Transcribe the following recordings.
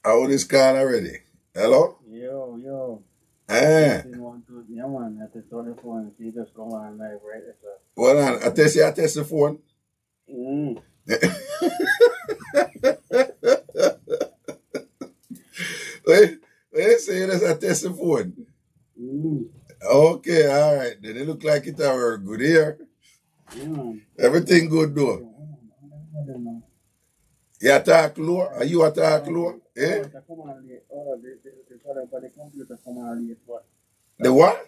How this call already? Hello? Yo. Eh. Yeah, man, at the phone, she just come on live, right? Hold on. I test the phone. Wait, say this, I test the phone. Okay, all right. Then it look like it are good here. Yeah. Everything good though. You attack low? Are you attack low? Eh? The computer come on late. The what?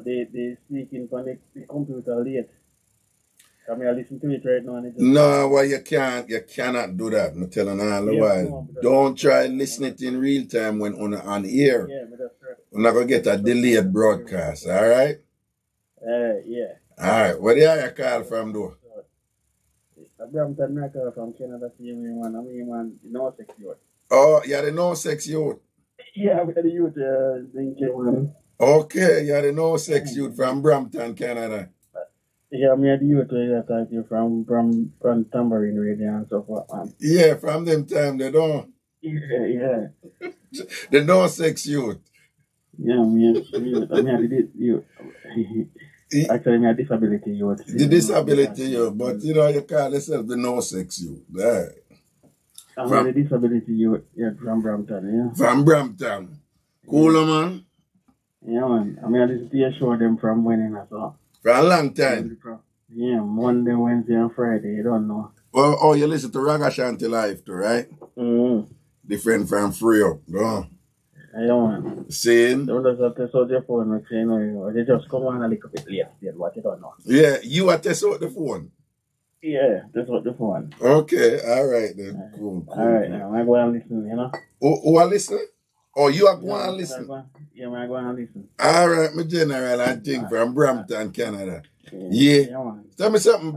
They speaking from the computer late. Come here, listen to it right now. No, well, you cannot do that. I'm telling you all the while. Don't try listening it in real time when on air. Yeah, but that's right. We're not going to get a delayed broadcast, all right? Yeah. All right, where do you call from, though? I'm from Canada, man, no sex youth. Oh, you're the no sex youth? Yeah, we're the youth, man. Okay, you're the no sex youth from Brampton, Canada. Yeah, I'm the youth that you from Tambourine, Reggae and so forth, man. Yeah, from them time, they don't. Yeah. The no sex youth. Yeah, I'm the youth. Actually, I'm a disability youth. The disability youth, but you call yourself the no sex youth. Right. I'm the disability youth, from Brampton, yeah. From Brampton. Cool, man. Yeah, man. I'm here to show them from winning as well. For a long time. Yeah, Monday, Wednesday, and Friday, you don't know. Well, you listen to Ragashanti live too, right? Different from Free Up, no? Yeah, man. Saying? Don't just test out your phone, they just come on a little bit late, what you don't know. Yeah, you are test out the phone? Yeah, test out the phone. Okay, all right then. Cool. All right, now I go and listen, you know? Who are listening? Oh, you are going and listen? Yeah, I go and listen. All right, my general, I think from Brampton, Canada. Yeah. Tell me something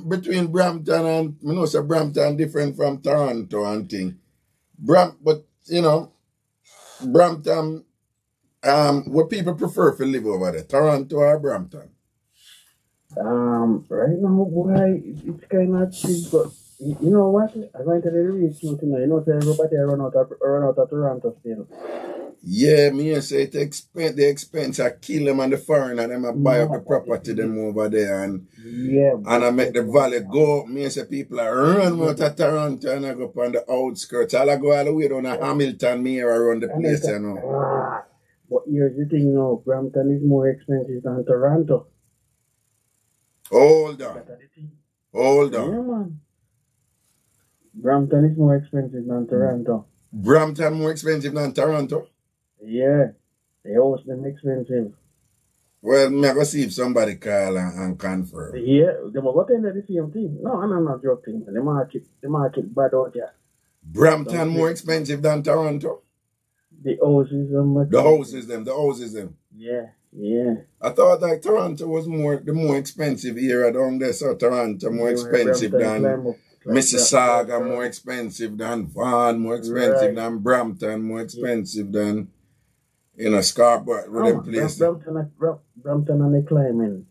between Brampton and, Brampton different from Toronto and thing. But, Brampton, what people prefer to live over there, Toronto or Brampton? Right now, boy, it's kind of cheap, but you know what? I went to the reach, everybody run out of Toronto still. Yeah, me say the expense I kill them and the foreigner, them I buy up the property them over there and I make the valley go. Me say people are run out of Toronto and I go up on the outskirts. I'll go all the way down to Hamilton, me around the place, But here's the thing now, Brampton is more expensive than Toronto. Hold on. Yeah, man. Brampton is more expensive than Toronto. Brampton more expensive than Toronto? Yeah. The house them expensive. Well, me go see if somebody call and confirm. Yeah, they will go tell the same thing. No, I'm not joking. The market bad out there. Brampton more expensive than Toronto? The houses them. The houses them. Yeah. I thought like Toronto was the more expensive area down there, so Toronto more expensive than Mississauga, more expensive than Vaughan, more expensive than Brampton, more expensive than Scarborough, with them places. Brampton and the climbing.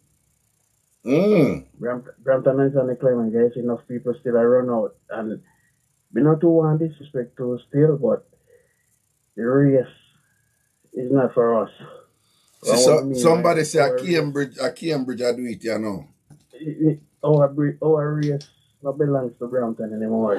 Brampton is on the climbing, guys. Enough people still run out. And we not to want disrespect to still, but the race is not for us. So somebody say a Cambridge I do it, you know. Our race not belongs to Brampton anymore.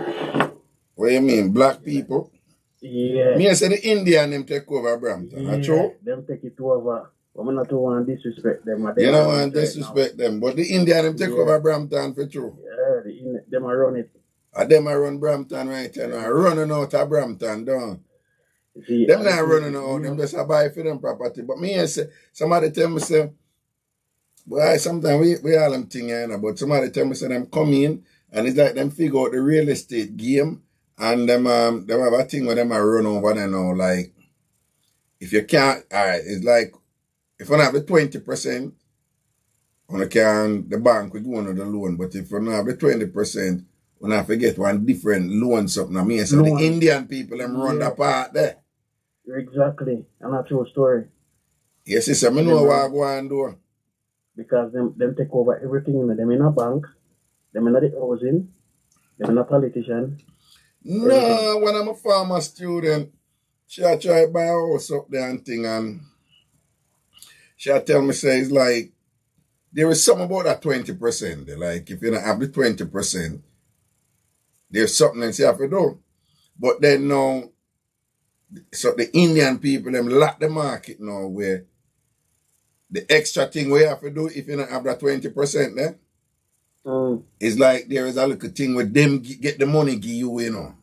What do you mean? Black people? Yeah. Me say the Indian them take over Brampton. Yeah, true? Them take it over. But we not to want to disrespect them. You don't want to disrespect them. But the Indian them take over Brampton for true. Yeah, them are run it. Them are run Brampton right now. Running out of Brampton, don't. Them not running out, them just a buy for them property. But me say, somebody tell me say, boy, sometimes we all them thing, but somebody tell me say them come in and it's like them figure out the real estate game and them have a thing where them are run over there now. Like if you can't, it's like if you don't have the 20%, the bank will go on the loan, but if you don't have the 20%, you have to get one different loan something. I mean, so the Indian people them run the part there. Exactly. And a true story. Yes, sister, I know what I go and do. Because them take over everything. Them in a bank, them in the housing, them in a politician. No, when I'm a farmer student, she a try buy a house up there and thing, and she a tell me, say, it's like, there is something about that 20%. Like, if you don't have the 20%, there's something else you have to do. But then now, so the Indian people, them lock the market now, where the extra thing we have to do if you don't have that 20% there, it's like there is a little thing where them get the money give you, you know,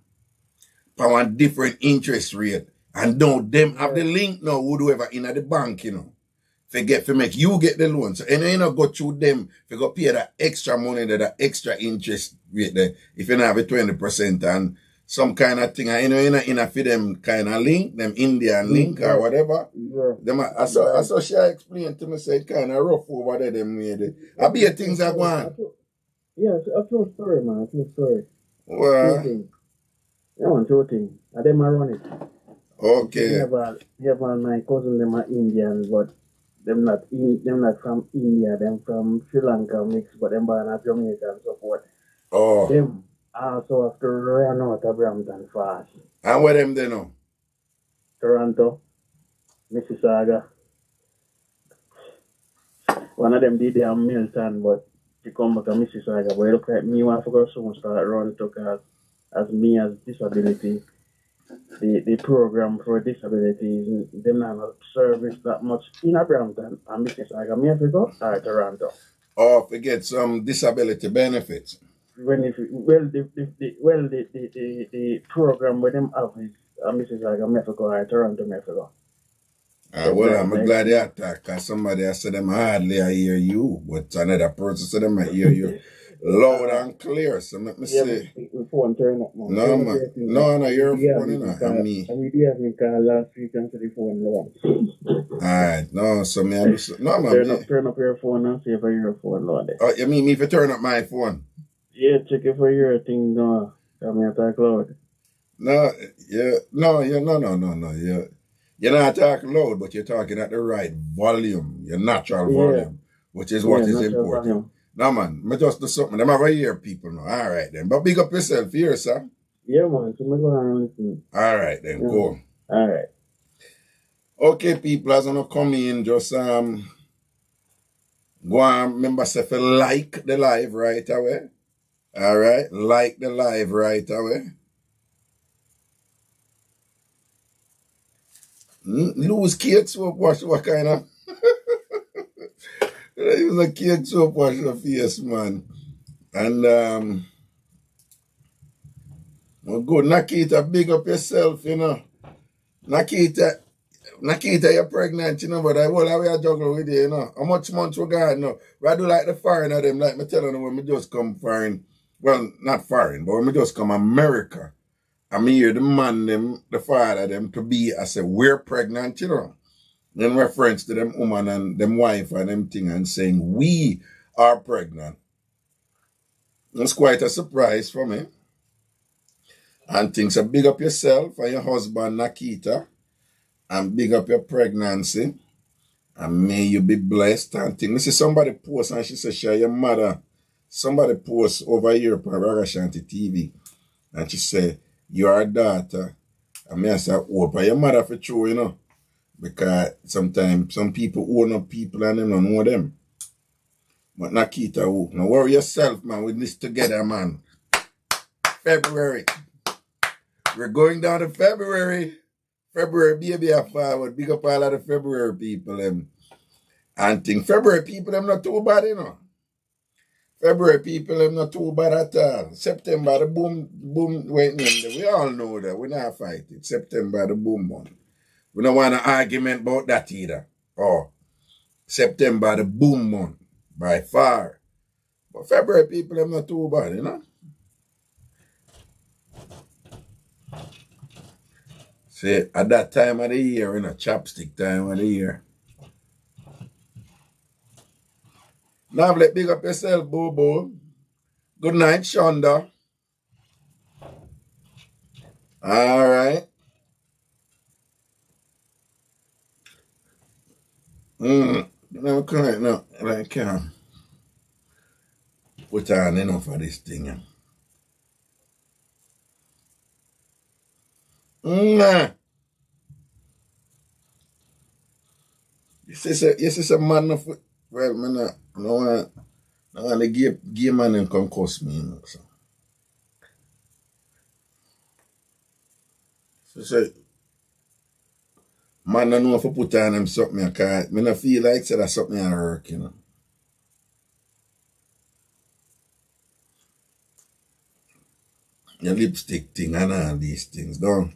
for a different interest rate. And now them have the link now, whoever in at the bank, you know, to make you get the loan. So you know go through them, you go pay that extra money, that extra interest rate there, if you don't have a 20% and some kind of thing, you know, in a for them kind of link, them Indian link or whatever. Yeah. Them, I saw she explained to me, say it kind of rough over there, them made it. I be a things that go on. Yeah, it's a true story, man. A true story. Well, yeah, one true thing. And them are run it. Okay. Yeah, my cousin, them are Indian, but them not from India, them from Sri Lanka mix, but them born at Jamaica and so forth. Oh. Them also have to run out of Brampton fast. And where them they know? Toronto, Mississauga. One of them did their Milton, but she come back to Mississauga. But it look like me want to go soon start run to cause as me as disability. The program for disabilities, them not service that much in a Brampton and Mississauga. Me have to go or Toronto. Oh, to get some disability benefits. The program with them have is Mississauga, me have to go or Toronto, me have to go. Well, I'm glad you attack, because somebody has said them hardly hear you, but another person said them hear you loud and clear. So let me say. The phone turn up, man. No, man. No, your phone, you know, and me. And we did have me call last week and the phone low. Alright, no, so me, no, man. Turn up your phone and see if your phone low there. Oh, you mean me if you turn up my phone? Yeah, check it for your thing, no. Come here, talk loud. No, yeah, no, yeah. You're not talking loud, but you're talking at the right volume, your natural volume, which is what is important. Volume. No, man, I just do something. Them have a hear people now. All right, then. But big up yourself here, sir. Yeah, man. So I'm going to listen. All right, then. Go. All right. Okay, people, as I come in, just go and remember to like the live right away. All right? Like the live right away. Lose cake soap wash, what kind of? Use a cake soap wash your face, man. And, well, good. Nakita, big up yourself, you know. Nakita, you're pregnant, you know, but I will have a juggle with you, you know. How much months we got, you know? I do like the foreign of them, like me telling them when me just come foreign. Well, not foreign, but when me just come America. I hear the man, them, the father, them to be, I say, we're pregnant, you know. In reference to them woman and them wife and them thing and saying, we are pregnant. It's quite a surprise for me. And things so big up yourself and your husband, Nakita. And big up your pregnancy. And may you be blessed and things. I see somebody post and she said, share your mother. Somebody post over here on Ragashanti TV. And she said, your daughter. And me I say, oh, your mother for true, you know. Because sometimes some people own up people and they don't know them. But Nakita, oh, now worry yourself, man. We this together, man. February. We're going down to February. February, baby, I forward. Big up all of the February people. And think February people, them not too bad, you know. February people, them not too bad at all. September, the boom, wait, we all know that. We're not fighting. September, the boom month. We don't want an argument about that either. Oh, September, the boom month, by far. But February people, them not too bad, you know. See, at that time of the year, you know, chopstick time of the year. Now, let big up yourself, Bobo. Good night, Shonda. All right. No, correct. No, I can't put on enough of this thing. Nah. This is a man of, well, man, no one the gay man and come cost me, you know. So man, I know if I put on him something, I can't. I feel like say that's something I work, you know. Your lipstick thing and all these things, don't.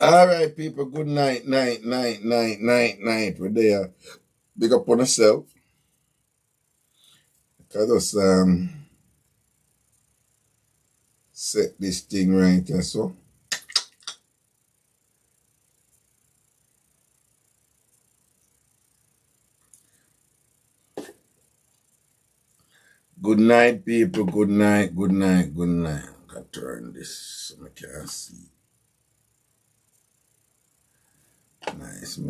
All right, people. Good night. We're there. Big up on yourself. I just set this thing right here, so. Good night, people. Good night. I gotta turn this so I can see. Nice. I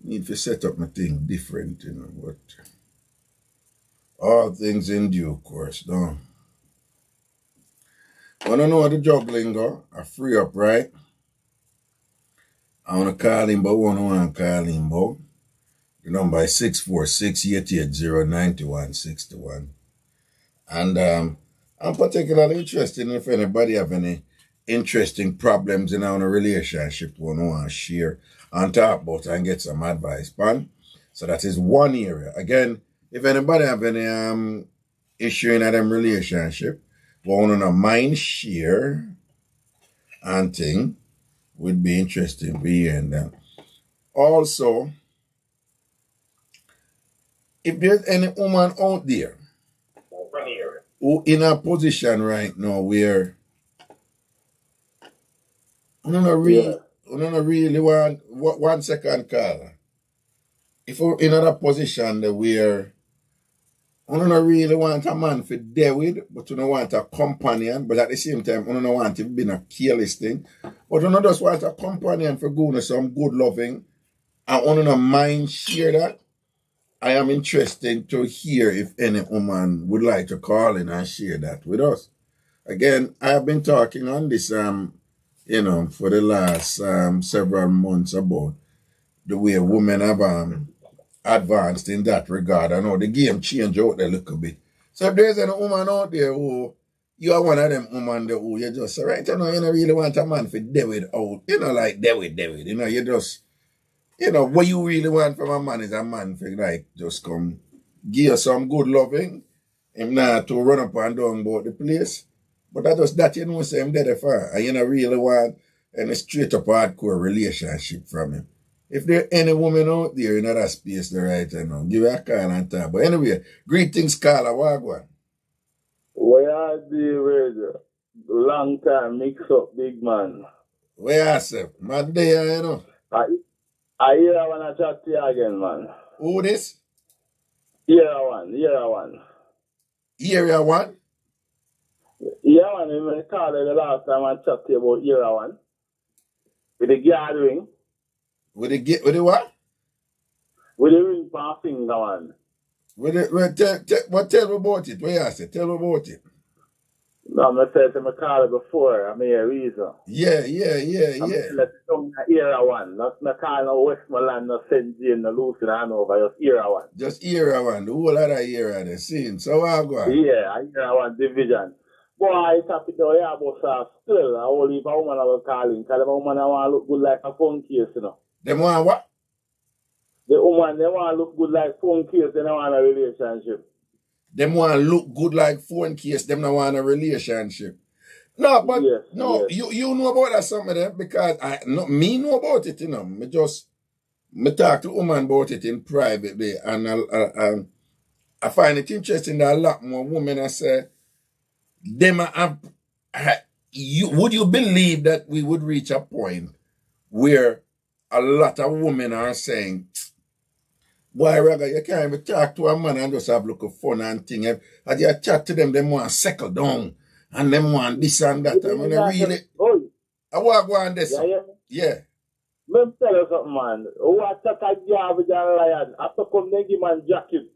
need to set up my thing different, you know, but all things in due course, don't. Wanna know how the juggling go? I free up, right? I wanna call him, but wanna call him, but the number is 646-880-9161. And I'm particularly interested if anybody have any interesting problems in our relationship we want to share and talk about and get some advice, pan. So that is one area. Again, if anybody have any issue in them relationship, we want to mind share and thing, would be interesting for you and them. Also, if there's any woman out there who in a position right now where I don't really want 1 second caller. If we're in a position that where I don't really want a man for there with, but you don't want a companion, but at the same time, I don't want it to be a careless thing. But you don't just want a companion for goodness, some good loving. I want to mind share that. I am interested to hear if any woman would like to call in and share that with us. Again, I have been talking on this for the last several months about the way women have advanced in that regard. I know the game changed out there a little bit. So if there's any woman out there who you are one of them women that who you just say, right, you don't really want a man for David out, like David. You just, what you really want from a man is a man for like just come give you some good loving, him not to run up and down about the place. But that just that say him dead for, and you don't really want any straight up hardcore relationship from him. If there any woman out there in that space the right now, give her a call and talk. But anyway, greetings, Carla Wagwan. Where are the radio? Long time Mixup, big man. Where are you? Man there, I hear I wanna chat to you again, man. Who this? Area one. Area one? Yeah, man, you called the last time I chat to you about Area one. With the gathering. With the what? With the ring for a finger, man. Tell me about it. What you say? Tell me about it. No, I said to my call before. I mean, a reason. Yeah. Let's come to Area one. Not call no Westmoreland, no St. James, no Lucy, no Hanover. Just Area one. Just Area one. The whole other area they're seeing. So I'm going. Yeah, Area one division. Boy, it's happy to hear about still. I only if a woman I was calling. Because the woman I want to look good like a phone case, Them want what? The woman, they want to look good like phone case, they don't want a relationship. Them want to look good like phone case, them don't want a relationship. No, but yes. You know about that some of them because me know about it, Me talk to woman about it in private day, and I find it interesting that a lot more women I say them would you believe that we would reach a point where a lot of women are saying, boy, Raga, you can't even talk to a man and just have a look of fun and thing. As you chat to them want to settle down and them want this and that. I mean, really. I want to go on this. Yeah. Let me tell you something, man. What a garbage and lion. After come, they give man jacket.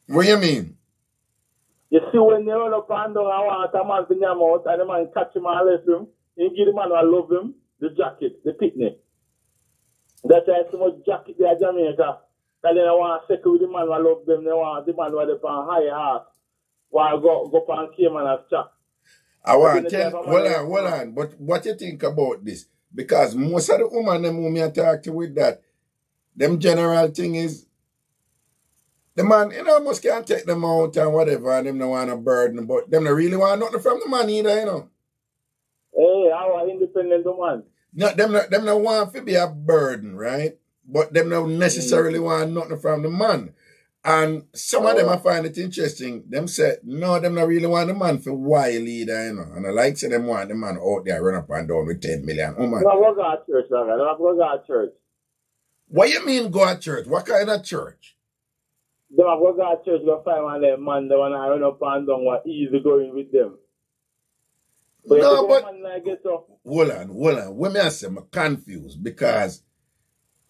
What you mean? You see when they run up and down and want a man to yam out and the man catch him and left him, he give the man who love him, the jacket, the picnic. That's why so much jacket there in Jamaica. And then I want to second with the man who love them, they want the man who they on high heart. While go up and came and have chat. I want to tell, hold on, but what you think about this? Because most of the women them who me talk to with that, them general thing is, the man, you know, must can't take them out and whatever, and them no want a burden, but them no really want nothing from the man either, you know. Hey, our independent woman. No, them no want to be a burden, right? But them no necessarily want nothing from the man. And some of them I find it interesting. Them say, no, them not really want the man for wild either, you know. And I like say them want the man out there run up and down with 10 million. Oh man. No, go to church, Raga. No, go to church. What you mean go to church? What kind of church? Them go to church, go find one of them man, they want to run up and down, what easy going with them. But no, but man, I get up. Hold on. When me I say I'm confused because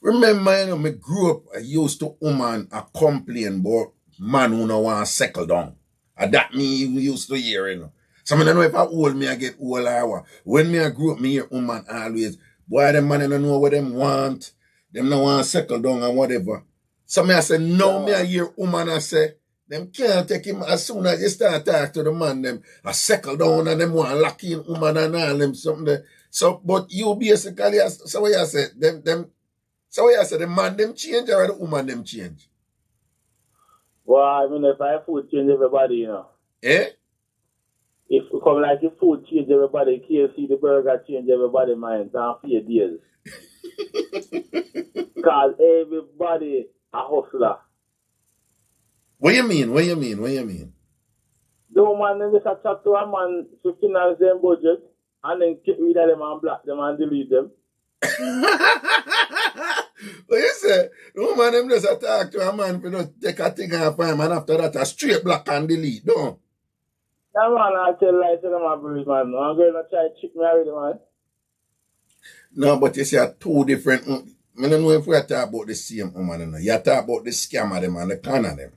remember, you know, me grew up, I used to woman a complain about man who no want to settle down. And that me used to hear, you know. So I don't know if I old me, I get old or what. When me I grew up, me hear woman always, boy, them man don't know what them want. Them no want to settle down and whatever. So me I say, no, me I hear woman I say, them can't take him as soon as you start talking to the man, them a settle down and them want to lock in woman and all them something there. So, but you basically, so what you say, so what you say, the man them change or the woman them change? Well, I mean, if I food change everybody, you know. Eh? If we come like if food change everybody, KFC, the burger change everybody mind down for days. Because everybody a hustler. What you mean? The woman then just chat to a man to finance their budget and then get rid of them and block them and delete them. What you say? The woman them just talk to a man for just take a thing off him and after that a straight block and delete, don't? That man I tell lies to them a breeze, man. I'm going to try to trick me already, man. No, but you see two different. I don't know if we are talking about the same woman. You talk about the scam of them and the con of them.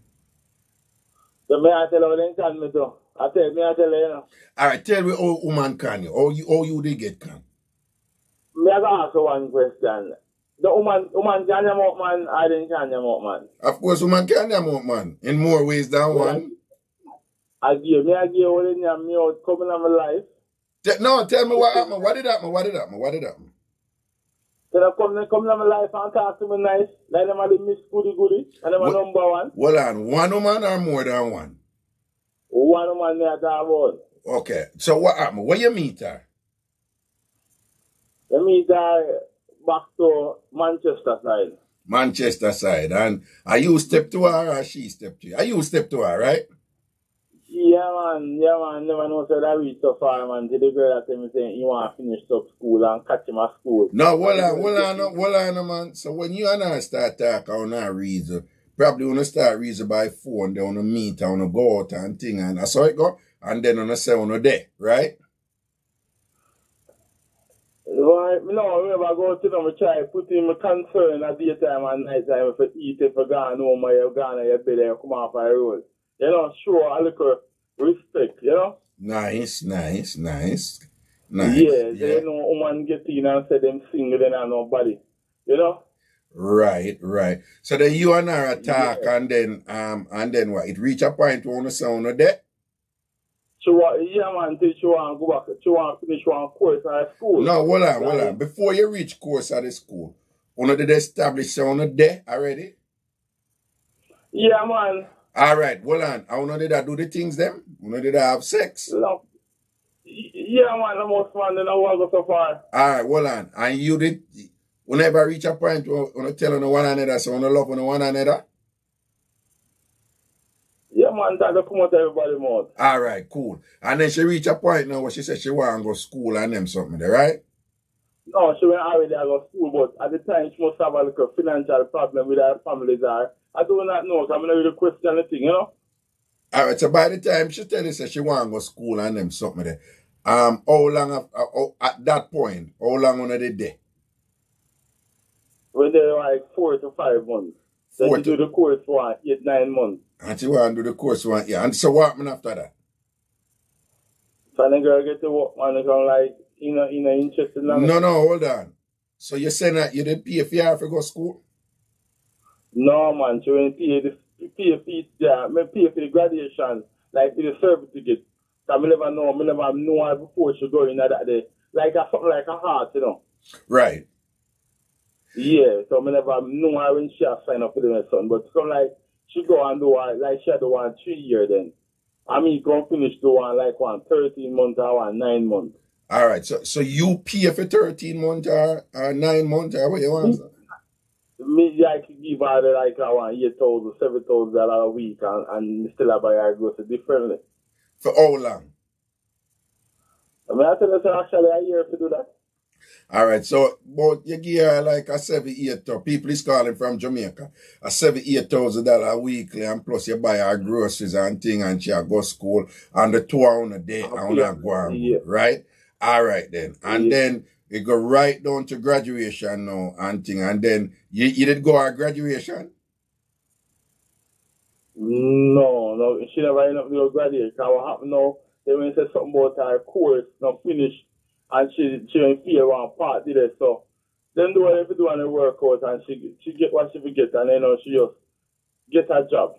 So me I tell you them can me too. I tell you, you know. Alright, tell me how woman can you. How you they get can. Me I ask you one question. The woman can them out, man, I didn't can them out, man. Of course, woman can them out, man. In more ways than one. I give all in your me out coming on my life. No, tell me what happened. What did happen? Then I come in my life and talk to me nice. Like them are the Miss Goody. And them are number one. Hold on. One woman or more than one? One woman there talk about. Okay. So what happened? Where you meet her? I meet her back to Manchester side. And are you step to her or she step to you? Are you step to her, right? Yeah, man. Never know that I reach so far, man. To the girl that tell me saying you want to finish up school and catch him at school. No, hold on, man. So when you and I start talking on our reason, probably when you start reason by phone, they want to meet, want to go out and thing, and that's how it go. And then on the say on the day, right? Right. No, whenever I go to them, I try to put in my concern at daytime and nighttime if I eat, if I go home, or go on your bed and come off my road. You know, show a little respect, you know? Nice. Yeah, they know woman get in and say them single and nobody, you know? Right. So then you and her attack, and then what? It reach a point where you sound of that? Till she want to go back, she want to finish one course at school. No, hold on. Before you reach course at the school, you did establish sound of that already? Yeah, man. All right, hold on. How did I do the things them? How did I have sex? No. Yeah, man, the most man, they don't want to go so far. All right, hold on. And you did, whenever I reach a point where you tell one another, so you love one another? Yeah, man, that come out everybody mouth. All right, cool. And then she reach a point now where she said she want to go to school and them something there, right? No, she went already to go to school, but at the time she must have a little financial problem with her family there. I do not know, because I'm not really question the thing, you know? All right, so by the time she tell you that she want to go to school and them something there, how long, at that point, how long on the day? When they're like 4 to 5 months. Then you do the course for 8-9 months. And she want to do the course 1 year. And so what happened after that? So the girl get to work, man, and come like, you know, interested in that. No, hold on. So you're saying that you didn't pay for her to go to school? No, man, she went pay for the graduation, like for the certificate. So I never know her before she go in that day. Like something like a heart, you know. Right. Yeah, so I never know her when she has signed up for the son. But some like she go and do one, like she had the 1 3 year then. I mean, go finish the one like 13 months or 9 months. All right, so you pay for 13 months or 9 months or what you want? Me, I could give her like $8,000, $7,000 a week and still have buy her grocery differently. For how long? I mean, I tell you, actually a year to do that. All right, so but you give her like a $7,000-8,000. People is calling from Jamaica. A $7,000-8,000 weekly, and plus you buy her groceries and thing, and she go to school, and the 2 hours a day, and go on, right? All right then, and then you go right down to graduation now and thing, and then you did go to graduation? No, she never ended up to graduate. What happened now? They went to say something about her course not finished, and she didn't feel one part did it. So then do whatever do on the workout, and she get what she get, and then she just get her job.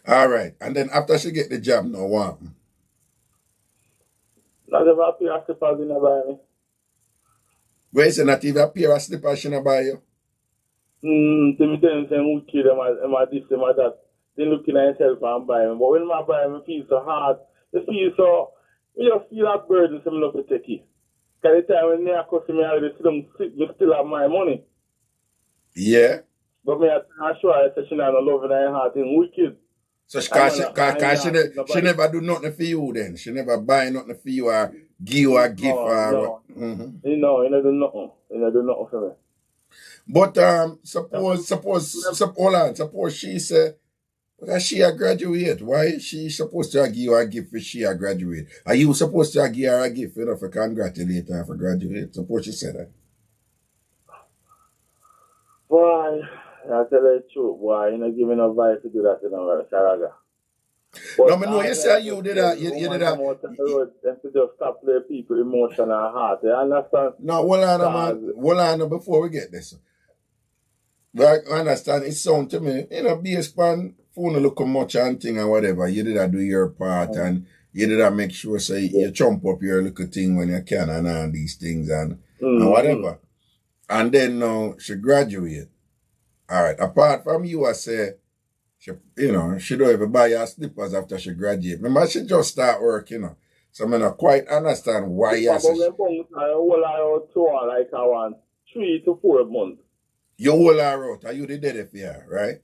All right, and then after she get the job, now what? Not ever a pair of slippers in the buy me. Where is it not even a pair of slippers she buy you? They me tell them who kill them and this, them and that. They looking at themselves and buy them. But when I buy them, it feels so hard. It feels so, you just feel that burden to me not to take it. Because the time when they are costing me, I still have my money. Yeah. But me, I'm sure I say she not love in her heart in wicked. So she never do nothing for you then. She never buy nothing for you or give you a gift or You know, you do nothing. You do nothing for me. But suppose she say that she a graduate. Why is she supposed to give you a gift if she a graduate? Are you supposed to give her a gift, you know, for congratulate her for graduate? Suppose she said that. Boy, I tell you the truth, boy, you know, give me no advice to do that, you know, Sharaga. No, I know you say you did that. You did that. To just stop the people emotional heart. You understand? No, hold on, man. Hold on before we get this. But I understand it sound to me, you know, based on phone look much and thing and whatever. You did that do your part and you did that make sure so you chomp up your little thing when you can and all these things and whatever. And then now she graduate. All right. Apart from you, I say, she don't even buy her slippers after she graduate. Remember, she just start work, you know. So I don't quite understand why you say. I hold her out to her like I want 3 to 4 months. You hold her out. Are you the daddy for her, right?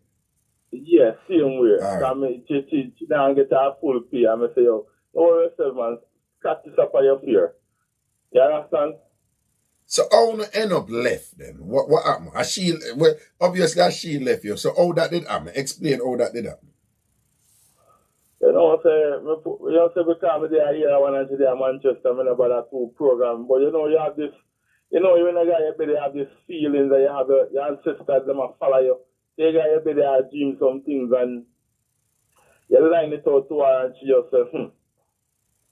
Yeah, same way. Right. She don't get her full pay. I say, yo, don't yourself, man. Catch this up on your fear. You understand? So how you end up left then? What happened? Obviously she left you. So how that did happen? Explain how that did happen. You know, because I want to see Manchester, I about that two program. But you have this, when a guy you have this feeling that you have your ancestors them follow you. They got you better dream some things and you line it out to her and she just say,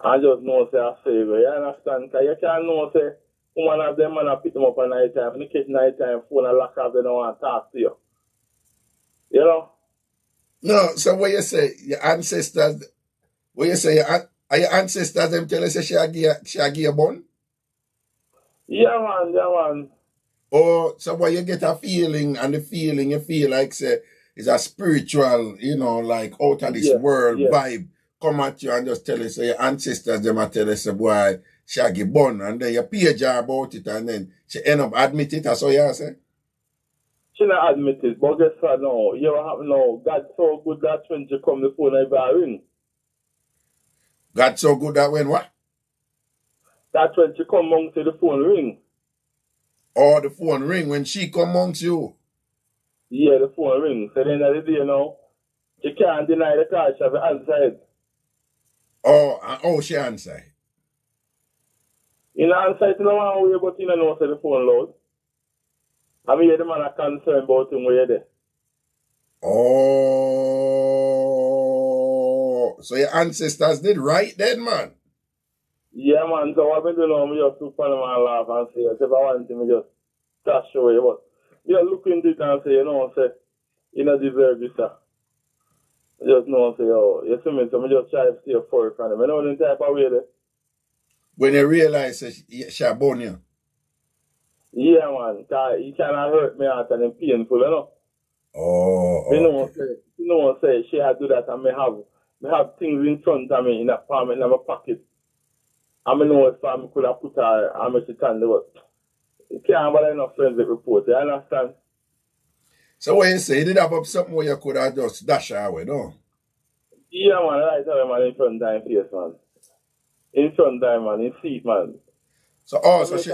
I just know say I save her. You understand? Because you can't know say woman of them man pick them up at night time. When you catch night time phone and lock up, they don't want to talk to you. You know? No, so what you say, your ancestors, are your ancestors them tell us she give you bun? Yeah man. Or so what you get a feeling and the feeling you feel like say is a spiritual, like out of this world vibe come at you and just tell us say your ancestors them a tell us say boy shaggy bun and then you page her about it and then she end up admit it, that's what you say? She not admit it, but guess what now? You know what happen now? God so good that when she come the phone never ring. God so good that when what? That's when she come amongst you, the phone ring. Or the phone ring when she come amongst you? Yeah, the phone ring. So then at the day now, she can't deny the call, she have to answer it. Oh, she answer it? You know, answer it in one way, but you don't know say the phone loud. I mean, the man are concerned about him where you're there. Oh, So your ancestors did right then, man. Yeah, man. So what I do now, I just look for them and laugh and say, if I want to, I just start show you. But you look into it and say, you know, say, you don't deserve this, sir. Just know, say, oh, you see me, so I just try to stay for it from them. You know the type of way there. When you realize she born you. Yeah, man. He cannot hurt me out and it's painful, you know. Oh, okay. You know, say, she had do that and I have things in front of me in a palm, in my pocket. I know if I could have put her and make she stand there. You can't bother enough friends with report, you understand? So what you say, you did have up something where you could have just dash her away, no? Yeah, man, right away, man, in front of time face, man. In front of time, man, in feet, man. So, so she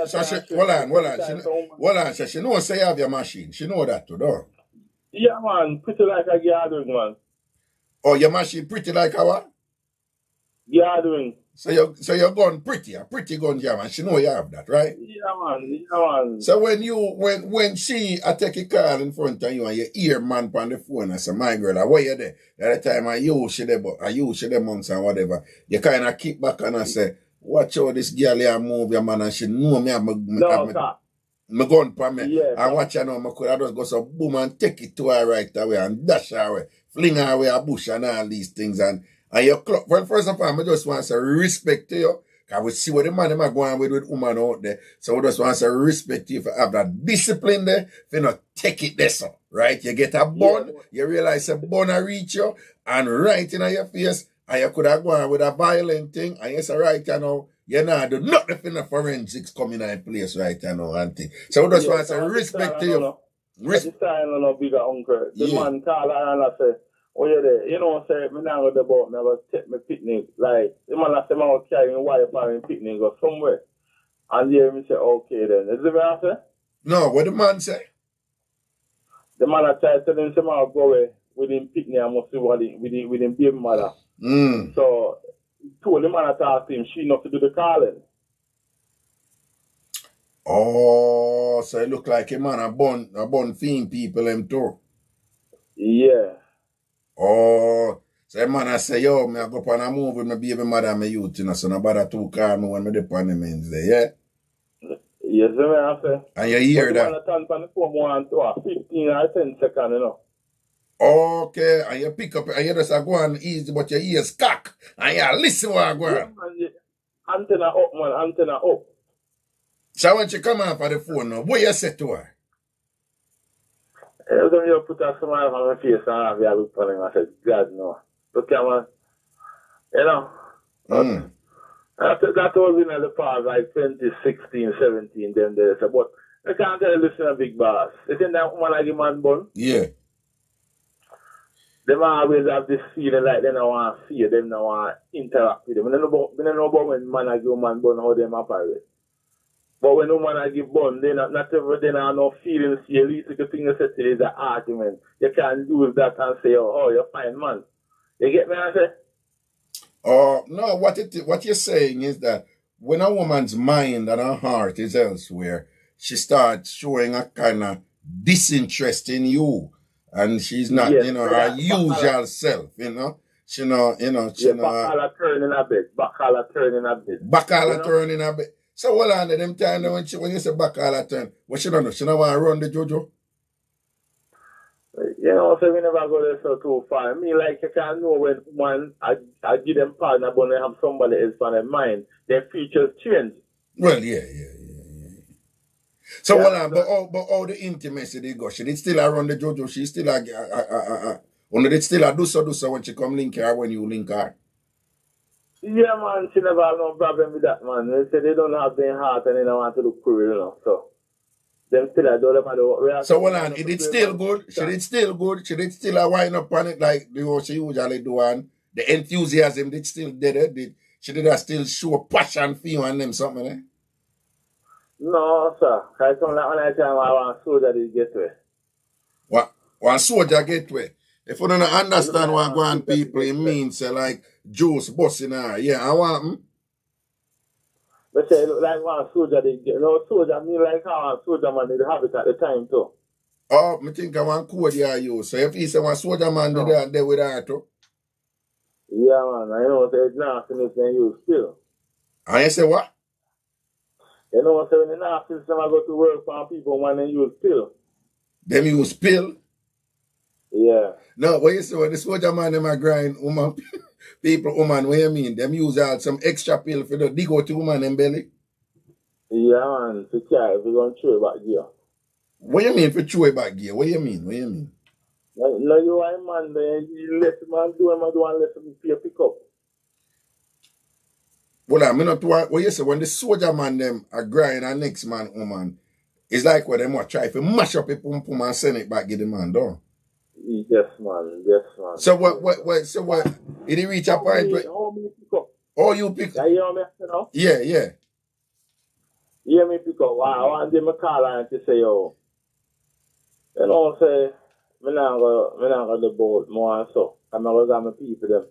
hold on, she knows say you have your machine. She know that too, though. Yeah, man, pretty like a gathering, man. Oh, your machine pretty like a what? Gathering. So your gun pretty, a pretty gun, yeah, man. She know you have that, right? Yeah, man. So when she take a call in front of you and you hear man on the phone and say, my girl, where you there? At the time I use the months and whatever, you kind of keep back and I say, watch how this girl here move your man and she know me have my gun for me. Yeah, and watch her now, I could have just go so boom and take it to her right away and dash her away, fling her away a bush and all these things and your clock. Well, first of all, I just want to say respect to you. Because we see what the man are going with woman out there. So we just want to say respect to you for have that discipline there. If you not take it there, so, right? You get a bun, you realize a bun will reach you, and right in your face, and you could have gone with a violent thing, and you say, right, you know, you know, do nothing for the forensics coming in place right you know, and thing. So we just want to say respect to you. Respect. No bigger uncle. The man call her and I say, oh, yeah, there. You know, say, me now go the boat, me go take my picnic. Like, the man I say, me go carry my wife and picnic, go somewhere. And there, me say, okay, then. Is it what I say? No, what the man say? The man I try to tell him, say, me go away with him picnic and must see what with him baby mother. So, told the man I talk to him, she not to do the calling. Oh, so it look like a man a born fiend people him too. Yeah. Oh, so a man I say, yo, me I go up on a move with my baby mother and my youth, you know, so no bother to call me when me dip on the men's there, yeah? Yes, I say. And you hear that? But the man on the phone want to 15 or 10 seconds, you know. Okay, and you pick up, and you just go on easy, but your ears cock, and you listen what I go on. Yeah, man, antenna up, man, antenna up. So when she come off of the phone now, what you say to her? You put a smile on my face and have you look for him. I said, God, no. Look at man. You know. That was in the past, like 2016, 17, then there. But I can't tell you, listen to Big Boss. You think that woman like a man bun? Yeah. They always have this feeling like they don't want to see them, don't want to interact with them. I don't know about when man like a man bun, how them operate. But when no man I give bun, they not everything have no feelings. At least the thing you say today is an argument. You can't use that and say, oh, you're fine, man. You get me? I say? No. What you're saying is that when a woman's mind and her heart is elsewhere, she starts showing a kind of disinterest in you, and she's not, you know, her usual self. You know, she know. Bacala turning a bit. Bacala turning a bit. So hold on, them time when you say bacala turn, what she don't know? She don't want to run the JoJo? You know, so we never go there so too far. Me, like, you can know when one, I give them partner, but they have somebody else on their mind. Their features change. Well, yeah. So hold on, but all the intimacy they got, she did still around the JoJo, she still only did still do so when she come link her, when you link her. Yeah, man, she never have no problem with that, man. They say they don't have their heart and they don't want to look cool, you know, so. Them still do them. So hold on, it still good? She did still good? She did still wind up on it like the way she usually do, and the enthusiasm did still did she did still show passion for you and them something, eh? No, sir. I come like when I tell I want soldier to get away. What? One soldier get away? If you don't understand what going people, it means like juice busting her. Yeah, I want They say look like one soldier they get. No soldier mean like how a soldier man did have it at the time too. Oh, I think I want code you use. So if you say one soldier man did that there with her too. Yeah, man. I know say it's nastiness then use pill. And you say what? You know say when the nastiness them I go to work for people when they use pill. Them use pill? Yeah. No, what you say when the soldier man them a grind woman people woman, what you mean? Them use out some extra pill for the dig out to woman in belly? Yeah, man. To carry if you're gonna throw it back here. What you mean for throw it back gear? What you mean? What you mean? No, you are a man there, you let the man do him and do and let him pick up. Well, I mean not what you say when the soldier man them a grind and next man woman, it's like what them want try to mash up a pum pum and send it back get the man down. Yes, man. Yes, man. So what did he reach a point where How me pick up? oh you pick You hear me, you know? yeah, yeah. You hear me pick up? Wow, one day I call her and she say, yo, you know, say, me not go the boat more and so. I'm going to go my people them.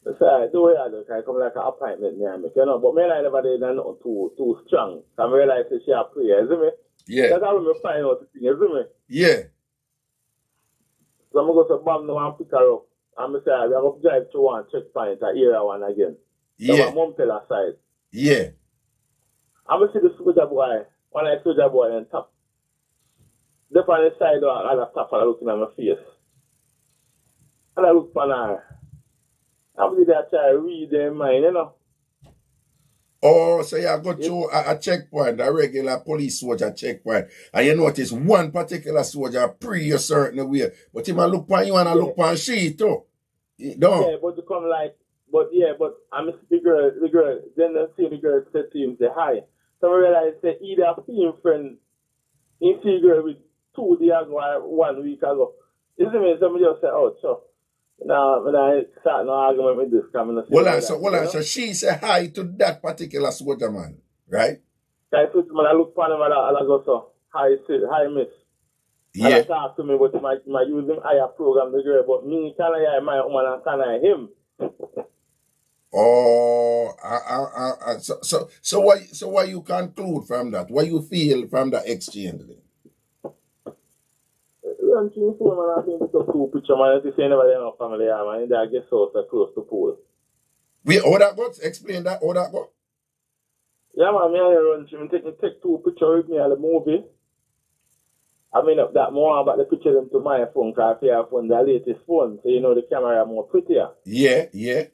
I say, do it, I come like an appointment near me, you know, but me and I never did nothing too strong. I realize that she a prayer, you see me? Yeah. That's how we find out the thing, you see me? Yeah. So I'm going to go to Bam now and pick her up. And I say, I'm going to drive to one checkpoint, I hear one again. Yeah. So my mom tell her side. Yeah. I'm going to see the soldier boy, when I soldier boy on top. The on the side of I stop and looking at my face. And I look for her. I'm going to try to read their mind, you know. Oh, so you go to a checkpoint, a regular police soldier checkpoint, and you notice one particular soldier pre a certain way, but he might look on you and I look on she too. Yeah, but you come like, but I miss the girl, then I see the girl said to him, say hi. So I realize, say, either a film friend, he see girl with 2 days ago or 1 week ago. You see me, somebody just say, oh, sure. Now, when I start no argument with this coming, so she say hi to that particular soldier man, right? I look for him and I go so, hi, miss. Yeah. And I talk to me, but my use him higher program the girl, but me can I my woman and can I him. Oh, so what you conclude from that? What you feel from that exchange? I'm seeing phone man, I think it's a cool picture man. It's saying never enough family, man. I guess so close to pool. How that goes? Explain that. How that go? Yeah, man. Me and I run to take 2 pictures with me at the movie. I mean, that more about the picture them to my phone, because I have phone, the latest phone, so you know the camera more prettier. Yeah, yeah.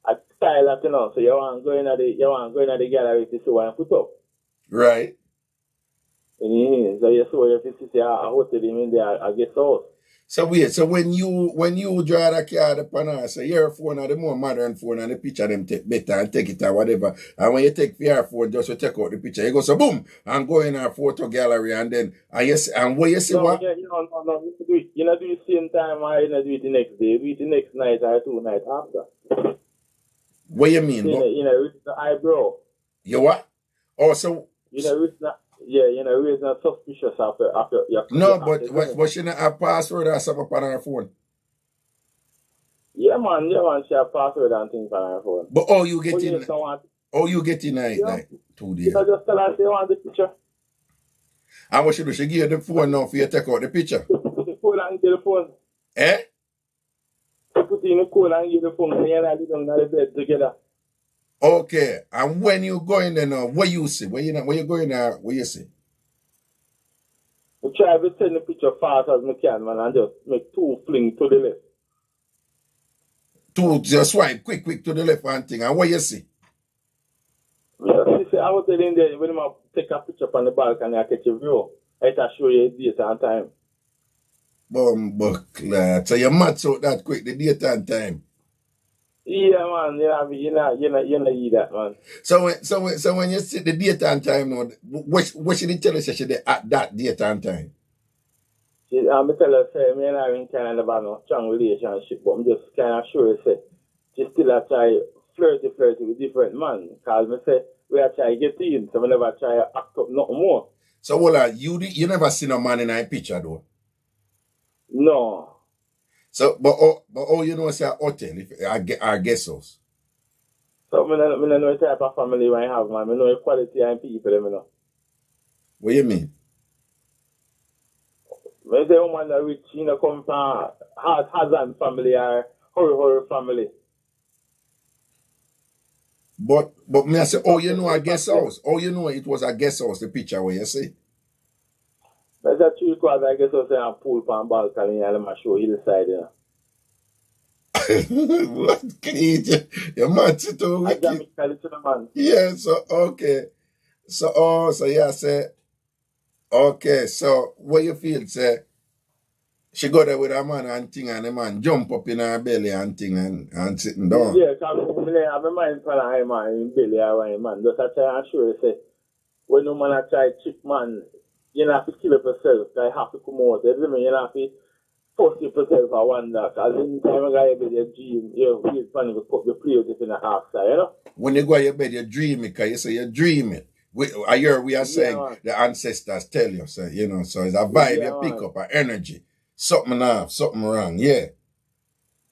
I style that, you know, so you want going at the gallery to see what I put up. Right. So you saw if you see I hosted him in there, I guess so. So wait, so when you draw the card upon us, so your phone are the more modern phone and the picture them take better and take it or whatever. And when you take your phone, just to take out the picture, you go so boom and go in our photo gallery and then and where you see no, what? Yeah, no, you know do it same time or you know do it the next day, do it the next night or 2 nights after. What you mean? You know, with the eyebrow. You what? Oh, so you know, it's not. Yeah, you know, it's not suspicious after your. No, but she not have password or something on her phone. Yeah, man, she have password and things on her phone. But you get in? You get in like 2 days. You know, just tell her she want the picture. And what she do? She give you the phone now for you to take out the picture. Put the phone and get the phone. Eh? Put in the code and get the phone and you and I live on the bed together. Okay, and when you go in there now, what you see? When you go in there, what you see? I try to send the picture fast as I can, man, and just make 2 fling to the left. 2 just swipe quick to the left hand thing, and what you see? Yeah, I was telling there when I take a picture from the balcony, I catch a view. I show you date and time. Buckler. So you match out that quick, the date and time. Yeah, man. You know that, man. So when you see the date and time now, what should you tell us she at that date and time? I tell her, say, me and I ain't kind of have no strong relationship, but I'm just kind of sure, say, she still a try flirty with different men. Because me say, we are try to get in, so we never try to act up nothing more. So, well, you never seen a man in a picture, though? No. So, but you know, say a hotel, if our guest house. So, I don't know the type of family I have, man. I know the quality and people, you know. What do you mean? When the woman that rich, you know, come from Hazan family or Horror family. But me I say, oh, you know a guest house. Oh, you know it was a guest house, the picture where you see. That's a true because I guess I say a pool pan balcony and I'm show hillside, you know. What can you eat? Your man sit over I wicked. man. Yeah, so okay. So yeah, say okay, so what you feel say she go there with a man and thing and the man jump up in her belly and thing and sitting down. Yeah, because I have a mind for a man in belly or man. Just I try and show you say when no man try trick man, you don't have to kill up yourself, you have to come out. You have to force yourself I wonder. Because in time I got your dream, you feel funny to put the play with in the half side, you know? When you go to your bed, you dream it, because you say you dream it. I hear we are saying the ancestors tell you, so you know, so it's a vibe you pick up, an energy. Something off, something wrong, yeah.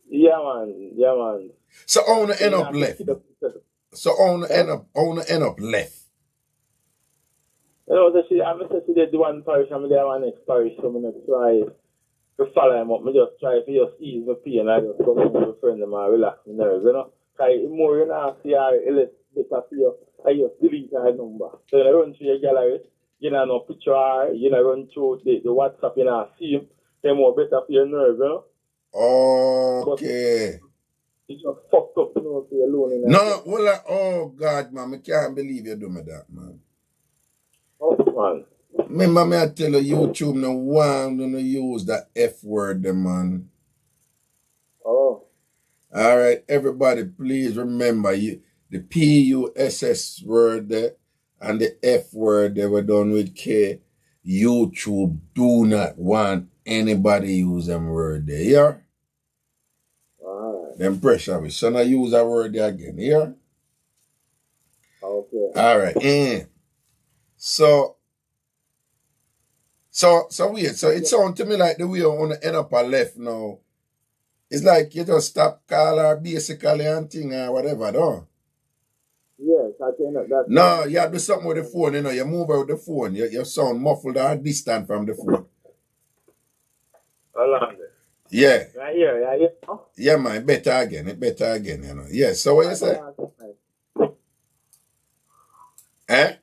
Yeah, man. So I want to end up left. So I want to end up left. You know, so I'm going to see the one parish, I'm there one next parish, so I'm going to try to follow him up. I just try to just ease my pain, I just come home with a friend of mine, relax my nerves, you know. Because the more you know, see how it is better for you, I just delete her number. So you run through your gallery, you know, no picture her, you know, run through the WhatsApp, you know, see him, they're more better for your nerves, you know. Okay. But it's just fucked up, you know, so you're alone in No, well, oh God, man, I can't believe you do me that, man. Oh, man. Remember me, I tell you, YouTube no one to use that F word, man. Oh. All right, everybody, please remember the PUSS word there and the F word they were done with K. YouTube do not want anybody use them word there, yeah? All right. Them pressure we so not use that word there again, yeah? Okay. All right, So weird. So it sounds to me like the way you want to end up a left now. It's like you just stop call her basically and thing or whatever, though. Yes, I think that. No, you have to do something with the phone, you know. You move out the phone. You sound muffled or distant from the phone. Yeah. Right here, right here. Yeah, man. It better again, you know. Yeah, so what you say? Eh?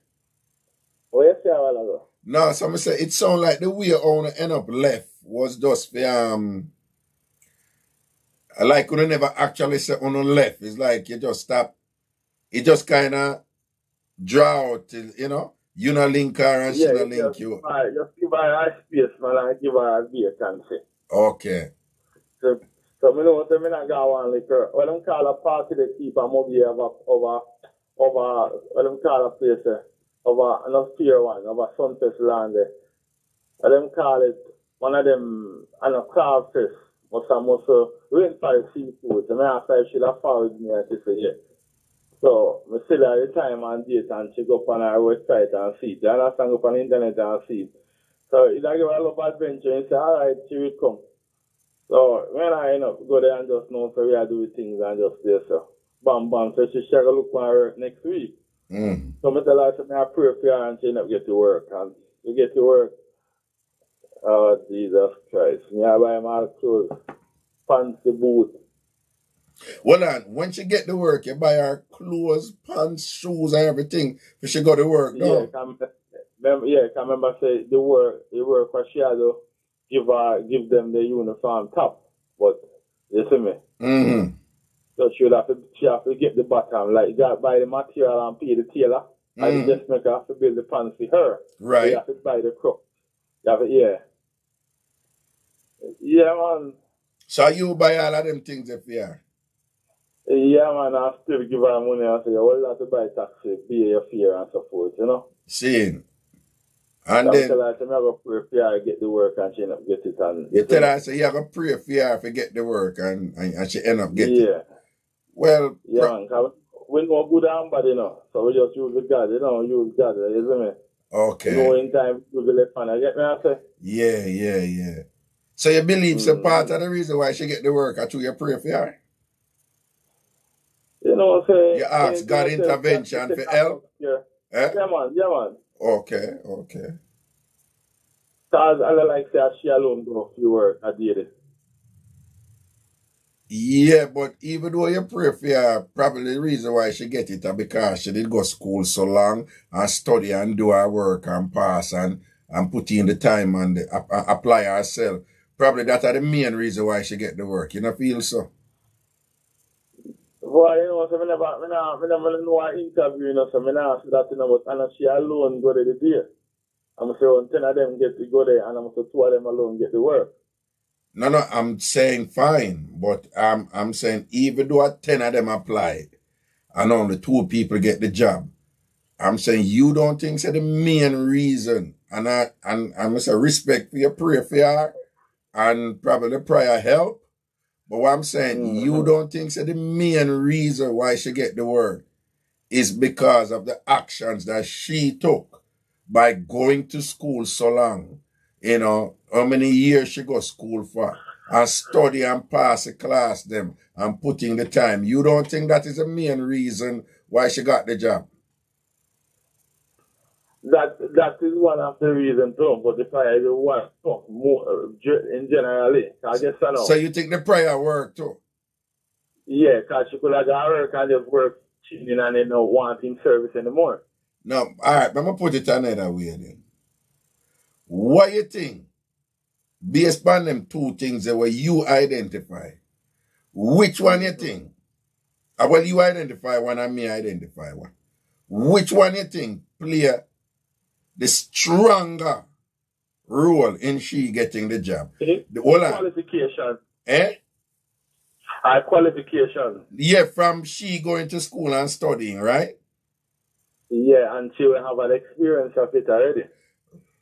What you say a while ago? No, somebody say it sound like the way you want to end up left was just for like you never actually say on the left. It's like you just stop. It just kind of draw out, you know. You not link her and she not link you. Just give her a space, man, and give her a vacancy. Okay. So me know, so me not got one liquor. When them call a party, they keep a movie over, when them call a place, over, not fair one, over Sunfest land there. When them call it, one of them, and a crab fish, must rainfall seafood. So me ask her if she have followed me and she say, yeah. So, I still at the time and date and check up on our website and see it. You understand, go up on the internet and see it. So, if I give her a lot of adventure and say, all right, she will come. So, when I go there and just know, so we are doing things and just there, so. Bam, bam. So, she shall look for her next week. So, I tell her, so I pray for her and she not get to work. And we get to work. Oh, Jesus Christ. I buy my clothes, fancy boots. Well, when she get to work, you buy her clothes, pants, shoes, and everything for she go to work, no? Yeah, I remember say the work what she had to give them the uniform top. But you see me? So she have to get the bottom, like you got to buy the material and pay the tailor. And the dressmaker have to build the pants for her. Right. So you have to buy the crop. You have to, yeah. Yeah, man. So you buy all of them things if you are? Yeah, man, I still give her money and say, well, you have to buy taxi, pay your fare and so forth, you know? Seeing. And then... tell her, I'm going to pray for her to get the work and she end up get it. And, you tell her, so you have to pray for her to get the work and she end up getting it. Yeah. Well... Yeah, man, because we know good and bad, you know? So we just use the God, you know, use God, you see me? Okay. You know, in time, use the left hand, you get me, I say? Yeah. So you believe so part of the reason why she get the work is through your pray for her? You know what I'm saying? You ask God intervention for help? Yeah. Eh? Yeah, man. Okay. Because I like say she alone go for work, I did it. Yeah, but even though you pray for her, probably the reason why she get it is because she did go school so long and study and do her work and pass and put in the time and apply herself. Probably that's the main reason why she get the work. You know, feel so? Boy, you know, so I never know an interview, you know, so I ask that, you know, but and she alone go there the day. I'm saying 10 of them get to go there and I'm saying 2 of them alone get to work. No, I'm saying fine, but I'm saying even though 10 of them apply and only 2 people get the job, I'm saying you don't think so the main reason, and I'm say respect for your prayer for her and probably prayer help, but what I'm saying, you don't think so the main reason why she get the work is because of the actions that she took by going to school so long. You know, how many years she go school for and study and pass the class them and put in the time. You don't think that is the main reason why she got the job? That is one of the reasons too, but if I want to talk more in generally, I guess I know. So you think the prayer work too? Yeah, because she could have got work and just work chilling and they don't want him service anymore. No, all right, I'm going to put it another way then. What you think, based on them 2 things that were you identify, which one you think? Well, you identify one and me identify one. Which one you think play the stronger role in she getting the job? Qualification. Qualification. Yeah, from she going to school and studying, right? Yeah, and she will have an experience of it already.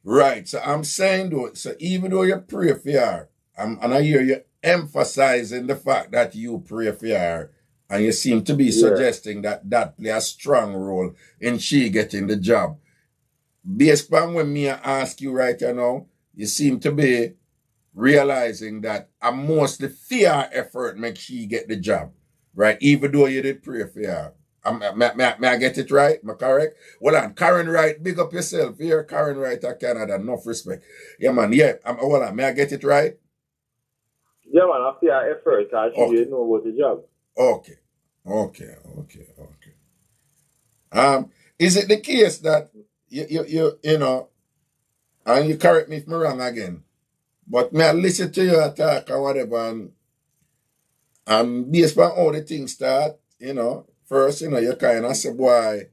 Right. So I'm saying though, so even though you pray for her, and I hear you emphasizing the fact that you pray for her, and you seem to be suggesting that play a strong role in she getting the job. Based on when me ask you right now, you seem to be realizing that I mostly fear effort make she get the job, right? Even though you did pray for her. May I get it right? Am I correct? Well, on Karen Wright, big up yourself here. Karen Wright of Canada, enough respect. Yeah, man, yeah. Hold on, may I get it right? Yeah, man, I fear effort because she know about the job. Okay. Is it the case that you know, and you correct me if I'm wrong again, but may I listen to you talk or whatever, and based on how the things start, you know, first, you know, you kind of say, boy,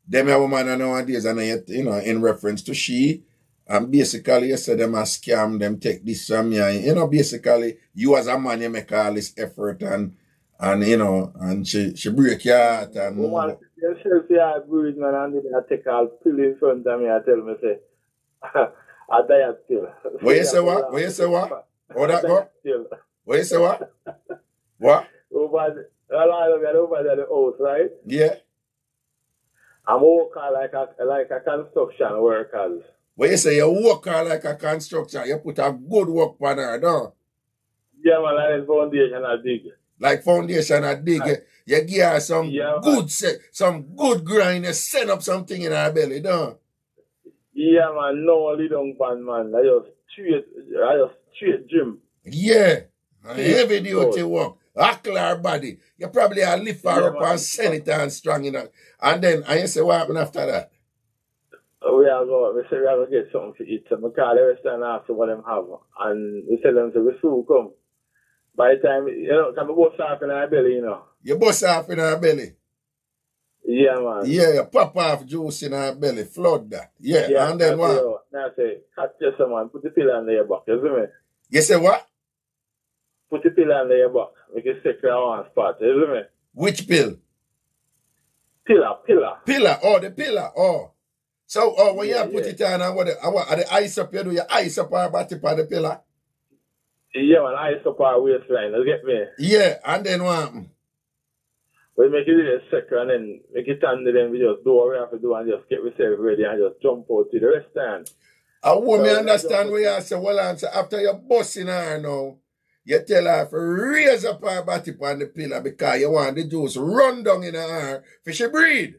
them a woman nowadays, and you know, in reference to she, and basically you say them a scam, them take this from you, you know, basically, you as a man, you make all this effort and you know, and she break your heart and woman, yourself, yeah, bruise, man, and then I take all pill in front of me, I tell me, say, I die still. What you say what? What you say what? How that go? What you say what? What? Over there the house, right? Yeah. I'm working like a construction workers. What you say you work like a construction, you put a good work on her, no? Yeah, man, like foundation I dig. Like foundation I dig. You give her some good grind, you send up something in her belly, no? Yeah, man, no only don't ban, man. I just straight gym. Yeah. Heavy duty work. Hackle her body. You probably lift her up and send it and strong enough. And then, and you say, what happened after that? We say we are going to get something to eat. So I call the restaurant and ask what them have. And we tell them, so we soon come. By the time, you know, can we bust off in our belly, you know? You bust off in her belly? Yeah, man. Yeah, you pop off juice in her belly, flood that. Yeah, and then what? Now I say, catch yourself, man, put the pill on your back, you see me? You say what? Put the pill on your back, make it stick around one spot, you see me? Which pill? Pillar. Pillar, oh, the pillar, oh. So, when you put it on, what the ice up, you do your ice up her body for the pillar? Yeah, man, ice up our waistline, you get me? Yeah, and then what? We make it really sick and then make it under them, we just do what we have to do and just get ourselves ready and just jump out to the restaurant. I want me understand what you say, well, answer after you're busting her now, you tell her to raise up her body on the pillar because you want the juice run down in her for she breathe.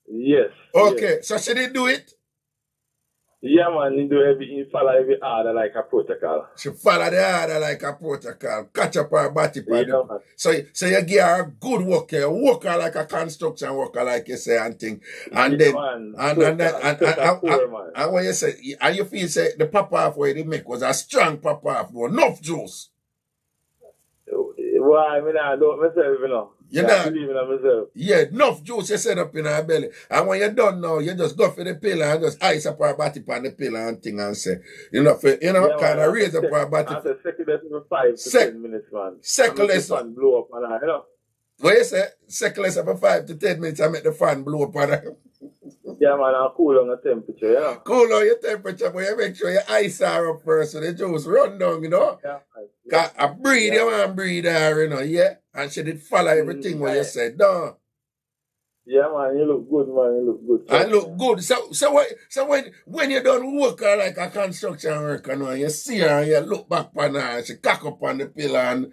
Yes. Okay, so she did do it? Yeah, man, you do everything, follow every order like a protocol. She follow the order like a protocol. Catch up her body. Yeah, man. So you give her a good worker. You work her like a construction worker, like you say, and thing. And Yeah, then, man. and when you say, and you feel say the pop off where they make was a strong pop off, no enough juice. Why, I mean, I don't myself, you know. You I know, believe in myself. yeah, enough juice you set up in her belly. And when you're done now, you just go for the pill and just ice up her body on the pill and thing and say, Yeah, kind of man, raise up her body. After second lesson for 5 to 10 minutes, man. Second lesson. Fan blow up and you know. What you say? Second lesson for 5 to 10 minutes, I make the fan blow up on her. Yeah, man, I'll cool on the temperature, you know. Cool on your temperature, but you make sure you ice her up first so the juice run down, you know. Yeah. I breathe, you want to breathe her, you know, yeah. And she did follow everything what you said, no. Yeah, man, you look good, man. You look good. I look good. So when you done work her like a construction worker, now, you see her and you look back on her and she cock up on the pillar and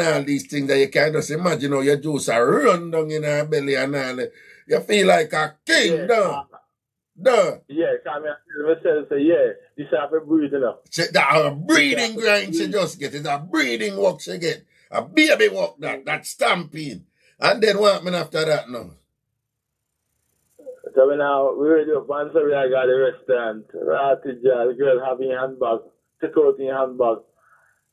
all these things that you can just imagine how your juice are run down in her belly and all. You feel like a king, duh. Yeah, come here. Say, yeah, this have a breathing up. That a breathing grind she just get. It's a breathing walk she get. A baby walk that stamping. And then what happen after that now? So now we ready up and so we got the restaurant. The girl having handbag, take out in handbag,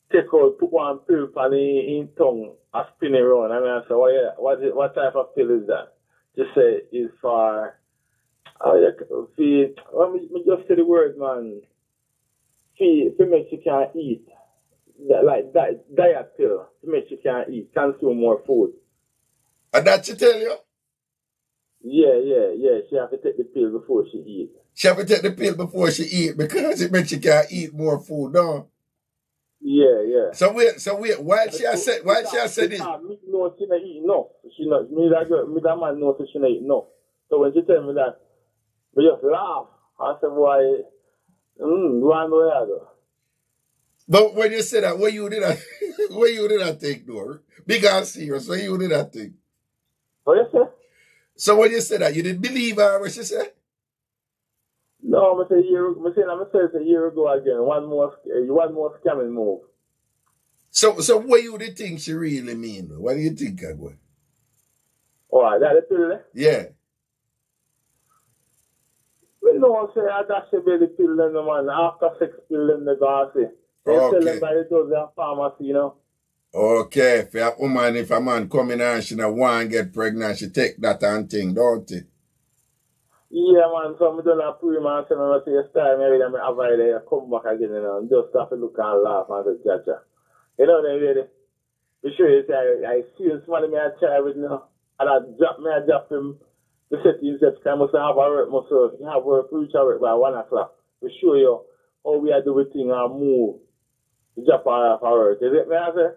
put one pill on in tongue, a spin around. I mean, I say, what type of pill is that? Just say it's for me just say the word, man. To make you can eat. Like diet pill to make you can eat, consume more food. And that she tell you? Yeah. She have to take the pill before she eat. She have to take the pill before she eat because it makes you can eat more food, no? Yeah. So wait, why she has said it? Me know she not eat enough. Me that man knows she not eat enough. So when she tell me that, we just laugh. I said, boy, one way other. But when you say that, what you did that think, though? Big and serious, what you did that think? What you say? So when you said that, you didn't believe her what she said? No, I say a year ago again. One more scamming move. So what you did think she really mean? What do you think, Agwe? Oh, that the pill? Yeah. We know say I dash the belly pill then the man after 6 pill then the gassy. They sell them by the dozen pharmacy, you know. Okay, if a woman, if a man come in and she don't want to get pregnant, she take that and thing, don't it? Yeah, man, so I don't have to man, so I say, style, maybe I avoid it, I come back again, you know, and just have to look and laugh and just judge her. You know, then really, be sure you say, I see him smiling me a child with, you know, and I drop him, the setting says, I must have a work, you have work, reach a work by 1 o'clock. We show you how we are doing things and move. Drop her off our work. Is it me, I say?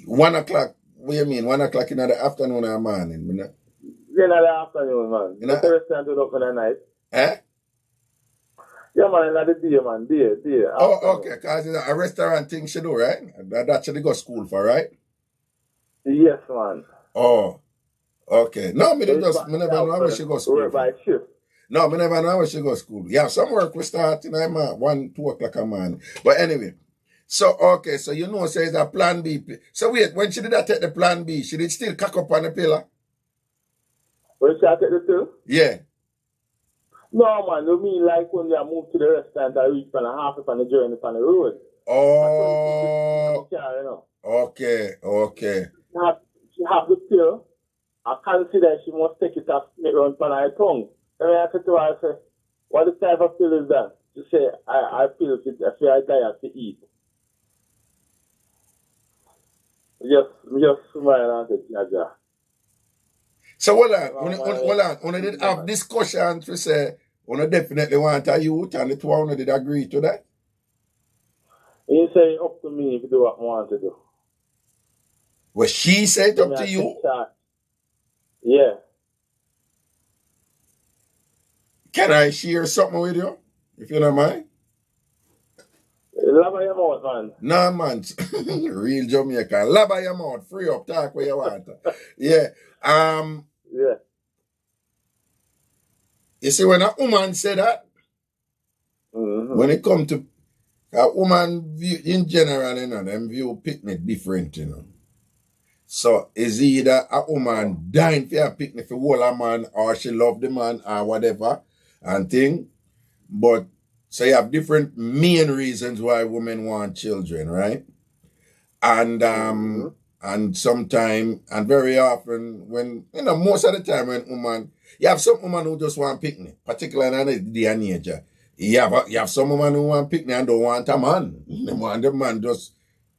1 o'clock, what do you mean? 1 o'clock in the afternoon or morning? In the afternoon, man. In the restaurant to open at night. Eh? Yeah, man, in the day, man. Day. Oh, okay. Because it's a restaurant thing she do, right? That's what they go to school for, right? Yes, man. Oh, okay. No, me never know where she go to school. By shift. No, me never know where she go to school. Yeah, some work we start in 1, 2 o'clock a morning. But anyway. So, okay, so you know, say it's a plan B. So wait, when she did that take the plan B, she did still cock up on the pillar? When she take the pill? Yeah. No, man, you mean like when they move to the restaurant, I reach on a half on the journey on the road. Oh. Car, you know. Okay. She have the pill. I consider she must take it and spin it around on her tongue. And I said to her, I say, what the type of pill is that? She say, I feel it, I feel I diet to eat. Just smile and say, Jaja. So hold on. When I did have discussion to say, I definitely want a youth, and the two of did agree to that? He say up to me if you do what I want to do. Well, she said up to you? Yeah. Can I share something with you? If you don't mind? Lab your mouth, man. No, man. Real Jamaican. Lab your mouth. Free up. Talk where you want. Yeah. Yeah. You see, when a woman say that, When it comes to a woman view, in general, you know, them view picnic different, you know. So is either a woman dying for a picnic for whole a man, or she love the man or whatever and thing. But so you have different main reasons why women want children, right? And sometimes and very often when, you know, most of the time when woman, you have some woman who just want picnic, particularly in the day and age. You have some woman who want picnic and don't want a man. They want the man just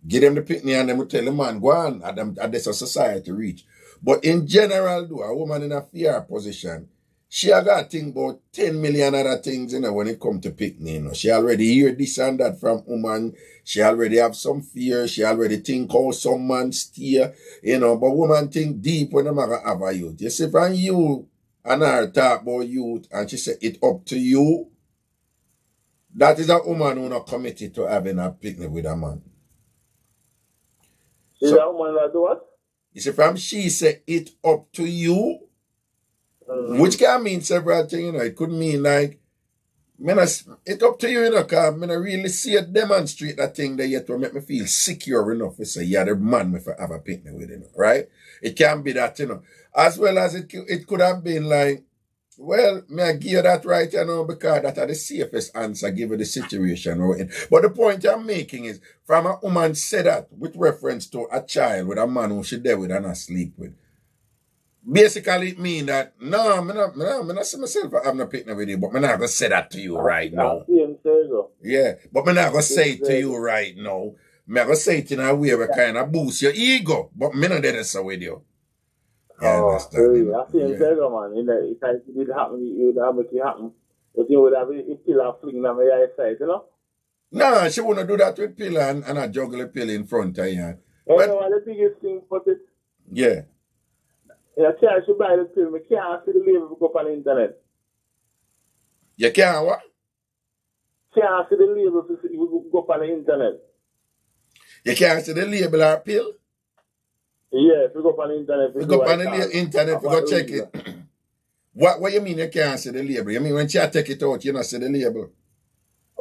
give them the picnic and them will tell the man, go on, and that's a society reach. But in general, though, a woman in a fear position, she got to think about 10 million other things, you know, when it comes to picnic. You know. She already hear this and that from woman. She already have some fear. She already think how some man steer, you know. But woman think deep when them have a youth. You see, from you and her talk about youth, and she say, it up to you. That is a woman who not committed to having a picnic with a man. Is that woman that do what? You see, from she say, it up to you. Which can mean several things, you know. It could mean like, it up to you, you know, because I really see it demonstrate that thing that yet will make me feel secure enough to say, yeah, the man me for have a picnic with, you know, right? It can be that, you know. As well as it could have been like, well, may I give you that right, you know, because that are the safest answer given the situation we're in. But the point I'm making is, from a woman said that with reference to a child with a man who she there with and not sleep with. Basically, it mean that, no, I'm not see myself having a picnic with you, but I'm not going to say that to you right now. Yeah, but I'm not going to say it to you right now. I'm going to say it in a way where kind of boost your ego, but I'm not there so with you. Yeah, understand. I see him say, man, you know, if it did happen, it would have it happen. But you would have a pillar fling on my side, you know? No, she wouldn't do that with pillar and a juggle a pill in front of you. You know, the biggest thing for it. Yeah. Yeah, I should buy the pill. I can't see the label go up on the internet. You can't what? Can't see the label go up on the internet. You can't see the label or pill? Yeah, if you go up on the internet. We go up on the internet, we go check it. What you mean you can't see the label? You mean when she take it out, you not see the label?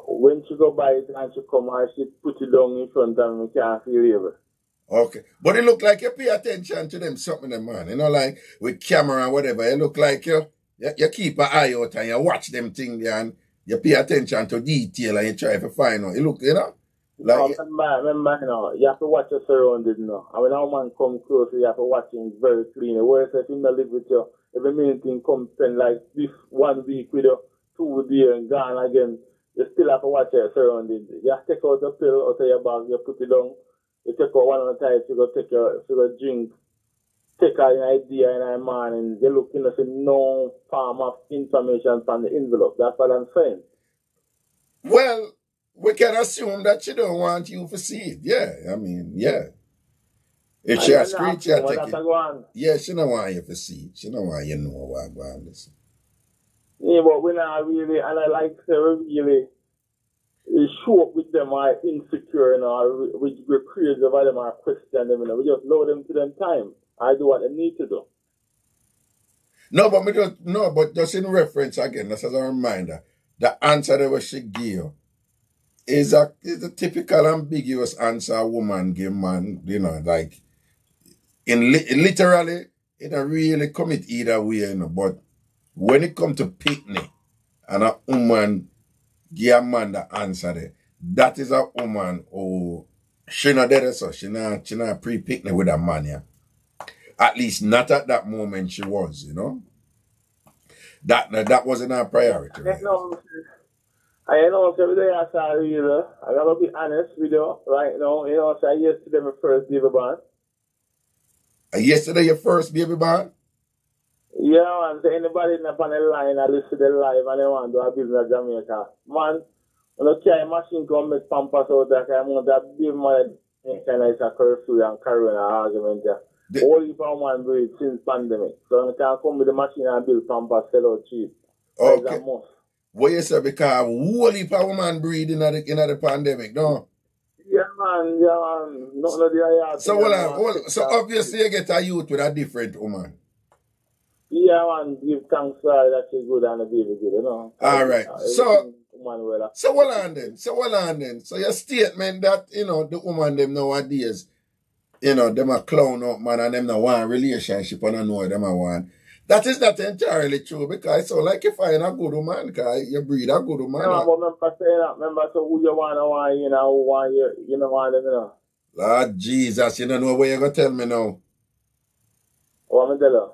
When she go buy it and she come and she put it down in front of me, can't see the label. Okay. But it look like you pay attention to them something, man. You know, like with camera and whatever, it look like you keep an eye out and you watch them things there and you pay attention to detail and you try to find out. It look, you know? Like, remember, you know, you have to watch your surroundings, you know. And when a man come close, you have to watch him very clean. Whereas if you not live with you, if the main thing comes spend like this 1 week with you, 2 days and gone again, you still have to watch your surroundings. You have to take out the pill out of your bag, you put it down. You take out one of the times, you go take your drink, take out an idea in a man, and they look in for no form of information from the envelope. That's what I'm saying. Well, we can assume that she don't want you to see it. Yeah, I mean, yeah. If she has screen, she take it. Yeah, she don't want you to see it. She don't want you to know what going on. Yeah, but we're not really, and I like to really show up with them are insecure, you know, we're crazy about them or question them, you know. We just lower them to them time. I do what they need to do. But just in reference again, just as a reminder, the answer that she gave is a typical ambiguous answer a woman give man, you know, like literally it don't really commit either way, you know, but when it comes to picnic and a woman give a man the answer there, that is a woman who she not there, so she not pre-picnic with a man, yeah. At least not at that moment she was, you know. That wasn't her priority. Right? I know, so today I saw you, I gotta be honest with you right now. You know, so yesterday my first baby born. Yesterday your first baby born? Yeah, and so anybody in the line, I listen to the live and they want to do a business in Jamaica. Man, when I carry a machine come make pampers out there, I'm going to give my kind of a curfew and carry an argument there. Only for one breed since pandemic. So I can come with the machine and build pampers, sell out cheap. Okay. What you say, because only for woman breed in the pandemic, no? Yeah, man. Nothing of the so, so obviously you get a youth with a different woman. Yeah, man, give thanks that she's good and the baby good, you know. All right. So, woman well. So hold on then. So your statement that, you know, the woman them nowadays, you know, them a clown up man and them not want a relationship and I know them a want. That is not entirely true because so like you find a good woman, because you breed a good woman. No, but remember saying that, remember so who you want, you know, who want you know want them, you know. Lord Jesus, you don't know what you're gonna tell me now. What am I tell you?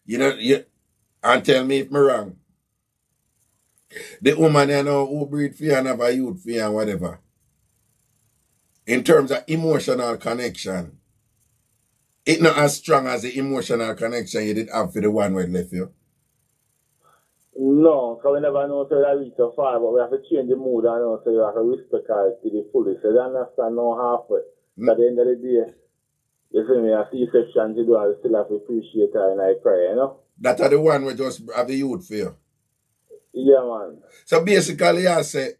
You know, and tell me if I'm wrong. The woman you know who breed for you and have a youth for you and whatever. In terms of emotional connection, it's not as strong as the emotional connection you did have for the one who left you. No, because we never know so that reach so far, but we have to change the mood and know so you have to respect her to the fullest. So you understand no halfway. At the end of the day, you see me, a C-section to do, I still have to appreciate her and I pray, you know? That are the one we just have the youth for you. Yeah, man. So basically, I say,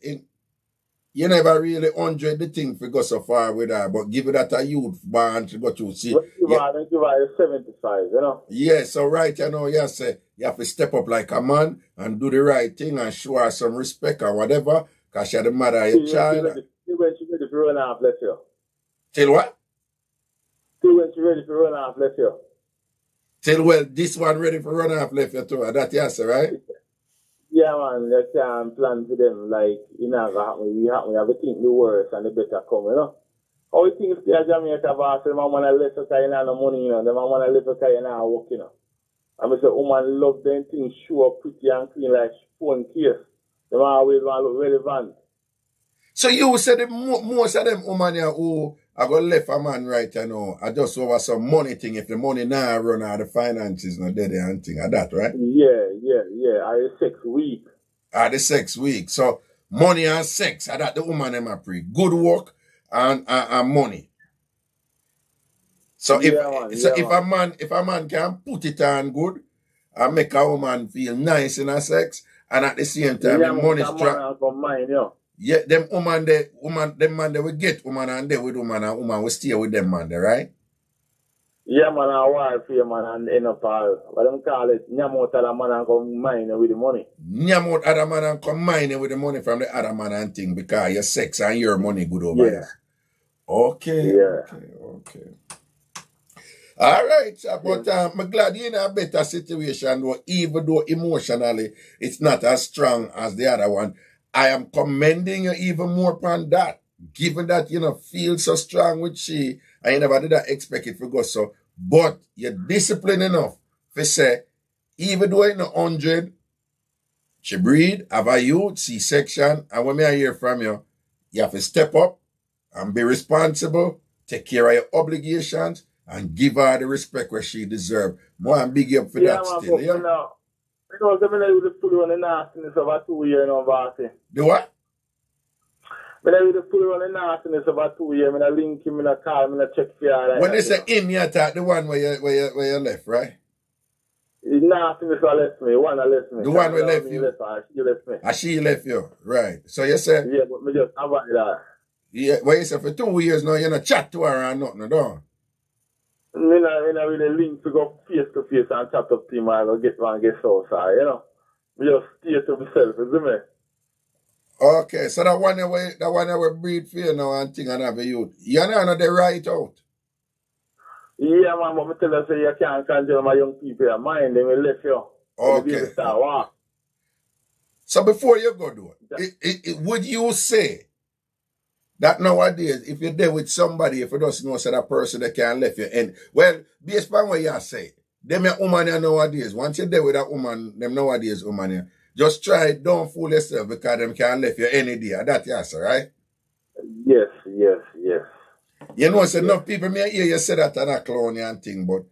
you never really 100 the thing to go so far with her, but give it that a youth band to go to see. Give her 75, you know? Yeah, so right, you know, you say, you have to step up like a man and do the right thing and show her some respect or whatever, because she's the mother of your child. She ready to run off, bless you. Till what? Till when she ready to run off, bless you. Till, well, this one ready for run off left you too. That you say, right? Yeah, man, you can't plan for them like, you know, we have to think the worst and the better come, you know? How you think stay at Jamaica, boss, them want to live because you know no money, you know, them want to live because you know work, you know. And I say, woman love them things show up pretty and clean like phone case. Them always want to look relevant. So you said that most of them women here who are going to left a man right you know, are just over some money thing. If the money now run out, the finances not there and thing like that, right? Yeah. I 6 weeks. The 6 weeks. So money and sex, are that the woman them are pre. Good work and money. So if a man can put it on good and make a woman feel nice in her sex and at the same time the money strong. Yeah, them man they will get woman and they with woman and woman will stay with them man there, right? Yeah, man, I want for you, man, and end up all. What them call it, nyamot other man and come mine with the money. Nyamot other man and come mine with the money from the other man and thing because your sex and your money good over here. Okay. All right, but I'm glad you're in a better situation though, even though emotionally it's not as strong as the other one. I am commending you even more upon that, given that you know feel so strong with she, and you never did expect it to go so. But you're disciplined enough to say, even though you're not 100, she breed, have a youth, C-section, and when I hear from you, you have to step up and be responsible, take care of your obligations, and give her the respect where she deserves. More and big up for that still, yeah? Because I'm going to pull on the nastiness of 2 years now, bossy. The what? I'm going to pull on the nastiness of 2 years. I'm going to link him, I'm going to call him, I'm going to check for you. When they say in, you attack the one where you left, right? The nastiness left me. One left me. The one where left you? She left me. She left you, right. So you say... Yeah, but me just avoid that. Yeah, well, you say for 2 years now, you're not chat to her or nothing, don't I really link to go face to face and chat up to him and go get one get so sorry, you know. Me just stay to myself, isn't me? Okay, so that one that will breed for you now and thing and have a youth. You know they right out. Yeah, man, but I tell you, say you can't control my young people your mind, they will left you. Okay. So before you go do it, would you say that nowadays, if you're there with somebody, if you don't know so that person that can left you, and well, based on what you say, them woman here nowadays, once you're there with that woman, them nowadays woman here, just try it, don't fool yourself because them can left you any day. That you say, right? Yes. You know, so enough people may hear you say that and a clown and thing, but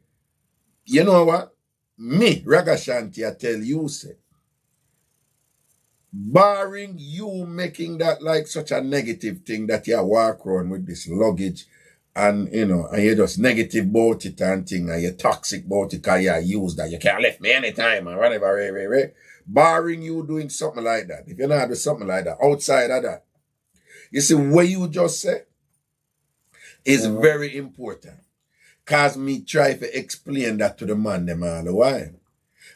you know what? Me, Ragashanti, I tell you, say, barring you making that like such a negative thing that you walk around with this luggage and, you know, and you're just negative about it and thing and you're toxic about it because you use that. You can't leave me anytime and whatever, barring you doing something like that. If you're not doing something like that, outside of that, you see what you just said is very important. Because me try to explain that to the man them all the while.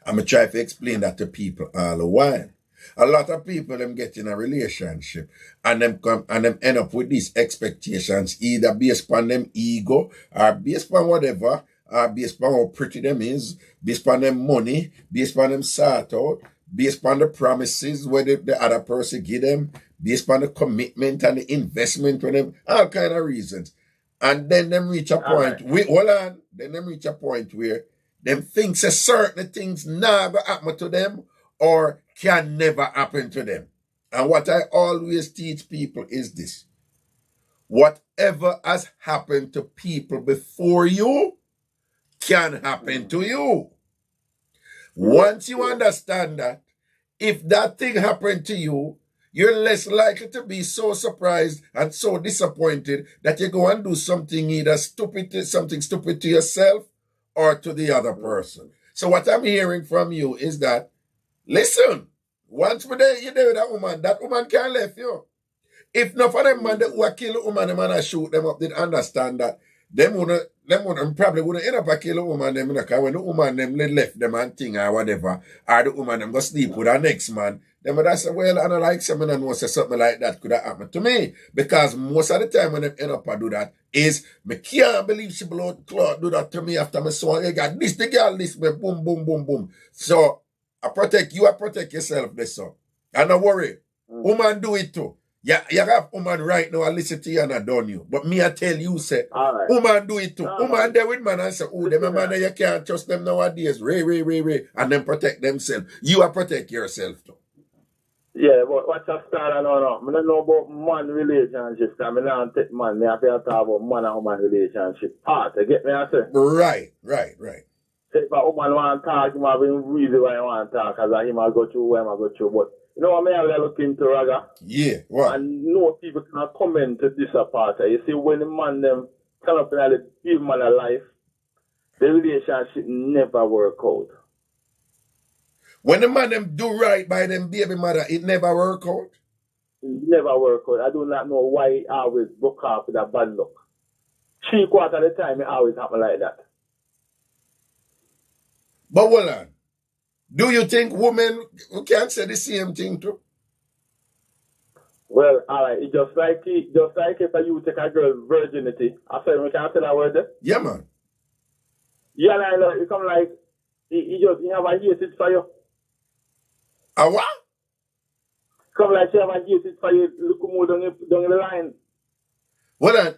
I'm try to explain that to people all the while. A lot of people them get in a relationship and them come and them end up with these expectations, either based on them ego or based on whatever, or based on how pretty them is, based on them money, based on them sort out, based on the promises where the other person give them, based on the commitment and the investment with them, all kind of reasons. And then them reach a point, then them reach a point where them thinks a certain things never happen to them or can never happen to them. And what I always teach people is this. Whatever has happened to people before you can happen to you. Once you understand that, if that thing happened to you, you're less likely to be so surprised and so disappointed that you go and do something either something stupid to yourself or to the other person. So what I'm hearing from you is that, listen, once you're there with that woman can't leave you. If not for them man that who kill a woman, them and shoot them up, they understand that them probably wouldn't end up a kill a woman, them, because when the woman them left them and thing or whatever, or the woman them go sleep with her next man, them would say, well, I don't like something and say something like that could have happened to me. Because most of the time when them end up and do that is, me can't believe she blood clot do that to me after me saw her. Got this, the girl, this, me boom, boom, boom, boom. So I protect yourself, this son. And don't worry. Woman do it too. Yeah, you have woman right now, I listen to you and I done you. But me I tell you, say, woman do it too. Woman there with man and say, oh, them man you can't trust them nowadays. Ray. And them protect themselves. You are protect yourself too. Yeah, but what's a start I don't know. I don't know about man relationships. I mean, I don't take man. I have to talk about man and woman relationship. You get me, I say? Right. Say, if a woman want to talk, he might be reason why he want to talk, because he might go through where he might go through. But you know what I mean? I look into Raga. Yeah, what? And no people can comment to this apart. You see, when the man them turn up in the give man a life, the relationship never work out. When the man them do right by them baby mother, it never work out? It never work out. I do not know why it always broke off with a bad luck. 3/4 of the time, it always happen like that. But hold on. Do you think women can say the same thing too? Well, all right. It's just like if you take a girl's virginity. I said, we can't say that word there. Yeah, man. Yeah, I know. It come like he have a hatred for you. A what? Come like she have a hatred for you. Look more down the line. Hold on.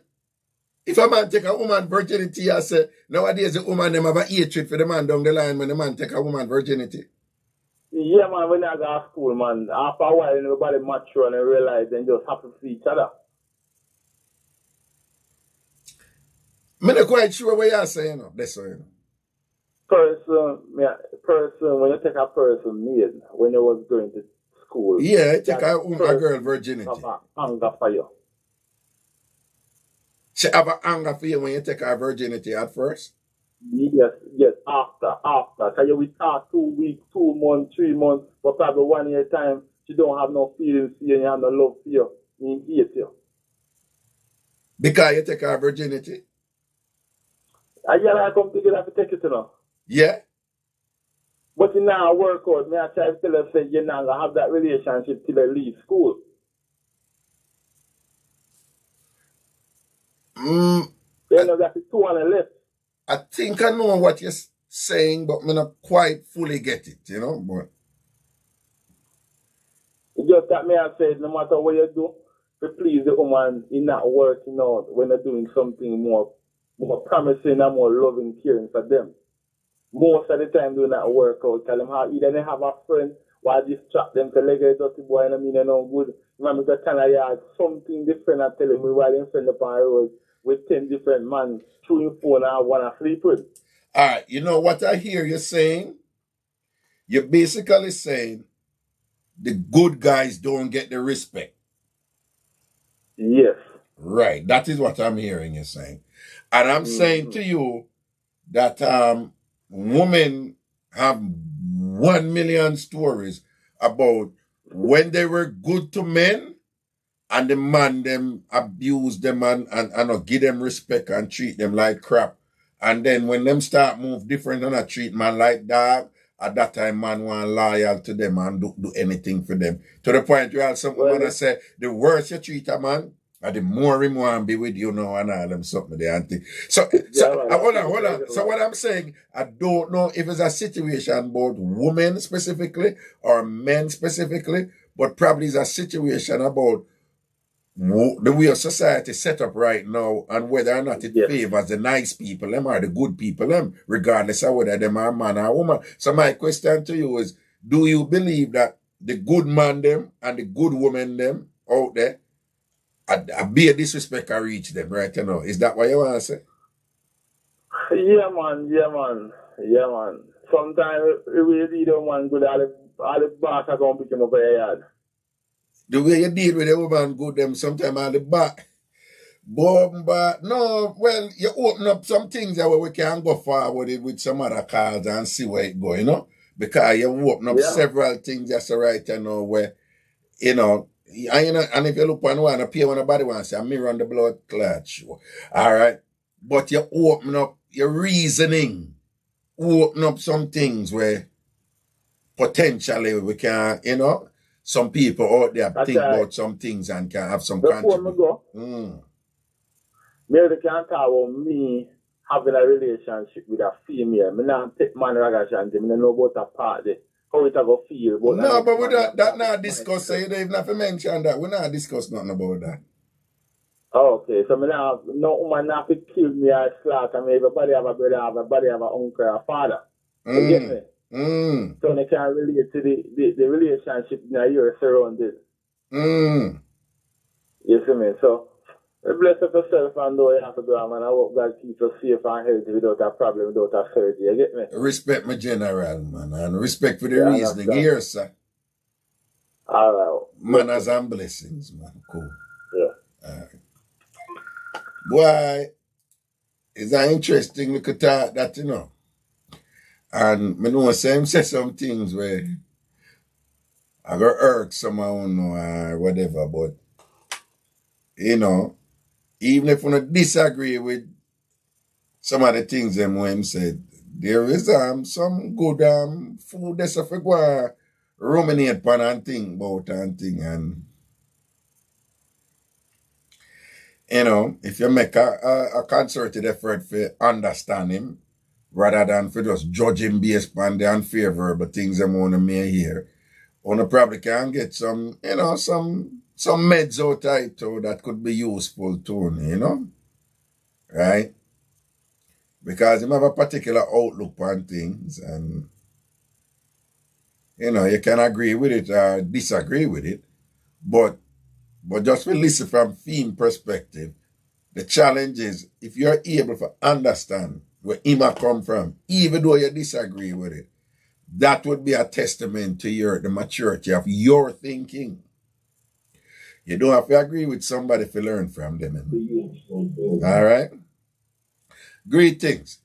If a man take a woman virginity, I say, nowadays the woman them have a hatred for the man down the line when the man take a woman virginity. Yeah, man, when I go to school, man, after a while, everybody mature and they realize they just happy for each other. I'm not quite sure what you're saying. That's what you know. Person, when you take a person maid, when you was going to school. Yeah, you take a girl virginity. Have a anger for you. She have an anger for you when you take her virginity at first? Yes, after. So you will talk 2 weeks, 2 months, 3 months, but probably 1 year time, she don't have no feelings for you and you have no love for you. He hates you. Because you take her virginity? I come together to take it to know. Yeah. But it now work out. Me I try to tell her, say, you're not going to have that relationship till they leave school. You know, that's 2 on the left. I think I know what you're saying, but I not quite fully get it, you know. But it's just that me I said, no matter what you do, to please the woman, it's not working out when they're doing something more promising and more loving, caring for them. Most of the time, do not work out. Tell them how either they have a friend, while distract them to leg a dirty boy, and I mean, they're no good. Remember, the kind of yard, something different, I tell them, we while in front of the road with 10 different men, chewing phone, and I want to sleep with. All right, you know what I hear you saying? You're basically saying the good guys don't get the respect. Yes. Right, that is what I'm hearing you saying. And I'm saying to you that women have 1 million stories about when they were good to men and the man them abuse them and not give them respect and treat them like crap. And then when them start move different and treat man like dog at that time man want loyal to them and do anything for them. To the point where some woman that say the worse you treat a man, and the more him want to be with you now and all them something there and thing. So hold on. So what I'm saying, I don't know if it's a situation about women specifically or men specifically, but probably it's a situation about the way society set up right now and whether or not it favors the nice people, them or the good people, them, regardless of whether them are man or woman. So my question to you is, do you believe that the good man them and the good woman them out there, I be a disrespect I reach them right now? Is that what you want to say? Yeah, man. Sometimes we need a man good all the boss are going to pick him up your yard. The way you deal with the woman good them sometimes on the back. But no, well, you open up some things that we can go forward with some other cards and see where it go, you know? Because you open up several things that's right now where, you know, and if you look on one, appear when nobody wants to say, I'm mirror on the blood clot show. All right. But you open up your reasoning, open up some things where potentially we can, you know, some people out there think about some things and can have some contribution. Before we go, maybe they can talk about me having a relationship with a female. I don't take man Ragashanti. I don't know about a party. How it go feel. No, but we that not discuss. So you don't even have to mention that. We not discuss nothing about that. Oh, okay. So no woman not to kill me or slaughter me. Everybody have a brother, everybody have an uncle or father. You get me? So they can relate to the relationship that you're surrounded. You see me? So bless yourself and know you have to do it, man. I hope God keeps us safe and healthy without a problem, without a surgery. You get me? Respect my general, man, and respect for the reasoning here, sir. All right. Manners and blessings, man. Cool. Yeah. All right. Boy, it's an interesting look at that, you know. And I know say some things where I go irk someone or whatever, but you know, even if I disagree with some of the things them when him said, there is some good food that's a go ruminate upon and think about and thing, and you know, if you make a concerted effort for understand him rather than for just judge him based on the unfavorable things them want to make here, one probably can get some, you know, some meds out of it too that could be useful too, you know? Right? Because you have a particular outlook on things and, you know, you can agree with it or disagree with it, but just to listen from theme perspective, the challenge is if you're able to understand where Ima come from, even though you disagree with it, that would be a testament to the maturity of your thinking. You don't have to agree with somebody to learn from them. All right? Greetings.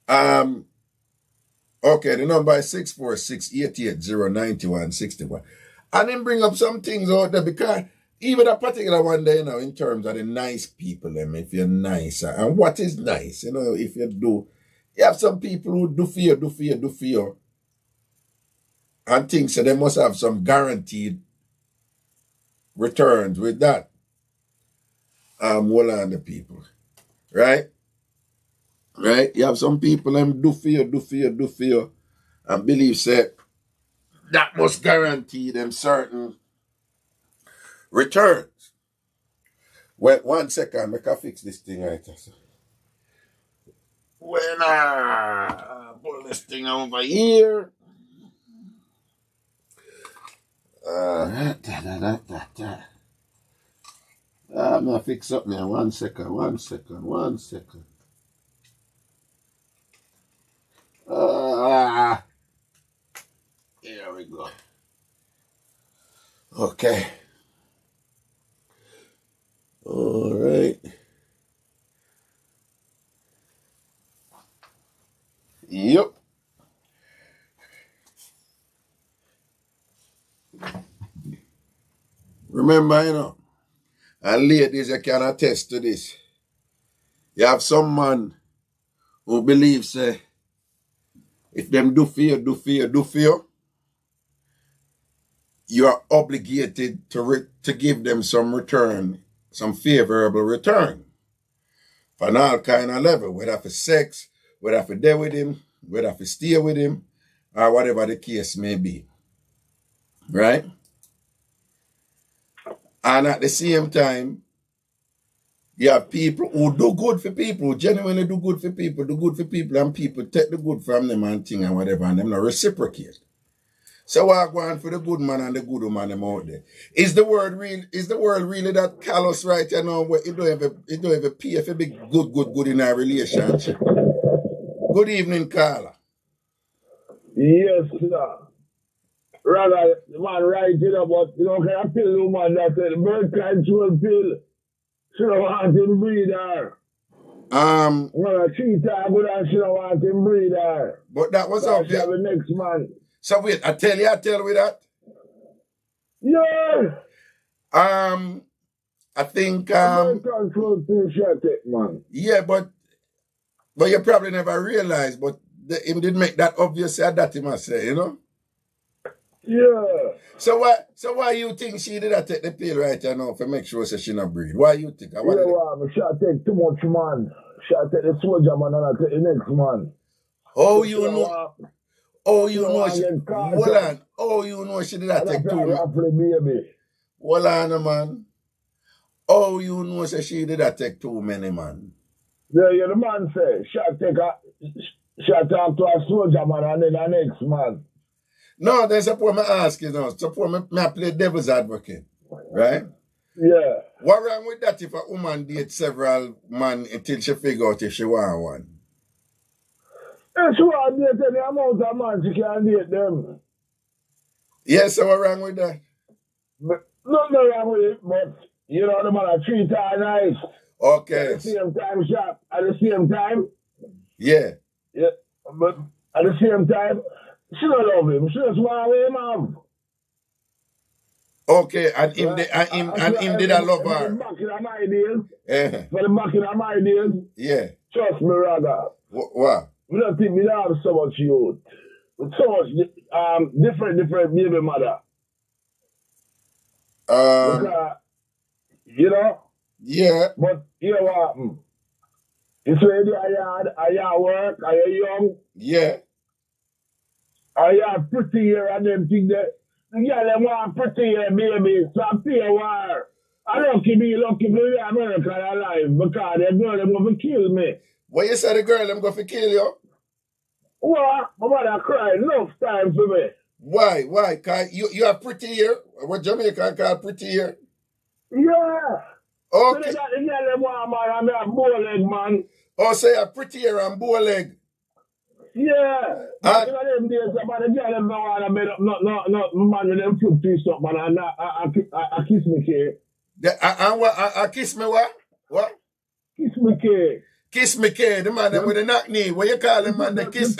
Okay, the number is 646-880-9161. And then bring up some things out there because even a particular one day, you know, in terms of the nice people, if you're nice, and what is nice, you know, if you have some people who do for you, and think so they must have some guaranteed returns with that. Hold on the people, right? Right? You have some people them do for you, and believe say that must guarantee them certain returns. Well, 1 second, I can fix this thing right here. When I pull this thing over here. I'm gonna fix up now. 1 second. Here we go. Okay. All right. Yep. Remember, you know, and ladies, you can attest to this. You have some man who believes, if them do for you, you are obligated to give them some return, some favorable return. On all kind of level, whether for sex, whether for there with him, whether for stay with him, or whatever the case may be. Right? And at the same time, you have people who do good for people, who genuinely do good for people, and people take the good from them and thing and whatever, and them not reciprocate. So we're going for the good man and the good woman them out there. Is the world really that callous right now where it don't ever pay for big good in our relationship? Good evening, Carla. Yes, sir. Rather, the man right it up, but you know, can I tell the woman that the birth control pill she don't want him breed her. Well, she time good and she don't want him breed her. But that was up there. The next man. So wait, I tell you that. Yeah. I think birth control pill she take, man. Yeah, but you probably never realized, but him did make that obvious that he must say, you know? Yeah. So why you think she did take the pill right now to make sure she not breed? Why you think? She take too much, man. She take the soldier man and I take the next man. Oh, you know. Oh, you know she. Hold on. Oh, you know she did take too much. Hold on, man. Oh, you know she did take too many, man. Yeah, the man say she talk to a soldier man and then the next man. No, then suppose me ask you now. Suppose me play devil's advocate, right? Yeah. What wrong with that if a woman date several men until she figure out if she want one? If she want to date any amount of man, she can date them. Yes, so what wrong with that? Nothing wrong with it, but you know the man a treat her nice. Okay. At the same time, sharp. At the same time. Yeah. Yeah. But at the same time, she don't love him. She just want him have. Okay, and him did I love her. Back in my days. For the back in my days. Yeah. Trust me, Raga. What? We don't think we don't have so much youth. So much different baby mother. Because, you know? Yeah. But you know what happened? It's when you work, are you young? Yeah. Are you pretty here and them things that the girl them want pretty here, baby. So I pay a war. I lucky for the America alive because the girl them going to kill me. What you say the girl them going to kill you? What? My mother cried enough time for me. Why? Cause you are pretty here? What Jamaican call pretty here? Yeah. Okay. So the girl them want man, I'm a bow leg man. Oh, so you're pretty here and bow leg? Yeah. But in them days, about the girl them don't want to make up, not man with them foot twist up, man, and I kiss me cake. I kiss me what? What? Kiss me cake. Kiss me cake, the man with the knock knee. What you call him, man, the kiss?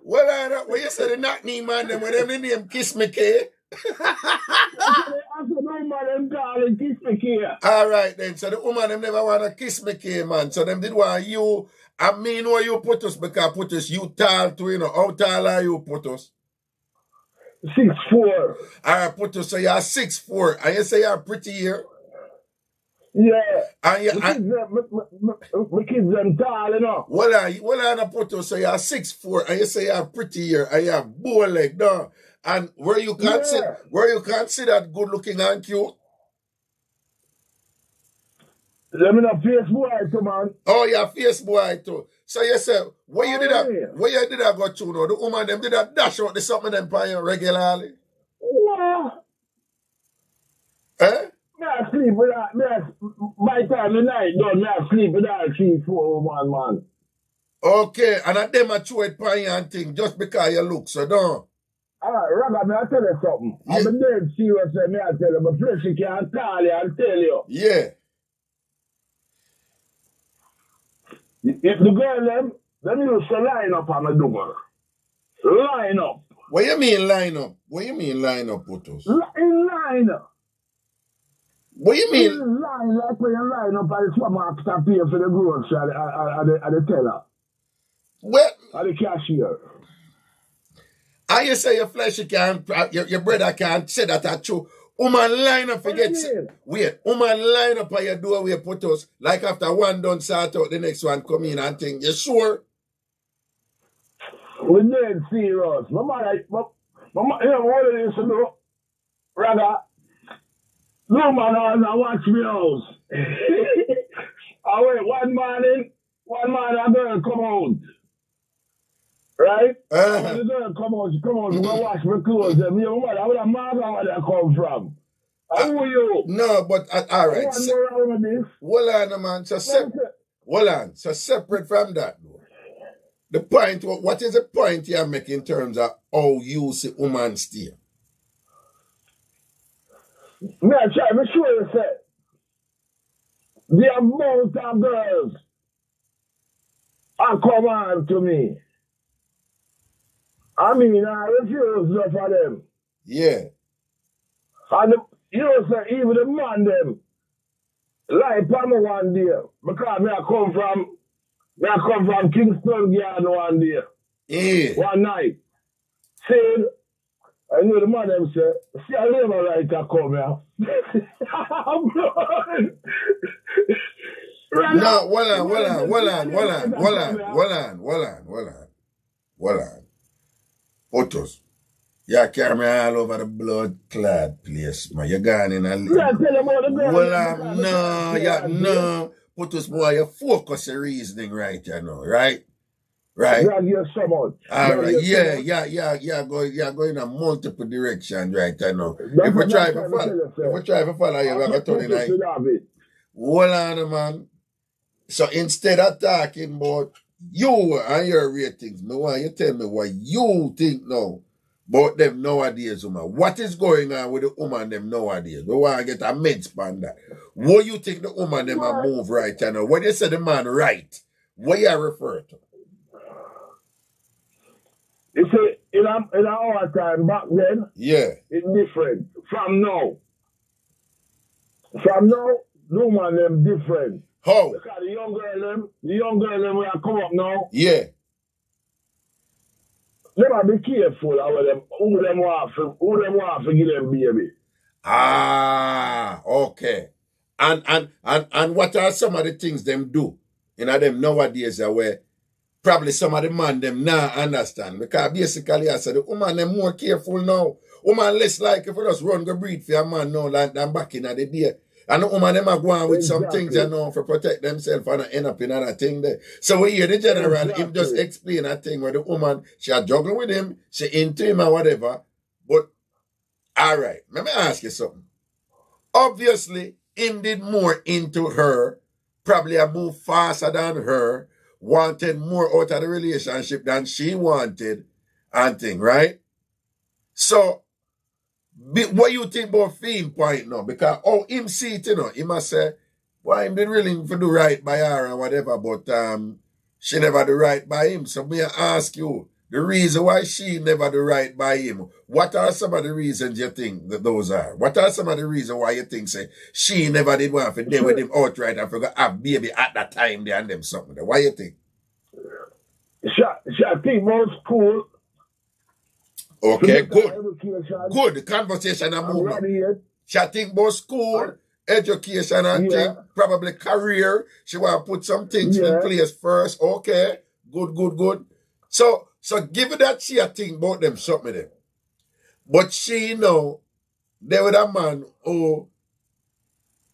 Well, what you say the knock knee, man, them with them the name kiss me cake? All right then, so the woman them never want to kiss me cake, man. So them did want you, I mean where you put us because put us you tall too, you know. How tall are you put us? 6'4". All right, put us, so you're 6'4", and you say you're pretty here? Yeah. And my kids them tall, you know. Well, I put us, so you're 6'4", and you say you're pretty here, and you have bow leg, no? And were you considered good looking and cute? Let me not face boy too, man. Oh, you're face boy too. So you say, where you did that go to now? The woman them did that dash out the something them paying regularly? Yeah. Eh? I sleep with that. By the time the night done, I sleep with that 3-4 woman, man. Okay, and at them I throw it paying and thing just because you look so don't. Raga, I tell you something. Yeah. I'm dead serious, I tell you. My flesh can't call you and tell you. Yeah. If the girl them used to line up on the door. Line up. What you mean line up? What you mean line up, Putos? Line up. What you mean? Line like when you line up and the supermarket pay for the grocery at the teller. Well, And the cashier. I you say your flesh can't, your brother can't say that that's true. Woman line up What do you forget. mean? Wait, woman line up on your doorway put us. Like after one done sort out, the next one come in and think, you sure? We're dead serious. My mother, you know what it is to do? Rather, no man has to watch me house. I wait one man, a girl come out. Right? When the girl come out, she go wash my clothes. Them, you know, I would have marked where they come from. Who are you? No, but all right. What's wrong with this? Hold on, man. So separate from that, though. The point, what is the point you're making in terms of how you see woman stay? Me sure you say, the amount of girls are come on to me. I mean, I refuse to for them. Yeah. And you know, say, even the man them, like me one day, because I come from Kingston yard one day. Yeah. One night. Said, I know the man them say, see, I never like to come here. No, hold on. Otos. You carry me all over the blood clad place, man. You're gone in a no. Otos, boy, you focus your reasoning right, you know, right? Right? All right, yeah, going in a multiple directions, right, I know. If we try to follow you, we're going to turn it. Hold on, man. So instead of talking about you and your ratings, me want you tell me what you think now about them nowadays, woman. What is going on with the woman them nowadays? We want to get a medz on that. What you think the woman them a move right now? When you say the man right, what you refer to? You see, in our time back then, yeah, it's different. From now, the woman them different. How? Because the young girl them when I come up now, yeah, they must be careful who them want to give them baby. Ah, okay. And what are some of the things them do? You know, them nowadays where probably some of the man them now understand. Because basically I said the woman them more careful now. Woman less like if you just run go breed for a man now than back in the day. And the woman them are going with some things you know for protect themselves and end up in another thing there. So we hear the general him just explain a thing where the woman she a juggle with him, she into him or whatever. But all right, let me ask you something. Obviously, him did more into her, probably a move faster than her, wanted more out of the relationship than she wanted, and thing, right? So, what you think about Fiend point now? Because, him see it, you know, he must say, well, him did really for do right by her and whatever, but she never do right by him. So, me ask you, the reason why she never do right by him, what are some of the reasons you think that those are? What are some of the reasons why you think, say, she never did want to deal with him outright and forgot have baby at that time there and them something there? Why you think? She think more school. Okay, good. Good. The conversation and movement. She think about school, education and thing, probably career. She want to put some things in place first. Okay. Good. So give it that she a think about them something them. But she know there with a man who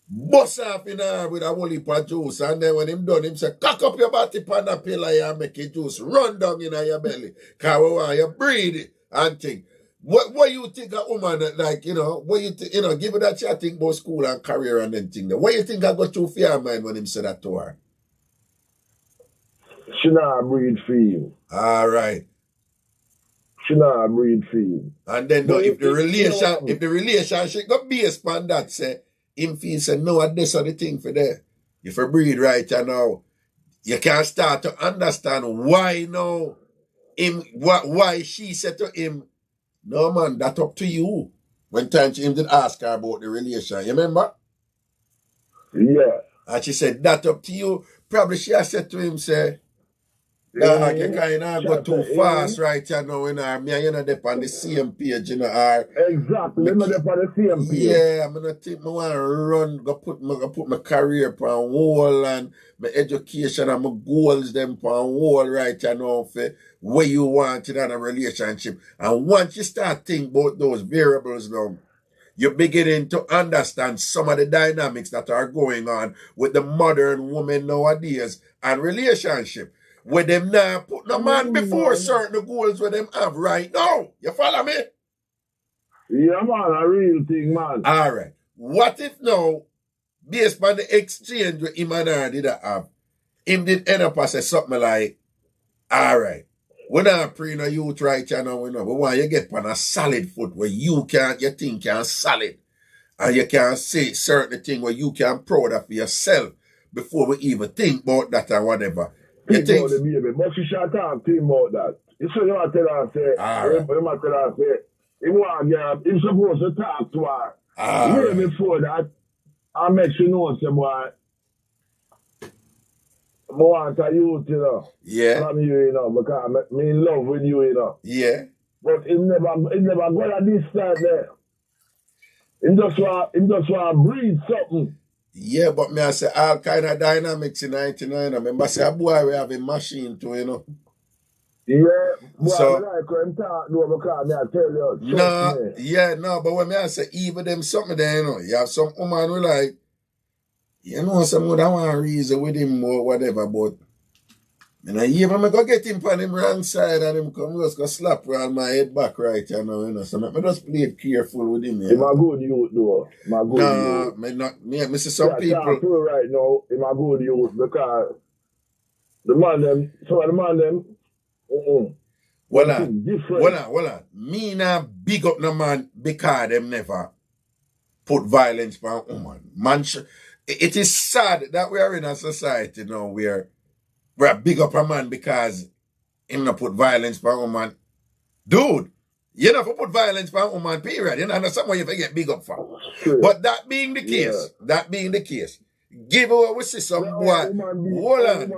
bust off in her with a whole heap of juice, and then when him done, him say, cock up your body pan a pillar and make it juice run down in your belly. Cause we want you breathe it and think. What you think a woman like, you know, what you think, you know, give it that she a think about school and career and then thing. What you think I got through for your mind when him said that to her? She not breed for you. All right. She not breed for you. And then no, if the relationship got based on that, say, him feel say, no, this are the thing for there. If you breed right you know, you can start to understand why now why she said to him, no man, that up to you. When time him did ask her about the relation, you remember? Yeah. And she said, that up to you. Probably she has said to him, say, Dog, you kind of go too fast right you know, you know. Me and you know, they on the same page, you know. Exactly, I'm not on the same page. Yeah, I'm gonna think I want to run, go put my career on wall and my education and my goals them on wall right you know, for where you want in a relationship. And once you start thinking about those variables now, you're beginning to understand some of the dynamics that are going on with the modern woman nowadays and relationship. Where them now put no man before certain goals where them have right now. You follow me? Yeah, man, a real thing, man. All right. What if now, based on the exchange with him and her did have, him did end up as something like, all right, we're not pre no youth right now, we want you get on a solid foot where you think you're solid. And you can say certain thing where you can proud of yourself before we even think about that or whatever. Think about the baby, but she should talk to him about that. You say you want to tell her, say, he's supposed to talk to her. Before that, I make sure know some boy. I want a youth, you know. Yeah. From you, you know, because me in love with you, you know. Yeah. But it never got at this time there. He just want to breathe something. Yeah, but me I say all kind of dynamics in 99. I remember say a boy we have a machine too, you know. Yeah, boy, so, I like when talk no because me I tell you. No, yeah, no, but when me I say even them something there, you know, you have some woman who like, you know, some would want to reason with him or whatever, but and I even me go get him on him wrong side and him come just go slap around my head back right, you know. So me just play it careful with him. He's a good youth though. Me see some people. Right now, he's a good youth because the man them, Well on. Me not big up no man because them never put violence on woman. Man, it is sad that we are in a society now where we're big up a man because him not put violence on woman. Dude, you never put violence on woman, period. You know, and someone you get big up for. Sure. But that being the case, give her we see some boy. Hold on.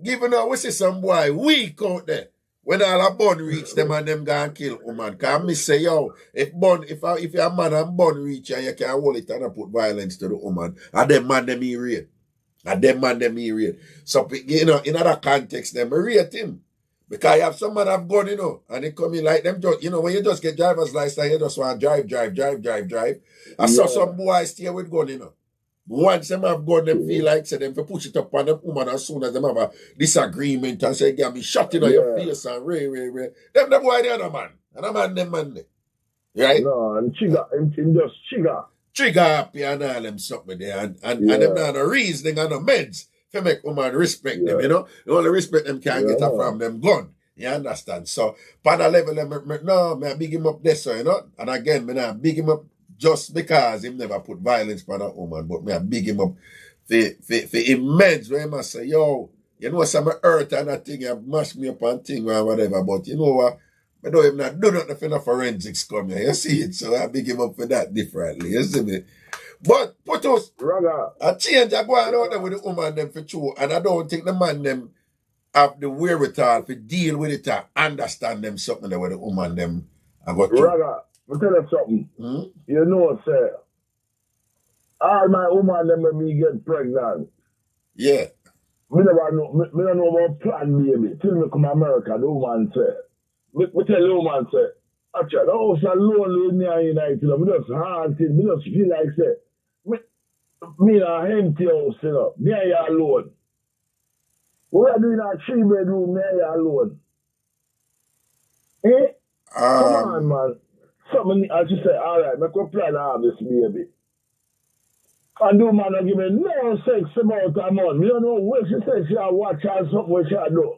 Give her we see some boy weak out there. When all a bun reach them and them gonna kill woman. Cause me say, yo, if you're a man and bun reach and you can hold it and put violence to the woman, and them man them irate. So, you know, in other context, them rate him. Because you have some man have gun, you know, and they come in like them just, you know, when you just get driver's license, you just want to drive. I saw some boys stay with gun, you know. Once them have gun, them feel like, say, them for push it up on them woman as soon as them have a disagreement and say, get me shot in your face and ray. Them the boy, the other man. And a man, them man, right? No, and him just trigger happy and all them something there. And them not a reasoning and no meds to make woman respect them, you know? The only respect them can get from them gun. You understand? So, on a level, I big him up this, you know? And again, me not big him up just because him never put violence on a woman, but me I big him up for him meds where he must say, yo, you know some earth and that thing, you mash me up and thing or whatever, but you know what? I know him not do nothing for no forensics come here. You see it? So I big him up for that differently. You see me? But put us a change I go on out there with the woman them for true. And I don't think the man them have the wherewithal to deal with it and understand them something there with the woman them I got through. I'll tell you something. You know, sir. All my woman them when me get pregnant. Yeah. Me never know. Me don't know about plan baby. Till me come to America, the woman say. Me tell the woman say, actually, the house alone with me and United. Me just haunted. Me just feel like say, me in a empty house, you know. Me and you alone. We are doing a 3-bedroom, me and you alone. Come on, man. Something, as you say, all right, make a plan to have this baby. And the woman don't give me no sex about a man. Me don't know what she says she watch her something what she do.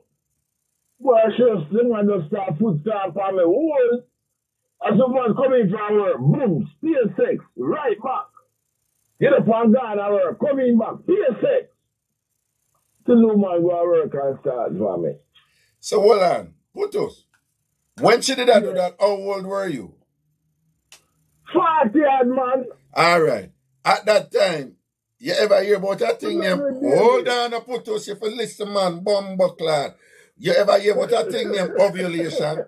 Boy, the man just start foot stamp on me. Whoa. As the man coming from work, boom, steal sex, right back. Get up and gone at work, coming back, steal sex. Till the woman go to work and start for me. So hold on, put us. When she did that do that, how old were you? 40 odd man. All right. At that time, You ever hear about that thing named, hold on, put us if you listen, man, bumbuckler. You ever hear about that thing named ovulation?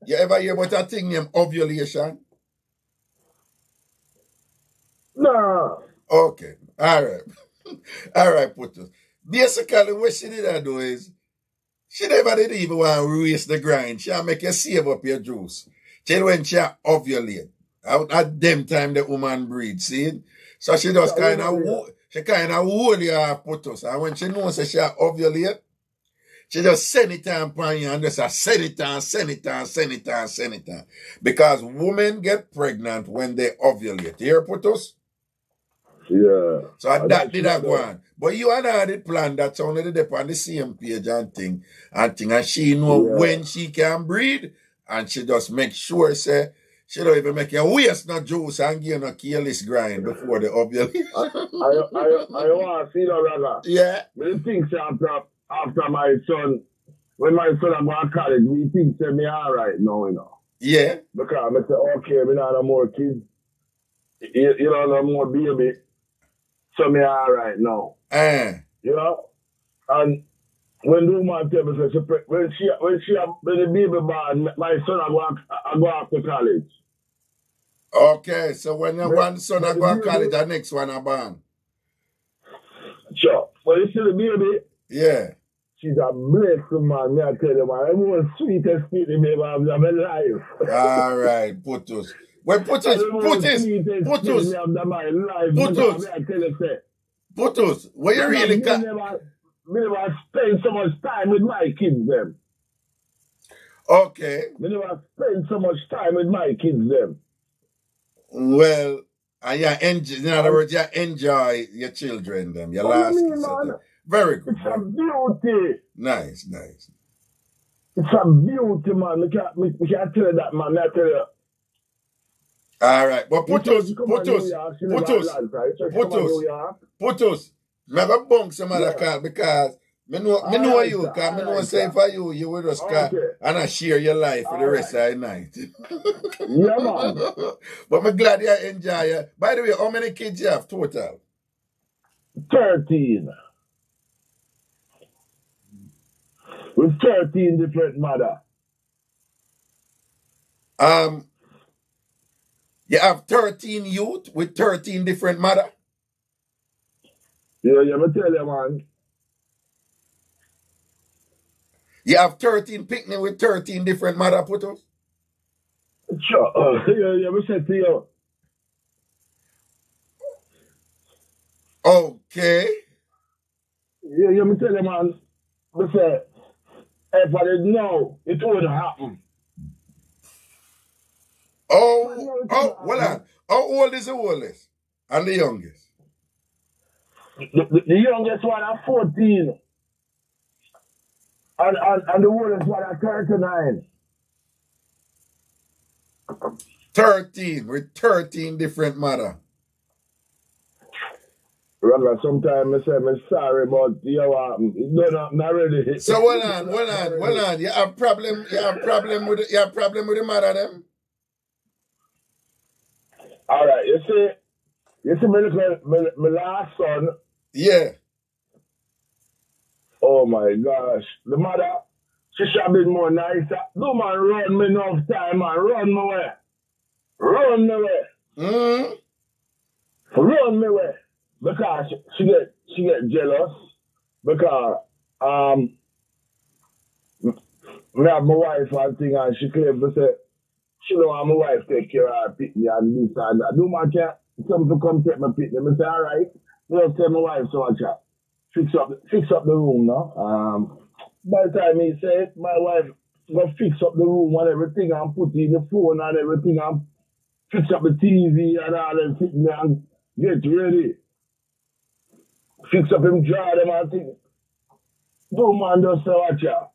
You ever hear about that thing named ovulation? No. Okay, all right. All right, put us. Basically, what she did do is, she never did even want to raise the grind. She'll make you save up your juice. Till when she ovulate. At them time the woman breeds, see it? So she just kind of hold you off, put us. And when she knows that she ovulate, she just send it on you and just send it on. Because women get pregnant when they ovulate. You hear, put us? Yeah. So that did that go on. But you and I did plan that, so only did on the same page and thing. And she know when she can breed, and she just make sure, say, she don't even make you waste no juice and give no careless grind before the ovulation. I want to see the Raga. Yeah. But the things after my son, when my son I'm going to college, we think say me all right now, you know. Yeah. Because I say, okay, we don't have more kids. You know, no more baby. So me all right now. You know? And when the woman tell me, when the baby born, my son I go off to college. Okay, so when one son I go to college, the next one I born. Sure. But you see the baby? Yeah. She's a blessed man, me I tell you, man. I'm the sweetest baby baby of my life. All right, put us. Well, put us. Where you really can. Me never spend so much time with my kids, them. Okay. Me never spend so much time with my kids, them. Well, in other words, you enjoy your children, them, your last kids. Very good. It's a beauty. Nice. It's a beauty, man. We can't tell you that, man. I tell you. All right, but put us. Me go bunk some other call because me know you, because me know say for you will just call and I share your life for the rest of the night. Yeah, man. But I'm glad you enjoy it. By the way, how many kids you have total? 13. With 13 different mother. You have 13 youth with 13 different mother? Yeah, me tell you, man. You have 13 picnic with 13 different mother putos? Sure. Yeah, me say to you. Okay. Yeah, me tell you, man. Me say, if I didn't know, it would happen. Well on. How old is the oldest? And the youngest? The youngest one are 14. And the oldest one are 39. 13 with 13 different mother. Rather, sometimes I say, I'm sorry, but you happen. Not really. So hold on. You have problem with the mother them? All right, you see my last son. Yeah. Oh my gosh. The mother, she should have been more nicer. Do man run me enough time, man. Run me way. Run me way. Run me way. Because she get jealous. Because me have my wife and thing, and she claims to say she don't want my wife take care of her pitney and this and that. Do man care something to come take my pitney? I say, all right. Just tell my wife so much. Fix up the room now. By the time he said, my wife go fix up the room and everything and put in the phone and everything and fix up the TV and all and sit there and get ready. Fix up him, draw them and things. Do man just say, watch out.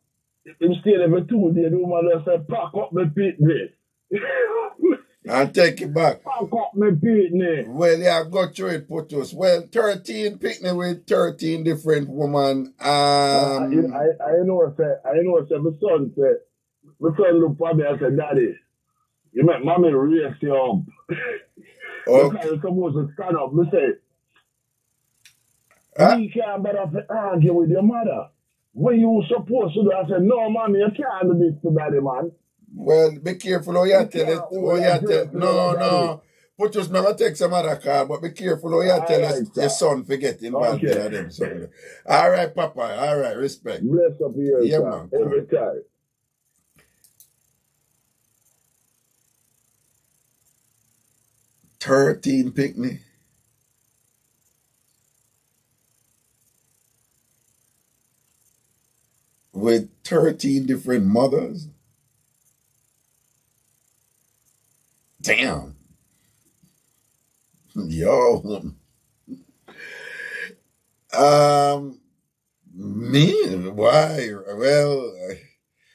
Him stay there for 2 days, do man just say, pack up the pitney. And take it back. Pack up my pitney. Well, yeah, go through it, Putus. Well, 13 picnic with 13 different women. I know, my son said, my son looked at me and said, Daddy, you make mommy raise you up. Okay. Because you're supposed to stand up. I say, Me can't better argue with your mother. When you supposed to do, I said, no, man, you can't do this to daddy, man. Well, be careful how you tell it. How you tell No. Put just never take some other call, but be careful how you tell your son to get involved in them something. All right, Papa. All right, respect. Bless up here, yeah, sir. Man. Every time. $13 picnic. With 13 different mothers. Damn. Yo. Me? Why?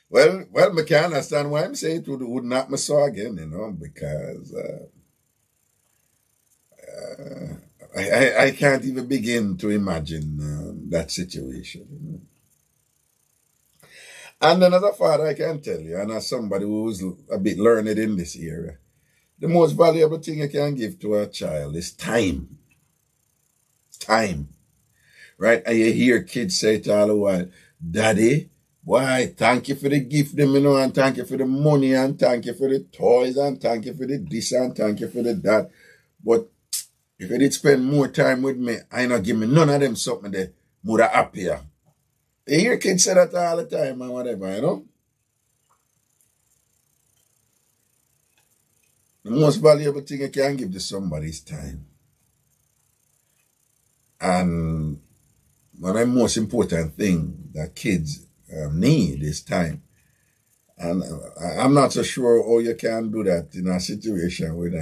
Well, I can understand why I'm saying it would not me saw again, because I can't even begin to imagine that situation. And then as a father, I can tell you, and as somebody who's a bit learned in this area, the most valuable thing you can give to a child is time. Time. Right? And you hear kids say it all the while, Daddy, why, thank you for the gift, and thank you for the money, and thank you for the toys, and thank you for the this, and thank you for the that. But if you did spend more time with me, I not give me none of them something that would have happier. You hear kids say that all the time and whatever, The most valuable thing you can give to somebody is time. And one of the most important thing that kids need is time. And I'm not so sure how you can do that in a situation with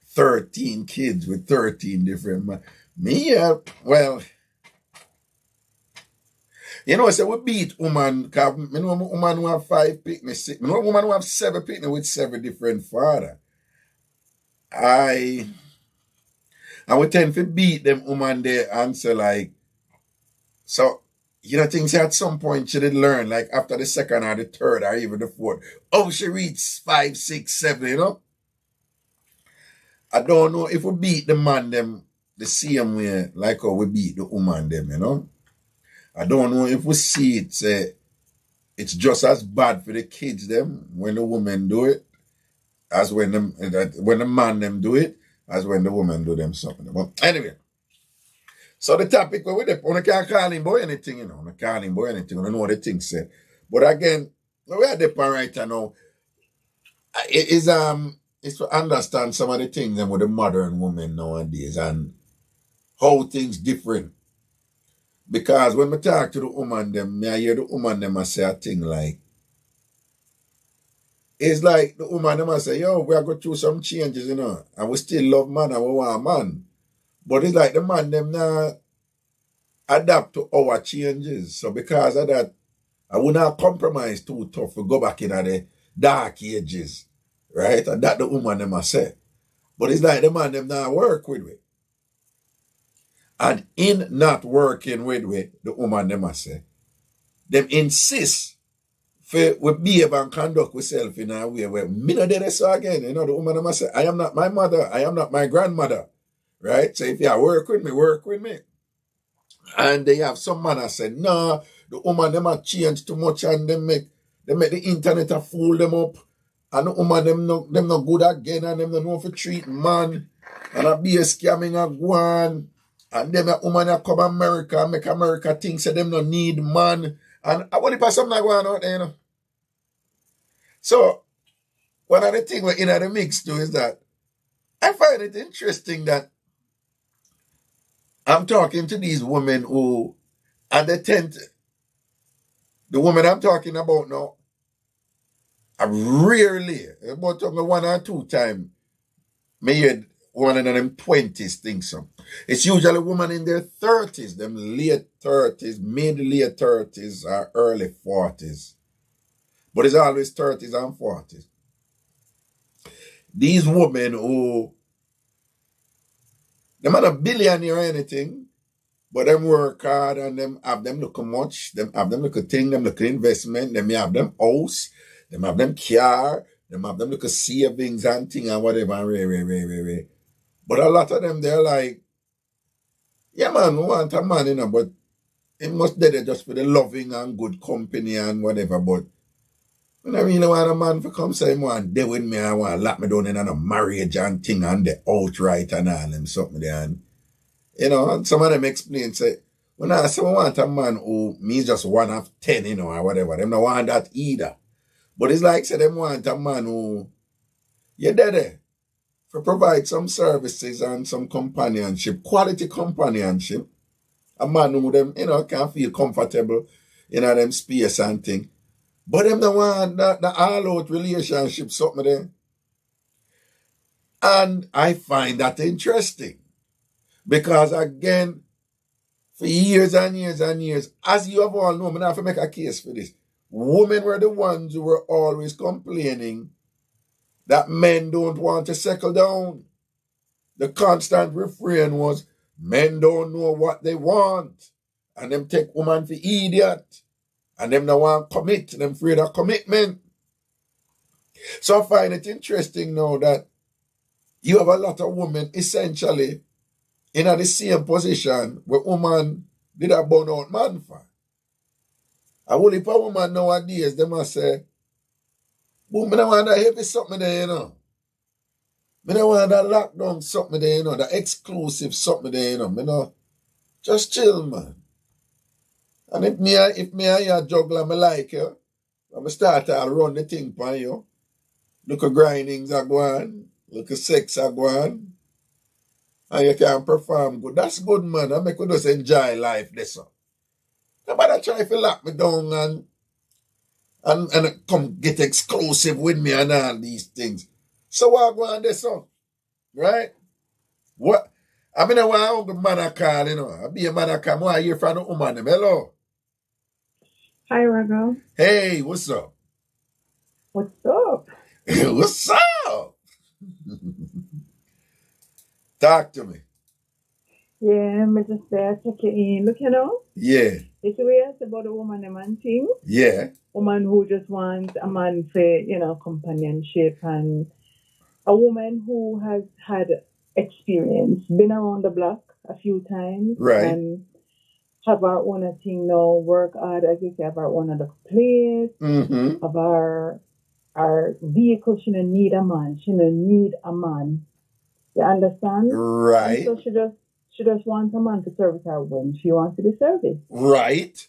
13 kids with 13 different well, so we beat woman, because I know a woman who have 5 picnics, I know a woman who have 7 picnics with 7 different fathers. I would tend to beat them woman there and say like, so, things at some point she did learn, like after the second or the third or even the fourth, she reached 5, 6, 7, I don't know if we beat the man them the same way like how we beat the woman them, I don't know if we see it, say, it's just as bad for the kids them when the women do it, as when the man them do it, as when the woman do them something. But anyway, so the topic where we on can't call him boy anything, on call him boy anything, I don't know what the thing said. But again, we are the right now. It's to understand some of the things with the modern women nowadays and how things different. Because when we talk to the woman them, I hear the woman them say a thing like, it's like the woman them say, yo, we are going through some changes, and we still love man and we want man. But it's like the man them now adapt to our changes. So because of that, I will not compromise too tough to go back in the dark ages. Right? And that the woman them say. But it's like the man them not work with it. And in not working with the woman them say, them insist for we behave and conduct ourselves in a way where me not there so again. The woman them say, I am not my mother, I am not my grandmother. Right? So if you work with me. And they have some man that say, no, the woman them have changed too much and they make the internet a fool them up. And the woman them no good again and them no know for treat man. And a be a scamming a go on. And them a woman a come America and make America think say them no need man. And what if something like going out there, So one of the things we're in the mix too is that I find it interesting that I'm talking to these women who, and they tend to, the woman I'm talking about now, I rarely, about 1 or 2 times, may hear one of them 20s think so. It's usually a woman in their 30s, them late 30s, mid-late 30s, or early 40s. But it's always 30s and 40s. These women who, they're not a billionaire or anything, but them work hard and them have them look much, them have them look a thing, them look investment, them have them house, them have them car, them have them look a savings and thing and whatever. But a lot of them, they're like, Yeah, man, we want a man, you know, but it must be there just for the loving and good company and whatever, but I don't really want a man to come say, I want to with me, I want to lock me down in a marriage and thing and the outright and all them something there. And, you know, and some of them explain, say, when I say I want a man who me just one of 10, you know, or whatever, them don't want that either. But it's like, say, them want a man who, you're there to provide some services and some companionship, quality companionship. A man who them, you know, can feel comfortable in them space and thing. But them don't want the all-out relationship, something there. And I find that interesting. Because again, for years and years and years, as you have all known, I have to make a case for this. Women were the ones who were always complaining that men don't want to settle down. The constant refrain was, men don't know what they want. And them take woman for idiot. And them don't want to commit. Them afraid of commitment. So I find it interesting now that you have a lot of women essentially in the same position where woman did a burn out man for. I will if a woman nowadays, they must say, boom, I don't want that heavy something there, you know. I don't want that lockdown something there, you know, the exclusive something there, you know. Just chill, man. And if me and you juggler, I like you, I'm start to run the thing for you. Look at grindings are going, look at sex are going, and you can perform good. That's good, man. I make you just enjoy life, this one. Nobody try to lock me down and come get exclusive with me and all these things. So what go on this one? Right? What? I mean, I want a man a call, you know. I be a man a call. I hear from the woman. Hello. Hi, Raga. Hey, what's up? What's up? What's up? Talk to me. Yeah, I'm just there check you in. Look, you know. Yeah. It's weird about a woman and man thing. Yeah. Woman who just wants a man for, you know, companionship, and a woman who has had experience, been around the block a few times, Right. and have our own thing now, work hard, as you say, have our own other place, of our vehicle. She don't need a man. She don't need a man. You understand? Right. And so she just wants a man to service her when she wants to be serviced. Right.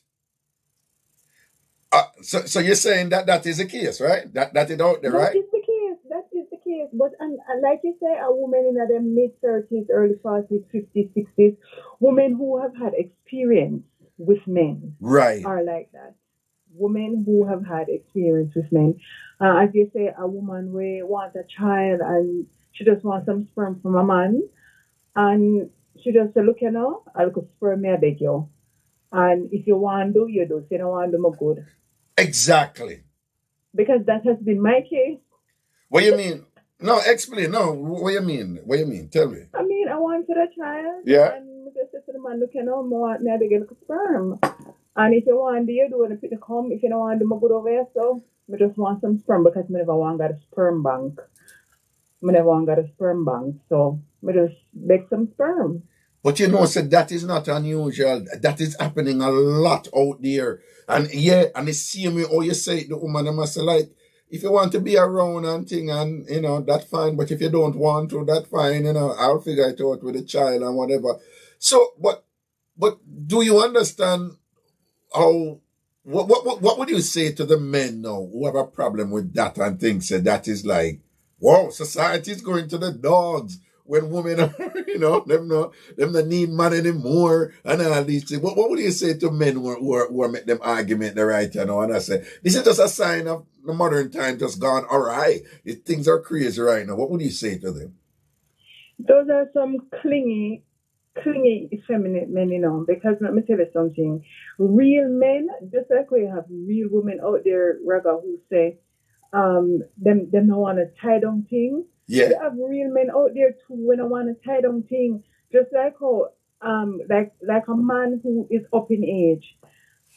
So you're saying that is the case, right? That is out there, right? That is the case. That is the case. But and like you say, a woman in their mid-30s, early 40s, 50s, 60s, women who have had experience with men, right, are like that. Women who have had experience with men. As you say, a woman who wants a child and she just wants some sperm from a man, and she just say, look, you know, I'll go sperm me, I beg you. And if you want to do, you do. If you don't want to do, more good. Exactly. Because that has been my case. What you mean? No, explain. No, what you mean? What you mean? Tell me. I mean, I wanted a child. Yeah. And I said to the man, look, you know, I want me to get a sperm. And if you want to, you do it, pick the come. If you don't want to do, more good over here. So I just want some sperm because I never want to get a sperm bank. I never want to get a sperm bank. So I just beg some sperm. But you know, so that is not unusual. That is happening a lot out there. And yeah, and the same way how you say it, the woman must say, like, if you want to be around and thing, and you know, that's fine. But if you don't want to, that's fine. You know, I'll figure it out with the child and whatever. So, but do you understand how? What would you say to the men now who have a problem with that and think that is like, wow, society's going to the dogs when women are, you know, them not need man anymore and all these things. What would you say to men who are make them argument the right, you know? And I say, this is just a sign of the modern time just gone, all right. Things are crazy right now. What would you say to them? Those are some clingy, effeminate men, you know, because let me tell you something. Real men, just like we have real women out there, Raga, who say, them don't want to tie down things. Yeah. You have real men out there too when I want to tie down things. Just like how like a man who is up in age.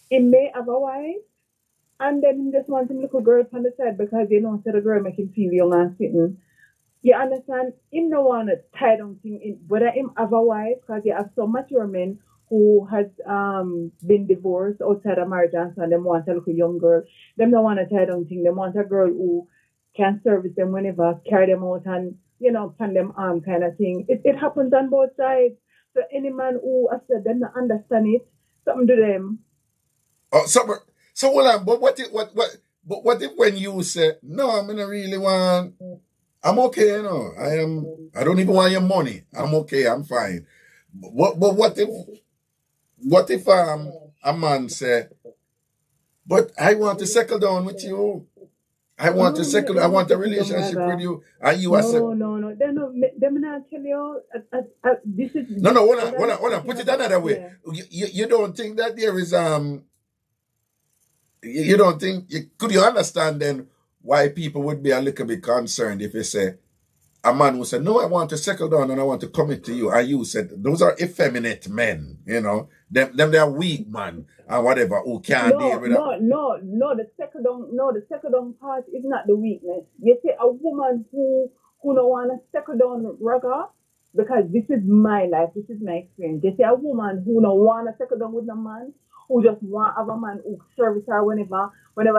He may have a wife and then he just wants a little girl on the side because you know so the girl make him feel young and sitting. You understand? Him no want to tie down thing in whether him have a wife, because you have some mature men who has been divorced outside of marriage and so them want a little young girl. Them don't want to tie down thing. Them want a girl who can service them whenever, carry them out and pan them arm kind of thing. It happens on both sides. So any man who I said them not understand it, something to them. Oh, so hold on, but what if when you say, no, I'm gonna really want, I'm okay, I don't even want your money. I'm okay, I'm fine. But what if a man say, but I want to settle down with you. I want a relationship with you. And you are saying, No. Them not tell you. This is no. Hold on. Put it another way. You don't think that there is You don't think could you understand then why people would be a little bit concerned if you say a man who said, no, I want to settle down and I want to commit to you, and you said those are effeminate men, them they are weak man and whatever who can't deal with that. No, the second down part is not the weakness. You see a woman who don't want to settle down Raga, because this is my life, this is my experience. You see a woman who don't want to settle down with a man, who just want to have a man who service her whenever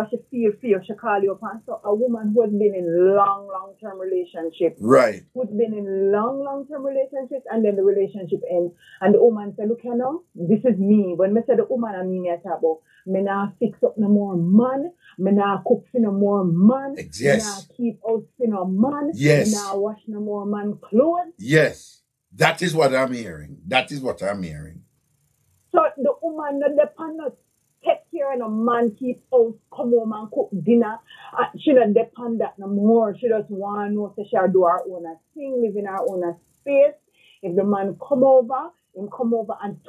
she feel she call you upon. So a woman who has been in long-term relationships. Right. Who's been in long-term relationships, and then the relationship ends. And the woman say, look, this is me. When I say the woman, I mean, I talk about, me nah fix up no more man, me nah cook for no more man, yes. Me nah keep out for no man, yes. Me nah wash no more man clothes. Yes. That is what I'm hearing. So the woman not depend not take care of a man, keep out, come home and cook dinner. She not depend that no more. She just want to know so she do her own thing, live in her own space. If the man come over, and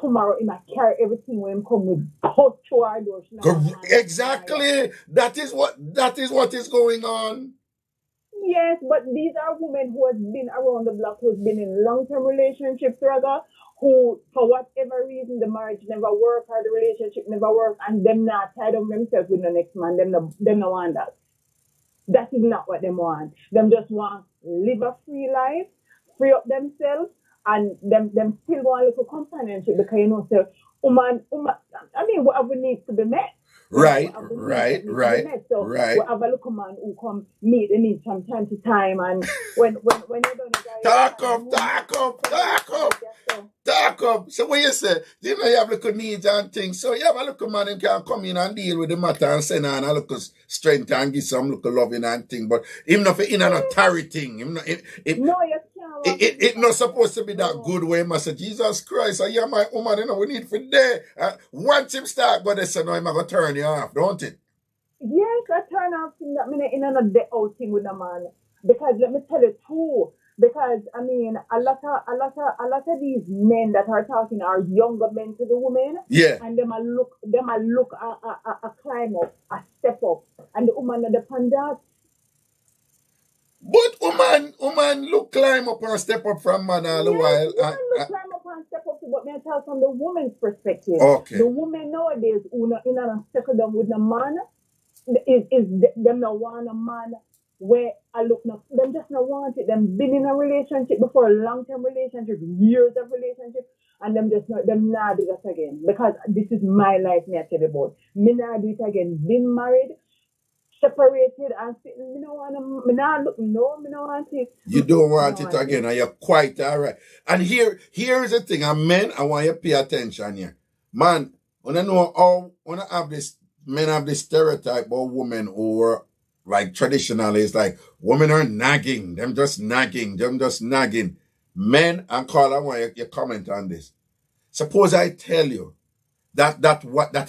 tomorrow he might carry everything when he come with out to her door. Exactly. That is what is going on. Yes, but these are women who has been around the block, who has been in long-term relationships, rather, who, for whatever reason, the marriage never worked or the relationship never worked, and them not tied up themselves with the next man. Them no want that. That is not what them want. Them just want live a free life, free up themselves, and them still want a little companionship, because so woman, I mean, whatever needs to be met. Right. So we have a little man who come meet the needs from time to time, and when you don't talk up. So what you say? You have little needs and things. So you have a little man who can come in and deal with the matter and send on a little strength and give some little loving and thing. But even if in an authority thing, it's not supposed to be that good way. I say, Jesus Christ, I am my woman, we need for there. Once him start, but they say, no, I'm going to turn you off, don't it? Yes, I turn off in another day out thing with a man. Because let me tell you too, because I mean a lot of these men that are talking are younger men to the women. Yeah. And them a look a climb up, a step up. And the woman not depend that. But woman look climb up and step up from man all the while. Woman look climb up and step up, but me tell from the woman's perspective. Okay. The woman nowadays who not in a settle down with a man is them not want a man where I look now. Them just not want it. Them been in a relationship before, a long-term relationship, years of relationship, and them not do that again. Because this is my life, me I tell you about. Me not do it again. Been married, separated, and sitting. Me don't want it. You don't want it again, and you're quite all right. And here is the thing, and men, I want you to pay attention here. Man, when I have this, men have this stereotype about women or like traditionally, it's like women are nagging, them just nagging. Men, and Carl, I want you to comment on this. Suppose I tell you that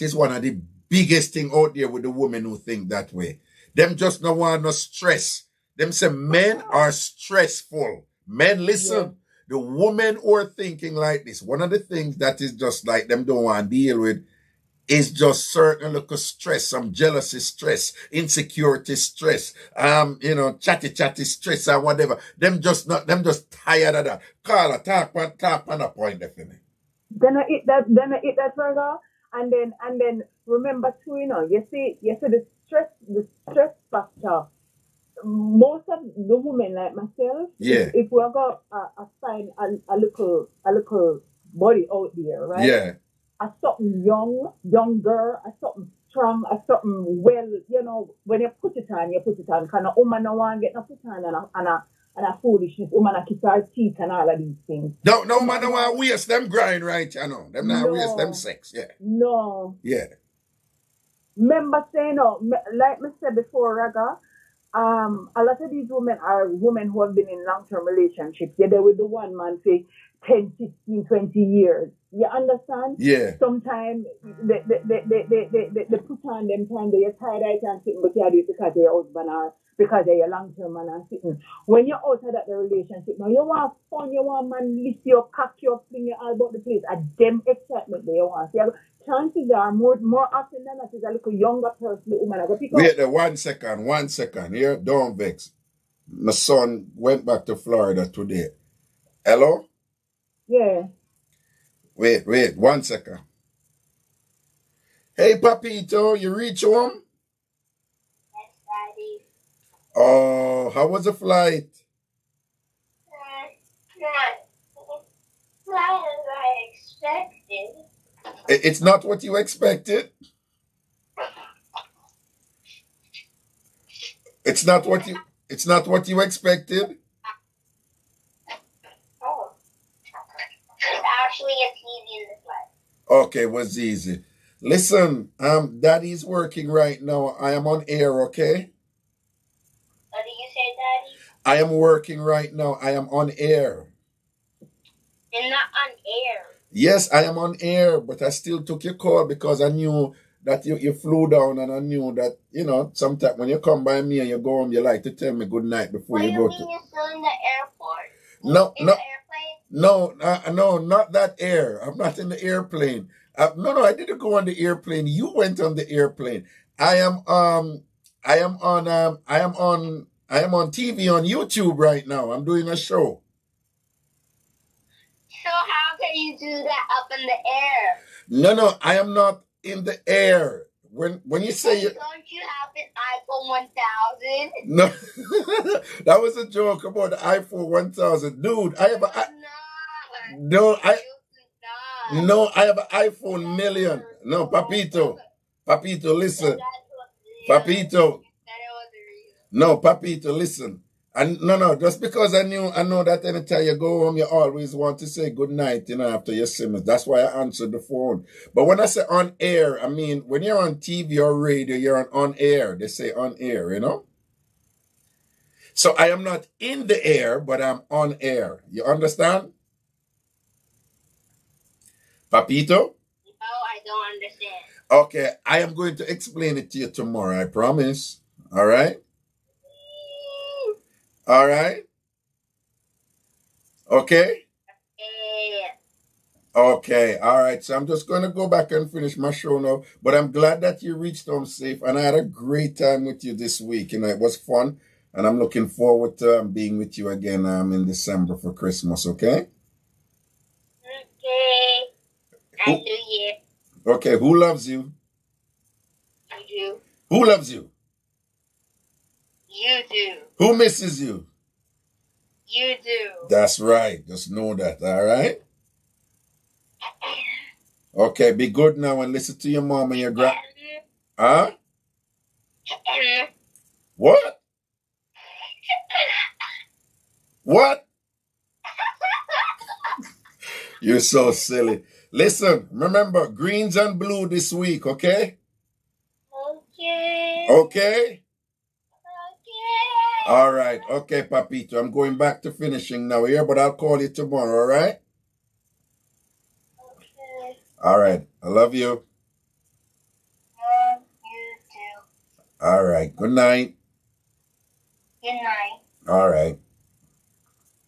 is one of the biggest thing out there with the women who think that way. Them just no want no stress. Them say men are stressful. Men, listen. Yeah. The women who are thinking like this, one of the things that is just like them don't want to deal with is just certain little stress, some jealousy stress, insecurity stress, chatty stress or whatever. Them just tired of that. Carla, talk on a point definitely. Then I eat that burger, and then remember too, you see the stress factor. most of the women like myself, Yeah. if we go find a little body out there, right? Yeah. A something younger, a something strong, a something well, when you put it on, kind of woman no one get no put on and a foolishness, woman a kiss her teeth and all of these things. No man no want waste them grind right, Them not waste them sex, yeah. No. Yeah. Remember saying, like I said before, Raga, a lot of these women are women who have been in long-term relationships. Yeah, they with the one man for 10, 15, 20 years. You understand? Yeah. Sometimes they put on them time they are tired and sitting, but you do it because they're husband or because they're long-term man and sitting. When you're out of that relationship, now you want fun, you want man lift your cock, your fling you all about the place. And them excitement they want. So chances are more often than not is a little younger person, the woman. Wait there, 1 second. Here, don't vex. My son went back to Florida today. Hello? Yeah. Wait, 1 second. Hey, Papito, you reach home? Yes, Daddy. Oh, how was the flight? Not as I expected. It's not what you expected? It's not what you expected? Oh. There's actually a TV in the flight. Okay, it was easy. Listen, Daddy's working right now. I am on air, okay? What did you say, Daddy? I am working right now. I am on air. You're not on air. Yes, I am on air, but I still took your call because I knew that you flew down, and I knew that, sometimes when you come by me and you go home, you like to tell me good night before you go to... You're still in the airport? No, in the airplane? No, not that air. I'm not in the airplane. No, I didn't go on the airplane. You went on the airplane. I am on TV on YouTube right now. I'm doing a show. So how can you do that up in the air? No, I am not in the air. When you say Don't you have an iPhone 1000? No, that was a joke about the iPhone 1000, dude. I have a I have an iPhone million. No, Papito, listen, Papito. No, Papito, listen. And no, just because I know that anytime you go home, you always want to say good night, after your simmers. That's why I answered the phone. But when I say on air, I mean, when you're on TV or radio, you're on air. They say on air, So I am not in the air, but I'm on air. You understand? Papito? No, I don't understand. Okay, I am going to explain it to you tomorrow, I promise. All right? All right? Okay? Okay, all right. So I'm just going to go back and finish my show now. But I'm glad that you reached home safe. And I had a great time with you this week. It was fun. And I'm looking forward to being with you again in December for Christmas, okay? Okay. And New Year. Okay, who loves you? You do. Who loves you? You do. Who misses you? You do. That's right. Just know that, all right? Okay, be good now and listen to your mom and your grand... Huh? What? What? You're so silly. Listen, remember, greens and blue this week, okay? Okay. Okay? Okay. All right. Okay, Papito. I'm going back to finishing now here, but I'll call you tomorrow, all right? Okay. All right. I love you. Love you too. All right. Good night. Good night. All right.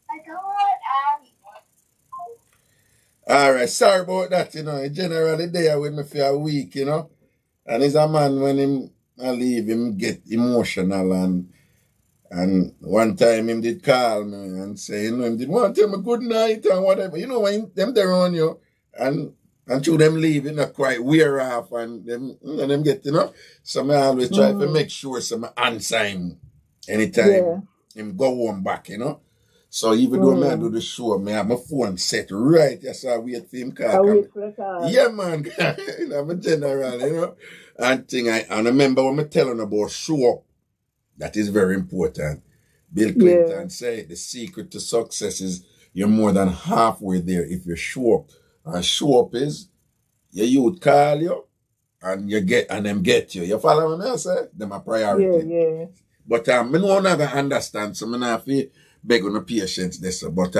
I don't want All right. Sorry about that, Generally there with me for a week, And he's a man when I leave him get emotional and one time him did call me and say, him did want to tell me good night and whatever. When them there on you and through them leave, quite wear off and them get, So I always try to make sure some answer him anytime him go home back, you know. So even though I do the show, I have my phone set right. Yes, I wait for him call. I wait for the call. Yeah, man. You know, I'm a general, you know. And remember when I'm telling about show up, that is very important. Bill Clinton said the secret to success is you're more than halfway there if you show up. And show up is your youth call you and you get and them get you. You follow me? I say them a priority. Yeah. But I no gonna understand, so I have to beg on the patience this. But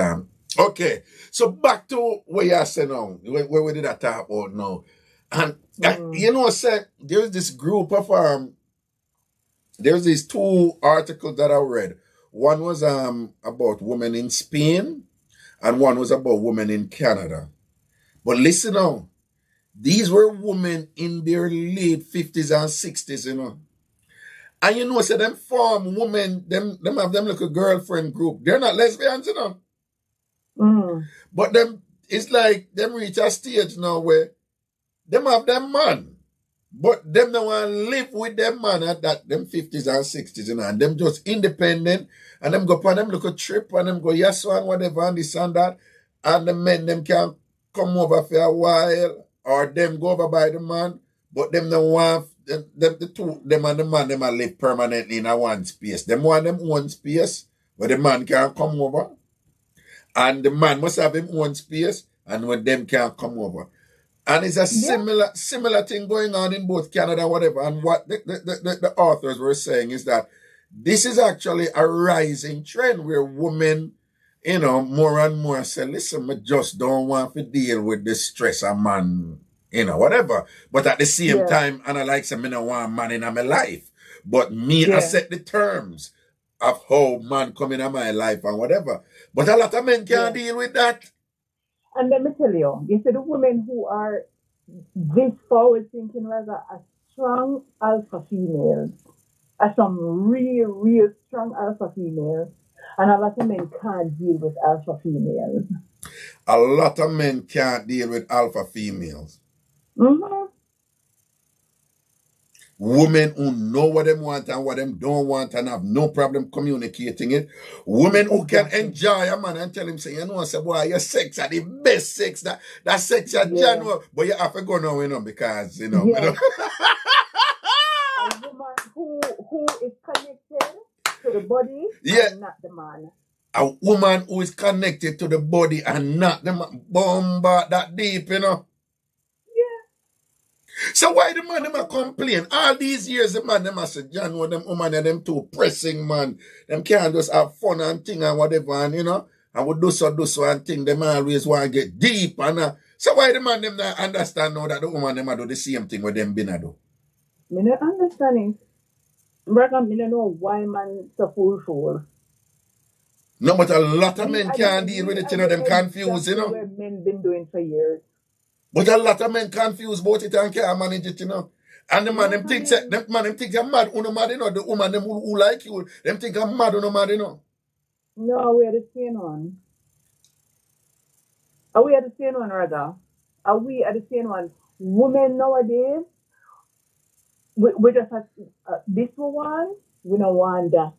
okay. So back to what you say now. Where we did I talk about now? And you know, say there's this group of there's these two articles that I read. One was about women in Spain, and one was about women in Canada. But listen now, these were women in their late 50s and 60s, you know. And you know, so them form women, them have them like a girlfriend group. They're not lesbians, you know. But them, it's like them reach a stage now where them have them man. But them don't want to live with them man at that, them 50s and 60s, you know, and them just independent, and them go on them look a trip, and them go yes and whatever, and this and that, and the men, them can come over for a while, or them go over by the man, but them don't want, the two, them and the man, them a live permanently in a one space. Them want them own space, where the man can come over, and the man must have him own space, and when them can come over. And it's a similar thing going on in both Canada and whatever. And what the authors were saying is that this is actually a rising trend where women, you know, more and more say, listen, I just don't want to deal with the stress of man, you know, whatever. But at the same time, and I like say, I don't want man in my life. But me, I set the terms of how man come in my life and whatever. But a lot of men can't deal with that. And let me tell you, see the women who are this forward thinking rather are strong alpha females, are some real strong alpha females, and a lot of men can't deal with alpha females. A lot of men can't deal with alpha females. Women who know what they want and what they don't want and have no problem communicating it. Women who can enjoy a man and tell him, say, you know, say, boy, your sex are the best sex. That sex are genuine. But you have to go now, you know, because, you know. You know. A woman who is connected to the body and not the man. A woman who is connected to the body and not the man. Bomba that deep, you know. So why the man them a complain? All these years the man them a say, John, what them woman and them too pressing, man. Them can't just have fun and thing and whatever, and you know, and we do so and thing. Them always want to get deep and so why the man them not understand now that the woman them a do the same thing with them been a do? Me not understanding. Brother, me don't know why man so fruitful. No, but a lot of men can't deal with it, you know, them confused, you know. What men been doing for years. But a lot of men confused about it and can't manage it, you know. And the man them think you're mad, you mad, you know. The woman them who like you, them think I'm mad, you mad, you know. No, we are the same one. Are we at the same one, rather? Are we at the same one? Women nowadays, we just have this one, we don't want that.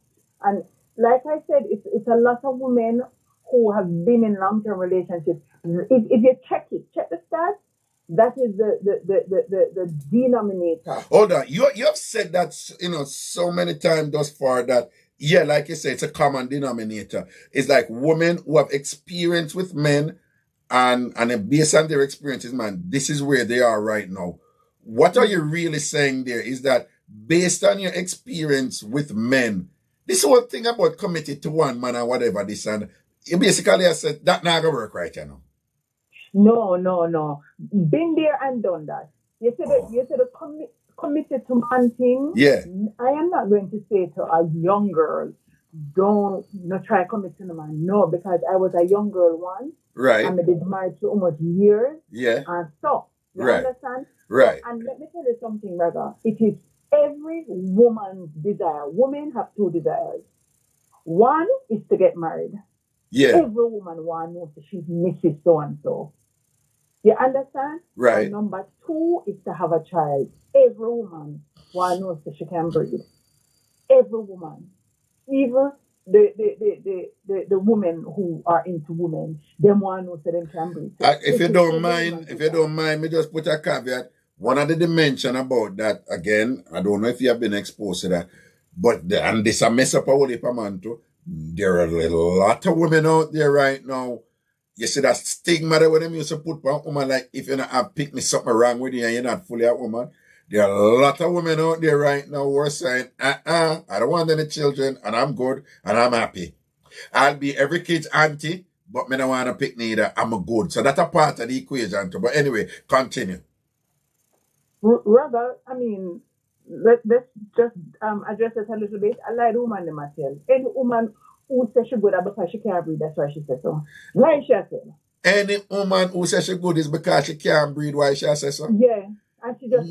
And like I said, it's a lot of women who have been in long-term relationships. If you check the stats, that is the denominator. Hold on. You have said that, you know, so many times thus far that, yeah, like you say, it's a common denominator. It's like women who have experience with men and based on their experiences, man, this is where they are right now. What are you really saying there is that based on your experience with men, this whole thing about committed to one man or whatever this and you basically have said that not gonna work right, you know. No. Been there and done that. You said the committed to man thing. Yeah. I am not going to say to a young girl, don't not try commit to the man. No, because I was a young girl once. Right. And I did married for almost years. Yeah. And so, you understand? Right. And let me tell you something, Raga. It is every woman's desire. Women have two desires. One is to get married. Yeah. Every woman wants to know that she's Mrs. So-and-so. You understand? Right. And number two is to have a child. Every woman wants to know that she can breed. Every woman. even the women who are into women, them one who say them can breathe. If you don't mind, me just put a caveat. One of the dimension about that, again, I don't know if you have been exposed to that, but and this a mess up a whole heap of man too. There are a lot of women out there right now. You see that stigma that when them used to put on woman, like if you not have pick me something wrong with you and you're not fully a woman. There are a lot of women out there right now who are saying, I don't want any children and I'm good and I'm happy. I'll be every kid's auntie, but me don't want to pick neither. I'm a good. So that's a part of the equation too. But anyway, continue. Rather, I mean, let's just address it a little bit. I like the woman them myself. Any woman who says she good because she can't breathe, that's why she said so. Like she said. Any woman who says she good is because she can't breathe, why she says so? Yeah. And she just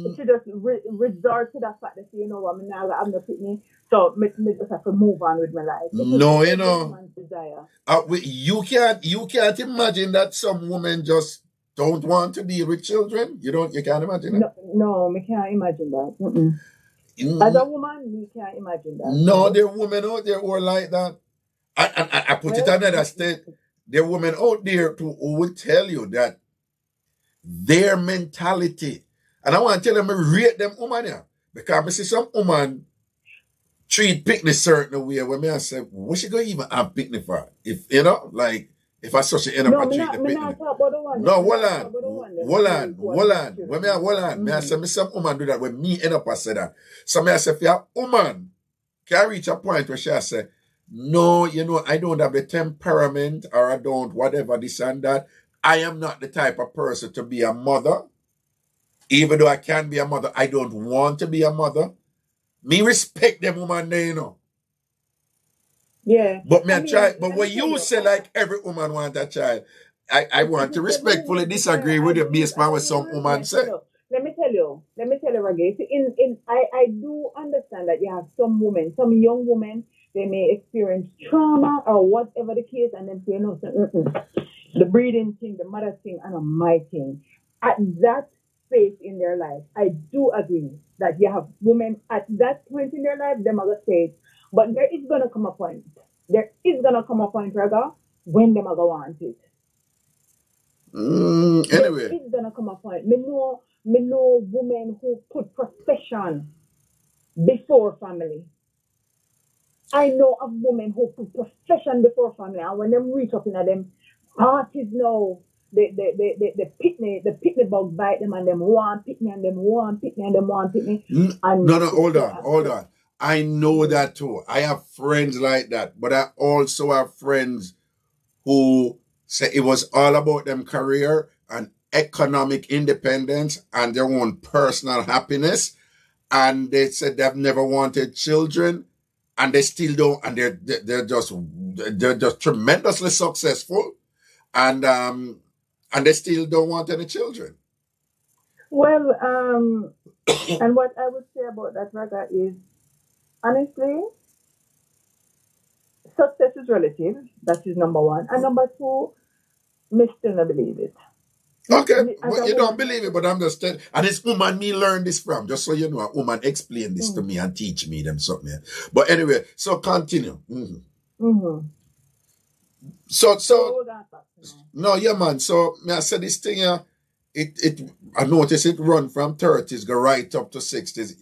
resort to that fact that you know what, I'm not pitney, so me just have to move on with my life. No, you know. You can't imagine that some women just don't want to deal with children. You can't imagine that. No, me can't imagine that. As a woman, me can't imagine that. No, there are women out there who are like that. I put it another state. There are women out there who will tell you that their mentality. And I want to tell them, I rate them woman here. Because I see some woman treat picnic certain way when I say, what she going to even have picnic for? If, you know, like, if I such an end up treat the picnic. No, hold on. Me I say, me some woman do that when me end up I say that. So me I say, if you're a woman, can reach a point where she say, no, you know, I don't have the temperament or I don't whatever this and that. I am not the type of person to be a mother. Even though I can be a mother, I don't want to be a mother. Me respect them woman there, you know. Yeah. But but when you say like every woman want a child, I want to respectfully disagree with you based on what some woman say. Let me tell you, Reggae. I do understand that you have some women, some young women, they may experience trauma or whatever the case, and then say, no, the breeding thing, the mother thing, and my thing. At that space in their life, I do agree that you have women at that point in their life, them are the stage. But there is going to come a point. Raga, when them are going to want it. Anyway. There is going to come a point. Me know women who put profession before family. I know of women who put profession before family. And when them reach up in them parties now, the picnic bug bite them and them want picnic and them want picnic and them want picnic. No, hold on. I know that too. I have friends like that, but I also have friends who say it was all about them career and economic independence and their own personal happiness. And they said they've never wanted children and they still don't, and they're just tremendously successful. And they still don't want any children. Well, and what I would say about that, Raga, is honestly, success is relative. That is number one. And number two, me still not believe it. Okay, well, you don't believe it, but I'm just telling. And it's woman me learn this from, just so you know, a woman explain this to me and teach me them something. But anyway, so continue. So no, yeah, man. So me I said this thing here. I notice it run from 30s, go right up to 60s.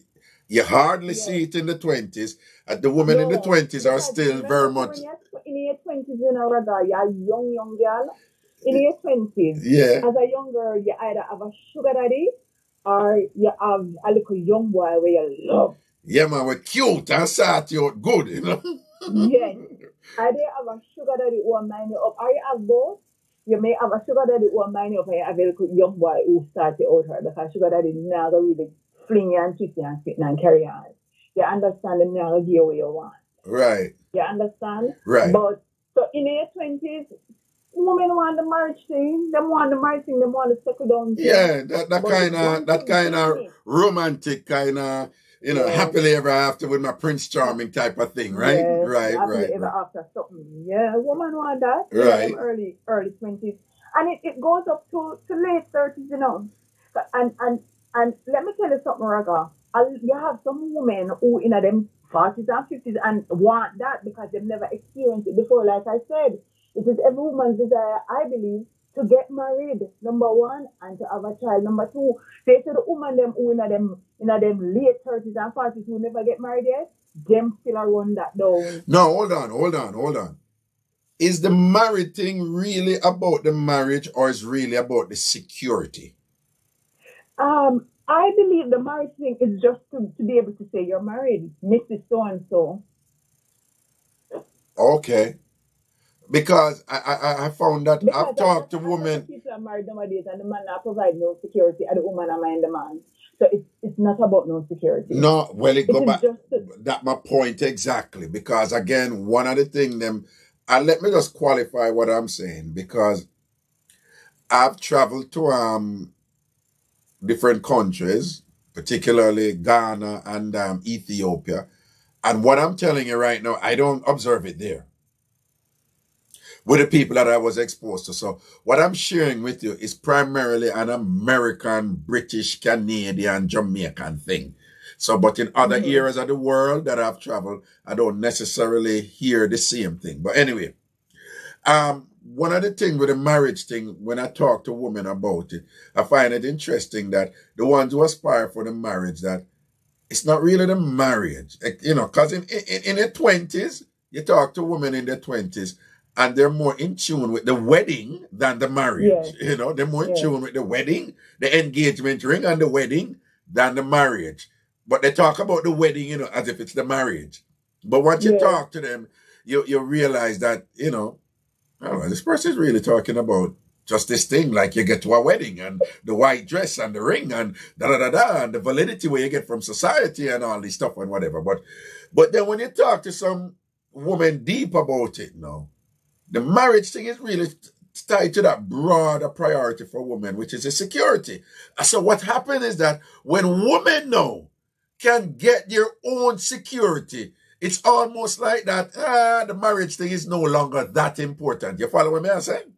You hardly see it in the 20s. The women in the 20s are still very much. In your 20s, you know, rather, you're a young girl. In your 20s, as a young girl, you either have a sugar daddy or you have a little young boy where you love. Yeah, man, we're cute and sat you out good, you know. Yes. Either you have a sugar daddy who will mind you up, or you have both. You may have a sugar daddy who will mind you up and you have a little young boy who starts you out her because sugar daddy now go really fling you and twist you and spit and carry on. You understand them now give you what you want. Right. You understand? Right. But so in your 20s, women want the marriage thing. Them want the marriage thing. Them want the settle down thing. Yeah, that kind of romantic kind of, you know, happily ever after with my Prince Charming type of thing, right? Yes, right. Ever after something. Yeah, woman want that. Right. Early 20s. And it goes up to late 30s, you know. And let me tell you something, Raga. You have some women who in them 40s and 50s and want that because they've never experienced it before. Like I said, it is every woman's desire, I believe, to get married, number one, and to have a child, number two. Say to the woman them who in them late 30s and 40s who never get married yet, them still run that down. No, hold on. Is the married thing really about the marriage or is really about the security? I believe the marriage thing is just to be able to say you're married, Mrs. So-and-so. Okay. Because I found that Because I've talked to women. People are married nowadays and the man not provide no security and the woman are mind the man. So it's not about no security. No, well, it go back. Just that's my point exactly. Because again, one of the things them, and let me just qualify what I'm saying, because I've traveled to different countries, particularly Ghana and Ethiopia, and what I'm telling you right now, I don't observe it there with the people that I was exposed to. So what I'm sharing with you is primarily an American, British, Canadian, Jamaican thing. So, but in other areas of the world that I've traveled, I don't necessarily hear the same thing. But anyway, one of the things with the marriage thing, when I talk to women about it, I find it interesting that the ones who aspire for the marriage, that it's not really the marriage, because in the 20s, you talk to women in their 20s, and they're more in tune with the wedding than the marriage. Yes. They're more in tune with the wedding, the engagement ring and the wedding than the marriage. But they talk about the wedding, as if it's the marriage. But once you talk to them, you realize that, this person is really talking about just this thing, like you get to a wedding and the white dress and the ring and da-da-da-da and the validity where you get from society and all this stuff and whatever. But then when you talk to some woman deep about it now, the marriage thing is really tied to that broader priority for women, which is the security. So what happened is that when women now can get their own security, it's almost like that, the marriage thing is no longer that important. You follow what I'm saying?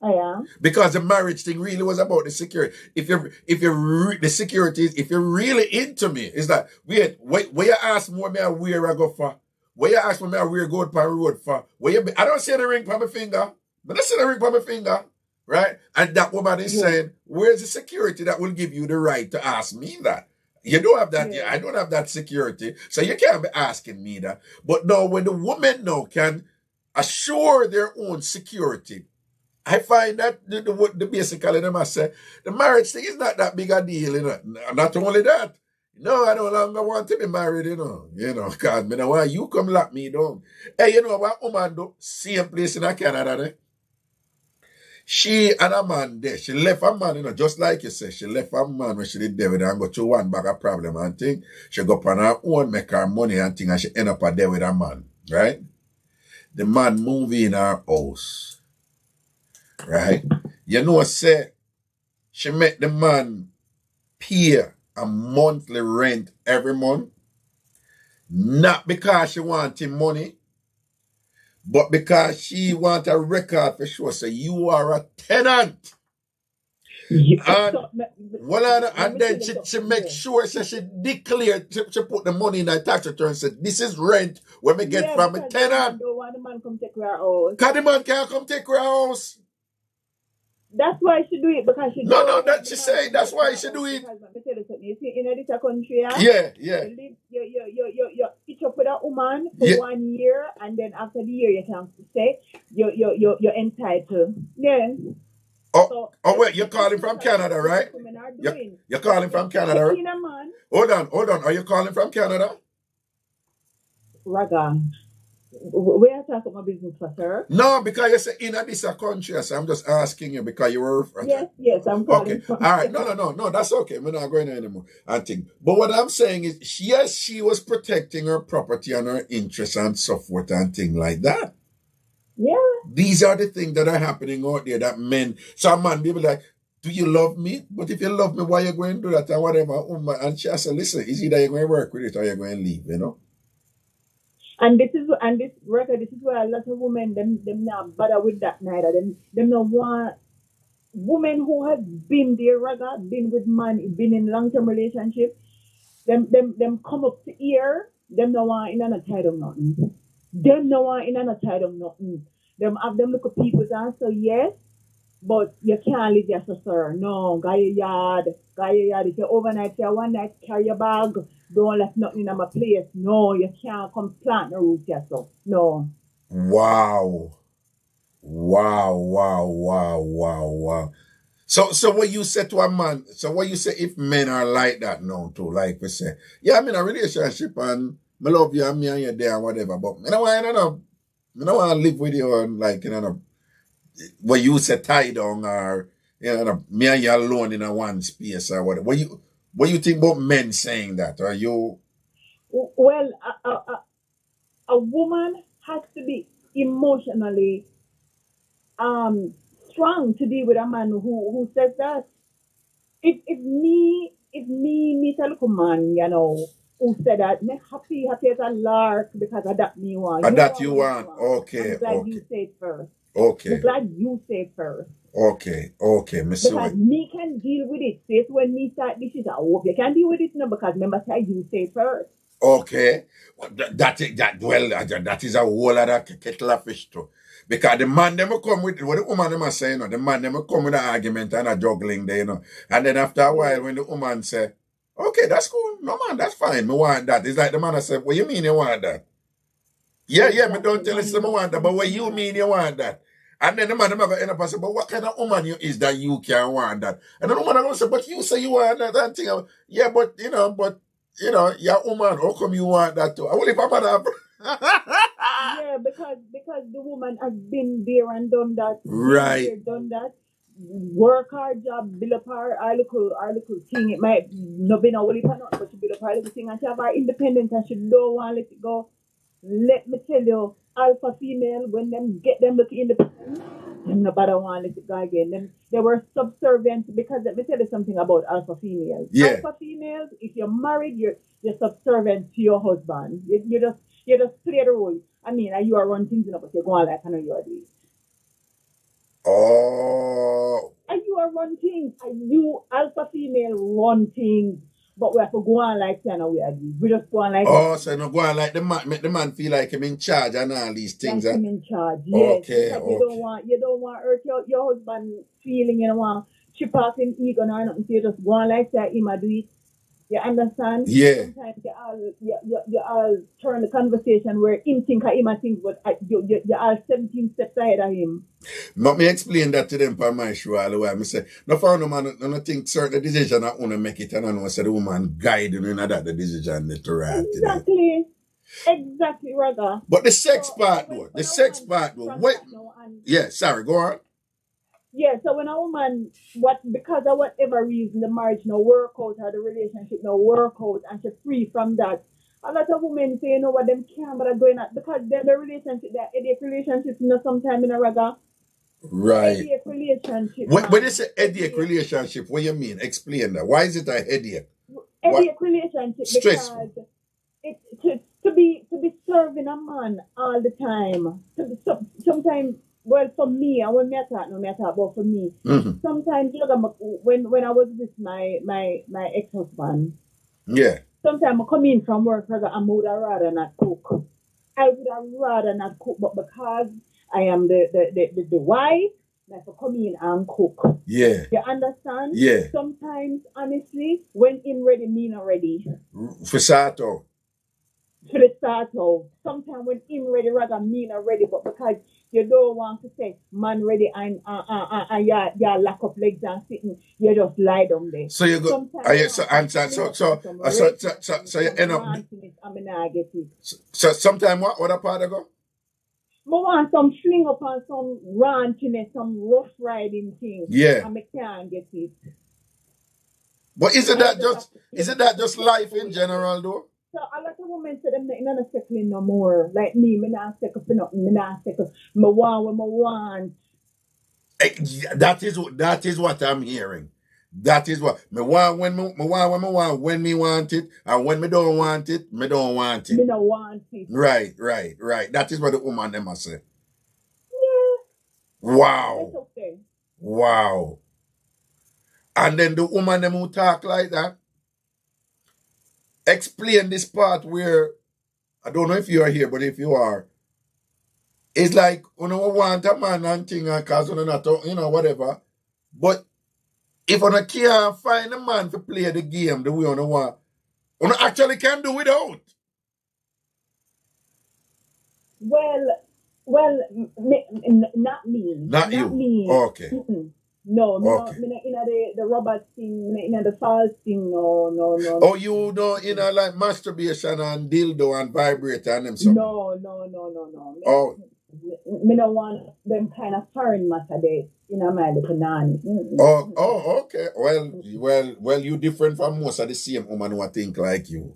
I am. Because the marriage thing really was about the security. If the security is, if you're really into me, it's like, wait, where you ask more me where I go for? Where you ask me where go to road for? I don't see the ring on my finger. But I see the ring on my finger. Right? And that woman is saying, where's the security that will give you the right to ask me that? You don't have that. I don't have that security. So you can't be asking me that. But now when the women now can assure their own security, I find that the basically them I say, the marriage thing is not that big a deal, Not only that. No, I no longer want to be married, because me know why you come lock me down. Hey, you know what woman do? Same place in Canada there. She and a man there, she left a man, just like you say, she left a man when she did there with her and go through one bag of problem and thing. She go up on her own, make her money and thing, and she end up there with a man, right? The man move in her house, right? Say, she make the man pay a monthly rent every month, not because she want him money, but because she want a record for sure. So you are a tenant. And then she make sure, so she declare, she put the money in her tax return and said, this is rent when we get from a tenant. Don't want the man come take her house. Because the man can't come take her house. That's why she do it, because she No, that she say that's why she do it. You see, in this country, yeah. You pitch up with a woman for 1 year, and then after the year you can say you're entitled. Yeah. Wait, you're calling from Canada, right? You're calling from Canada, right? Hold on. Are you calling from Canada? Raga. Where are talking about business for, sir? No, because you say in this country, so I'm just asking you because you were. Yes, I'm calling. Okay, all right. No, that's okay. We're not going anymore. I think. But what I'm saying is, yes, she was protecting her property and her interests and so forth and things like that. Yeah. These are the things that are happening out there that men. Some man be like, do you love me? But if you love me, why are you going to do that and whatever? And she said, listen, it's either you're going to work with it or you're going to leave, And this record, this is where a lot of women them not bother with that neither. Them not want women who have been there, been with man, been in long-term relationship. Them come up to here them no want in a tie them nothing. Them no want in a tie them nothing. Them have them look at people's answer, yes, but you can't live there, so sir. No, guy your yard. If you overnight, you one night, carry your bag. Don't let nothing in my place. No, you can't come plant the roof here, so. No. Wow. Wow. So what you say to a man, so what you say if men are like that now too, like we say, yeah, I'm in a relationship and I love you and me and you there and whatever, but I don't want to live with you and like, what you say tie down or, me and you alone in a one space or whatever. What you think about men saying that? Are you? Well, a woman has to be emotionally strong to deal with a man who says that. If me tell a man, who said that, me happy as a lark because of that me want. And that you want. Okay. I'm glad you say it first. Okay. I'm glad you say it first. Okay. Because me can deal with it. Say when me start this is I hope you can deal with it now because remember say you say it first. Okay. That is a whole other kettle of fish too. Because the man them come with what the woman them are saying, the man them come with an argument and a juggling there, And then after a while when the woman say, okay, that's cool. No man, that's fine. Me want that. It's like the man I said, what you mean you want that? Yeah, me don't tell you me want that, but what you mean you want that? And then the man them going to end up and say, but what kind of woman you is that you can want that? And then the woman going to say, but you say you want that and thing. Yeah, but you're woman, how come you want that too? I will if I'm yeah, because the woman has been there and done that. Right. Done that. Work hard job, build up our little thing. It might not be no only for nothing, but she build up our little thing and she have her independence and she don't want to let it go. Let me tell you, alpha female, when them get them looking independent, them nobody want to let it go again. Them they were subservient because let me tell you something about alpha females. Yeah. Alpha females, if you're married, you're subservient to your husband. You just play the role. I mean, you are run things, but you're going like I know you are doing. Oh. And you are run things. And you alpha female run things. But we have to go on like that we are doing. We just go on like that. So no go on like make the man feel like him in charge and all these things. Like him in charge, yes. Okay. Because you don't want hurt your husband feeling, you don't want chip off him ego or nothing. So you just go on like that, him do it. You understand? Yeah. Sometimes you all turn the conversation where him think or him think, but you all 17 steps ahead of him. But me explain that to them for my show all the way. I say, no for no man, I don't think certain decision I want to make it and I know say the woman guide you in that the decision that to right. Exactly. Exactly, Raga. But the sex part though. Wait. Yeah, sorry, go on. Yeah, so when a woman, because of whatever reason, the marriage no work out or the relationship no work out and she's free from that, a lot of women say, you know what, them can't, but are going at because the relationship, the headache relationship, sometime in a Raga. Right. Headache relationship. When you say headache relationship, what do you mean? Explain that. Why is it a headache? Headache relationship stressful. Because to be serving a man all the time. Sometimes. Well, for me, I won't matter, but for me, sometimes when I was with my ex-husband, yeah. Sometimes I come in from work, I would rather not cook. I would rather not cook, but because I am the wife, I have to come in and cook. Yeah. You understand? Yeah. Sometimes, honestly, when I'm ready, me not ready. For Sato. To the start of. Sometimes when I'm ready, rather me not ready, but because you don't want to say man ready and you lack of legs and sitting, you just lie down there. So you go. So you end up. So sometimes what a part of go? I want some fling up on some ranchiness, some rough riding thing. Yeah. And I can't get it. But isn't that just life in general though? So a lot of women say them not settling no more. Like me not settle for nothing. Me not settle. Me want what me want. That is what I'm hearing. That is what me want when me want when me want it, and when me don't want it, me don't want it. Me don't want it. Right. That is what the woman them must say. Yeah. Wow. That's okay. Wow. And then the woman them who talk like that, explain this part where I don't know if you are here, but if you are, it's like, you know, want a man and thing, because you not, you know, whatever. But if you can't find a man to play the game the way you want, you actually can do without. Well, not me. Not you. Me. Okay. No, okay. Me not in the rubber thing, me not in the false thing, no. Oh, you don't, you know, like masturbation and dildo and vibrator and them something? No. Me don't want them kind of foreign matter there in my little nanny. Okay. Well, you different from most of the same women who think like you.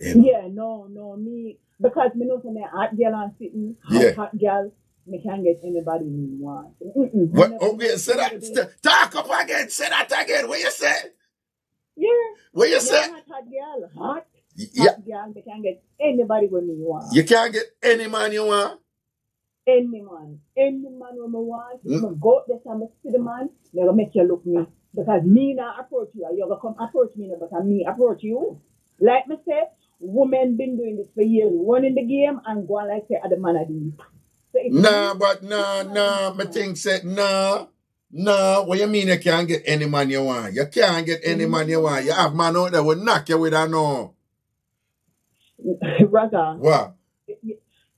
Yeah, no, me, because me know some hot girl and sitting, hot girl, me can't get anybody me want. What? Okay, say that. Talk up again. Say that again. What you say? Yeah. What you say? Hot girl, hot girl, me can't get anybody when me want. You can't get any man you want? Any man when me want. If me go there and see the man, they're gonna make you look me. Because me now approach you, you're gonna come approach me, but me approach you. Like me say, women been doing this for years, running the game and going like say, the man of these. So me think say, nah. What you mean you can't get any man you want? You can't get any man you want. You have man out there will knock you with a no. Raga. What?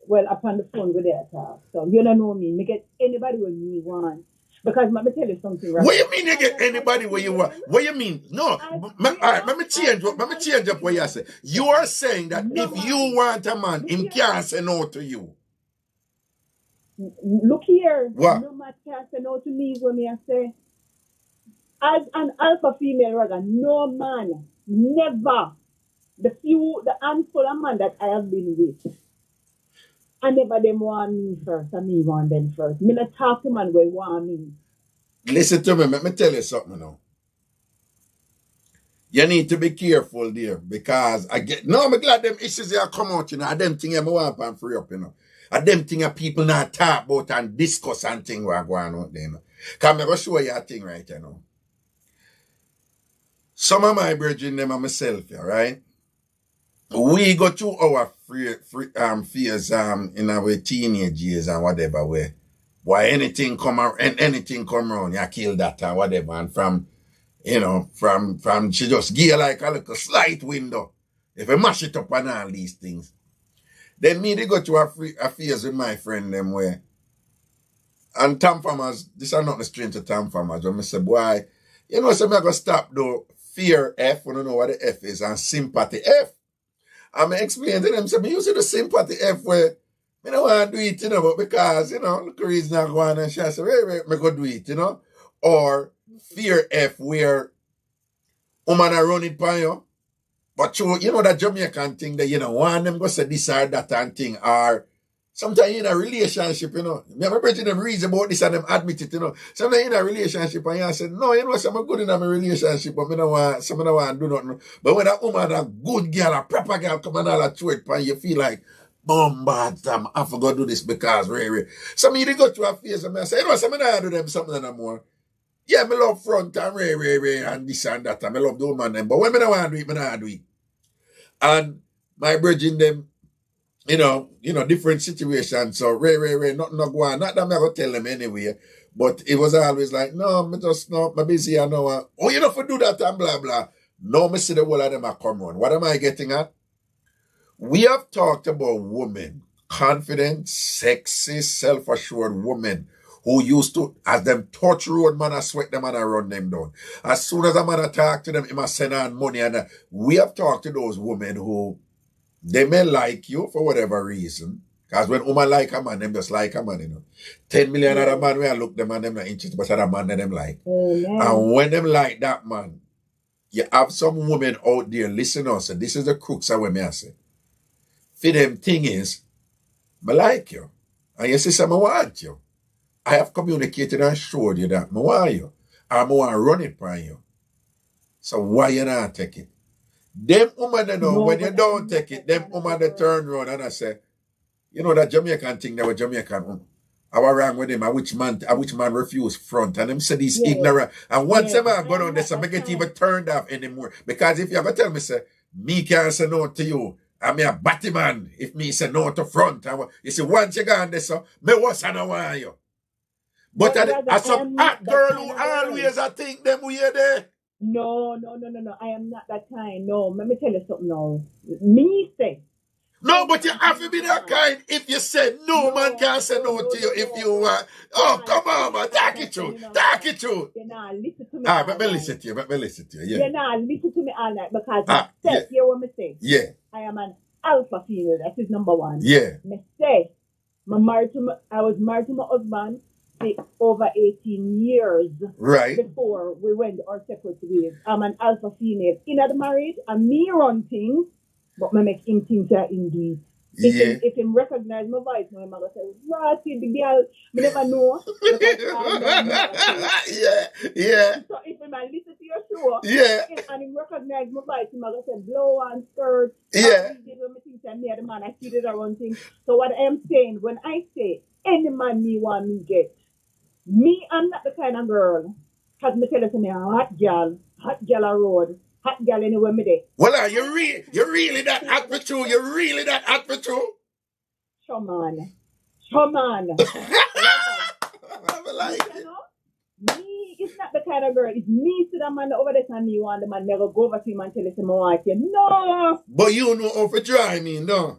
Well, upon the phone with their talk. So you don't know me. Me get anybody when me want. Because let me tell you something, Raga. What you mean you get anybody where you want? What you mean? No. Alright, let me change up what you say. You are saying that if you want a man, him can't say no to you. Look here. What? No man can't say no to me when me I say. As an alpha female, Raga, no man, never. The handful of men that I have been with, I never them want me first, and me want them first. Me not talk to man where want me. Listen to me, let me tell you something now. You need to be careful there, because I'm glad them issues here come out, you know. I them things I want to free up, you know. I them things people not talk about and discuss and things what are going on there, you know. Because I'm going to show you a thing right, you know. Some of my brethren, them and myself, yeah, right? We go through our fears in our teenage years and whatever way. Why anything come around, you kill that and whatever. And from she just give like a little slight window. If you mash it up and all these things. Then me, they go through a phase with my friend them way. And TamFam, this are not the strange to TamFam. When I say, boy, you know, so I'm going to stop though. Fear F, we don't know what the F is, and sympathy F. I'm explaining to them, so me use the sympathy F where I don't want to do it, you know, but because, you know, look, the reason I go on and she say, wait, me go do it, you know. Or fear F where woman are running by you. But you know that Jamaican thing that you know, want them go say this or that and thing, or sometimes in a relationship, you know. Me have a person them reason about this and them admit it, you know. Sometimes in a relationship and you say, no, you know, I'm good in a relationship, but I don't want to do nothing. But when a woman, a good girl, a proper girl come and all a throw it pan, you feel like, bad time, I forgot to do this because really. Some of you go through a phase and I say, you know, some of them do them something no more. Yeah, me love front and and this and that, and I love the woman them. But when I don't want to do it, I don't do it. And my brethren them, you know, different situations. So nothing not go on. Not that I'm going to tell them anyway. But it was always like, no, me just no, I'm busy, I know. Oh, you know, for do that and blah, blah. No, me see the whole of them are come on. What am I getting at? We have talked about women, confident, sexy, self-assured women who used to, as them touch road, man, I sweat them and I run them down. As soon as a man talk to them, he must send on money. And we have talked to those women who, they may like you for whatever reason. Because when women like a man, them just like a man, you know. 10 million other man, we look them and them not interested, but other man that them like. And when them like that man, you have some women out there, listen us, and this is the crux of what me I say. For them thing is, I like you. And you say, I want you. I have communicated and showed you that I want you. I want to run it by you. So why you not take it? Them woman they know, when you don't take it, them woman they turn around and I say, you know that Jamaican thing, that was Jamaican. I was wrong with him, which man refused front. And them say these ignorant. And once them I go on this, I get even turned off anymore. Because if you ever tell me, say, me can't say no to you, I'm a batty man. If me say no to front, you see, once you gone there, so me was I don't want you. But I some hot girl who always I think them we there. No. I am not that kind. No, let me tell you something now. Me say. No, but you have to be that kind. If you say no, man can't say no to you if you want. Oh, come on, man. Talk it through. Talk it through. You know, listen to me. Let me listen to you. Let me listen to you. Yeah. You know, listen to me all night because hear what me say. Yeah. I am an alpha female. That is number one. Yeah. Me say, I was married to my husband over 18 years. Right. Before we went our separate ways. I'm an alpha female. In the marriage, and me run things, but me make him think that indeed. If him recognize my voice, my mother say, "Ratty, the girl, me never know." Yeah. So if him listen to your show, and him recognize my voice, my mother say, "Blow and skirt." Yeah. The man, I see it around things. So what I am saying, when I say any man me want me get, me, I'm not the kind of girl. Cause me tell you me a hot girl a road. Hot girl anywhere me there. Well, you're really that hot for true. You're really that hot for true. Come on. I like it. Me, it's not the kind of girl. It's me to the man over there and me want the man never go over to him and tell him I want you. No. But you know how to dry me, no.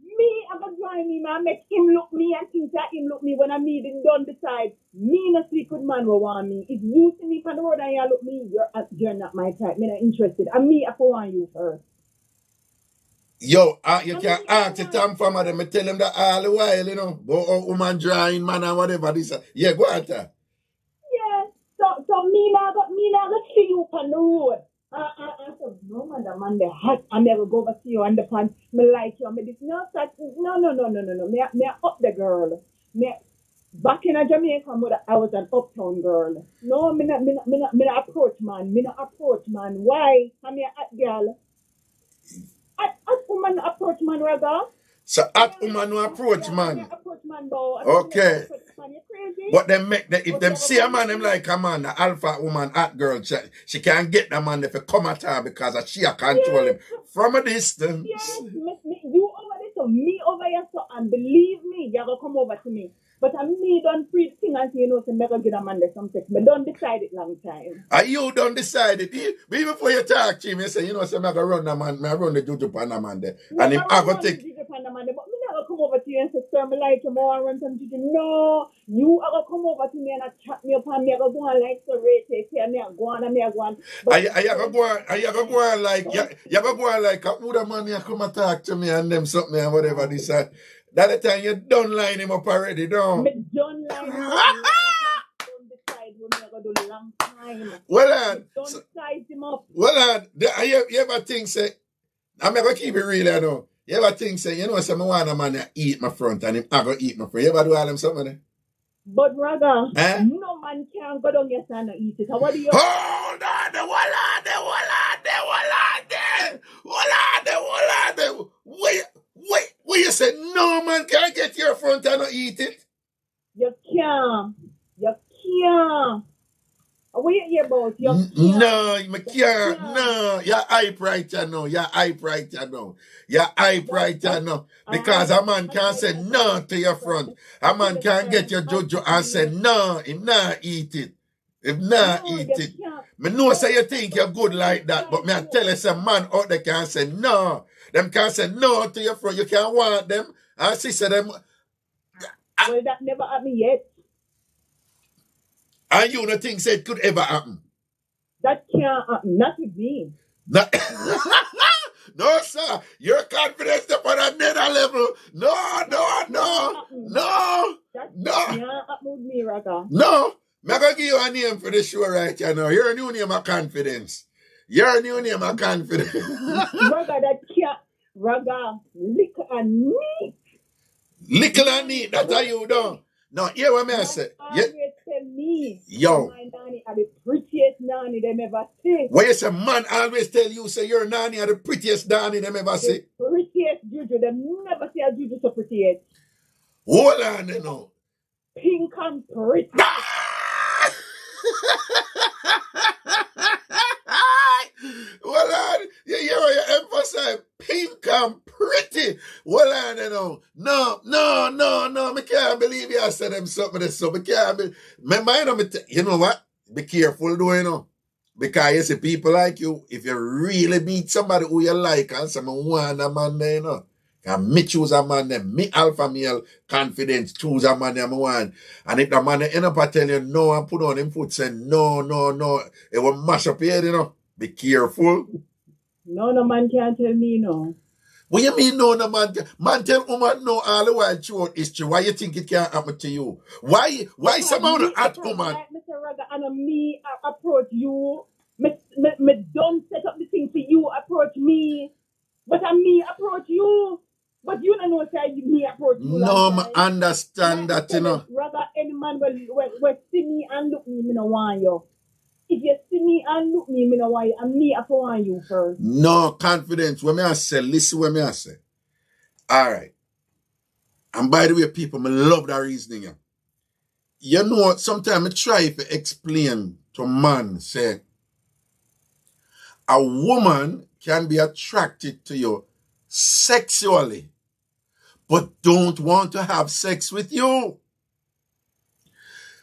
Me, I'm gonna dry me, man. Make him look me and think that him look me when I meet him done decide. Me no sleep with man will want me. If you see me on the road and you look me, you're not my type. Me not interested. And me, I want you first. Yo, you can ask the TamFam them, tell them that all the while, you know. But woman drawing, man, and whatever this. Yeah, go on, ta. Yeah. So me now go see you on the road. I said, no, man, the hot. I never go over to you on the pan. Me like you. Me this. No. Me up the girl. Me back in Jamaica, I was an uptown girl. No, me not approach man. Me not approach man. Why? I'm a hot girl. At woman approach man, Raga. So at woman no approach man. Okay. Okay. But them if them see a man, them like a man, the alpha woman, hot girl, she can't get the man if they come at her because she control him from a distance. Yes, you over there, so me over here, so and believe me, you're gonna come over to me. But me don't free thing and say, so never get a man there some sex. But don't decide it long time. And you don't decide it. Even before you talk to him, you say, so I'm gonna run the man, I run the juju pan the man there. And him I go take. But me never come over to you and say, sir, me like you more and run some juju. No, you are gonna come over to me and chat me up and me go on like so rate and me go on and me go on. I go on like you go on like a other man you come and talk to me and them something and whatever this and that the time you done line him up already, don't? Me done line him up. Don't decide when me go do long time. Well, don't size him up. Well, you ever think say I'm gonna keep it real, I know. You ever think say, say I want a man to eat my front and him I go eat my front. You ever do all them something there? But Raga, no man can go down your stand and eat it. So what do you hold on, Wait, you say no man can get your front and not eat it? You can't. What you hear about? You can't. No, you can't. No, you're hype right now. Because a man can't say no to your front. A man can't get your jojo and say no, him not eat it. Me know say you think you're good like that, but me I tell you some man out there can't say no. Them can't say no to your front. You can't want them. And sister them. Well, that never happened yet. And you don't think say it could ever happen? That can't happen. Not with me. No, sir. Your confidence up on another level. No. That can't happen with me, Raga. No. I'm going to give you a name for the show right now. Your new name of confidence. Raga, that can't. Raga, lick and neat. Lickle and neat. That's how you do. No, hear what I say. Me. Yo. My nanny are the prettiest nanny them ever see. What you say, man always tell you, say your nanny are the prettiest nanny them ever see? The prettiest juju. Them never see a juju so pretty yet. Hold on, you know. Pink and pretty. Well, on, you emphasize pink and pretty. Well, on, you know. No. I can't believe you said them something so. I can't believe. You know what? Be careful, though, you know. Because you see, people like you, if you really meet somebody who you like and someone want a man there, you know. And me choose a man there. Me alpha male confidence choose a man there, I want. And if the man end up I tell you no and put on him foot say no, it will mash up your head, you know. Be careful. No man can't tell me no. What you mean no man? Man tell woman no all the while throughout history. Why you think it can't happen to you? Why someone at woman? Like Mr. Raga and me approach you. Me don't set up the thing for you approach me. But me approach you. But you don't know say me approach you. No, I understand like that, you know. Rather any man will see me and look me no want you. If you see me and look me no want you, and me I want you first. No confidence. What me I say, listen what me I say. Alright. And by the way, people, I love that reasoning. Yeah. You know what? Sometimes I try to explain to man, say, a woman can be attracted to you sexually, but don't want to have sex with you.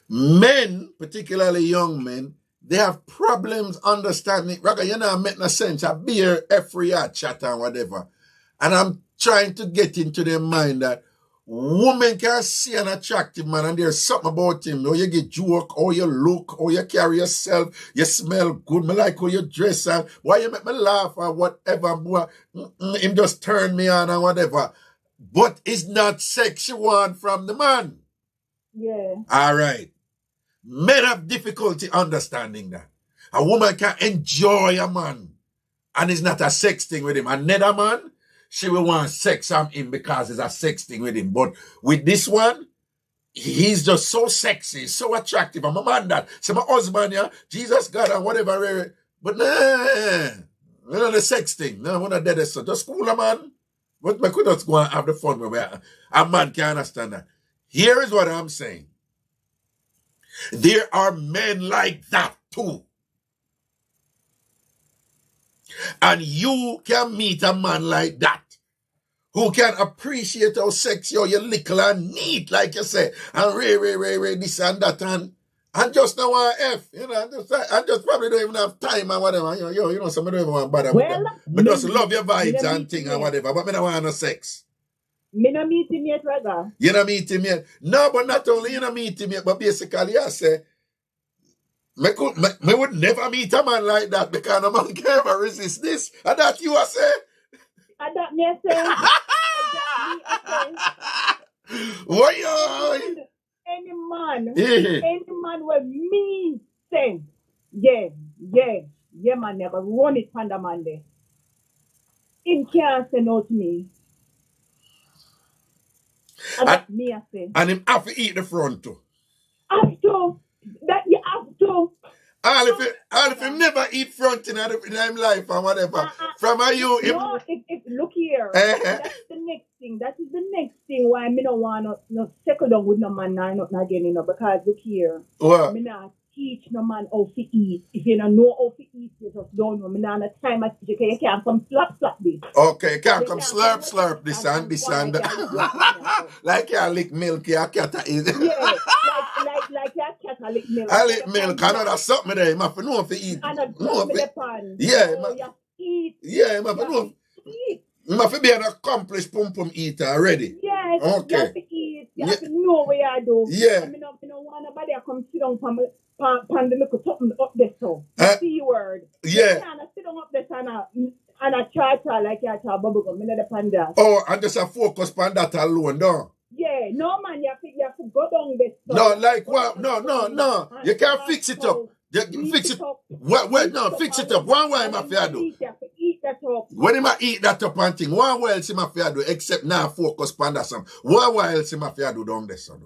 Men, particularly young men, they have problems understanding. Raga, you know, make no sense. I beer every chat and whatever. And I'm trying to get into their mind that women can see an attractive man and there's something about him. Or you get joke, or you look, or you carry yourself, you smell good, me like how you dress, and why you make me laugh or whatever. Him just turn me on and whatever. But it's not sex you want from the man. Yeah. All right. Men have difficulty understanding that. A woman can enjoy a man and it's not a sex thing with him. Another man, she will want sex on him because it's a sex thing with him. But with this one, he's just so sexy, so attractive. I'm a man that. So my husband, yeah, Jesus God and whatever. But nah, not the sex thing. No, we're not dead. So just cool a man. But we could just go and have the fun where a man can understand that. Here is what I'm saying. There are men like that too. And you can meet a man like that who can appreciate how sexy you're little and neat, like you say, and ray, this and that, and just now F, you know, I just probably don't even have time and whatever. You know, some don't even want to bother with them. But just love your vibes and thing and whatever, but me don't want no sex. Me no meet him yet, Raga. You don't meet him yet? No, but not only you don't meet him yet, but basically I say, me would never meet a man like that because no man can ever resist this. And that you are say? And that me say. Why? Any man with me say, yeah, man, never run it from the man there. Him can't say no to me. And me I say. And him have to eat the front too. Have to. That you have to. All if him never eat front in his life or whatever. From you. No, if look here. That's the next thing. That is the next thing why me don't want no settle down with no man now not again, you know, because look here. What? Me not teach no man how to eat. If you don't know how to eat, you just don't know. Me not have time I teach you can't come slap this. Okay, you can't come slurp this and that. Like you lick milk, your cat eat. Yeah, like your cat lick milk. I lick milk, I know that's something there. You have to know if you eat. And a drop in the pan. Yeah, you eat. Yeah, you have to know. You have to be an accomplished pum eater already. Yes, okay. You have to eat. You have to know what you do. Yeah. I mean, I don't want nobody to come sit down pan the little something up there so. C word. Yeah. You can't sit down up there and I try like you try bubble gum in the pan there. Oh, and just a focus on that alone, no? Yeah, no man, you have to go down there. So. No, like what? No. You can't fix it up. You fix it up. Wait, no, fix it up. One way my fair do. Eat that up. When him eat that up and thing, one way else him fair do, except now focus on that some. One way else him fair do down there, so.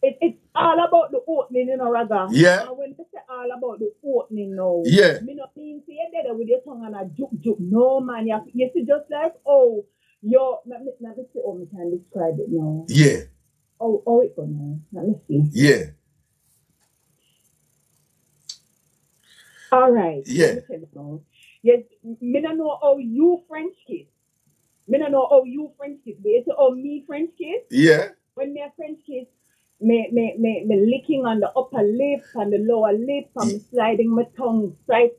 It's all about the opening, you know, Raga. Yeah. And when they say all about the opening now, yeah. Me not mean say you're there with your tongue and a juk. No, man. You see, just like, let me see how we can describe it now. Yeah. Oh, it's on now. Let me see. Yeah. All right. Yeah. Let me tell you something. Yes, me don't know how you French kiss. Me don't know how you French kiss. But you say, oh, me French kiss. Yeah. When me a French kiss, me licking on the upper lip and the lower lip, and me sliding my tongue side,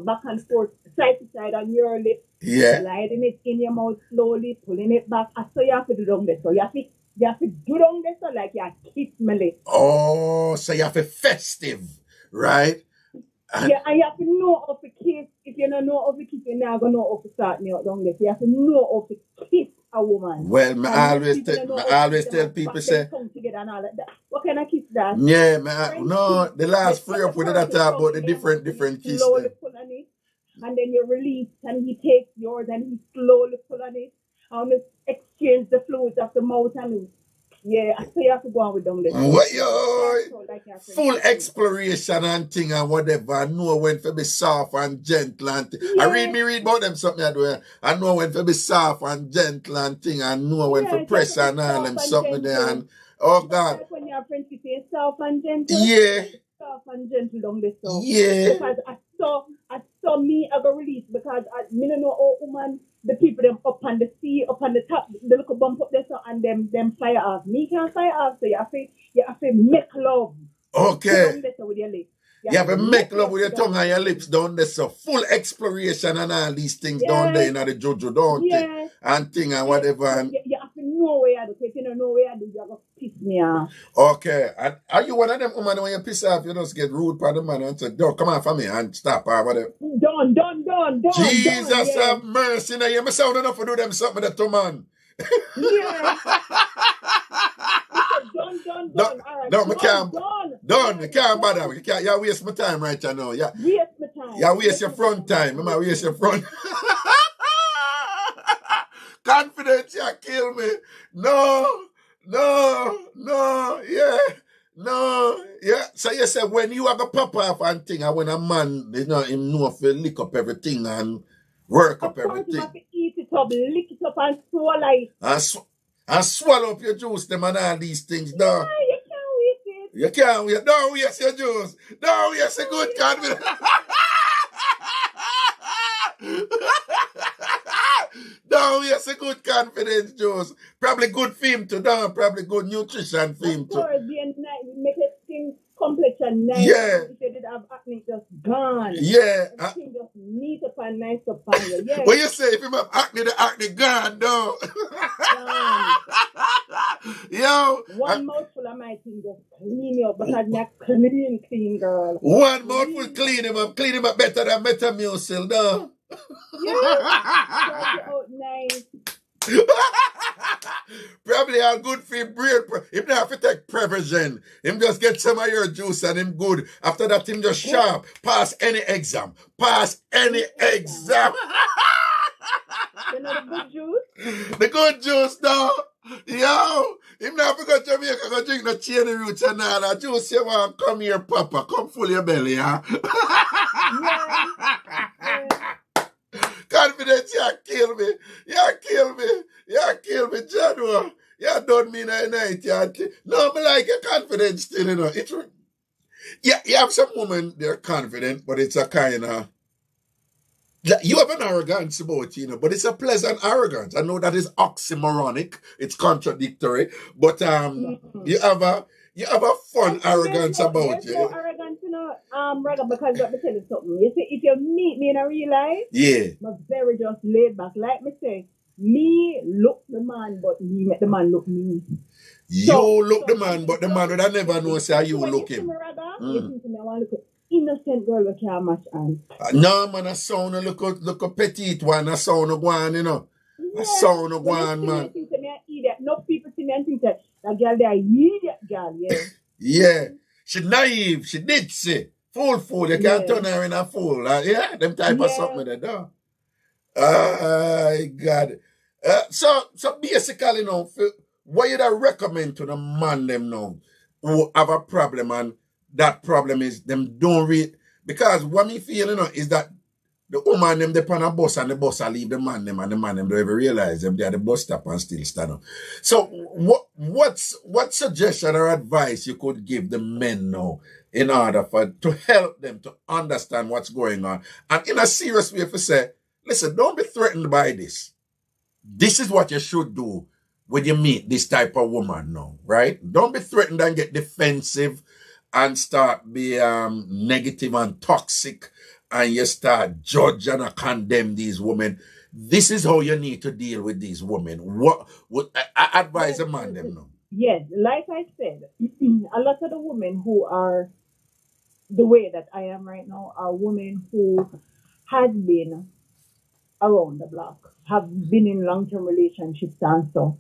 back and forth, side to side on your lip. Yeah. Sliding it in your mouth slowly, pulling it back. I saw you have to do down there. So you have to do down there so like you kiss my lip. Oh, so you have a festive, right? Yeah, and you have to know how to kiss. If you don't know how to kiss, you're not going to know how to start me out down there. So you have to know how to kiss a woman. Well, I always tell people say, what kind of kiss that? yeah, no, the last free up with that talk about the different kiss. Slowly pull on it, and then you release, and he takes yours, and he slowly pull on it, and you exchange the fluids of the mouth, and yeah, I say you have to go on with them. What full exploration and thing and whatever. I know when to be soft and gentle and thing. Yeah. I read about them something I do. I know when to be soft and gentle and thing. I know when to press and all them something there. And oh God. Like when you're French, you say soft and gentle. Yeah. Soft and gentle down the so. Yeah. Because I saw me ever release because I don't know how woman. The people them up on the sea, up on the top, the little bump up there, so and them fire off. Me can't fire off, so you have to make love. Okay. With your lips. You have to make love with your tongue and your lips down there, so full exploration and all these things down there in the JoJo, don't you? And thing and whatever. And you have to know where you do. If you don't know where you do, you're going to piss me off. Okay. And are you one of them women when you piss off, you just get rude by the man and say, "Don't come on for me," and stop or whatever? Done. Jesus have mercy. Now you sound enough to do them something that to man. Yeah. Done. All right. No, you can't bother. You waste my time right now. Yeah. Waste my time. You waste your front time. You might waste your front. Confidence, you kill me. No, yeah. No, yeah. So you say when you have a pop off and thing, and when a man, him know if you lick up everything and work up everything. You have to eat it up, lick it up and swallow it. And swallow up your juice, them and all these things, no. Yeah, you can't waste it. You can't waste. Don't waste your juice. Don't waste a good confidence. Don't waste a good confidence juice. Probably good film too, probably good nutrition film too. Of course, make your skin complexion nice. Yeah. If you did have acne, just gone. Yeah. Everything just neat up and nice up on you. Yeah. What you say? If you have acne, the acne gone, though. Yo. One mouthful of my thing just clean you up because you're clean, girl. One mouthful clean him up better than Metamucil, though. Yeah. Out nice. Probably all good for your brain. Him not have to take Prevision. Him just get some of your juice and him good. After that, him just sharp. Pass any exam. You know the good juice? The good juice, though. Yo, him not have to go to Jamaica, go drink the cherry roots and all that juice. You want come here, Papa. Come full your belly, huh? Yeah. Confidence, you kill me. Jadua. You don't mean a night. No, but like your confidence still, you know. You have some women, they're confident, but it's a kind of, you have an arrogance about you, but it's a pleasant arrogance. I know that is oxymoronic. It's contradictory, but you have a fun arrogance about you. No arrogance, Reggae, because let me tell you something. You see, if you meet me in a real life, I'm very just laid back. Like me say, me look the man, but me make the man look me. You look the man, but the man would never know say you look him. You think me, I want to look innocent girl with can't match on. No, man, a sound look a petite one, a sound of one, you know. A sound of one, man. No people see me and think that girl, they are idiot girl, yeah. Yeah. She naive, she ditzy. Fool. You can't turn her in a fool. Yeah, them type of something they do. God. So basically, you know, what you recommend to the man them now who have a problem, and that problem is them don't read, because what me feel, you know, is that the woman them they on a bus and the bus I leave the man them and the man them don't even realize them they at the bus stop and still stand up. So what suggestion or advice you could give the men now in order to help them to understand what's going on? And in a serious way, if you say, listen, don't be threatened by this. This is what you should do when you meet this type of woman now, right? Don't be threatened and get defensive and start be negative and toxic and you start judge and condemn these women. This is how you need to deal with these women. What I advise a man them now. Yes, like I said, a lot of the women who are the way that I am right now are women who has been around the block, have been in long-term relationships and so.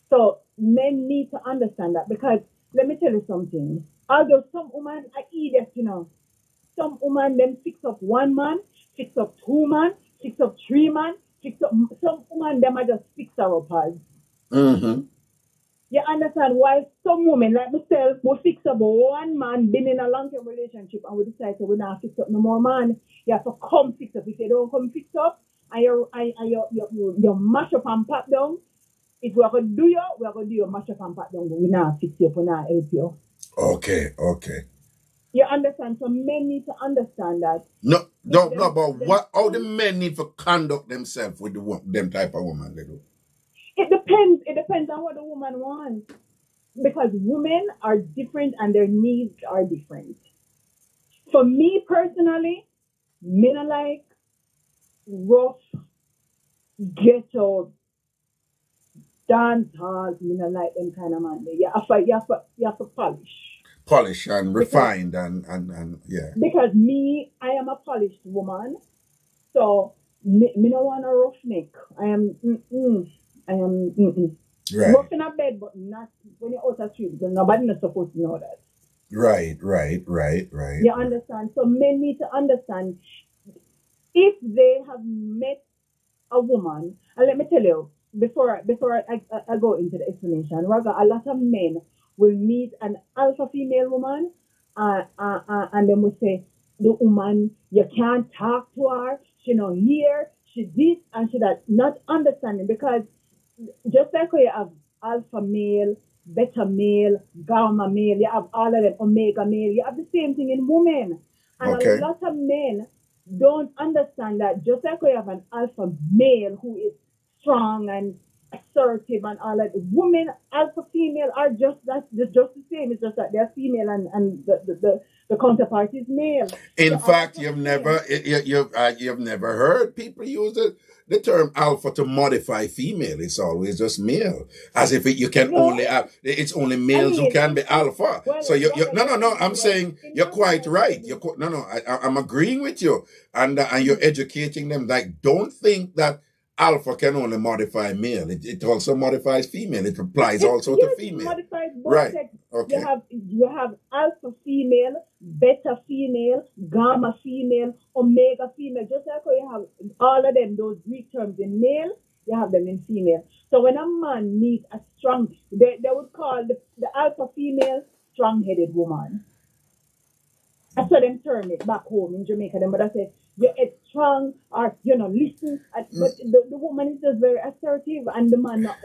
So men need to understand that, because let me tell you something. Although some women are idiots, you know. Some women them fix up one man, fix up two man, fix up three man, fix up some women them are just fixer-uppers. Mm-hmm. You understand why some women like myself will fix up one man, been in a long-term relationship, and we decide to we not fix up no more man. You have to come fix up. If you don't come fix up and you mash up and pat down, if we are going to do you, we are going to do your mash up and pat down, but we not fix you up, we not help you. Okay. You understand? So men need to understand that. No, but how the men need to conduct themselves with them type of woman they do? It depends. It depends on what the woman wants. Because women are different and their needs are different. For me personally, men are like rough, ghetto, dancehall, men are like them kind of man. You have to polish And refined and yeah. Because I am a polished woman, so me don't want a roughneck. I am right. rough in a bed, but not when you're out of street. Nobody is supposed to know that. Right. You understand? So men need to understand, if they have met a woman, and let me tell you, before I go into the explanation, Raga, a lot of men will meet an alpha female woman, and then will say, the woman, you can't talk to her, she not here, she this and she that, not understanding, because just like you have alpha male, beta male, gamma male, you have all of them, omega male, you have the same thing in women. And okay. A lot of men don't understand that just like you have an alpha male who is strong and assertive and all that, women, alpha female are just the same. It's just that they're female and the counterpart is male. In fact, you've never heard people use the term alpha to modify female. It's always just male, as if you can only have, it's only males who can be alpha. Well, so no. I'm saying you're quite right. I'm agreeing with you, and you're educating them. Like, don't think that alpha can only modify male. It also modifies female. It applies also to female. It modifies both right. Sexes. Okay. You have alpha female, beta female, gamma female, omega female. Just like how you have all of them, those Greek terms in male, you have them in female. So when a man meets a strong, they would call the alpha female strong-headed woman. That's what them term it back home in Jamaica. Them would say, you're strong, or listen. But the woman is just very assertive, and the man not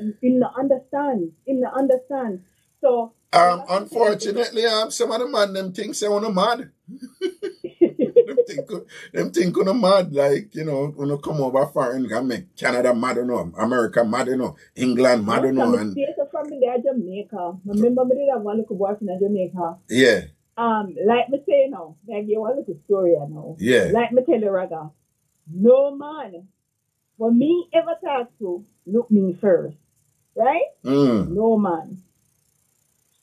understand. So unfortunately, some of the man them think they wanna mad. them think on mad, like, when you come over foreign and make Canada mad, America mad, England mad, and from there, Jamaica. Remember me did have one little boy in Jamaica. Yeah. Like me say now, like you want a story now. Yeah. Like me tell you, Raga, no man, for me ever talk to, look me first, right? No man.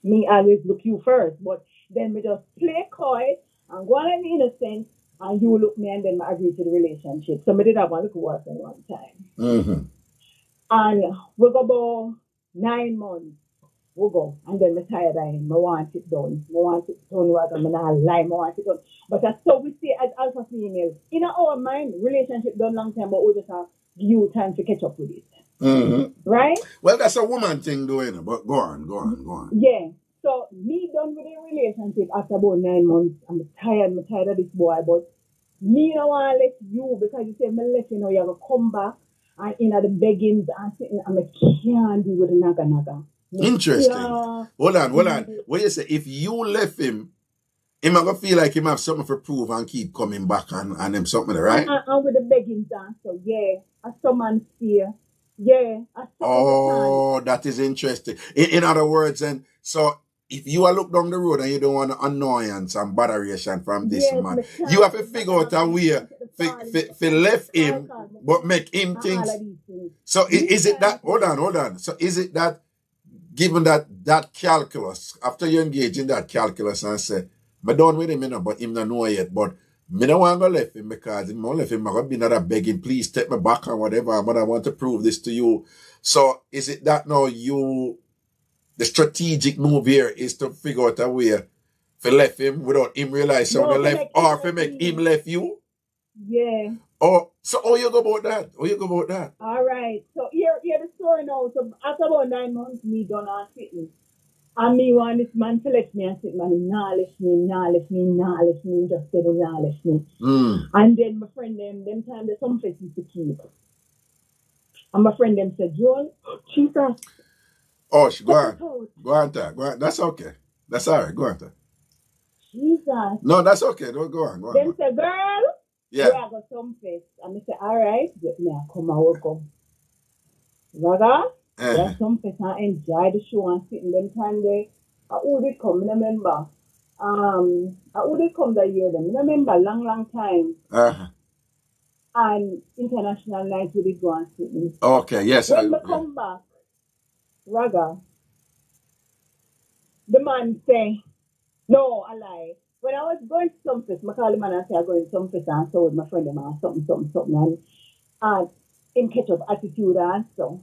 Me always look you first, but then me just play coy and go on and innocent, and you look me, and then I agree to the relationship. So me did have one little boyfriend one time. Mm-hmm. And we go about 9 months. We go. And then I'm tired of him. I want it done. I want it done. I'm not lying. I want it done. But that's so we see as alpha females. In our mind, relationship done long time, but we just have you time to catch up with it. Mm-hmm. Right? Well, that's a woman thing doing it, but go on. Yeah. So me done with the relationship after about 9 months. I'm tired of this boy, but Me no want to let you because you say me let you know you're gonna come back and in the beggings and sitting and I can't deal with the naga. Interesting. Yeah. Hold on. What you say? If you left him gonna feel like him have something for prove and keep coming back and him something, right? And with the beggings and so yeah, as someone fear. Yeah, oh, that is interesting. In other words, and so if you are look down the road and you don't want annoyance and botheration from this man, you have to figure out a way to left him, but make him think. So is it that? Hold on. So is it that? Given that calculus, after you engage in that calculus and say, "Me done with him, you know, but him not know yet, but me don't want to left him because if I left him, I'm going to be another begging, please take me back or whatever, but I want to prove this to you." So is it that now the strategic move here is to figure out a way to left him without him realize something left, or to make him left you? Yeah. Oh, so how you go about that? All right. So here the story now. So after about 9 months, me done on sitting. And me want this man to let me and sit, man, nah let me, just said nah let me. And then my friend them time there's some faces to keep. And my friend them said, John, Jesus. Oh, go on. That's okay. That's all right. Go on. Jesus. No, that's okay. Don't go on. Them say, girl, yeah, I got some face. And I say, all right, get me a come and welcome. Raga, there's some face and enjoy the show and sitting them time there. Who did come? I remember. Who did come that year then? I remember long time. And international night we did go and sitting. Okay, yes. When we come back, Raga, the man say, no, I lie. When I was going to some place, I call him and I say I'm going to some place and so with my friend them and something and in catch up attitude and so.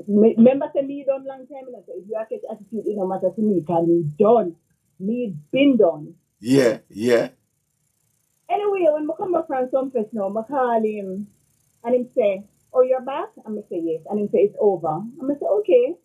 Remember say me done long time and I say if you have catch attitude it no matter to me because me done. Me been done. Yeah. Anyway, when I come back from some place now, I call him and him say, oh, you're back? And I say yes. And him say it's over. And I say okay.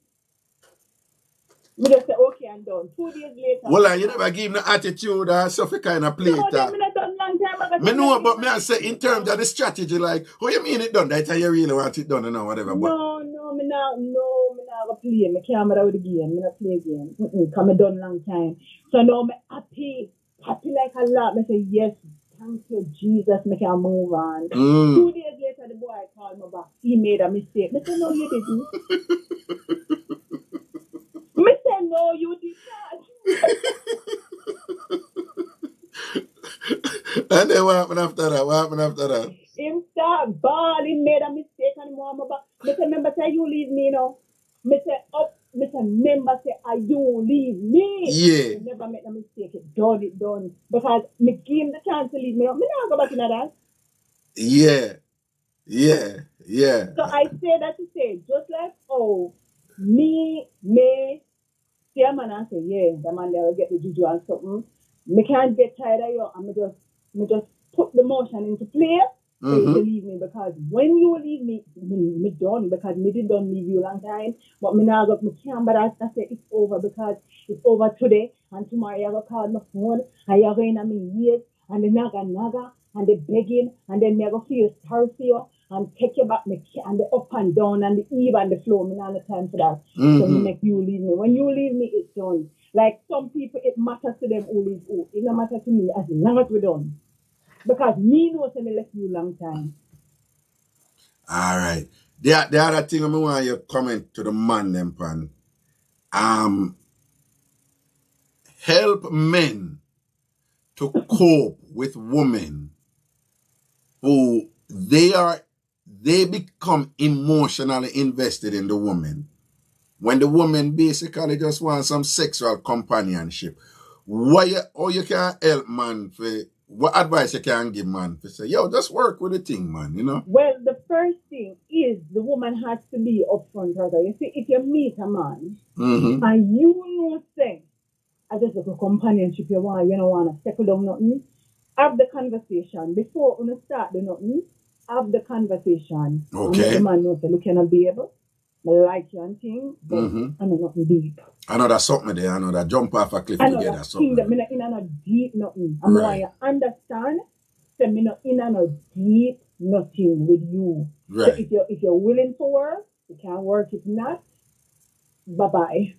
We just say okay and done. 2 days later. Well, you never give him the attitude or something kind of play. No, them not done long time. Me know, but me I say in terms of the strategy, like, how you mean it done? That's how you really want it done and whatever. No, me not go play. Me can't with the game. Me not play game. Because me done long time. So now me happy like a lot. Me say yes. Thank you, Jesus. Me can move on. 2 days later, the boy called me back. He made a mistake. Me say no, you didn't. Me say no, you did not. And then what happened after that? Him start bawling, made a mistake and he want me back. Me say, remember say you leave me now. Me say remember say you leave me. Yeah. You never make a mistake. It done. Because me give him the chance to leave me. Me not go back in that. Yeah. So I say that to say, just like me see a man and say, yeah, the man there will get the juju and something. Me can't get tired of you and me just put the motion into play so you leave me because when you leave me done because me did don't leave you a long time. But me now got me can't but I say it's over because it's over today and tomorrow you go call my phone and you're going to me ears and the naga and the begging and then you go feel sorry for you and take you back and the up and down and the eve and the flow. Me not have time for that. So me make you leave me. When you leave me, it's done. Like some people, it matters to them who leave who. It don't matter to me as long as we're done. Because me knows me left you a long time. All right. The other thing I want you to comment to the man them pan. Help men to cope with women who they become emotionally invested in the woman. When the woman basically just wants some sexual companionship. How you can help man for what advice you can give man for say, yo, just work with the thing, man, you know? Well, the first thing is the woman has to be upfront, brother. You see, if you meet a man and you know say, I just look a companionship you don't want to settle down nothing, have the conversation. Before you start the nothing, have the conversation. Okay. And the man knows, look, you're not be able. I like you and thing, but I'm nothing deep. I know that's something there. I know that jump off a cliff I know together. that thing that I'm not deep nothing. I'm right. You understand say me not in and a deep nothing with you. So Right. if you're willing to work, you can work. If not, bye bye.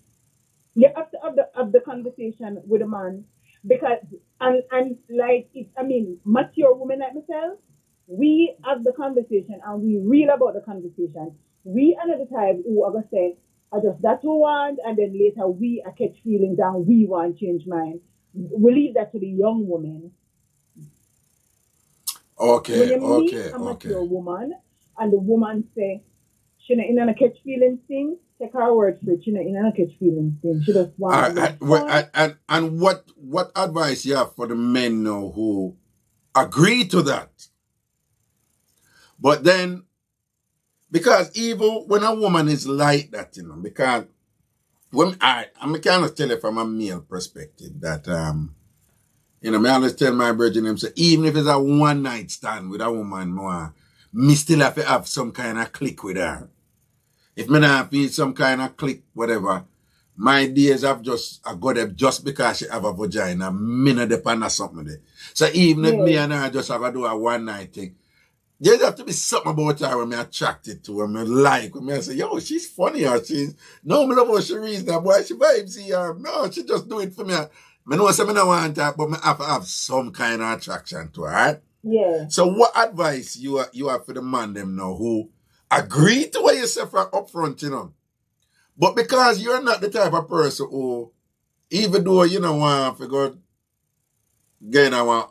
You have to have the conversation with a man because and like it, I mean mature women like myself, we have the conversation and we real about the conversation. We are not the type who are gonna say, I just that's what I want and then later we are catch feelings and we want to change mind. We leave that to the young woman. When Okay, you meet okay, a okay. mature woman and the woman say, she not in a catch feelings thing, take her word for it, she not in a catch feelings thing. She just want a little fun. And what advice you have for the men now who agree to that? But then, because even when a woman is like that, because when I'm kind of tell it from a male perspective that me always tell my brethren, say even if it's a one night stand with a woman, me still have to have some kind of click with her. If me not feel some kind of click, whatever, my days have I got them just because she have a vagina, me not depend on something there. So even if me and her just have to do a one night thing, there's have to be something about her when me attracted to her, me like, when me say, yo, she's funny or she's, no, me love how she reason, boy, she vibes here. No, she just do it for me. Me know say me not want her, but me have to have some kind of attraction to her, right? Yeah. So what advice you have for the man them now who agree to what you say from up front, but because you're not the type of person who, even though you don't want to go get in a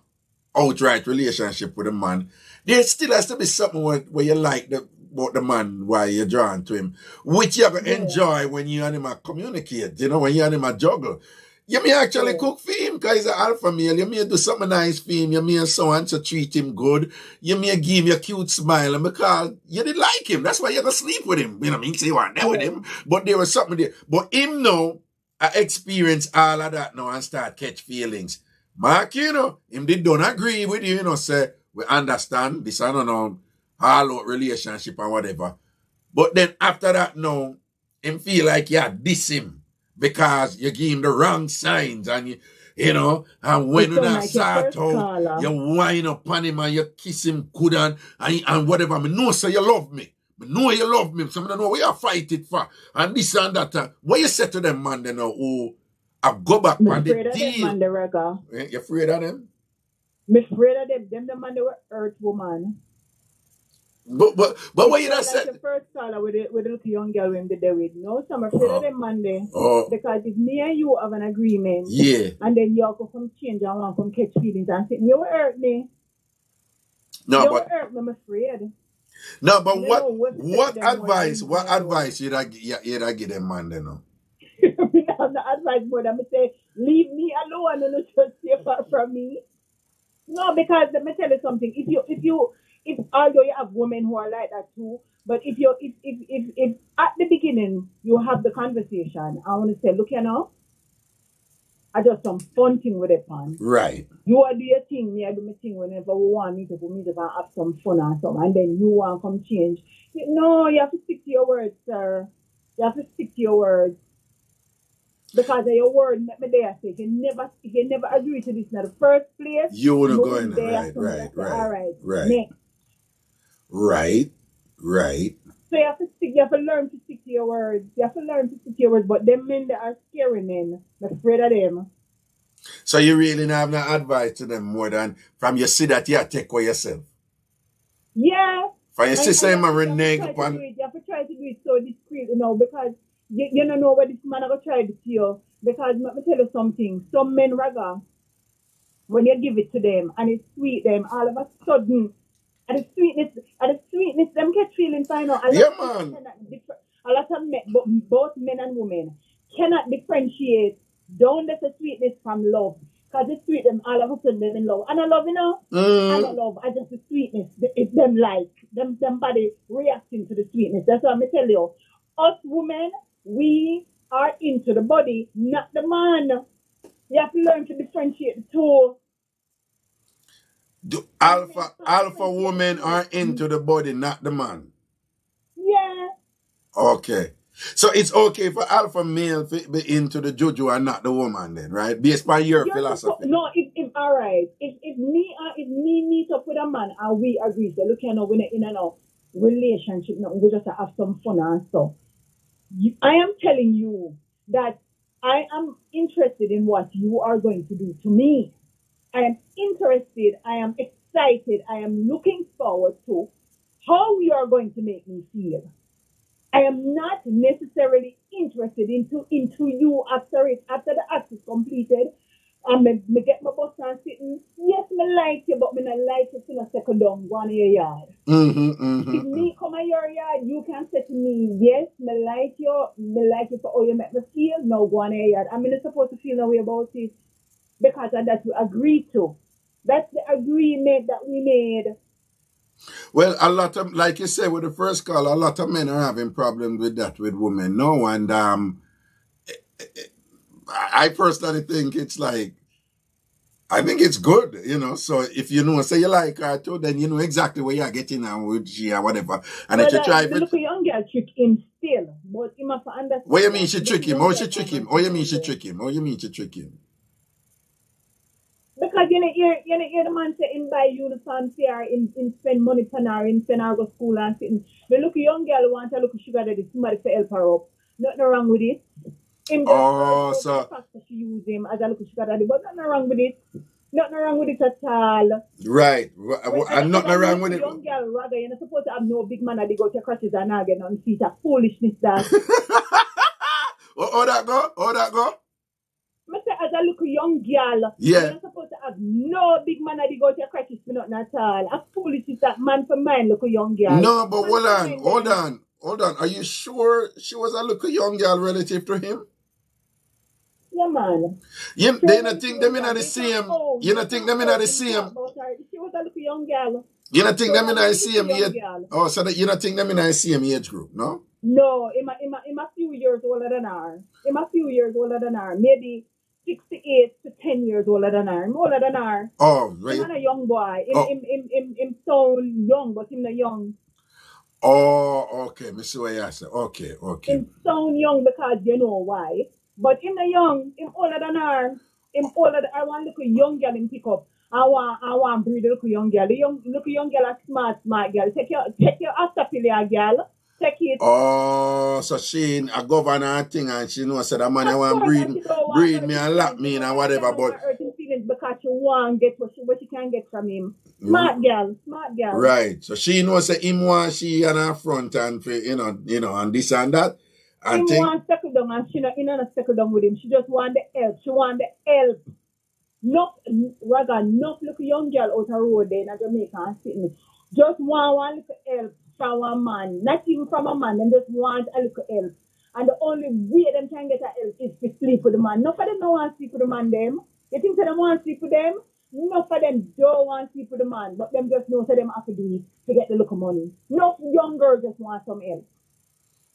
outright relationship with a man, there still has to be something where you like about the man while you're drawn to him, which you're going to enjoy when you and him communicate, when you and him juggle. You may actually cook for him because he's an alpha male. You may do something nice for him. You may so and so treat him good. You may give him a cute smile. And because you didn't like him, that's why you're going to sleep with him. You know what I mean? So you weren't there with him. But there was something there. But him now, I experience all of that now and start catch feelings. Mark, him did don't agree with you, say, we understand this, I don't know, all out relationship and whatever. But then after that now, him feel like you diss him because you give him the wrong signs and and when you not sort out, you wind up on him and you kiss him good and whatever. I know so you love me. I know you love me. So I know what you fight it for. And this and that. What you say to them man then who I go back on the deal? Man, the Reggae. You afraid of them? I'm afraid of them. Them the man they were earth woman. But what you not said? The first caller with the little young girl when they did with. No, so I'm afraid of them man there. Because if me and you have an agreement, and then you go from change and want from catch feelings and say, you will hurt me. No, you will hurt me, I'm afraid. No, but what advice you'd give them man then? I'm not advice more than say, leave me alone and just stay far from me. No, because let me tell you something. If although you have women who are like that too, but if at the beginning you have the conversation, I want to say, look, I just some fun thing with it, man. Right. You are do your thing, me I do my thing whenever we want me to have some fun or something, and then you want to come change. No, you have to stick to your words, sir. You have to stick to your words. Because of your word, let me there say, if you never agree to this in the first place, you wouldn't go in there. Right. All right. Next. Right. So you have to learn to stick to your words. But them men that are scary men, I'm afraid of them. So you really have no advice to them more than from you see that you take for yourself? Yeah. From you see say man renege upon. You have to try to do it so discreet, because you don't know what this man will try to you. Because let me tell you something. Some men Raga, when you give it to them and it's sweet them, all of a sudden, and the sweetness, them get feeling fine out. Yeah, man. A lot of men, both men and women, cannot differentiate down the sweetness from love. Because the sweet them all of a sudden they're in love. And I love, I don't love. I just the sweetness. It's them like them body reacting to the sweetness. That's what I'm tell you. Us women, we are into the body, not the man. You have to learn to differentiate the two. The alpha women are into the body, not the man. Yeah. Okay. So it's okay for alpha male to be into the juju and not the woman then, right? Based on your philosophy. No, if all right. If me meet up with a man and we agree, so look, you know, we're in a relationship, no, we just have some fun and stuff. I am telling you that I am interested in what you are going to do to me. I am interested, I am excited, I am looking forward to how you are going to make me feel. I am not necessarily interested into you after the act is completed. And me get my bus and sitting. Yes, me like you, but me not like you to second down go on your yard. If me come in your yard, you can say to me, yes, me like you for how you make me feel. No, go on your yard. I'm not supposed to feel no way about it because that's what we agreed to. That's the agreement that we made. Well, a lot of, like you said with the first call, a lot of men are having problems with that with women. No, and I personally think it's like, I think it's good, you know. So if you know, say you like her too, then you know exactly where you're getting on with she or whatever. And if you try it, look, a young girl trick him still, but he must understand. What you mean she trick him? How she trick him? How you mean she trick him? How you mean she trick him? Because you know the man say in buy uniform here, in spend money on her, in send her go school and sitting. The look a young girl want to look sugar daddy, somebody to help her up. Nothing wrong with it. So she use him as a look sugar daddy, but nothing wrong with it. Nothing wrong with it at all. Right. And nothing wrong with it. Young girl, rather, you're not supposed to have no big man that they go to crutches and not get on feet. A foolishness that. How that go? How that go? As a little young girl, you're not supposed to have no big man that they go to crutches for nothing at all. A foolishness that man for mine, little young girl. No, but hold on. Are you sure she was a little young girl relative to him? Yeah, man. You don't think them in the same. You don't think them in the same. She was a little young girl. You don't think them in the same age? Oh, so that you don't think them in the same age group, no? No, I'm a few years older than her. I'm a few years older than her. Maybe 6 to 8 to 10 years older than her. I'm older than her. Oh, right. I'm not a young boy. I'm so young, but I'm not young. Oh, okay. I see what you say. Okay. I'm so young because you know why. But I'm not young. I'm older than her. I want to look a young girl in pick up. I want to breed a little young girl. Look a young girl, a smart girl. Take your Australia girl. Take it. Oh, so she a governor thing and she knows that man I want breed me and lap me and whatever, but hurting feelings because she want to get what she can get from him. Smart girl. Right. So she knows that him want she on her front and you know, and this and that. And him want to settle down and she not settle down with him. She just want the help. She want the help. Not look a young girl out the road there in Jamaica and sitting. Just want little help from a man. Not even from a man. They just want a little help. And the only way them can get a help is to sleep with the man. None of them don't want to sleep with the man them. You think they don't want to sleep with them? None of them don't want to sleep with the man. But them just know that them have to do it to get the little money. No young girl just want some help.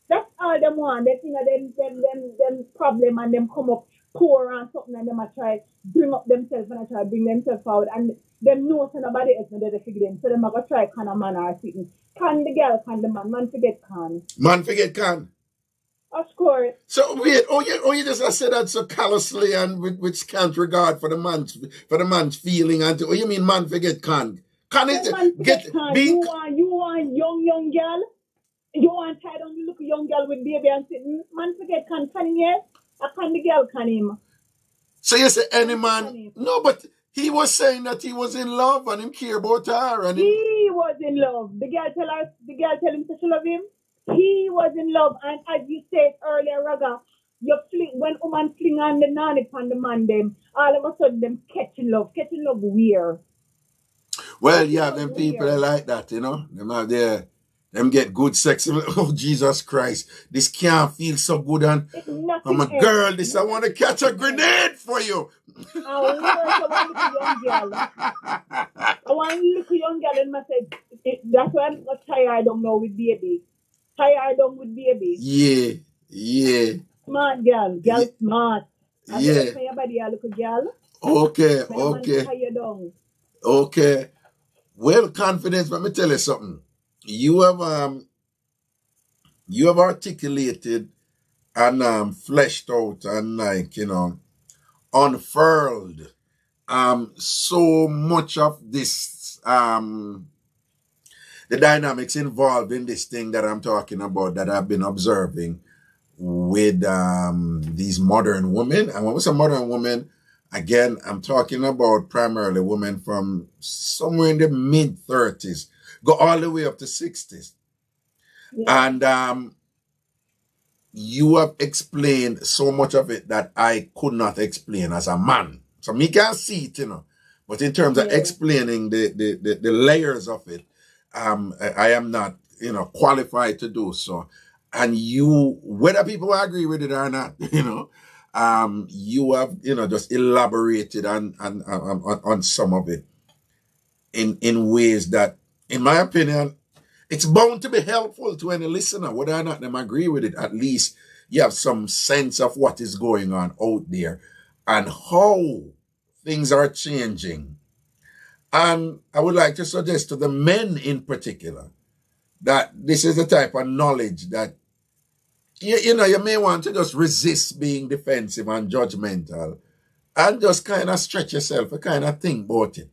That's all them want. They think them problem and them come up poor and something and them try bring up themselves and try bring themselves out and them know so nobody else know they figure them. So them go try can a man or sitting. Can the girl, can the man. Man forget can. Man forget can. Of course. So wait, you just said that so callously and with scant regard for the man's feeling and you mean man forget can. Can it get being you want young girl? You want tied on look young girl with baby and sitting? Man forget can him yes? I can the girl can him. So you say any man? No, but he was saying that he was in love and him care about her and he was in love. The girl tell him to love him. He was in love, and as you said earlier, Raga, when woman fling on the nanny upon the man, them all of a sudden them catching love weird. Well, yeah, them people are like that, you know. Them have them get good sex. Oh, Jesus Christ. This can't feel so good. And I'm a girl. This I want to catch a grenade for you. I want to look a young girl and I said, that's why I'm not tired don't know with baby. Tired down with baby. Yeah. Smart girl. Girl smart. And yeah. Your body a little girl. Okay. Well, confidence, let me tell you something. You have you have articulated and fleshed out and unfurled so much of this the dynamics involved in this thing that I'm talking about that I've been observing with these modern women. And when we say modern women, again, I'm talking about primarily women from somewhere in the mid-30s, go all the way up to 60s. Yeah. And you have explained so much of it that I could not explain as a man. So me can see it, but in terms of explaining the layers of it, I am not, qualified to do so. And you, whether people agree with it or not, you have, just elaborated on some of it in ways that, in my opinion, it's bound to be helpful to any listener, whether or not them agree with it. At least you have some sense of what is going on out there and how things are changing. And I would like to suggest to the men in particular that this is the type of knowledge that, you may want to just resist being defensive and judgmental and just kind of stretch yourself and kind of think about it,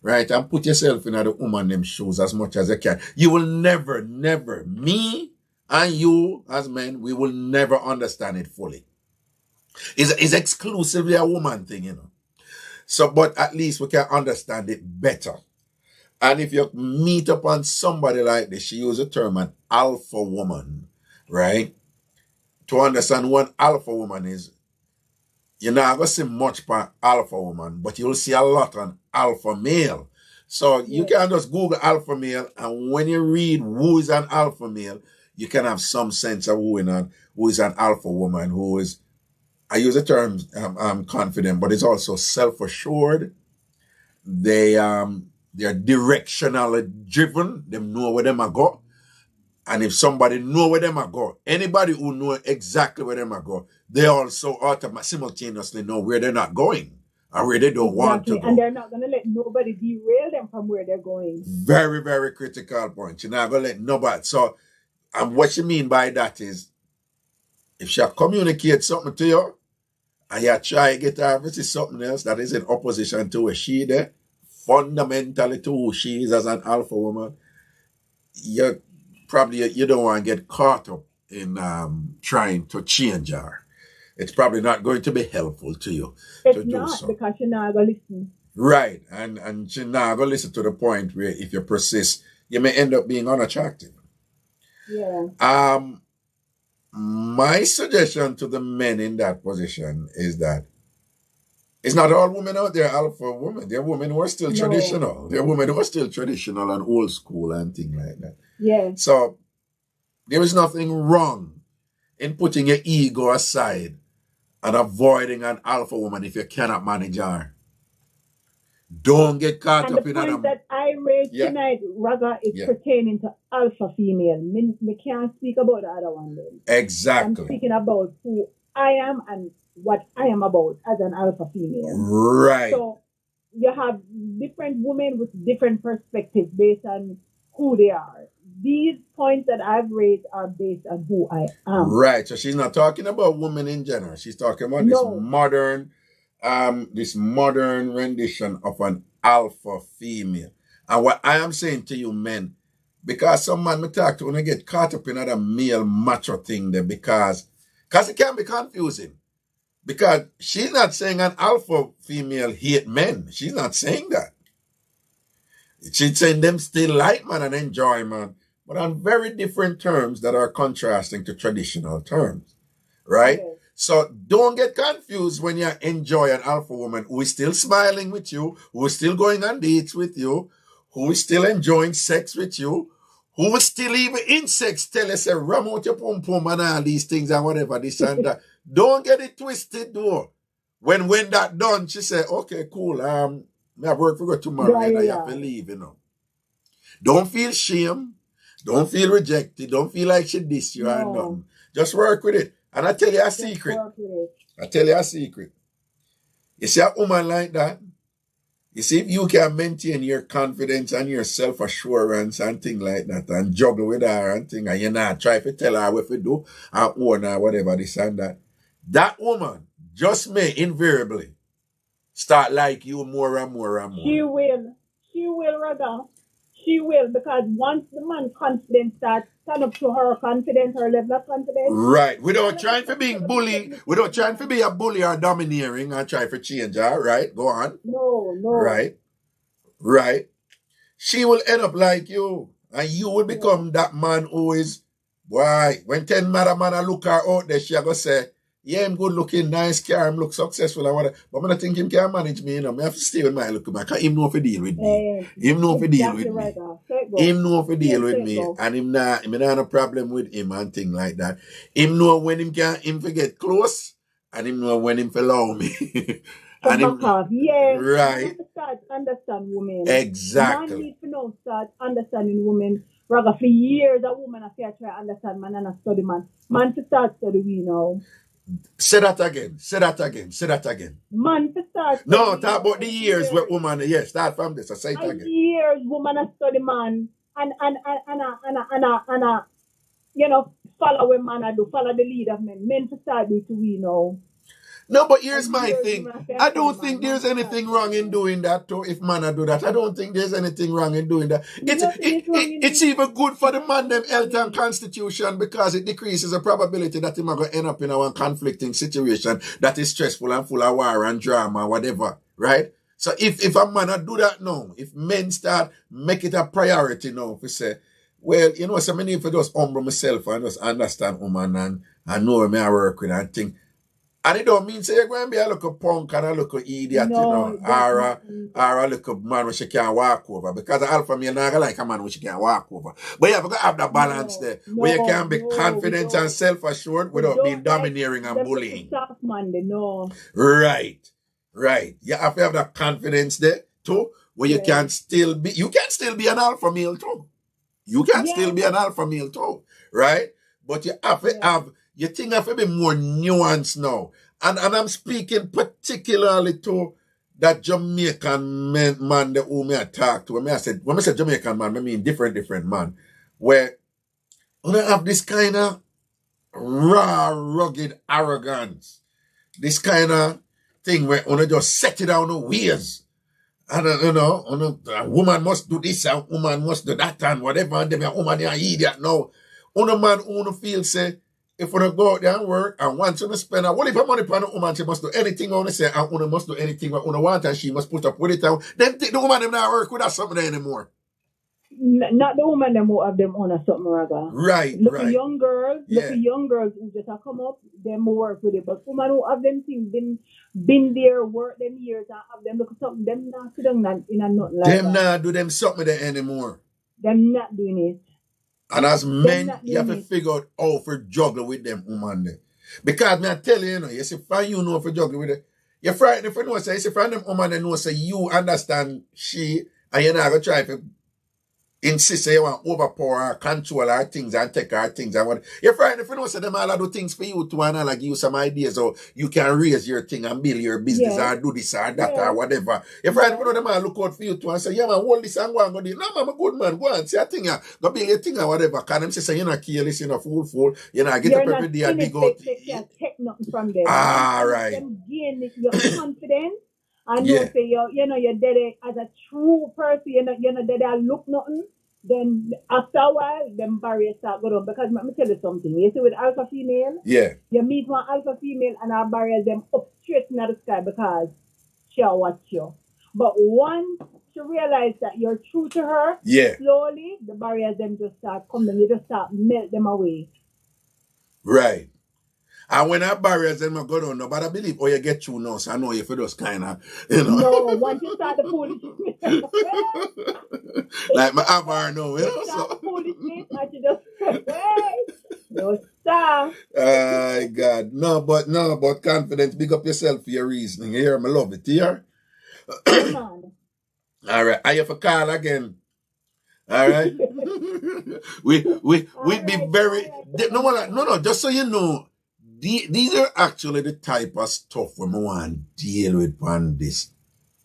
right? And put yourself in the woman them shoes as much as you can. You will never, me and you as men, we will never understand it fully. It's exclusively a woman thing, So, but at least we can understand it better. And if you meet upon somebody like this, she used the term an alpha woman, right? To understand what an alpha woman is, you're not going to see much for alpha woman, but you'll see a lot on alpha male. So you can just Google alpha male, and when you read who is an alpha male, you can have some sense of who is an alpha woman, who is, I use the term confident, but it's also self-assured. They're directionally driven. They know where them are go. And if somebody know where them are go, anybody who know exactly where them are go, they also simultaneously know where they're not going or where they don't want to go. And they're not going to let nobody derail them from where they're going. Very, very critical point. You're not going to let nobody. So, and what you mean by that is, if she communicates something to you, and you try to get her to see something else that is in opposition to where she there, fundamentally to who she is as an alpha woman, you don't want to get caught up in trying to change her. It's probably not going to be helpful to you to do so. Because she's not going to listen. Right, and she's not going to listen to the point where if you persist, you may end up being unattractive. Yeah. My suggestion to the men in that position is that it's not all women out there alpha women. There are women who are still traditional. There are women who are still traditional and old school and things like that. Yeah. So there is nothing wrong in putting your ego aside and avoiding an alpha woman if you cannot manage her. Don't get caught up in that. And the point that I raised tonight, Raga, is pertaining to alpha female. Me can't speak about the other one then. Exactly. I'm speaking about who I am and what I am about as an alpha female. Right. So you have different women with different perspectives based on who they are. These points that I've raised are based on who I am. Right. So she's not talking about women in general. She's talking about this modern rendition of an alpha female. And what I am saying to you men, because some man me talk to when I get caught up in another male macho thing there, because it can be confusing. Because she's not saying an alpha female hate men. She's not saying that. She's saying them still like man and enjoy man, but on very different terms that are contrasting to traditional terms. Right? Okay. So don't get confused when you enjoy an alpha woman who is still smiling with you, who is still going on dates with you, who is still enjoying sex with you, who is still even in sex tell you, say, ram out your pum pum and all these things and whatever, this and that. Don't get it twisted though. When that done, she say, okay, cool, I have work for go tomorrow and I have to leave, Don't feel shame. Don't feel rejected. Don't feel like she dissed you or nothing. Just work with it. And I tell you a secret. You see a woman like that, You see, if you can maintain your confidence and your self-assurance and things like that and juggle with her and things, and you not try to tell her what to do and own her, whatever, this and that, that woman just may invariably start like you more and more and more. She will, Raga. She will, because once the man confidence starts stand up to her confidence, her level of confidence. Right. Without trying to be bully, without trying to be a bully or domineering and try to change her, right? Go on. No. Right. She will end up like you. And you will become that man who is, why? When 10 mother man look her out there, she go say, yeah, I'm good looking, nice car, I'm look successful and whatever. But I don't think him can manage me, you know. I have to stay with my look back. Because him know if he deal with me. Him know if he deal with me. Him know if he deal with me. And him not no problem with him and thing like that. Him know when him forget close. And him know when him allow me. And him, right. Start understand women. Exactly. Man need to know start understanding women. Rather for years a woman has to try to understand man and a study man. Man to start study we know. Say that again. Man to start. No, talk about the years where woman, yes, start from this. I say it again. Years woman has study man and you know, follow what man I do, follow the lead of men. Men to start with we know. No, but here's my thing. I don't think there's anything wrong in doing that too. If man I do that, I don't think there's anything wrong in doing that. It's even good for the man them health and constitution because it decreases the probability that him are going to end up in a conflicting situation that is stressful and full of war and drama, whatever, right? So if a man I do that now, if men start make it a priority now, if we say, well, you know, so many if I just humble myself and just understand woman and I know me I work with and think. And it don't mean say you're going to be a little punk and a little idiot, no, you know, or a little man which you can't walk over. Because the alpha male not like a man which you can't walk over. But you have to have that balance there, where you can be confident and self-assured without being domineering and bullying. Right. You have to have that confidence there too, where you can still be an alpha male too. You can still be an alpha male too, right? But you have to have, you think have to be more nuanced now. And I'm speaking particularly to that Jamaican man that who I talk to. When I say Jamaican man, I mean different man. Where you have this kind of raw, rugged arrogance. This kind of thing where you just set it down the ways. And you know, a woman must do this, a woman must do that, and whatever, and them a woman is an idiot now. On a man who feel say, if we go out there and work and want to spend a whole heap of money on a woman, she must do anything on say, and one must do anything what one want, and she must put up with it. And then the woman them not work with that something anymore. Not the woman them who have them on a something rather. Right. Look at young girls who just have come up, them work with it. But women who have them things been there, work them years and have them look at something, them not sit down in a nothing like them that. Them not do them something there anymore. Them not doing it. And as men, you have to figure out how to juggle with them woman there. Because me I tell you, you see, find you know if you juggle with it. You're frightened if you know, say, you see, find them woman they know, say, you understand she, and you're not going to try to insist say you want overpower her, control her things and take her things and what. You're frightened if you know, say, them all do things for you too and all give you some ideas how you can raise your thing and build your business or do this or that or whatever. You're frightened if you know, them all look out for you too and say, yeah man, hold this and go and go do it. No man, I'm a good man, go and say a thing, go build your thing or whatever. Because them say, you're not careless, you're not fool, you're not get up every day and dig out. You can't take nothing from them. Right. Them gain your confidence. And you say you're dead as a true person, you're not dead and look nothing, then after a while, them barriers start going on. Because let me tell you something. You see with alpha female, you meet one alpha female and our barriers them up straight in the sky because she'll watch you. But once she realize that you're true to her, slowly the barriers them just start coming, you just start melt them away. Right. And when our barriers them go down, nobody believe, oh, you get through now, so I know you for those kind of, you know. No, once you start the foolishness. Like my Avar now, you know. Start the foolishness, and you just, no stop. God. No, but confidence, big up yourself for your reasoning. You hear me, love it, here. All right, I have a call again. All right. we be very, no, just so you know, these are actually the type of stuff when we want to deal with on this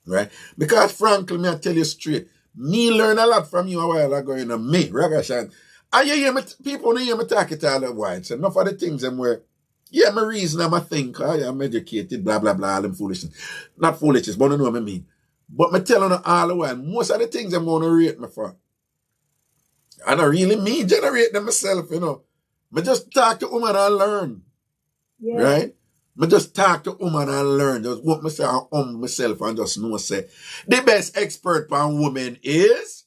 Right? Because frankly, me I tell you straight, me learn a lot from you a while ago, you know, me, Ragashanti. And you hear me, people don't hear me talk it all the while. So enough of the things them where, yeah, my reason, I'm a thinker, I'm educated, blah, blah, blah, all them foolishness. Not foolishness, but I know what I mean. But me telling you all the while, most of the things I'm going to rate me for. And I really me generate them myself, you know. Me just talk to woman and learn. Yeah. Right? Me just talk to woman and learn. Just want myself and myself and just know say the best expert on women is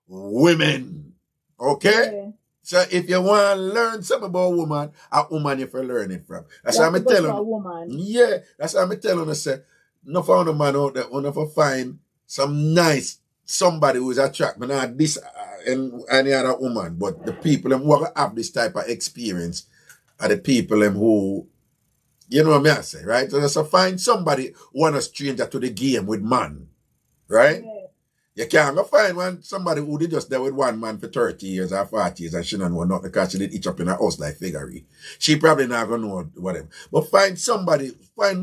women. Okay? Yeah. So if you want to learn something about woman, a woman you for learn it from. That's You how have I'm to go to telling a you. woman. Yeah, that's how I'm telling you. Say, no found a man out there, who find some nice somebody who is attractive, not this and any other woman, but the people who have this type of experience are the people who, you know what I say, right? So find somebody who want a stranger to the game with man, right? Yeah. You can't go find somebody who did just there with one man for 30 years or 40 years and she don't know nothing because she did each up in her house like figure. She probably not gonna know whatever. But find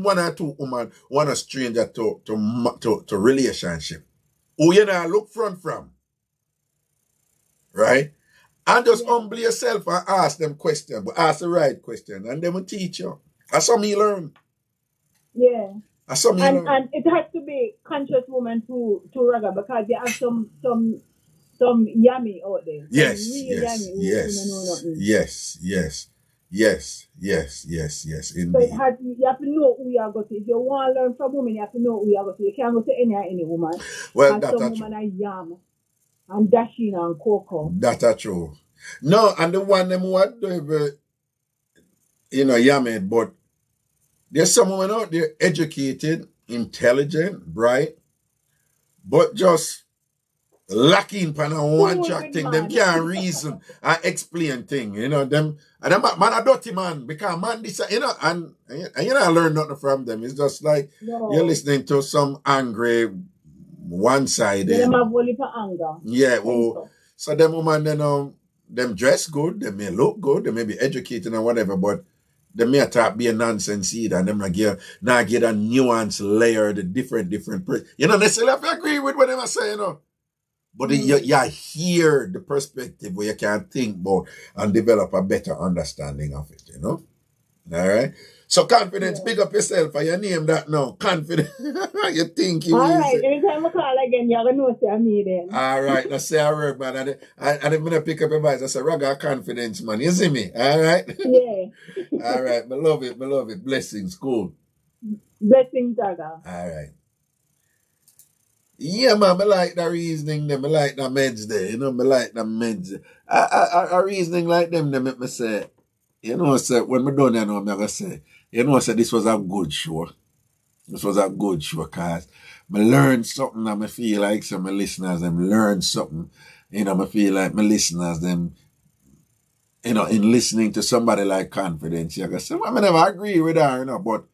one or two women, one a stranger to relationship. Who you know look front from. Right? And just humble yourself and ask them questions, but ask the right question, and they will teach you. That's how me learn. Yeah. That's how me learn. And it has to be conscious woman to Raga because there are some yummy out there. Yes, Real yes, yummy yes, who know nothing. yes, So indeed. you have to know who you are going to. If you want to learn from women, you have to know who you are going to. You can't go to any woman. Well, and that's some women are yam and dashing and cocoa. That's true. No, and the one them what you know, yummy, but there's some women out there educated, intelligent, bright, but just lacking on a one track thing. Them can't reason and explain things. You know, them and them man a dirty man because man this you know and you know learn nothing from them. It's just like you're listening to some angry one-sided. Them have only for anger. Yeah, well so them woman them dress good, they may look good, they may be educated and whatever, but they may talk be a nonsense either, and them not get a nuance layer, the different you know, they still have to agree with what them are saying, you know. But you hear the perspective where you can think about and develop a better understanding of it, you know? All right? So confidence, pick up yourself and you name that now. Confidence. You think you all right, anytime I call again, you're going to know say me then. All right, now say I work, man. And I'm going to pick up your voice. I say, Raga confidence, man. You see me? All right? Yeah. All right, me love it. Blessings, cool. Blessings, Raga. All right. Yeah, man, I like the reasoning them. I like the medz there. You know, I like the medz. I reasoning like them, they make me say, you know, say, when I done that, I'm going to say, you know, say this was a good show. This was a good show, because I learned something and I feel like some of my listeners, them learn something. You know, I feel like my listeners, them, you know, in listening to somebody like Confidence, you can say, well, I never agree with her, you know, but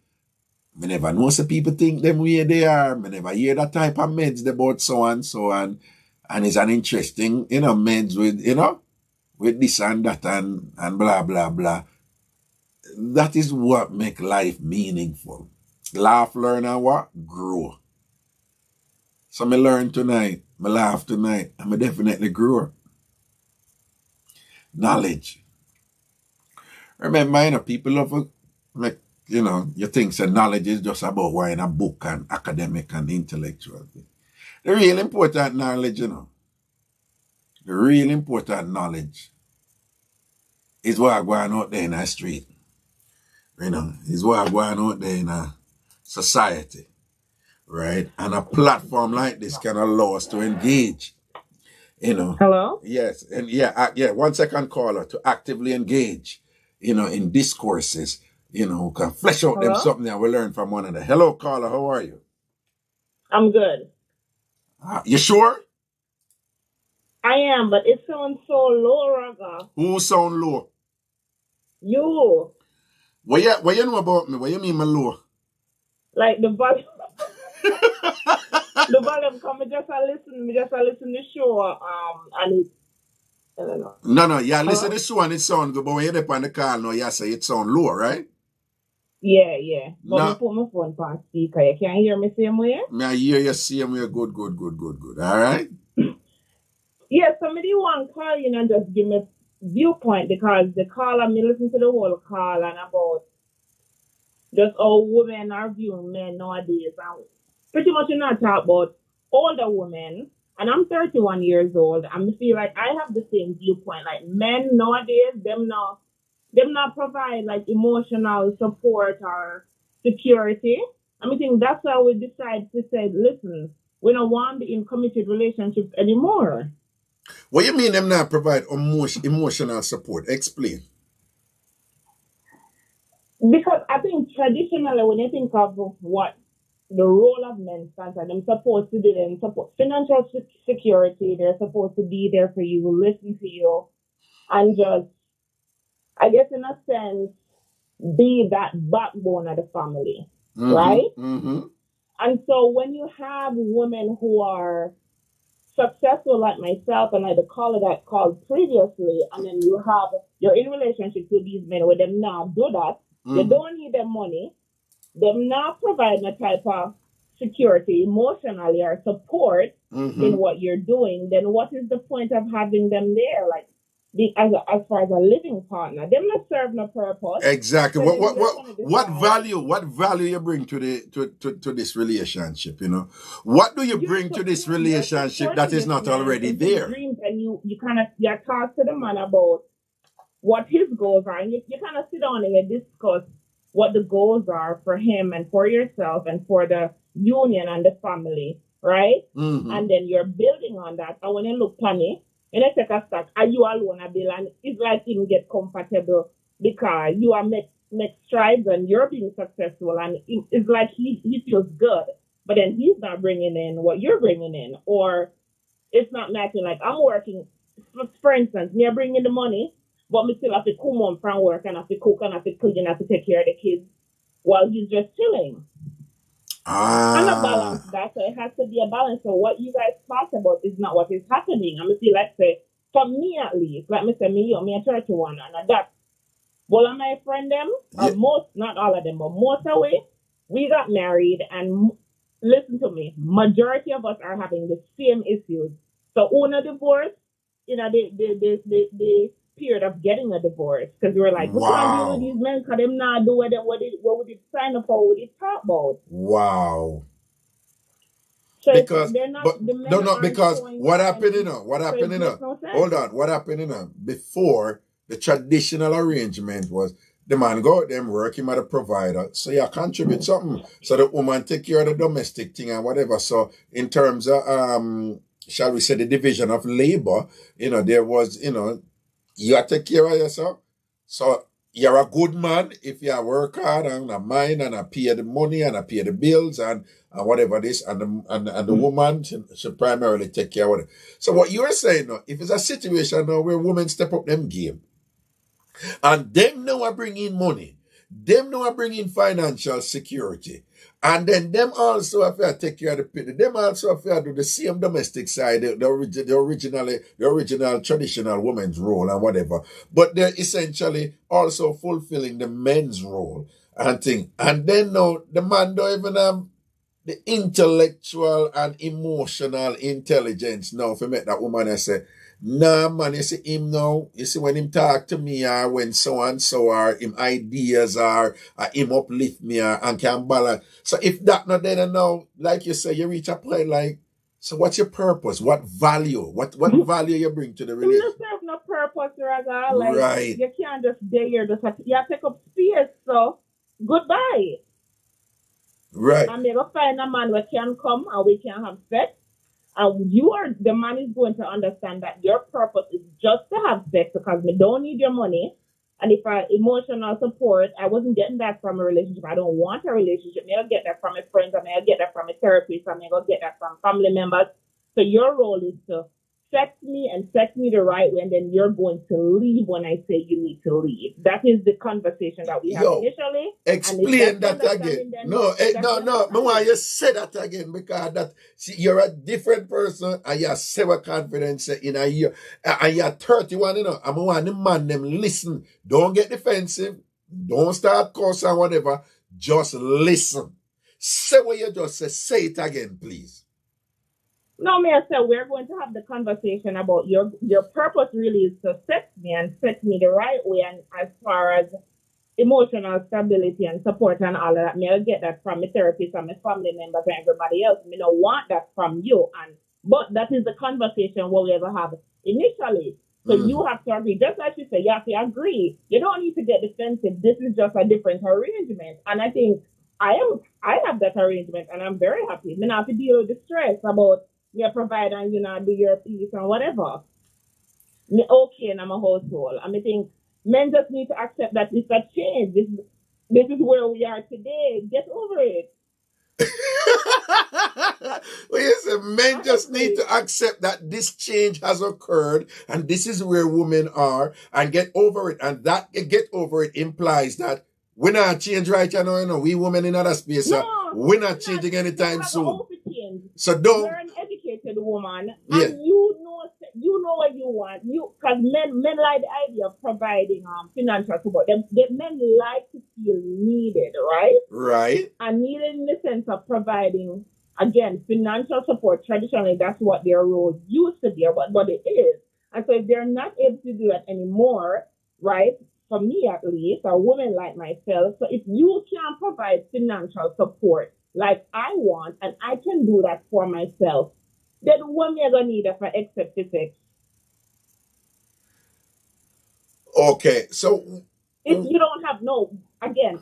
I never know some people think them way they are. I never hear that type of meds about so and so, and it's an interesting, you know, meds with, you know, with this and that and blah, blah, blah. That is what make life meaningful. Laugh, learn, and what? Grow. So I learn tonight, I laugh tonight, and I definitely grow. Knowledge. Remember, you know, people love to make, you know, you think that knowledge is just about writing a book and academic and intellectual. The real important knowledge, you know, the real important knowledge is what going out there in the street. You know, is what going out there in a society, right? And a platform like this can allow us to engage, you know. Hello? Yes, and yeah, 1 second caller, to actively engage, you know, in discourses, you know, can flesh out them something that we learn from one another. Hello, caller, how are you? I'm good. You sure? I am, but it sounds so low, Raga. Who sound low? You. What you know about me? What you mean my low? Like the volume. The volume come, me just listen to the show, and it, I don't know. No, yeah, listen to the show and it sound good, but when you're up on the call now, you say it sound low, right? Yeah. But Now, me put my phone on speaker. You can't hear me same way? me I hear you same way. Good. All right? Yeah, somebody want to call in and just give me viewpoint because the caller, me listen to the whole call and about just how women are viewing men nowadays. And pretty much you not talk about older women. And I'm 31 years old. And I feel like I have the same viewpoint. Like men nowadays, them not provide like emotional support or security. I think that's why we decide to say, listen, we don't want the in committed relationships anymore. What you mean them not provide emotional support? Explain. Because I think traditionally, when you think of what the role of men stands, they're supposed to do, them support financial security. They're supposed to be there for you, listen to you, and just, I guess, in a sense, be that backbone of the family, right? And so when you have women who are successful like myself and like the caller that called previously, and then you're in relationships with these men where them now do that, they don't need their money, them not providing a type of security emotionally or support in what you're doing, then what is the point of having them there? Like as far as a living partner, them not serve no purpose. Exactly. What value you bring to this relationship? You know, what do you bring to this relationship that is not already there? Dreams, and you talk to the man about what his goals are, and you kind of sit down and you discuss what the goals are for him and for yourself and for the union and the family, right? And then you're building on that. And when you look funny, and I take a stock, are you alone a bill? And it's like him get comfortable because you are make strides and you're being successful, and it's like he feels good, but then he's not bringing in what you're bringing in, or it's not matching. Like I'm working, for instance, me bringing the money, but me still have to come home from work and have to cook and have to clean and have to take care of the kids while he's just chilling. And a balance that, so it has to be a balance. So what you guys talk about is not what is happening. I'm see, let's say, for me at least, like me say, me a church one, and that all of my friend them, or most, not all of them, but most of it, we got married, and listen to me, majority of us are having the same issues. So una divorce, the period of getting a divorce, because we were like, what can I do with these men? Because them not do what would it sign up for, what it talk about. Wow. So because they're not, but the men no, because what happened, No hold on, what happened, before the traditional arrangement was the man go out them work him as a provider, so you contribute something, so the woman take care of the domestic thing and whatever. So in terms of shall we say the division of labor, there was, you take care of yourself. So you're a good man if you work hard and a mind and I pay the money and I pay the bills and whatever this, and the woman should primarily take care of it. So what you're saying now, if it's a situation now where women step up them game and them now are bringing money, them now are bringing financial security, and then them also have to take care of the people, them also have to do the same domestic side, the original traditional woman's role and whatever, but they're essentially also fulfilling the men's role and thing. And then now the man don't even have the intellectual and emotional intelligence now for make that woman I say, nah man, you see him now, you see when him talk to me or when so and so are him ideas are him uplift me and can balance. So if that not there now, like you say, you reach a point like, so what's your purpose? What value? What value you bring to the relationship? You serve no purpose, Raga. Like, right. You can't just stay here, you have to take up space, so goodbye. Right. And they're going to find a man where can come and we can have sex. And the man is going to understand that your purpose is just to have sex because we don't need your money. And if emotional support, I wasn't getting that from a relationship. I don't want a relationship. Maybe I'll get that from a friend, or maybe I'll get that from a therapist, or maybe I'll get that from family members. So your role is to sex me the right way, and then you're going to leave when I say you need to leave. That is the conversation that we have initially. Explain that again. No. I want you to say that again, because you're a different person and you have zero confidence in a year. And you're 31, I want the man them listen. Don't get defensive. Don't start cursing or whatever. Just listen. Say what you just say. Say it again, please. No, Mayor, so we're going to have the conversation about your purpose really is to set me the right way, and as far as emotional stability and support and all of that, me I get that from my therapist and my family members and everybody else. Me don't want that from you, but that is the conversation what we ever have initially. So you have to agree, just like you say, you have to agree. You don't need to get defensive. This is just a different arrangement, and I think I have that arrangement, and I'm very happy. Me not have to deal with the stress about your provider and do your piece and whatever. Me okay in my household. I think men just need to accept that it's a change. This is where we are today. Get over it. Well, yes, men just need to accept that this change has occurred and this is where women are and get over it. And that get over it implies that we're not change right now. We women in other space, we're not changing anytime soon. So don't. You're an educated woman, and you know what you want. Because men like the idea of providing financial support. Men like to feel needed, right? Right. And needed in the sense of providing, again, financial support. Traditionally, that's what their role used to be, but it is. And so if they're not able to do that anymore, right? For me at least, a woman like myself, so if you can't provide financial support like I want, and I can do that for myself, then what am I going to need for except sex? Okay, so if you don't have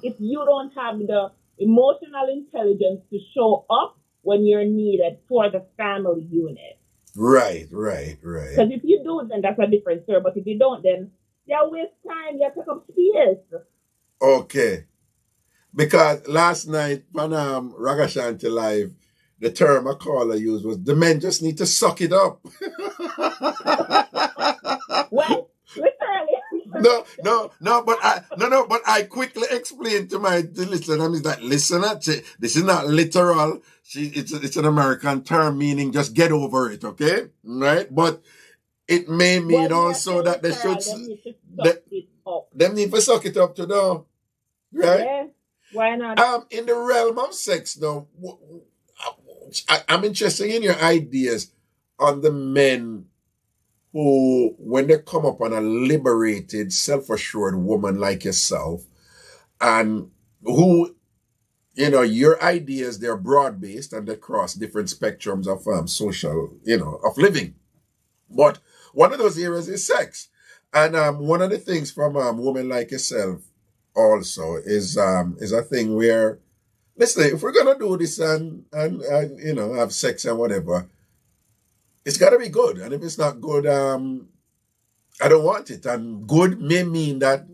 if you don't have the emotional intelligence to show up when you're needed for the family unit. Right. Because if you do, then that's a different story. But if you don't, then you waste time, you take up space. Okay. Because last night on Ragashanti Live, the term a caller used was the men just need to suck it up. Well, literally. But I quickly explained to my listener, that listener, this is not literal. It's an American term meaning just get over it, okay? Right? But it may mean also that they should them need to suck it up to know. Right? Yeah. Why not? In the realm of sex, though, I'm interested in your ideas on the men who, when they come upon a liberated, self-assured woman like yourself, and who, your ideas, they're broad-based and they cross different spectrums of social, of living. But one of those areas is sex. And one of the things from women like yourself also is a thing where, listen, if we're gonna do this and have sex and whatever, it's gotta be good. And if it's not good, I don't want it. And good may mean that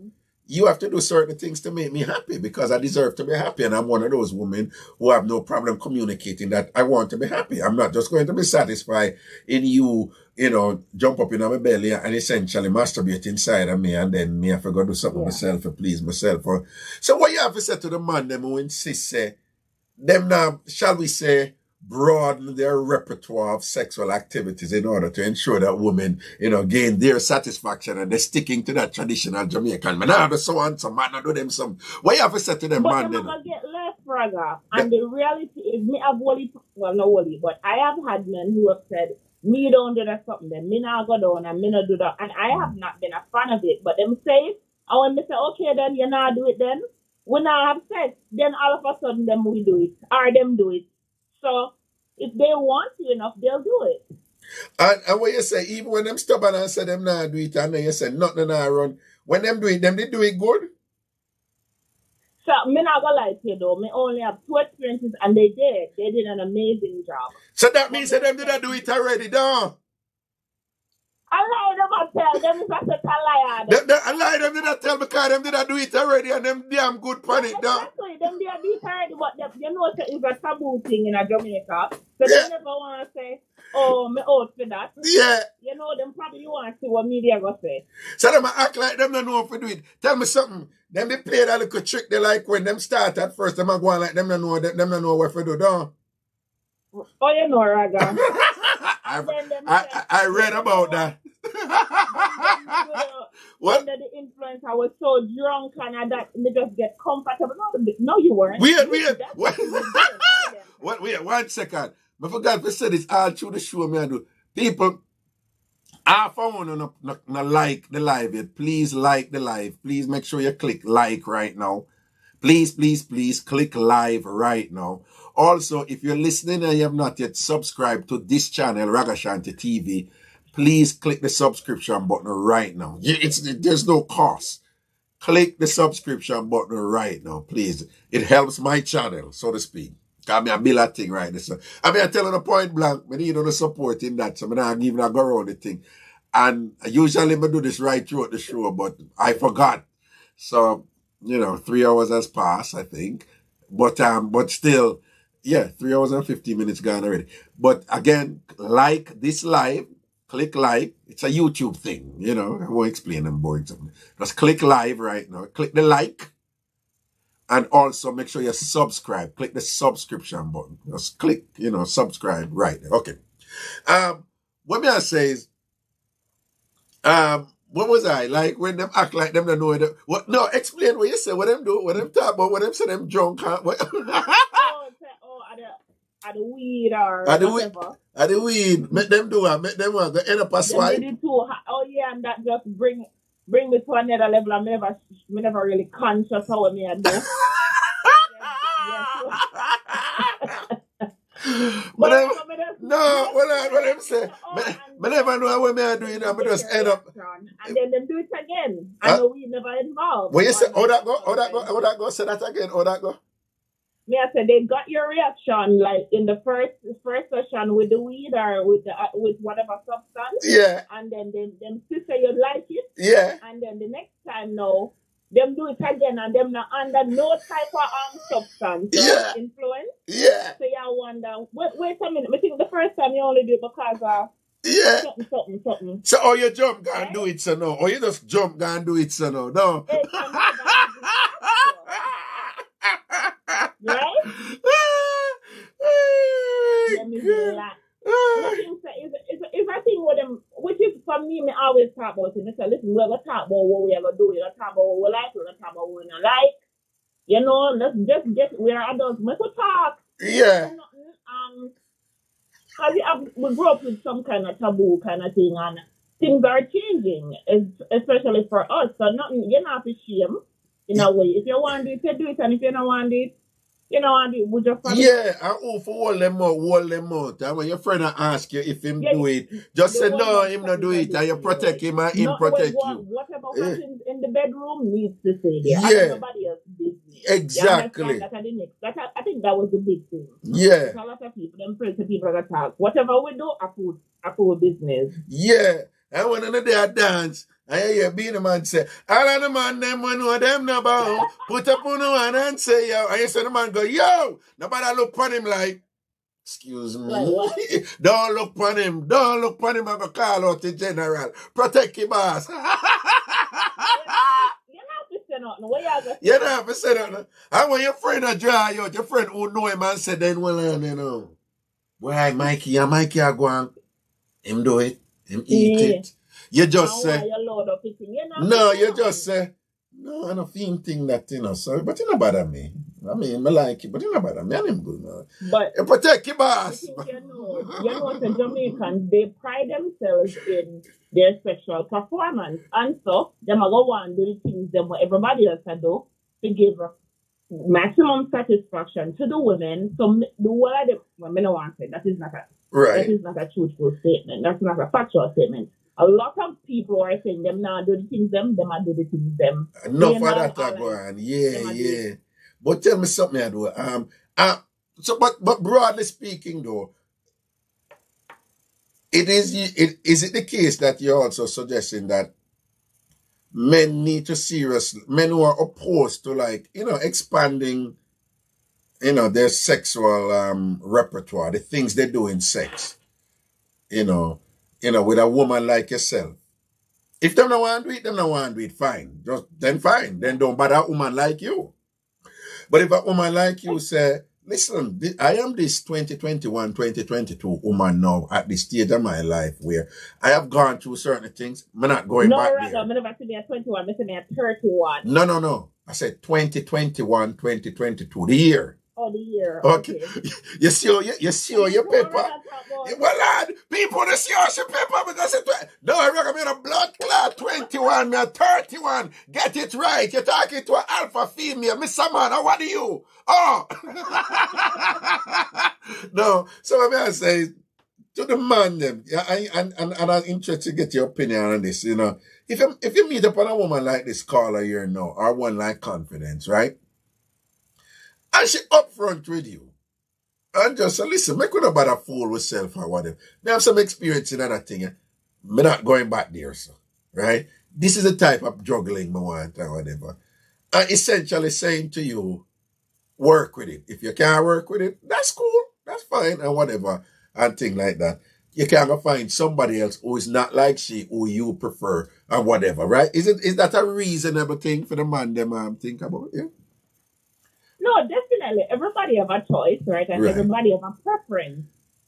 you have to do certain things to make me happy because I deserve to be happy. And I'm one of those women who have no problem communicating that I want to be happy. I'm not just going to be satisfied in you, jump up in my belly and essentially masturbate inside of me and then me have to go do something myself to please myself. So what you have to say to the man them who insist, say, them now, shall we say, broaden their repertoire of sexual activities in order to ensure that women, gain their satisfaction and they're sticking to that traditional Jamaican. Man, I do so and some man, I do them some. What you have to say to them, man? But I'm get less, Raga. And the reality is, me have not wholly, but I have had men who have said, me don't do that something, then me not go down and me not do that. And I have not been a fan of it. But them say, and when they say, okay, then you not do it then. When I have sex, then all of a sudden them we do it. Or them do it. So, if they want you enough, they'll do it. And what you say, even when them stubborn and say them not do it, and then you say nothing not run, when them do it, they do it good? So, me not gonna lie to you though, me only have 2 experiences and they did. They did an amazing job. So that means that them did not do it already, don't? I lie them and tell them it's such a liar. I lie them did not tell because them did not do it already and them damn good for it, don't? Exactly, them did not do it already, but it's a taboo thing in Jamaica. So they never want to say, oh, me out for that. Yeah. Them probably want to see what media go say. So them act like them don't know how to do it. Tell me something. Them they play that little trick they like when them start at first, them are going like them don't know what to do, don't? Oh, Raga. I read about that. What? Under the influence, I was so drunk and that they just get comfortable. No, you weren't. Weird. That's what you were doing. What? Wait, 1 second. I forgot to say this all through the show, me I do. People, if I want to like the live yet, please like the live. Please make sure you click like right now. Please click live right now. Also, if you're listening and you have not yet subscribed to this channel, Ragashanti TV, please click the subscription button right now. There's no cost. Click the subscription button right now, please. It helps my channel, so to speak. Because I build a thing right this. I mean, I tell you the point blank, I need the support in that, so I'm not even go around the thing. And usually I do this right throughout the show, but I forgot. So, 3 hours has passed, I think. But still, yeah, 3 hours and 50 minutes gone already. But again, like this live, click like. It's a YouTube thing, I won't explain them boring something. Just click live right now. Click the like. And also make sure you subscribe. Click the subscription button. Just click, subscribe right there. Okay. What may I say is, what was I? Like when them act like them don't know it. What? No, explain what you say. What them do? What them talk about? What them say them drunk? What? At the weed or whatever. At the weed. Make them do it. Make them want to end up a swipe. And that just bring me to another level. I'm never really conscious how me I do. What I'm saying, I never know what I do, I just end up. And then them do it again. I know we never involved. What you say? How that go? Say that again. How that go? Me, I said they got your reaction like in the first session with the weed or with whatever substance. Yeah. And then them sister you like it. Yeah. And then the next time now, them do it again and them not under no type of substance influence. Yeah. So you wonder, wait a minute, I think the first time you only do it because of something. So you jump and do it so no. Or you just jump and do it so no. Right? It's a thing with them, which is for me always talk about it. Listen, we're going to talk about what we are going to do. We're going to talk about what we like, we're going to talk about what we don't like. Let's just get, we are adults, we could talk. Yeah. We grew up with some kind of taboo kind of thing, and things are changing, especially for us. So you're not ashamed in a way. If you want to do it, you do it, and if you don't want to do it, we just I for all them out. And when your friend ask you if him do it, just say no, him not do it, and you protect him and him protect you. Whatever happens in the bedroom needs to stay there. Yeah. Nobody else's business. Exactly. I think that was the big thing. Yeah. A lot of people, them friends and people that talk. Whatever we do, I food business. Yeah. And when they are dance, I hear being a man say, all of the man them one know them no bow. Put up on one and say yo. And you say the man go, yo. Nobody look upon him like, excuse me. Like Don't look upon him. Don't look upon him. I'm going to call out the general. Protect your boss. You're not to say nothing. You don't have to say nothing. And when your friend a dry out, your friend who know him and say, then well, why Mikey are going, him do it, him eat it. You just say, you just say, no, I don't feel thing that, so, but it don't bother me. I mean, I like it, but it don't bother me. I'm good now. But you protect your boss. The Jamaicans, they pride themselves in their sexual performance. And so, they might go on do the things that everybody else do to give maximum satisfaction to the women. So, the word I don't want to say, that is not a truthful statement. That's not a factual statement. A lot of people are saying them now do the things them are do the things them. Enough of that are going. Yeah. But tell me something I do. But broadly speaking though, is it the case that you're also suggesting that men who are opposed to expanding, their sexual repertoire, the things they do in sex, with a woman like yourself. If them don't want to do it, them don't want to do it, fine. Then fine. Then don't bother a woman like you. But if a woman like you say, listen, I am this 2021, 2022 woman now at this stage of my life where I have gone through certain things. I'm not going back there. I'm never saying I'm 21, I'm saying I'm 31. No. I said 2021, 2022, the year. Oh, the year. Okay. You see your paper? Well, lad, people they see your paper because no, I recommend a blood clot 21, me a 31. Get it right. You're talking to an alpha female. Mr. Man, what are you? Oh. No, so what I say to the man them, and I'm interested to get your opinion on this, you know. If you meet upon a woman like this caller here now, or one like Confidence, right? And she upfront with you. And just say, listen, make we not bother fool with self or whatever. Me have some experience in that thing. Me not going back there, so. Right? This is the type of juggling me want or whatever. And essentially saying to you, work with it. If you can't work with it, that's cool. That's fine and whatever. And things like that. You can go find somebody else who is not like she, who you prefer or whatever, right? Is that a reasonable thing for the man them think about? Yeah? No, definitely. Everybody have a choice, right? And everybody have a preference.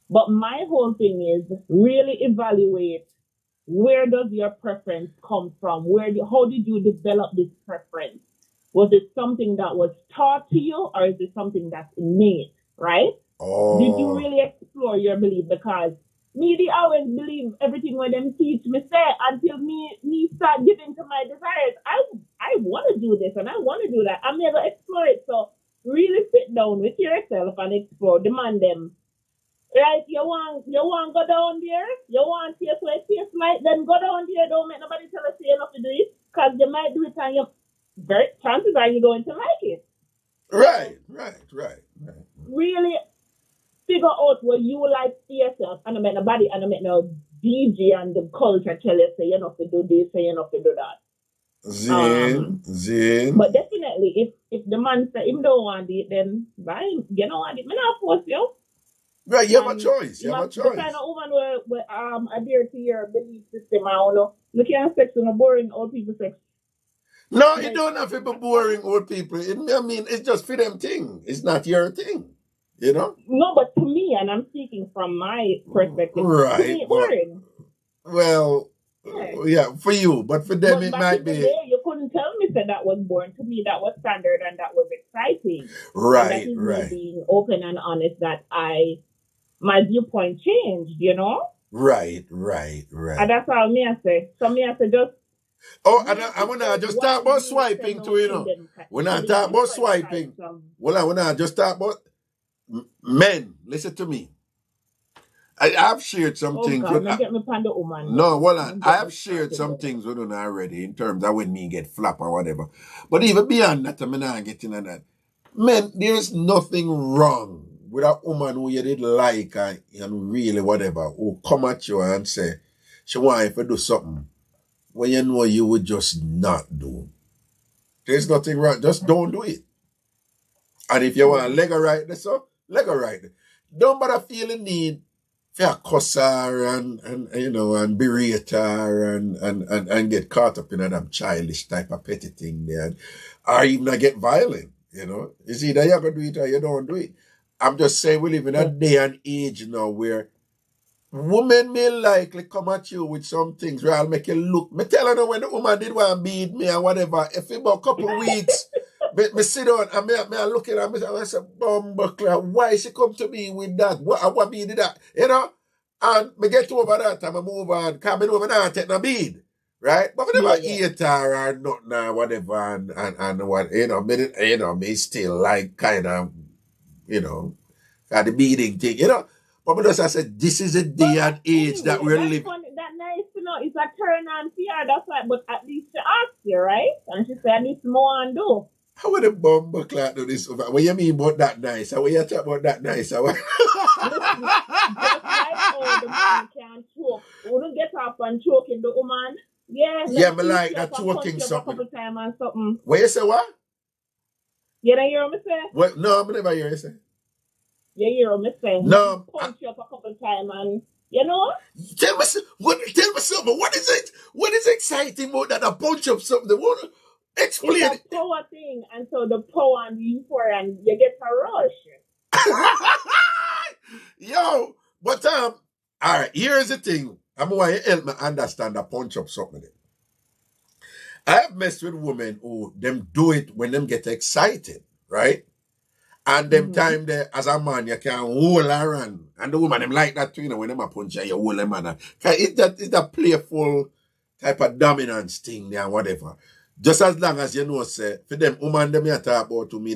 But my whole thing is really evaluate where does your preference come from? How did you develop this preference? Was it something that was taught to you or is it something that's innate, right? Oh. Did you really explore your belief? Because they always believe everything when them teach me say until me start giving to my desires. I want to do this and I want to do that. I'm never explore it. So really sit down with yourself and explore. Demand them. Right? You want go down there? You want taste what it tastes like? Then go down there. Don't make nobody tell us you enough to do it. Because you might do it and chances are you're going to like it. Right. Really figure out what you like for yourself. And I make nobody, and I make no DJ and the culture tell you, say, you know, to do this, say, you know, to do that. Zin. But definitely, if the man say him don't want it, then fine, you don't want it. Me not force you. Right, you have a choice. You have a choice. The kind of woman where adhere to your belief system, I don't know. Look at sex in a boring old people sex. No, it don't have to be boring old people. It's just for them thing. It's not your thing. You know? No, but to me, and I'm speaking from my perspective, right. to me it's boring. Well, yeah, for you, but for them it might be. You couldn't tell me that was boring. To me, that was standard and that was exciting. Right, and that is me being open and honest that my viewpoint changed, you know? Right. And that's all me I say. So me I say just. Oh, and I'm gonna just talk about swiping too, you know. When I talk about swiping, when I just talk about men, listen to me. I have shared some things with I have shared some things with them already in terms of when me get flap or whatever. But even beyond that, I'm not getting on that. Men, there's nothing wrong with a woman who you did like and really whatever, who come at you and say, she want you to do something when you know you would just not do. There's nothing wrong. Just don't do it. And if you want to leg her right, so leg her right. Don't bother feel the need for cuss her and you know and berate her and get caught up in that childish type of petty thing there, or even get violent. You know, it's either you're gonna do it or you don't do it. I'm just saying we live in a day and age now where women may likely come at you with some things where I'll make you look. Me tell her when the woman did want to beat me or whatever, if it about a couple of weeks, me sit down and me look at her and I say, Bumbuckler, why she come to me with that? What me did that? You know? And me get over that and I move on, because I know I take no bead. Right? But I never eat her or nothing or whatever and what, me still like kind of, the beading thing, But because I said, this is a day and age that we're living. That nice to know. It's a turn on PR. That's why, but at least she asked you, right? And she said, I need some more and do. How would a Bumbuckler do this? What you mean about that nice? How you talk about that nice? Just like how the man can choke. Wouldn't get up and choking the woman. Yeah, me like that choking something. A couple times and something. What you say, what? You don't hear me say? What? No, I never hear you say. You hear me say? No. Punch you up a couple times and, you know? Tell me something. What is it? What is exciting about that? I punch up something. What? Explain it's a power thing. And so the power and the euphoria and you get a rush. Yo, but all right, here's the thing. I'm going to help me understand the punch up something. I have messed with women who them do it when them get excited, right? And them time there, as a man, you can hold her on. And the woman, them like that too, when them a punch her, you hold them on. It's that playful type of dominance thing there, whatever. Just as long as you know, say, for them woman, them you talk about to me,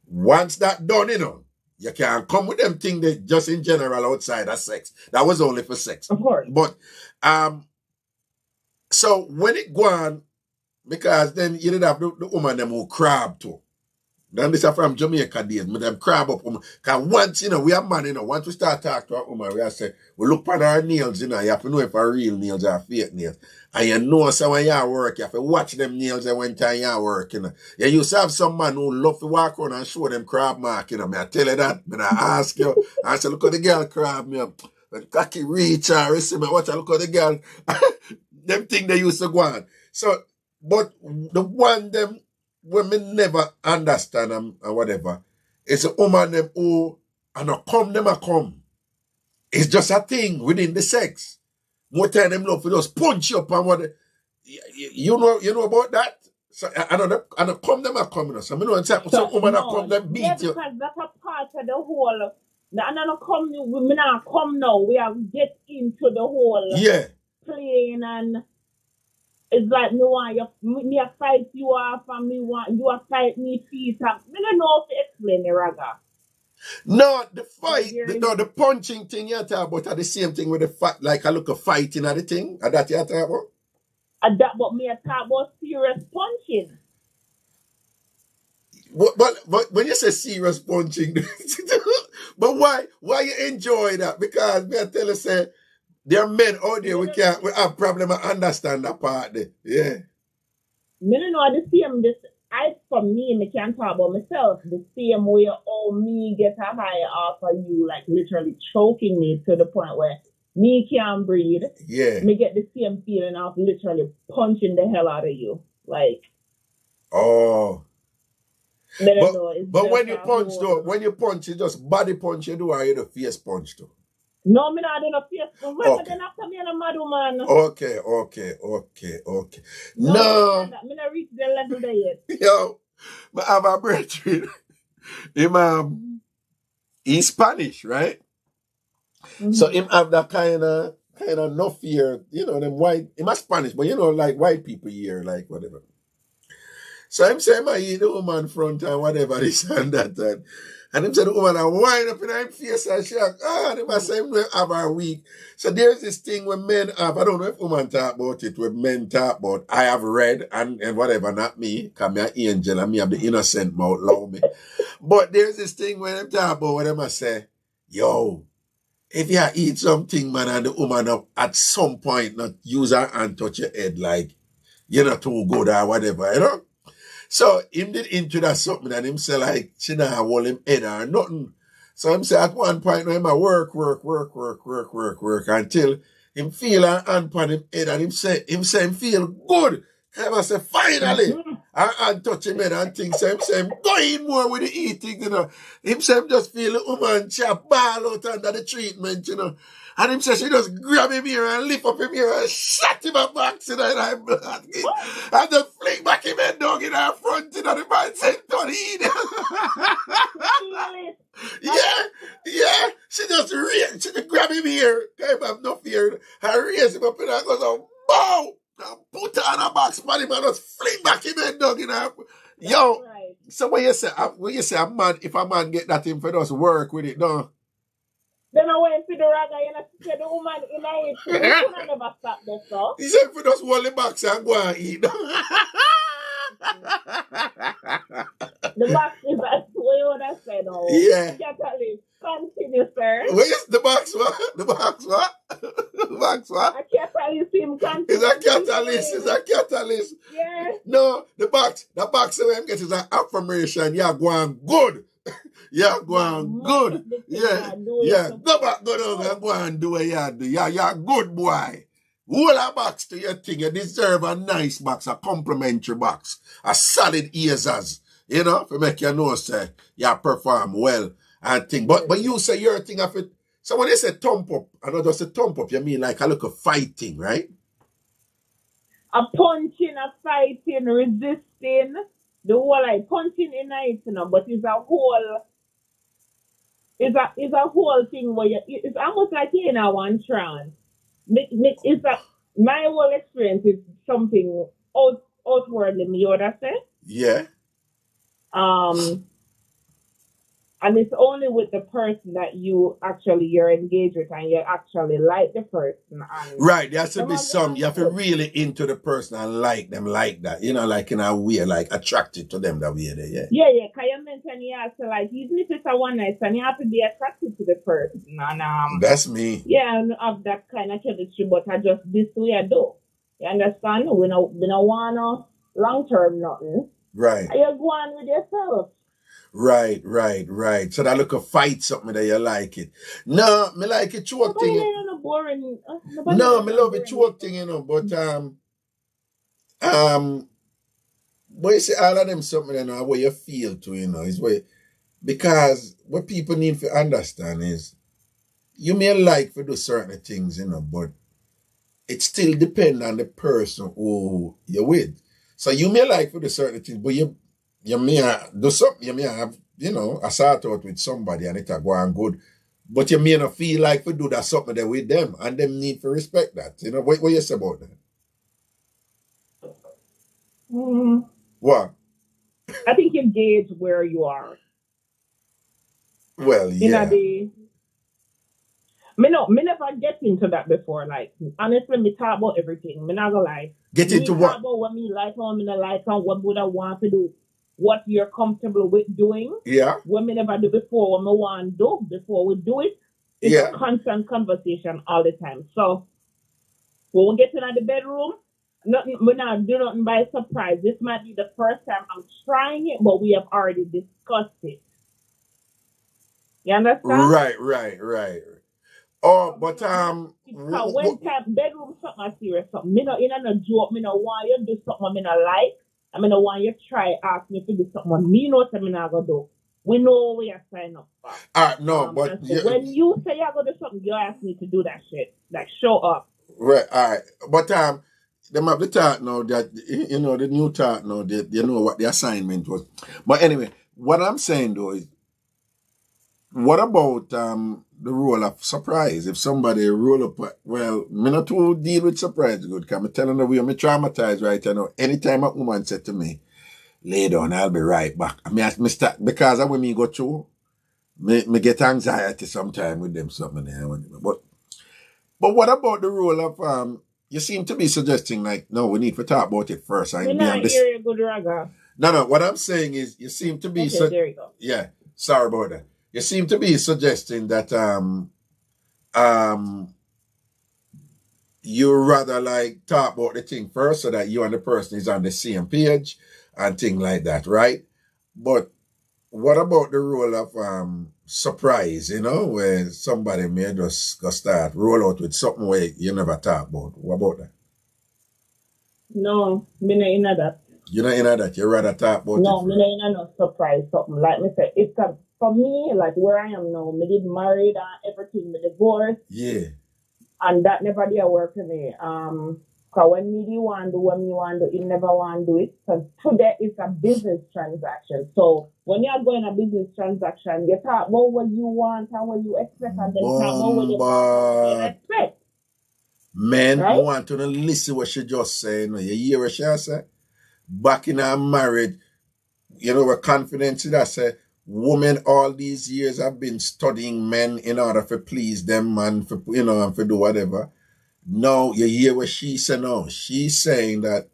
once that done, you can come with them thing that just in general outside of sex. That was only for sex. Of course. But, so when it go on, because then you did have the woman them who crab too. Then this is from Jamaica days, but them crab up woman. Because once, we are man, once we start talking to a woman, we have say, we look at her nails, you have to know if her real nails or fake nails. And you know, so when you work, you have to watch them nails and when time you work, You used to have some man who love to walk around and show them crab mark, Me I tell you that, I ask you, I say, look at the girl crab, me up. When cocky reach her, you see me, watch her, look at the girl. Them thing they used to go on. So, but the one them women never understand them or whatever, it's a woman them who and a come. It's just a thing within the sex. More time them love to just punch you up and what you know about that? So I know them a come. So I know some woman come them beat you. Because that's a part of the whole. And I don't come, we not come now. We have get into the whole playing and it's like me fight you off and me want you fight me feet up. I don't know how to explain it, Raga. No, the fight, the punching thing you talk about are the same thing with the fight, like I look a fighting at the thing. Are that you talk about? But me I talk about serious punching. But when you say serious punching, but why you enjoy that? Because me I tell you say there are men out there we have problem to understand that part there. Yeah. Me don't know the same for me can't talk about myself. The same way me get a high off of you, like literally choking me to the point where me can't breathe. Yeah. Me get the same feeling of literally punching the hell out of you. Like oh. But when you punch though, you just body punch you do or you the face punch too? No, me not doing a face punch. Why then after me and a mad woman? Okay. No. Me not reach the level there yet. Yo, I have a brethren. He's Spanish, right? Mm-hmm. So him have that kind of no fear, them white, him a Spanish, but like white people here, like whatever. So him say, I eat the woman front and whatever, this and that. And him say the woman a wind up in her face and shock. They must say him have her week. So there's this thing when men have, I don't know if women talk about it, when men talk about, I have read and whatever, not me, because me an angel and me have the innocent mouth, love me. But there's this thing when them talk about what they must say, yo, if you eat something, man, and the woman at some point not use her hand touch your head like, you're not too good or whatever, So him did into that something and him say like, she not hold him head or nothing. So him say at one point, him a work until him feel her hand on him head and him say him feel good. Him say finally, her hand touch him head and things. So him say him go in more with the eating, Him say him just feel the woman chop ball out under the treatment, And him say she just grab him here and lift up him here and shot him a box in her blood. And just fling back him head down in her front, the man said, don't eat. Yeah. She just grab him here, can't have no fear, and raise him up and I goes on, bow! And put her on a box, man, him and just fling back him head down in her. Yo, right. So when you say a man, if a man get that him for just work with it, no? Then I went to the Raga and I said the woman in it. You could never stop this stuff. He said, if you just hold the box and go and eat. The box is that way what I said. Oh, yeah. Continue, sir. Where's the box? What? The box what? The box what? A catalyst him continue. It's a catalyst. Yeah. No, the box that I'm getting is an affirmation. You're going good. You're going good. Yeah. Go back, go down and go and do what you do. You're a good boy. Hold a box to your thing. You deserve a nice box, a complimentary box, a solid ears, to make you know, say, you perform well and thing. But you say your thing of it, So when they say thump up, and not just a thump up, you mean like a little fighting, right? A punching, a fighting, resisting. The whole like punching in it, you know, but it's a whole thing where it's almost like you're in a one trance. It's my whole experience is something outwardly me would have said. Yeah. And it's only with the person that you're engaged with and you actually like the person. And right, there has to be some, you have to really into the person and like them like that. You know, like in a way, like attracted to them that way there, yeah. Yeah. Because you mentioned you have to like, even if it's a one night stand, you have to be attracted to the person. And that's me. Yeah, and have that kind of chemistry, but I just this way I do. You understand? We don't want no long term nothing. Right. You go on with yourself. Right. So that look a fight something that you like it. No, me like it choke thing. No boring. No, me love it choke thing, you know, but but you see all of them something, you know, what you feel to, you know, is where, because what people need to understand is you may like to do certain things, you know, but it still depends on the person who you're with. So you may like to do certain things, but you may do something, you may have, you know, a sort out with somebody and it'll go on good. But you may not feel like to do that something there with them, and them need to respect that. You know, what you say about that? What? I think you gauge where you are. Well, yeah. Me never get into that before. Like, honestly, me talk about everything. Me not gonna lie. Get into what? Talk about what me like, what me not like, and what would I want to do. What you're comfortable with doing. Yeah. What me never do before, what me want to do before we do it. It's a constant conversation all the time. So, when we get into the bedroom, we're not doing nothing by surprise. This might be the first time I'm trying it, but we have already discussed it. You understand? Right. Oh, but when bedroom something serious, something. Me no joke. Me no want you do something me no like. I mean, no want you try ask me to do something. Me know something me not gonna do. We know what you're signing up for. No, but so when you say you're gonna do something, you ask me to do that shit. Like show up. Right. All right. But them have the thought now that you know the new thought now that you know what the assignment was. But anyway, what I'm saying though is, what about the role of surprise? If somebody roll up, well, me not to deal with surprise good, because I'm telling the way I'm traumatized right now. Anytime a woman said to me, lay down, I'll be right back. I mean, I start, because of when me go through, me get anxiety sometimes with them something there. But what about the role of you seem to be suggesting like, no, we need to talk about it first. I not hear you, good Raga. No, what I'm saying is you seem to be there you go. Yeah, sorry about that. You seem to be suggesting that you rather like talk about the thing first so that you and the person is on the same page and things like that, right? But what about the role of surprise, you know, where somebody may just go start roll out with something where you never talk about? What about that? No, me not in that. You're not in that? You rather talk about no, me not in no surprise something. Like me say, it's for me, like where I am now, me did married and everything, me divorced. Yeah. And that never did work for me. Because when me want to do what me want to do, you never want to do it. Because today it's a business transaction. So when you're going a business transaction, you talk about what you want and what you expect, and then talk about what you want and what you expect. Men, right? I want to listen what she just said. You hear what she said? Back in our marriage, you know, we're confident that said, women all these years have been studying men in order to please them and for, you know, and for do whatever. No, you hear what she said now. She's saying that,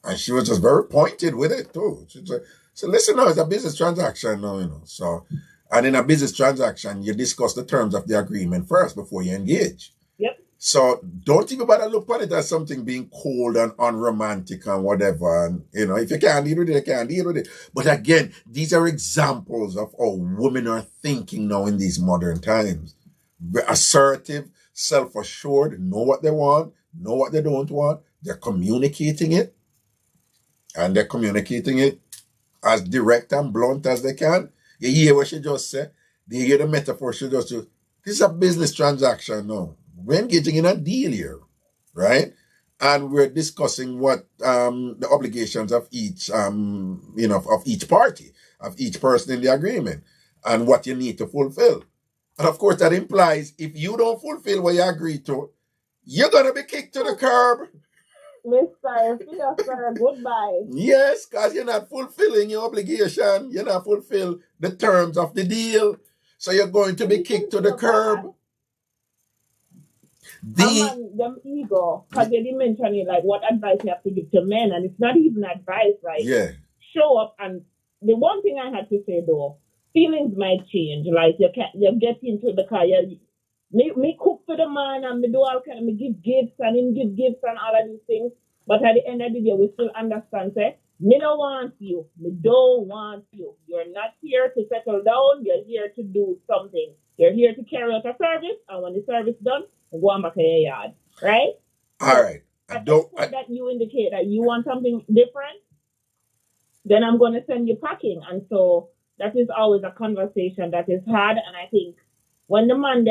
and she was just very pointed with it too. She said, so listen now, it's a business transaction now, you know. So, and in a business transaction, you discuss the terms of the agreement first before you engage. Yep. So don't even bother look at it as something being cold and unromantic and whatever. And, you know, if you can't deal with it, you can't deal with it. But again, these are examples of how women are thinking now in these modern times. Assertive, self-assured, know what they want, know what they don't want. They're communicating it. And they're communicating it as direct and blunt as they can. You hear what she just said? Do you hear the metaphor she just used? This is a business transaction now. We're engaging in a deal here, right? And we're discussing what the obligations of each, of each party, of each person in the agreement, and what you need to fulfill. And of course, that implies if you don't fulfill what you agree to, you're gonna be kicked to the curb. Mr. Philosopher, goodbye. Yes, because you're not fulfilling your obligation. You're not fulfill the terms of the deal. So you're going to be kicked to the curb. Them ego, because they didn't mention it, like what advice you have to give to men, and it's not even advice, like show up. And the one thing I had to say though, feelings might change. Like you get into the car, me cook for the man and me do all kind of, me give gifts and him give gifts and all of these things. But at the end of the day, we still understand, say, me don't want you. Me don't want you. You're not here to settle down. You're here to do something. You're here to carry out a service, and when the service done, go on back in your yard. Right? All right. That you indicate that you want something different, then I'm going to send you packing. And so that is always a conversation that is hard. And I think when the man,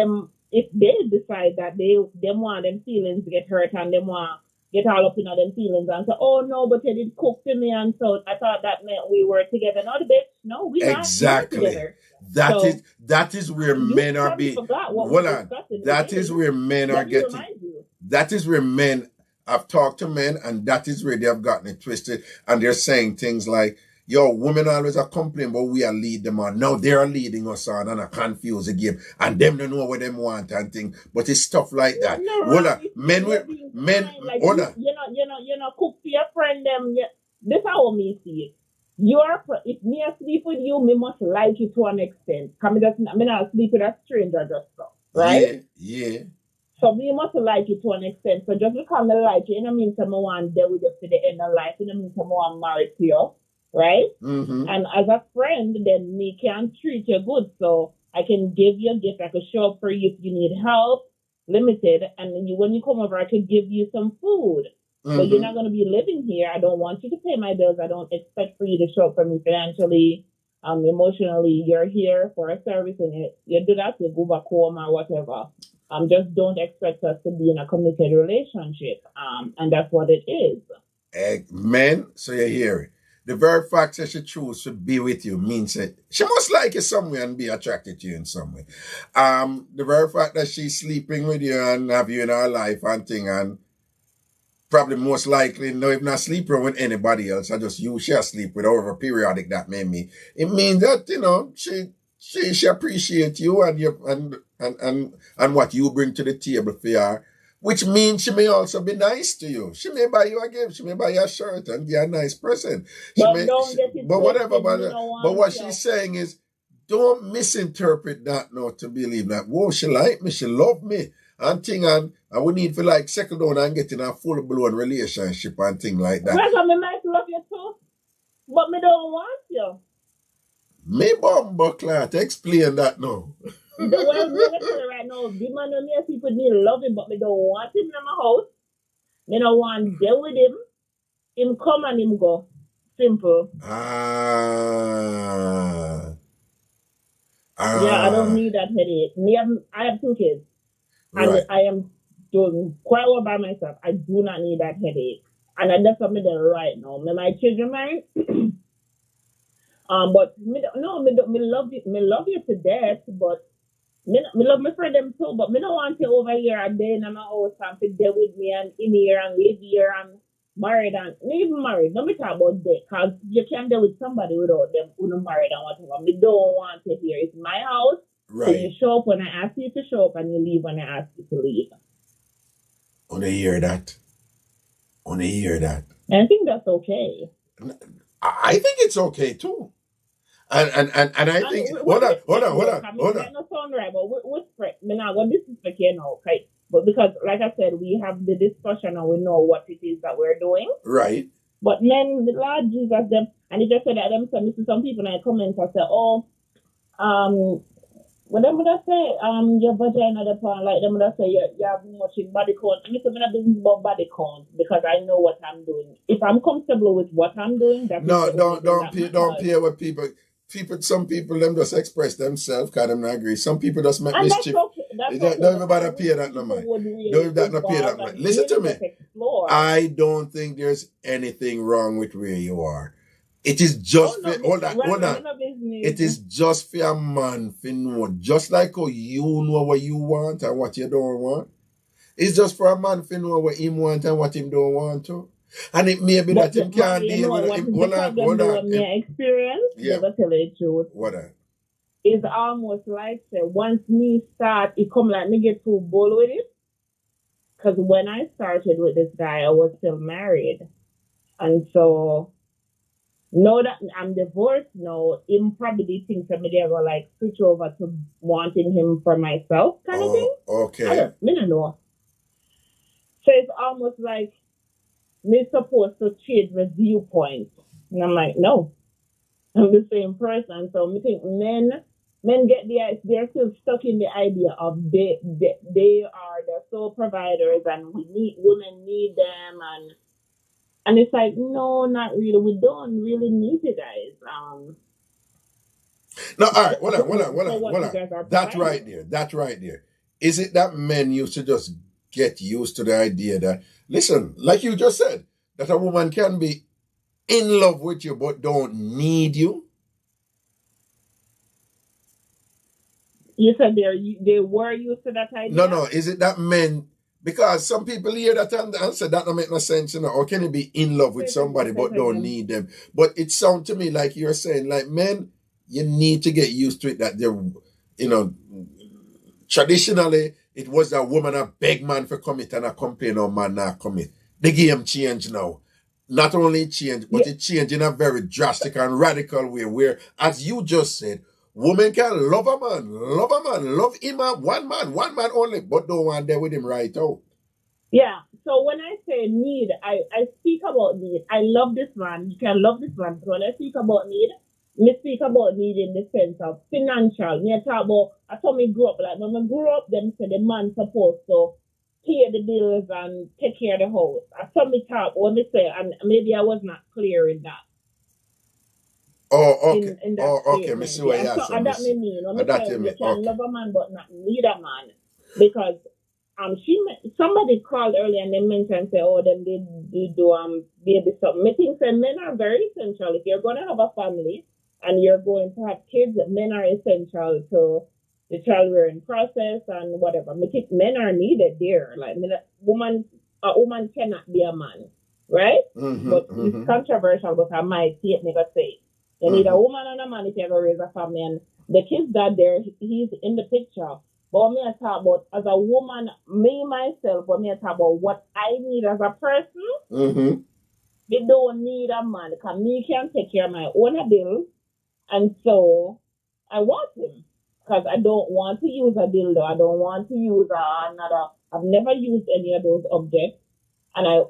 if they decide that they want them feelings to get hurt and they want get all up in them feelings and say, oh no, but you did cook for me, and so I thought that meant we were together. No, bitch, no, we not together. That is where men are being. Hold on. That is where men are getting. That is where men. I've talked to men, and that is where they have gotten it twisted, and they're saying things like, yo, women always are complaining, but we are lead them on. Now they are leading us on and I confuse the game. And them don't know what them want and things. But it's stuff like that. Hold on. Hold on. You know, cook for your friend them. This is how me see it. If me sleep with you, me must like you to an extent. Because me not sleep with a stranger just so. Right? Yeah. So me must like you to an extent. So just because I like you, it don't mean I want to deal with you to the end of life. It don't mean I want to marry to you. Right? Mm-hmm. And as a friend, then me can treat you good. So I can give you a gift. I can show up for you if you need help, limited. And when you come over, I could give you some food. Mm-hmm. But you're not going to be living here. I don't want you to pay my bills. I don't expect for you to show up for me financially, emotionally. You're here for a service, and you do that, you go back home or whatever. Just don't expect us to be in a committed relationship. And that's what it is. Men, so you hear it. The very fact that she chooses to be with you means that she must like you somewhere and be attracted to you in some way. The very fact that she's sleeping with you and have you in her life and thing, and probably most likely, no, if not sleeping with anybody else, I just you shall sleep with however periodic that may be. It means that, you know, she appreciates you and you and what you bring to the table for her. Which means she may also be nice to you. She may buy you a gift. She may buy you a shirt and be a nice person. But what she's saying is, don't misinterpret that now to believe that, whoa, she like me, she love me, and thing, and I would need to like settle down and get in a full-blown relationship and thing like that. Well, I might love you too, but me don't want you. Me bumbo clat, explain that now. Well, right now, the man and me, people need love him, but me don't want him in my house. Me don't want to deal with him. Him come and him go. Simple. Yeah, I don't need that headache. I have 2 kids. And I am doing quite well by myself. I do not need that headache. And that's what me doing right now. My children mind. But me love you to death, but me love me for them too, but me don't want you over here and then in my house and to deal with me and in here and live here and married and not even married. Don't me talk about that, because you can't deal with somebody without them who not married and whatever. Me don't want you here. It's my house. Right. So you show up when I ask you to show up and you leave when I ask you to leave. I hear that. And I think that's okay. I think it's okay too. And I think hold on. Me not going to disrespect you now, okay? But because, like I said, we have the discussion and we know what it is that we're doing. Right. But men, the Lord Jesus, them, and he just said that them, so some people in the comments I say, what them would I say? Your vagina, the part, like them would I say, you have much in body count. I'm not business about body count because I know what I'm doing. If I'm comfortable with what I'm doing, that's don't peer with people. Some people them just express themselves because them not agree. Some people just make mischief. That's okay. that's Don't okay. even bother pay that no mind. Would really Don't even pay that evolve mind. and Listen to really me. just explore. I don't think there's anything wrong with where you are. It is just no, hold on. none of business. It is just for a man to know. Just like how you know what you want and what you don't want. It's just for a man to know what him want and what him don't want to. And it may be that him can't deal with it. Hold on. My experience, Yeah. never tell the truth. What? It's almost like, say, once me start, it come like me get too bold with it. Because when I started with this guy, I was still married. And so, now that I'm divorced now, him probably thinks that me ever like switch over to wanting him for myself kind of thing. Okay. I don't know. So it's almost like me supposed to change my viewpoint. And I'm like, no, I'm the same person. So I think men get they're still stuck in the idea of they are the sole providers and women need them and it's like, no, not really. We don't really need you guys. No, all right, hold on. That's right there. Is it that men used to just get used to the idea that, listen, like you just said, that a woman can be in love with you but don't need you? You said they were used to that idea? No. Is it that men, because some people hear that and say that don't make no sense, or can you be in love with somebody but don't need them? But it sounds to me like you're saying, like, men, you need to get used to it, that they're, traditionally, it was a woman a beg man for commit and a complain or man not commit. The game changed now. Not only changed, but it changed in a very drastic and radical way where, as you just said, women can love a man, love him, one man only, but don't want there with him right out. Yeah. So when I say need, I speak about need. I love this man. You can love this man. So when I speak about need, me speak about need in the sense of financial. Me talk about, I told me grew up, like when I grew up, them say the man supposed to pay the bills and take care of the house. I told me talk, when me say, and maybe I was not clear in that. Oh, okay. In that okay. Me see what you so that me mean. When me say you can okay. love a man but not need a man. Because somebody called earlier and they mentioned, say, oh, them they do baby stuff. Me think say men are very essential. If you're gonna have a family and you're going to have kids, men are essential to the child rearing process and whatever. Me think men are needed there. Like a woman cannot be a man, right? But it's controversial, but I might see it nigga say. You need a woman and a man if you're gonna raise a family, and the kid's dad there, he's in the picture. But me I talk about as a woman, me myself, but me I talk about what I need as a person. We don't need a man because me can take care of my own bills, and so I want him because I don't want to use a dildo. I don't want to use another. I've never used any of those objects, and I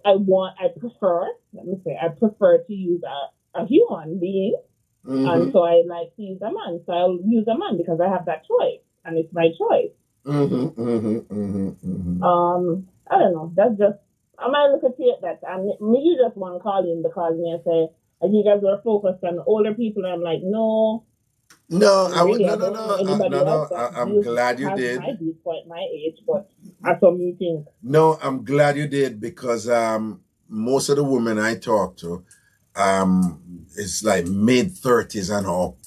prefer to use a human being, and so I like to use a man. So I'll use a man because I have that choice, and it's my choice. I don't know. That's just, I might look at it that, and me just want to call in because me I say, you guys were focused on older people, and I'm like, no. No, I'm glad you did. My viewpoint, my age, but I saw me think. No, I'm glad you did because most of the women I talk to, it's like mid-30s and up,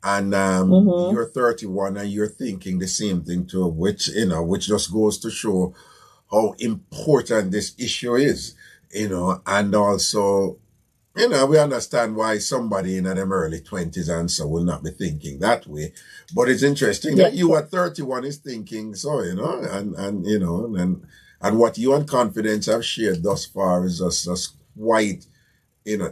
and you're 31 and you're thinking the same thing too, which just goes to show how important this issue is, and also, we understand why somebody in them early 20s and so will not be thinking that way. But it's interesting that you at 31 is thinking so, and what you and Confidence have shared thus far is just quite,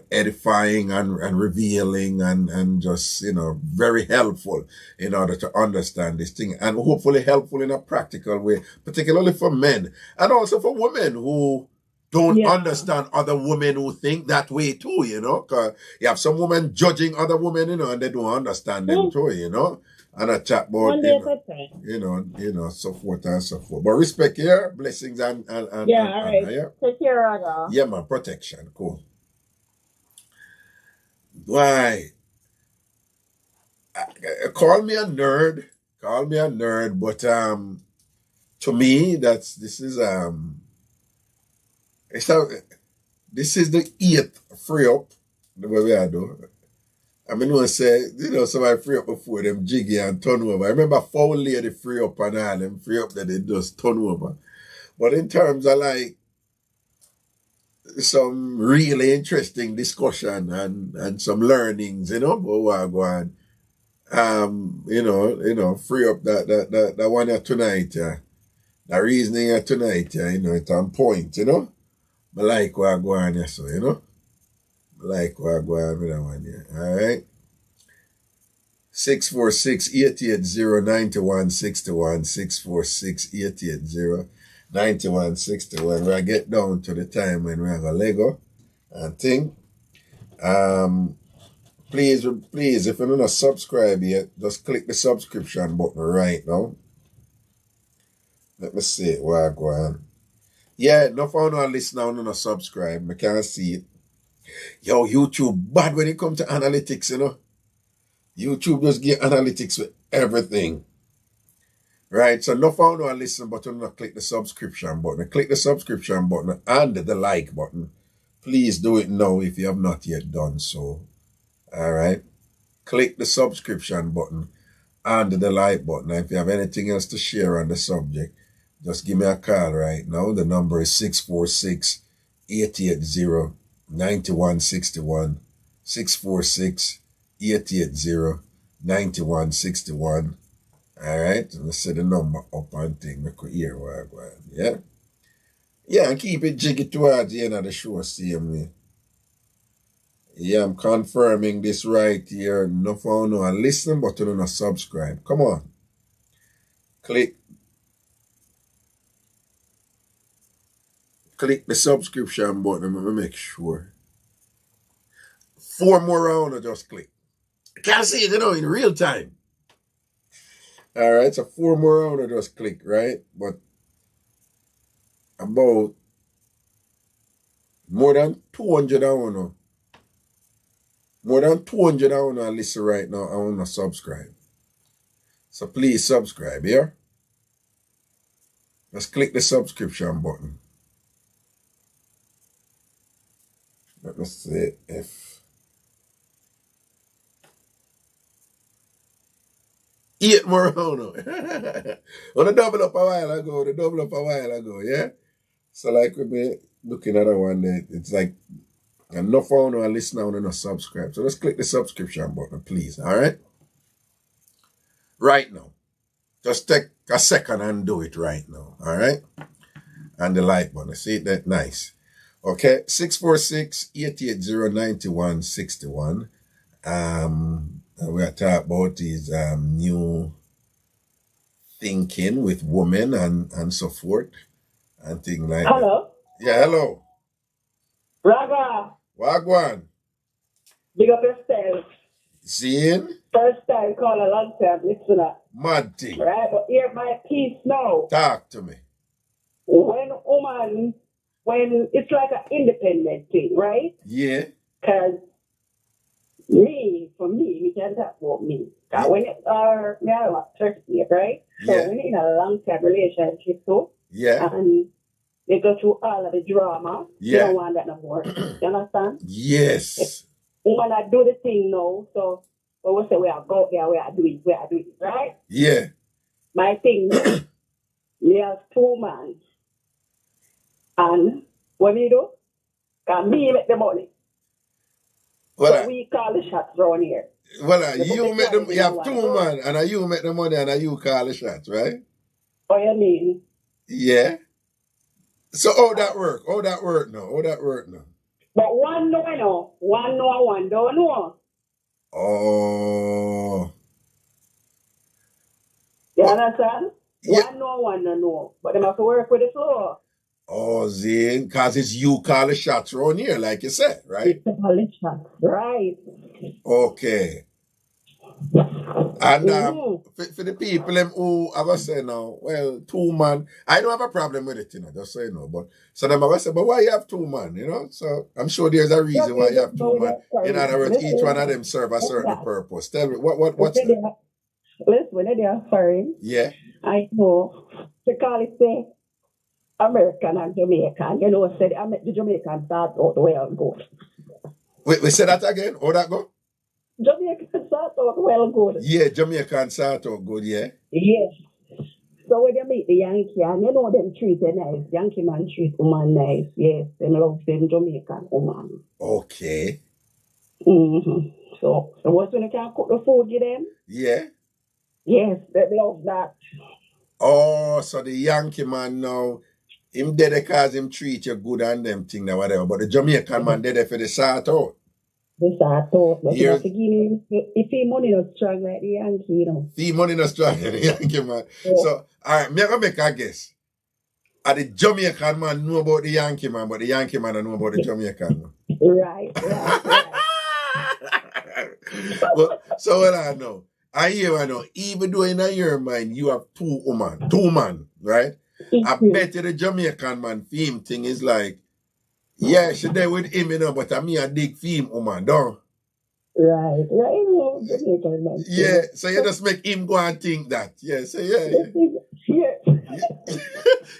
edifying and revealing and just, very helpful in order to understand this thing, and hopefully helpful in a practical way, particularly for men and also for women who don't understand other women who think that way too, because you have some women judging other women, and they don't understand them too, and a chat about, so forth and so forth. But respect here, blessings and all right. Yeah? Take care, Raga. Yeah, man, protection, cool. Why? Call me a nerd, Call me a nerd, but to me, this is the 8th free up the way we are do. I mean, I say, somebody free up before them jiggy and turn over. I remember foul lady free up and all them free up that they just turn over. But in terms of like some really interesting discussion and some learnings, about what go on. Free up that one here tonight, yeah. The reasoning here tonight, yeah, it's on point, I like what go on here, so, I like what go on with that one here. All right. 646-880-9161, 646-880-9161. We'll get down to the time when we're going to Lego and thing. Please, if you're not subscribed yet, just click the subscription button right now. Let me see what I go on. Yeah, no for no listen now, no subscribe. I can't see it. Yo, YouTube bad when it comes to analytics, YouTube just give analytics with everything. Right? So no for no listen button, no click the subscription button. Click the subscription button and the like button. Please do it now if you have not yet done so. All right. Click the subscription button and the like button. If you have anything else to share on the subject, just give me a call right now. The number is 646-880-9161. 646-880-9161. All right. Let's set the number up and thing. Make you hear what I go on. Yeah. Yeah, and keep it jiggy towards the end of the show. See me. Yeah, I'm confirming this right here. No for no and listen, but you don't subscribe. Come on. Click the subscription button. Let me make sure. 4 more rounds, just click. I can't see it, in real time. All right, so 4 more rounds, just click, right? But about more than 200 I want to. More than 200 I want to listen right now. I want to subscribe. So please subscribe, yeah? Just click the subscription button. Let me see if 8 more rounds. On the double up a while ago, yeah? So like we've been looking at that one there, it's like enough for no listen now and not subscribe. So just click the subscription button, please. All right? Right now. Just take a second and do it right now. All right? And the like button. See that? Nice. Okay. 646-880-9161. We are talking about his new thinking with women and so forth. And things like Hello. that. Yeah, hello. Raga. Wagwan. Big up yourself. Seeing? First time call a long time listener. Mad thing. Right, but hear my piece now. Talk to me. When it's like an independent thing, right? Yeah. Because for me, we can talk about me. Yeah. When it's me I was 30, right? So Yeah. when you're in a long-term relationship too, Yeah. and they go through all of the drama, Yeah. you don't want that no more. You understand? Yes. Woman I do the thing now, so when we say we are go there, we are doing, right? Yeah. My thing now, we have 2 months. And what we do? Can me make the money. Well, So we call the shots around here. well, you have 2 man, and you make the money, and you call the shots, right? What you mean? Yeah. So how that work now? But one know, one don't know. Oh. You understand? Yeah. One know, one don't know. But they have to work with the flow. Oh, Zane, because it's you call the shots around here, like you said, right? It's call the shots, right? Okay. And for the people who have a say now, well, 2 man, I don't have a problem with it, just so you know. But so them have a say, but why you have 2 man, So I'm sure there's a reason why you have 2 man. In other words, each one of them serve a certain purpose. Tell me, what's that? listen, when they are foreign, Yeah. I know, they call it the American and Jamaican. You know, said the Jamaican start out well good. Wait, we say that again? How that go? Jamaican start out well good. Yeah, Jamaican start out good, yeah. Yes. So when they meet the Yankee, and you know them treat them nice. Yankee man treat woman nice. Yes, them love them Jamaican woman. Okay. Mm-hmm. So what's when you can cook the food give them? Yeah. Yes, they love that. Oh, so the Yankee man now, him there because him treat you good and them thing or whatever. But the Jamaican man there for the sort out. They start out. But you Here's- have to give him, if he money not strong like the Yankee, you know. The money not strong in the Yankee man. Yeah. So, all right, me gonna make a guess. The Jamaican man know about the Yankee man, but the Yankee man don't know about the Jamaican man. Right. But, so what I know, I know, even though in your mind you have two man, right? I bet you the Jamaican man theme thing is like, yeah, she there with him, you know, but I mean a dig theme woman, don't? Right. You know, Jamaican man. Yeah, so you just make him go and think that. Yeah, so yeah.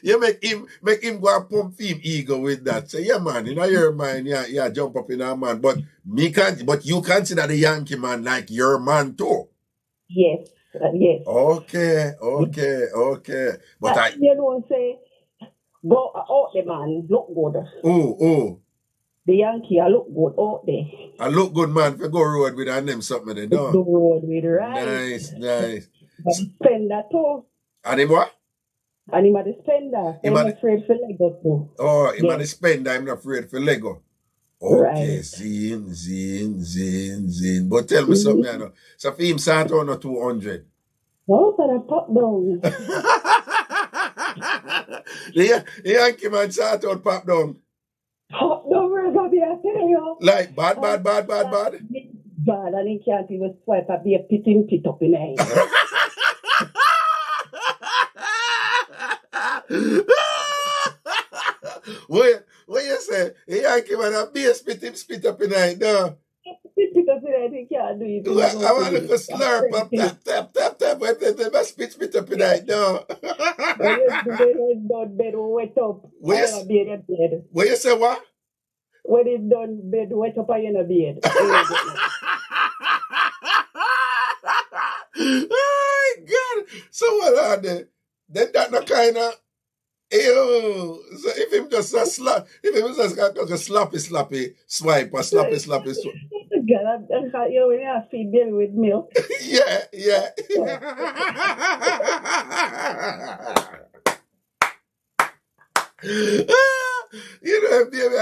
You make him go and pump him ego with that. So yeah, man, in your mind, yeah, jump up in our man. But you consider the Yankee man like your man too. Yes. Yes. Okay. But you know, say, go out the man, look good. Oh. The Yankee, I look good out there. I look good, man, for go road with and them something they do. Go road with, right? Nice. But spender too. And him what? And him at the spender. I'm afraid for Lego too. Oh, him at the spender, I'm not afraid for Lego. Okay, Right. zin. But tell me something, you know. So for him, start on a 200. No, for the pop down. The Yankee man start on pop down. Pop down, we're going to be a tell you. Like bad. Bad, and he can't even swipe a be a pit up in the eye. What you say? The Yankee man a be spit up in the eye, no? Spit up in the eye, he can't do it. I want to go slurp up, tap, but they must spit up in the eye, no? Done bed wet up. What you say, what? When it's done, bed wet up in a bed. Oh, God. So what are they? Then that no kind of, ew. So if him just a slap, if him just got a slappy swipe, or slappy swipe. God, you know, when you have feed baby with milk. Yeah. You know, baby,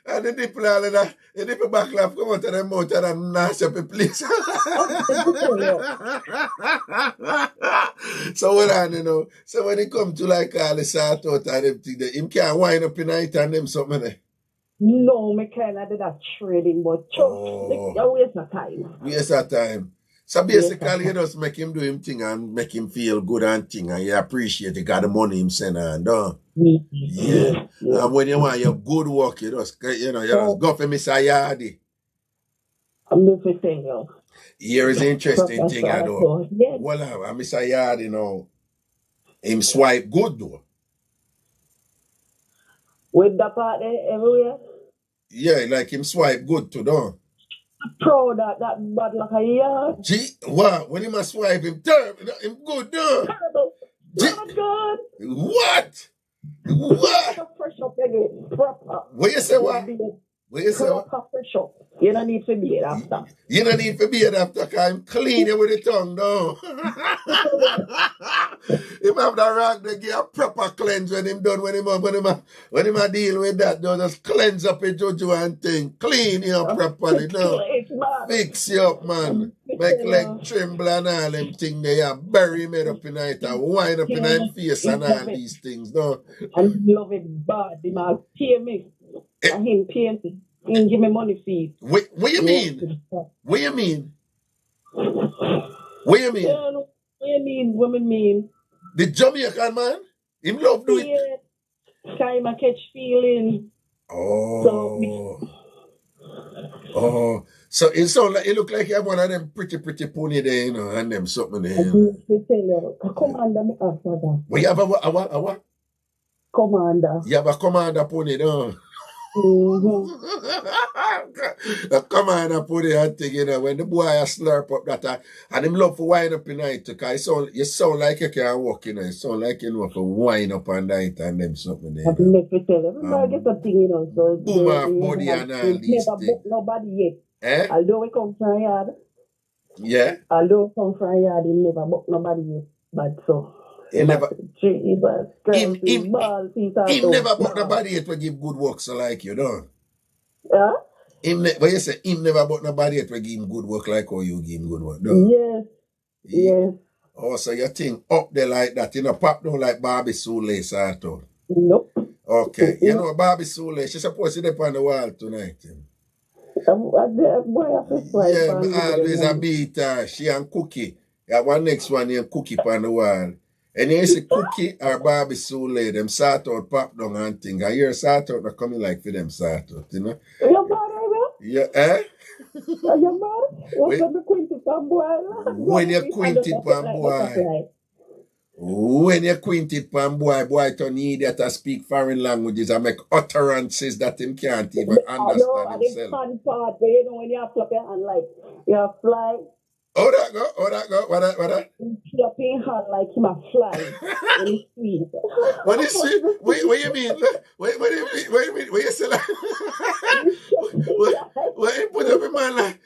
and the nipple all of that, the nipple back laugh come out of the mouth and nasty up the place. So what I know, so when it come to like all the sort out and everything, him can't wind up in night and them something there. No, me kind of did that trading, but you waste of time. Waste of time. So basically, you just make him do him thing and make him feel good and thing, and you appreciate it, got the money him send and done. Yeah. And when you want your good work, you just go for Mr. Yardy. I'm going to tell you. Here is the interesting thing, I know. Yes. Well, Mr. Yardy, him swipe good though. With the part there everywhere? Yeah, like him swipe good too, don't? Proud that bad like a yard. Gee, wow, when him a swipe him terrible, him good, though. God. What? Fresh up again. Proper. What you say, what? What you say, what? Fresh up. You don't need to be it after. You don't need to be it after, because I'm clean you with the tongue, though. Him have the rag, they give a proper cleanse when him done, when him a deal with that, though, just cleanse up his juju and thing. Clean you up properly, no. Fix you up, man. Make leg tremble and all them things there. Bury him up in it and wind up in him face and all these things, no. And love it bad. He might pay me. And him pay me. He give me money fees. What you mean? What you mean? What you mean? What you mean? What me mean? The Jamaican man? Him love do it? Yeah. Time I catch feeling. Oh. So, Oh, so it sound like it look like you have one of them pretty pony there, you know, and them something there. I do tell you, a commander me ask for that. Well, you have a what? Commander. You have a commander pony, don't A commander pony and thing, you know, when the boy a slurp up that, and him love for wind up in night, because you sound like you can't walk, you know, you sound like you know for wind up and night and them something there. I do let me tell you, everybody get a thing, you know, so boom off body and all these never things. book nobody yet. Eh? Although we come from yard, Yeah? although we come from yard, he never book nobody yet. But so, He never... Him never bought nobody yet to give good work so like you, don't? Yeah? But you say him never bought nobody yet to give him good work like how you give him good work, don't? Yes. Yes. Oh, so you think up there like that, you know, pop down like Barbie Soule sort of. Nope. Okay. You know Barbie Soule, she's supposed to be on the wall tonight. Yeah, always a beat her. She and Cookie. Yeah, one next one named Cookie on the wall. And you see Cookie or Barbie Soule, them sort out pop down and things. I hear sort out not coming like for them sort out, you know? Yeah, eh? When you quinted pan boy, boy turn idiot to speak foreign languages and make utterances that him can't even understand himself. Fun part where you know when you flap your hand like you fly. How that go? What that? You flap your hand like him a fly. When he's sweet. What is sweet? What you mean? What you mean? What you say like? What you put up in my life?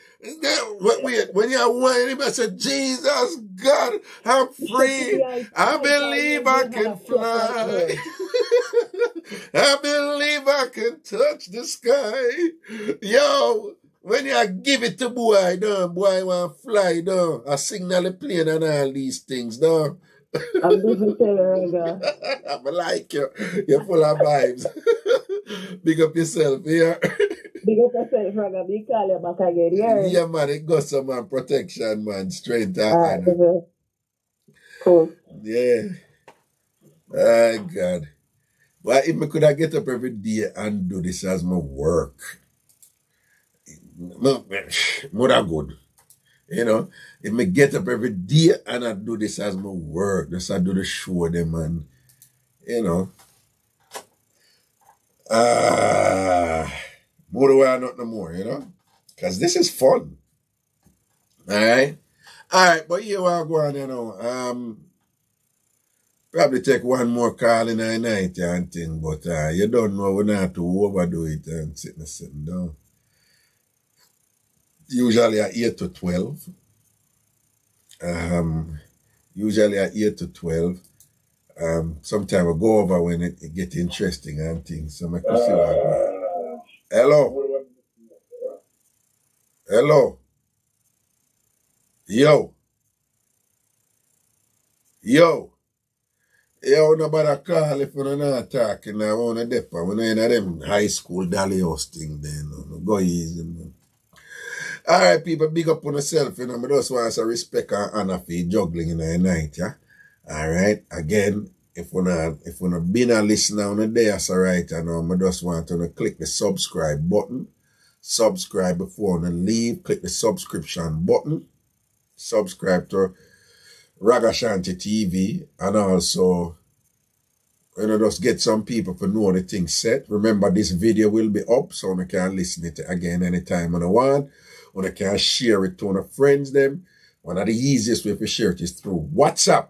When you're whining, I said, Jesus, God, I'm free. I believe I can fly. I believe I can touch the sky. Yo, when you give it to boy, boy want to fly, I signal the plane and all these things, I'm busy telling her. I like you. You're full of vibes. Big up yourself here. Big up yourself, Raga. Be call you back again, yeah? Yeah, man. It got some man protection, man. Straight to Cool. Yeah. Oh, God. Well, if I could have get up every day and do this as my work, more good. You know, if I get up every day and I do this as my work, just I do the show them and, you know, more do I not no more, you know? Because this is fun. Alright? Alright, but here I go on, you know. Probably take one more call in the night and thing, but you don't know we not to overdo it and sitting down. Usually at 8 to 12. Usually at 8 to 12. Sometimes I go over when it gets interesting and things. So I can see what Hello. Hello. Yo. Nobody call if we're not talking. I want to dip. We're not in them high school dolly house thing then. Go easy, man. All right, people, big up on yourself. You know, I just want some respect and honor for juggling in the night, yeah? All right. Again, if we're not being a listener on the day, that's all right. I know, I just want to click the subscribe button. Subscribe before you leave. Click the subscription button. Subscribe to Ragashanti TV. And also, you know, just get some people to know the thing set. Remember, this video will be up, so you can listen to it again anytime you want. You can share it to your friends them. One of the easiest way to share it is through WhatsApp.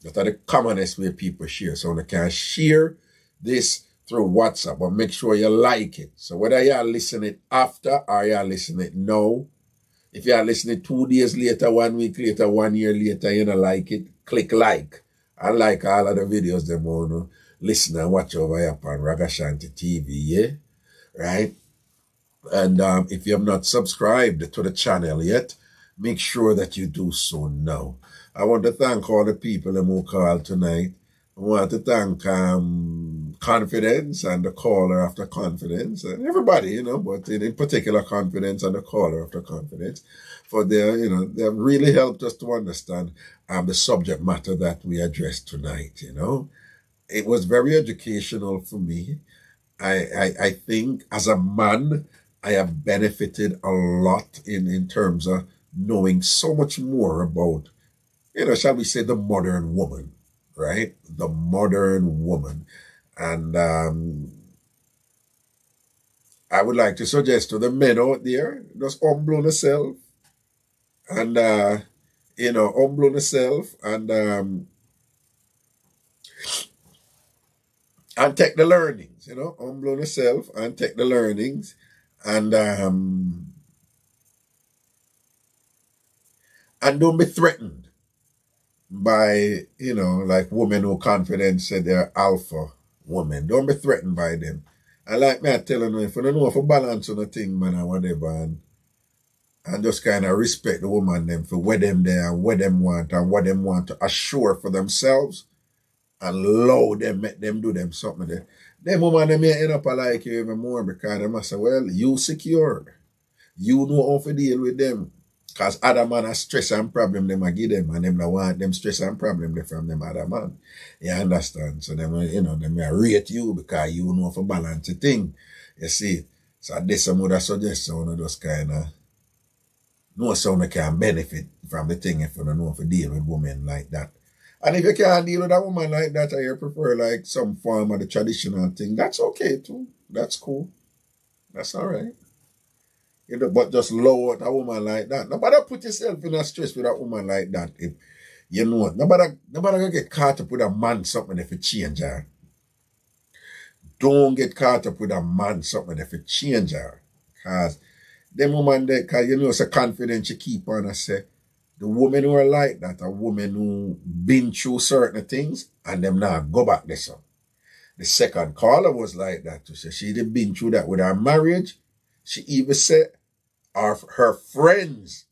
That are the commonest way people share. So you can share this through WhatsApp, but make sure you like it. So whether you are listening after or you are listening now, if you are listening 2 days later, 1 week later, 1 year later, you don't like it, click like. I like all of the videos them want to listen and watch over here on Ragashanti TV, yeah? Right? And if you have not subscribed to the channel yet, make sure that you do so now. I want to thank all the people who called tonight. I want to thank Confidence and the caller after Confidence, and everybody, you know, but in particular Confidence and the caller after Confidence, for their, you know, they have really helped us to understand the subject matter that we addressed tonight, you know. It was very educational for me. I think as a man, I have benefited a lot in terms of knowing so much more about, shall we say, the modern woman, right? The modern woman. And I would like to suggest to the men out there, just humble yourself and, humble yourself and take the learnings, humble yourself and take the learnings and don't be threatened by, like women who confident say they're alpha women. Don't be threatened by them. And like me, I telling you, if you don't know if you balance on a thing, man, or whatever, and just kind of respect the woman them for where them there and what them want and what them want to assure for themselves and allow them, make them do them something there. Them woman them may end up like you even more because they must say, well, you secure. You know how to deal with them. Because other man have stress and problem them I give them and them don't want them stress and problem from them other man. You understand? So them, them may rate you because you know for balance the thing. You see? So this some would suggest so just kind of know someone can benefit from the thing if you don't know if you deal with women like that. And if you can't deal with a woman like that or you prefer like some form of the traditional thing, that's okay too. That's cool. That's all right. But just lower a woman like that. Nobody put yourself in a stress with a woman like that. If you know, nobody gonna get caught up with a man something if you change her. Don't get caught up with a man something if you change her. Cause them woman there, cause it's a confidence you keep on. I say the women who are like that are women who been through certain things and them now go back there. So the second caller was like that too. So she did been through that with her marriage. She even said her friends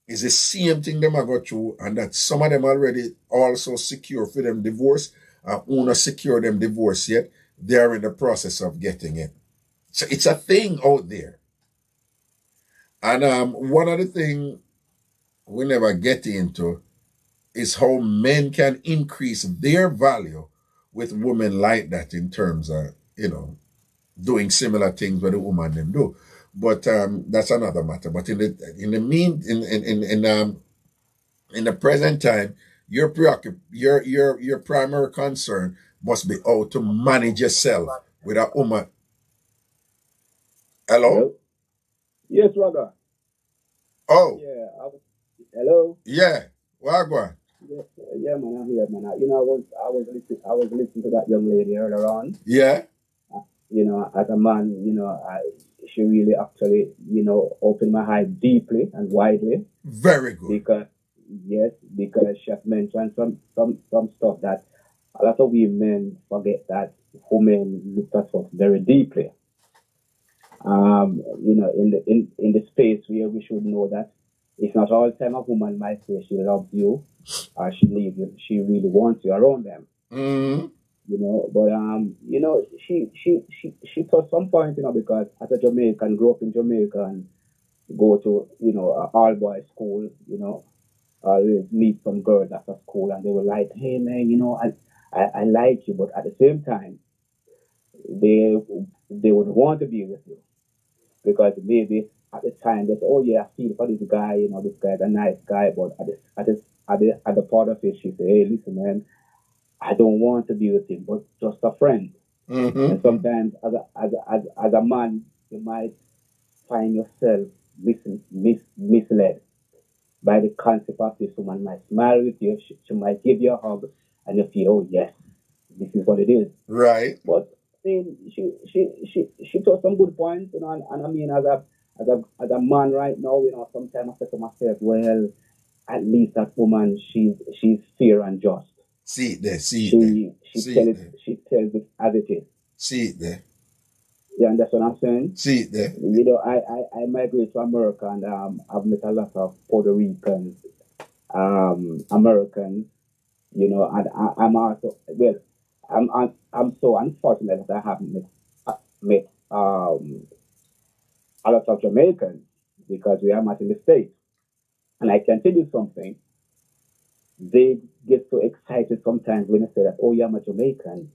is the same thing them I go through, and that some of them already also secure for them divorce, and who not secure them divorce yet. They're in the process of getting it. So it's a thing out there. And one of the things we never get into is how men can increase their value with women like that in terms of, doing similar things what the woman them do. But that's another matter. But in the present time, your primary concern must be how to manage yourself with a woman. Hello? Yes, Raga. Oh. Yeah. Hello? Yeah. Wagwan. Yeah, man, I'm here, man. I was listening to that young lady earlier on. Yeah. As a man, she really actually, opened my eyes deeply and widely. Very good. Because she has mentioned some stuff that a lot of women forget that women look at us very deeply. In the space where we should know that it's not all the time a woman might say she loves you or she leaves you, she really wants you around them. Mm-hmm. But she touched some point, because as a Jamaican, grew up in Jamaica and go to, an all boys school, always meet some girls after school and they were like, hey man, I like you, but at the same time, they would want to be with you. Because maybe at the time they say, oh yeah, I feel for this guy, this guy's a nice guy, but at the part of it, she say, hey, listen, man, I don't want to be with him, but just a friend. Mm-hmm. And sometimes, as a man, you might find yourself misled by the concept of this. Someone might smile with you, she might give you a hug, and you feel, oh yes, this is what it is. Right. But she took some good points, and I mean, as a man right now, sometimes I say to myself, well, at least that woman, she's fair and just. See it there. She tells it as it is. See it there. Yeah, and that's what I'm saying. See it there. I migrated to America and I've met a lot of Puerto Ricans, Americans, and I'm also, well, I'm so unfortunate that I haven't met a lot of Jamaicans because we are not in the States. And I can tell you something. They get so excited sometimes when I say that, oh, yeah, I'm a Jamaican.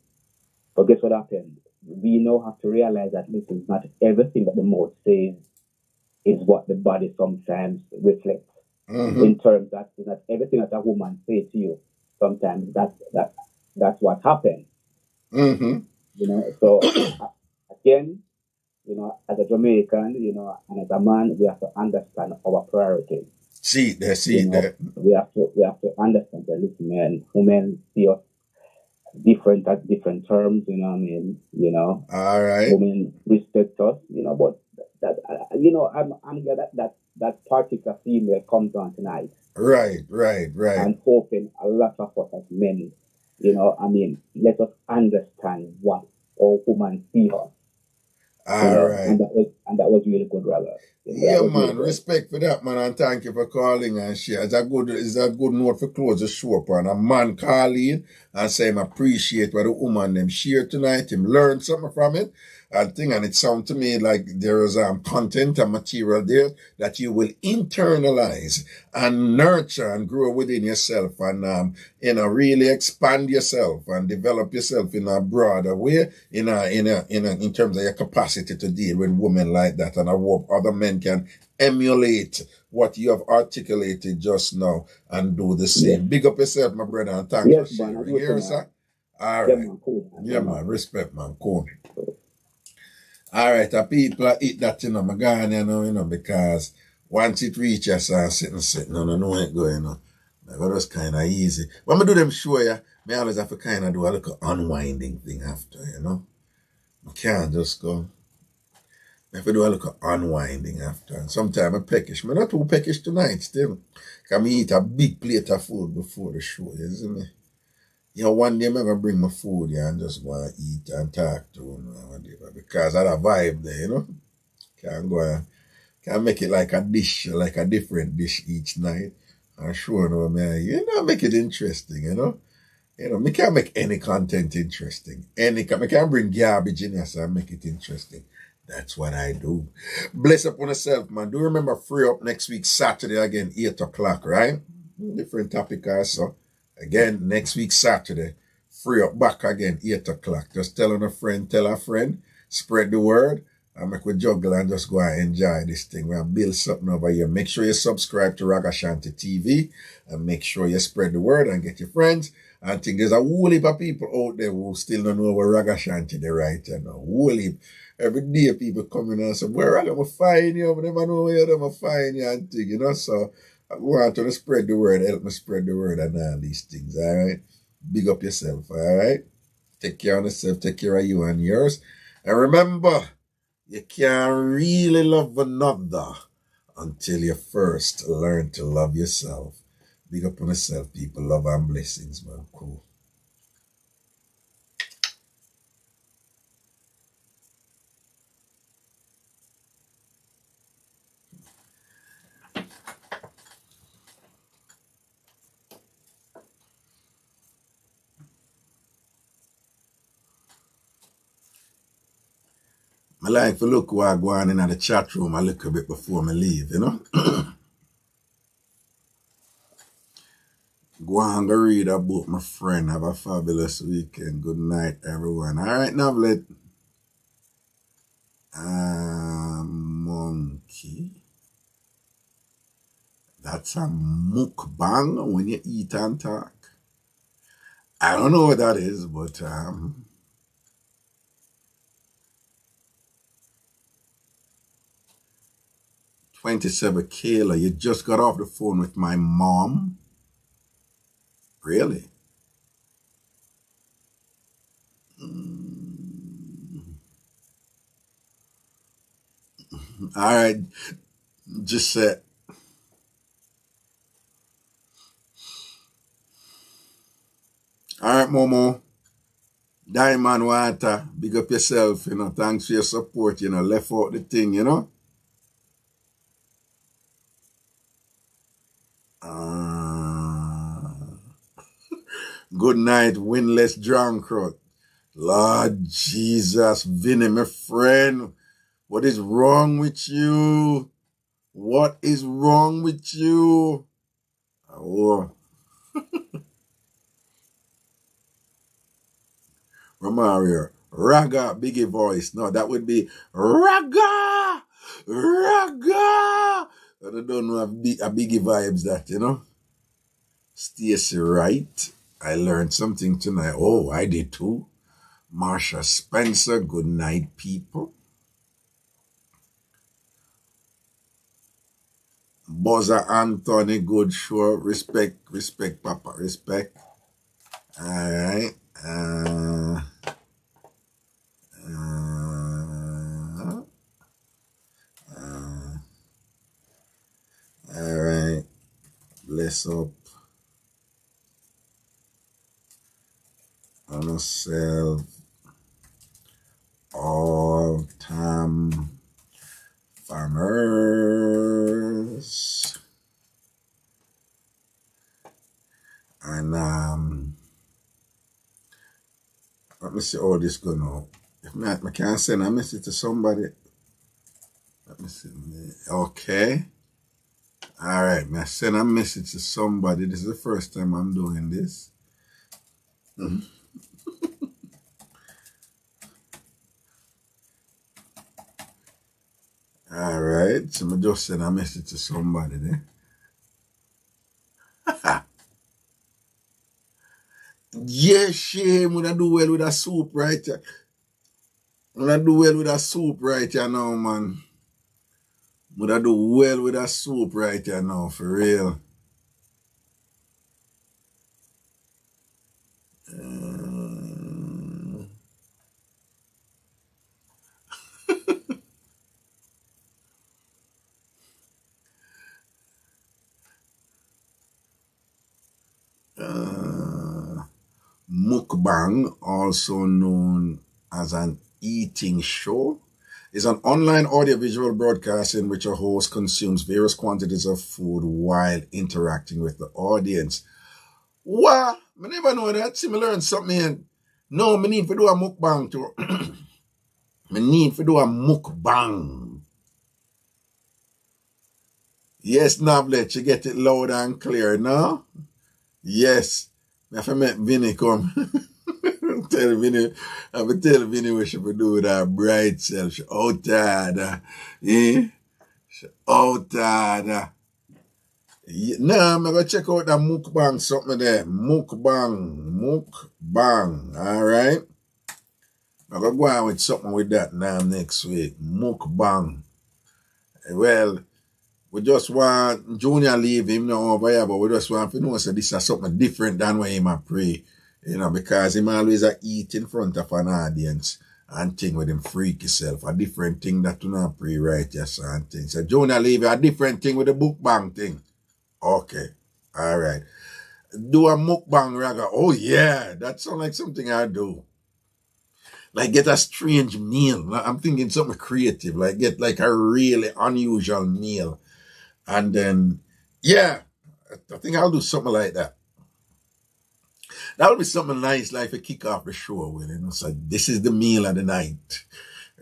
But guess what happened? we now have to realize that, listen, not everything that the mouth says is what the body sometimes reflects. In terms that is not everything that a woman says to you. Sometimes that's what happens. You know, so again, you know, as a Jamaican, you know, and as a man, we have to understand our priorities. See You know, that. we have to understand that, listen, man, women see us different at different terms, you know what I mean? You know, all right. Women respect us, you know, but that you know, I'm glad that particular female comes on tonight. Right. And hoping a lot of us as men, you know, I mean, let us understand what our women see us. All right. And that was really good, brother. Yeah, man. Really respect for that, man, and thank you for calling and share. It's a good note for close the show upon. A man call in and say him appreciate what the woman them share tonight. Him learn something from it. And it sounds to me like there is content and material there that you will internalize and nurture and grow within yourself and you know, really expand yourself and develop yourself in a broader way in terms of your capacity to deal with women like that. And I hope other men can emulate what you have articulated just now and do the same. Yeah. Big up yourself, my brother, and thanks for sharing. Here, sir. All right. Yeah, man. Respect, man. Cool. All right, the people eat that, you know, my God, you know, because once it reaches sitting, I know it going, you know. That was kind of easy. When I do them show you, I always have to kind of do a little unwinding thing after, you know. I can't just go. I have to do a little unwinding after. And sometimes I peckish. I'm not too peckish tonight still. Because I eat a big plate of food before the show, you see me? You know, one day I'm going to bring my food, yeah, and just want to eat and talk to them, whatever, because I have a vibe there, you know? Can't make it like a dish, like a different dish each night. I'm sure, no, man, you know, make it interesting, you know? You know, me can't make any content interesting. I can't bring garbage in here, so I make it interesting. That's what I do. Bless up on yourself, man. Do remember free up next week, Saturday again, 8 o'clock, right? Different topic also. Again, next week, Saturday, free up back again, 8 o'clock. Just tell a friend, spread the word, and make we juggle and just go and enjoy this thing. We'll build something over here. Make sure you subscribe to Ragashanti TV and make sure you spread the word and get your friends. I think there's a whole heap of people out there who still don't know where Ragashanti they right now. Whole heap. Every day people coming and say, where I'm going to find you, but they don't know where I'm going to find you and thing, you know, so I want to spread the word, help me spread the word and all these things, all right? Big up yourself, all right? Take care of yourself, take care of you and yours. And remember, you can't really love another until you first learn to love yourself. Big up on yourself, people. Love and blessings, man. Cool. I like to look while I go on in the chat room a little bit before I leave, you know? Go on and go read a book, my friend. Have a fabulous weekend. Good night, everyone. All right, now, monkey. That's a mukbang when you eat and talk. I don't know what that is, but 27 Kayla, you just got off the phone with my mom? Really? All right, just said. All right, Momo. Diamond Water, big up yourself, you know. Thanks for your support, you know. Left out the thing, you know. Good night, winless drunkard. Lord Jesus, Vinny, my friend. What is wrong with you? What is wrong with you? Oh. Romario, Raga, biggie voice. No, that would be Raga! Raga! I don't know a biggie vibes that, you know. Stacy Wright. I learned something tonight. Oh, I did too. Marsha Spencer, good night, people. Buzzer Anthony, good show. Respect, Papa, respect. All right. All right. Bless up on yourself. All time farmers. And let me see how this go now. If I can send a message to somebody. Let me see. Okay. All right. I send a message to somebody. This is the first time I'm doing this. All right. So I just send a message to somebody there. Yeah, shame. When I do well with a soup right here. When I do well with a soup right here now, man. When I do well with a soup right here now, for real. Mukbang, also known as an eating show, is an online audiovisual broadcast in which a host consumes various quantities of food while interacting with the audience. What? I never know that. See, me learn something here. No, me need to do a mukbang too. Me need to do a mukbang. Yes, Navlet, you get it loud and clear, no? Yes. I have to make Vinny come. Tell Vinny, I will tell Vinny what she will do with her bright self. She outside. She outside. Nah, I'm going to check out the mukbang something there. Mukbang. All right? I'm going to go on with something with that now next week. Mukbang. Well, we just want Junior leave him now over here, but we just want to know so this is something different than what he might pray. You know, because him always eat in front of an audience and thing with him freak himself. A different thing that you not pray right, yes, and thing. So Junior leave a different thing with the mukbang thing. Okay. All right. Do a mukbang, Raga. Oh, yeah. That sounds like something I do. Like get a strange meal. I'm thinking something creative. Like get like a really unusual meal. And then, yeah, I think I'll do something like that. That would be something nice, like to kick off the show with, you know. So this is the meal of the night,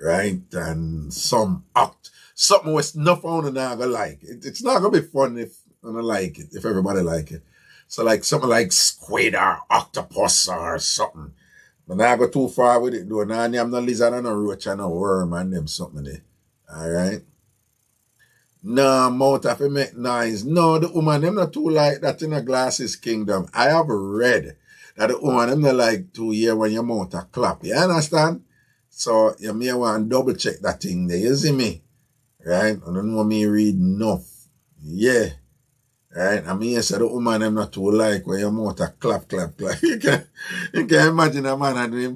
right? And something was not fun and not gonna like it. It's not gonna be fun if I don't like it, if everybody like it. So like something like squid or octopus or something. But now I go too far with it, though. Now I'm not lizard and a roach and a worm and them something there. All right. No, mouth have to make noise. No, the woman, them not too like that in a glasses kingdom. I have read that the woman, them not like to hear when your mouth a clap. You understand? So you may want to double check that thing there. You see me? Right? I don't know me read nuff. Yeah. Right? I mean, you say the woman, them not too like when your mouth a clap. You can imagine a man and him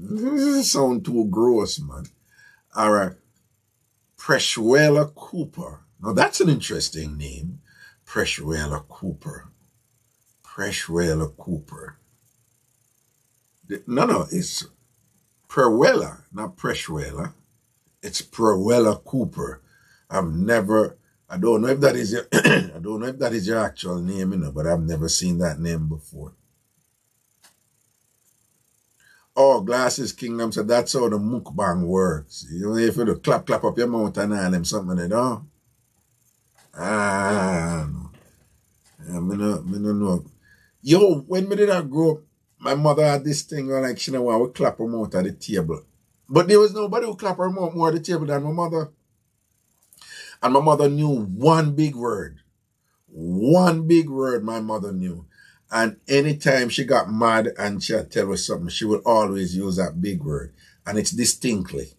to sound too gross, man. All right. Preshuela Cooper. Now that's an interesting name. Preshuela Cooper. No, it's Perwella, not Preshuela. It's Perwella Cooper. I don't know if that is your I don't know if that is your actual name, you know, but I've never seen that name before. Oh, Glasses Kingdom, so that's how the mukbang works. You know, if you clap up your mouth and all them something, you know? I don't know. I don't know. Yo, when me did I grow up, my mother had this thing where like she know I would clap her mouth at the table. But there was nobody who clap her mouth more at the table than my mother. And my mother knew one big word. One big word my mother knew. And anytime she got mad and she had to tell us something, she would always use that big word. And it's distinctly.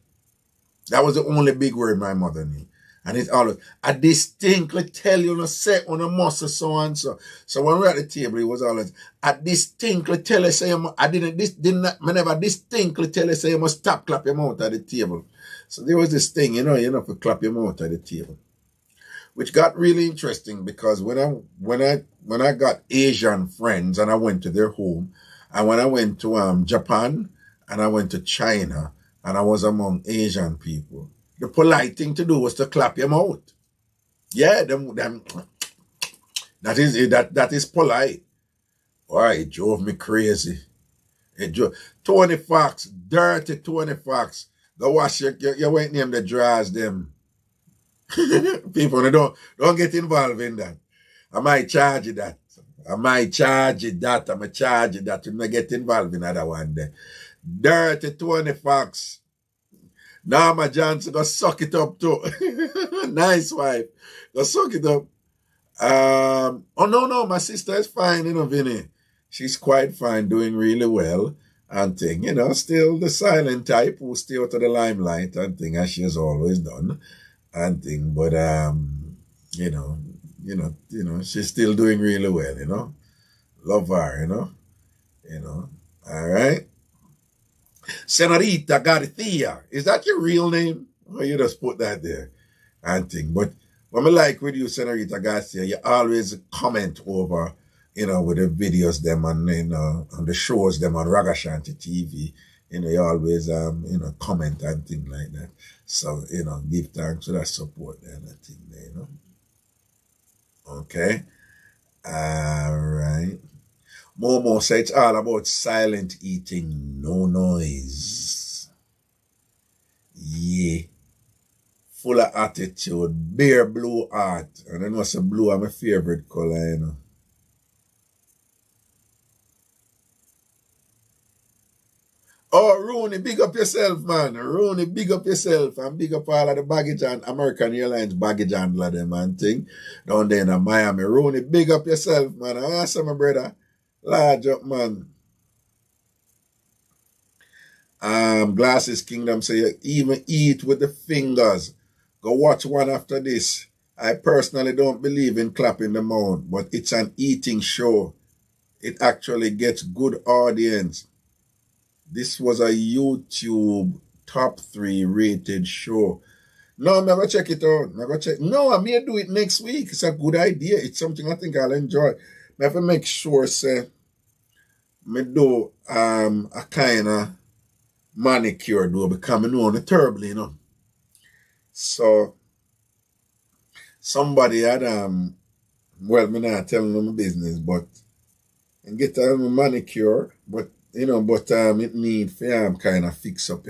That was the only big word my mother knew. And it's always, I distinctly tell you, say on a muscle so and so. So when we're at the table, it was always, I distinctly tell you, say, I never distinctly tell you, say, you must stop clap your mouth at the table. So there was this thing, you know, to clap your mouth at the table. Which got really interesting because when I got Asian friends and I went to their home, and when I went to Japan and I went to China and I was among Asian people, the polite thing to do was to clap your mouth. Yeah, that is polite. Why, it drove me crazy. Tony Fox, dirty Tony Fox. Go wash your went name the drawers them. People don't get involved in that. I might charge you that. I'm going to charge you that. You don't get involved in that one there. Dirty Tony Fox. Norma Johnson, go suck it up too. Nice wife. Go suck it up. Oh no, my sister is fine, Vinny. She's quite fine, doing really well and thing. Still the silent type who stay out of the limelight and thing, as she has always done. And thing, but she's still doing really well, Love her, All right. Senorita Garcia, is that your real name? Or you just put that there and thing. But what I like with you, Senorita Garcia, you always comment over, with the videos them and on the shows them on Ragashanti TV. You always comment and things like that. So, give thanks for that support and that thing there, Okay. All right. Momo said it's all about silent eating, no noise. Yeah. Full of attitude. Bare blue heart. And I know it's blue is my favorite color, Oh, Rooney, big up yourself, man. Rooney, big up yourself. And big up all of the baggage and American Airlines baggage handler them and thing. Down there in Miami. Rooney, big up yourself, man. Awesome, my brother. Large up, man. Glasses Kingdom say you even eat with the fingers. Go watch one after this. I personally don't believe in clapping the mouth, but it's an eating show. It actually gets good audience. This was a YouTube top 3 rated show. No, I'm going to check it out. No, I may do it next week. It's a good idea. It's something I think I'll enjoy. I have to make sure, say, me do a kind of manicure do because I know it terribly, So, somebody had, well, me not telling them my business, but get a manicure, but it need for kind of fix up,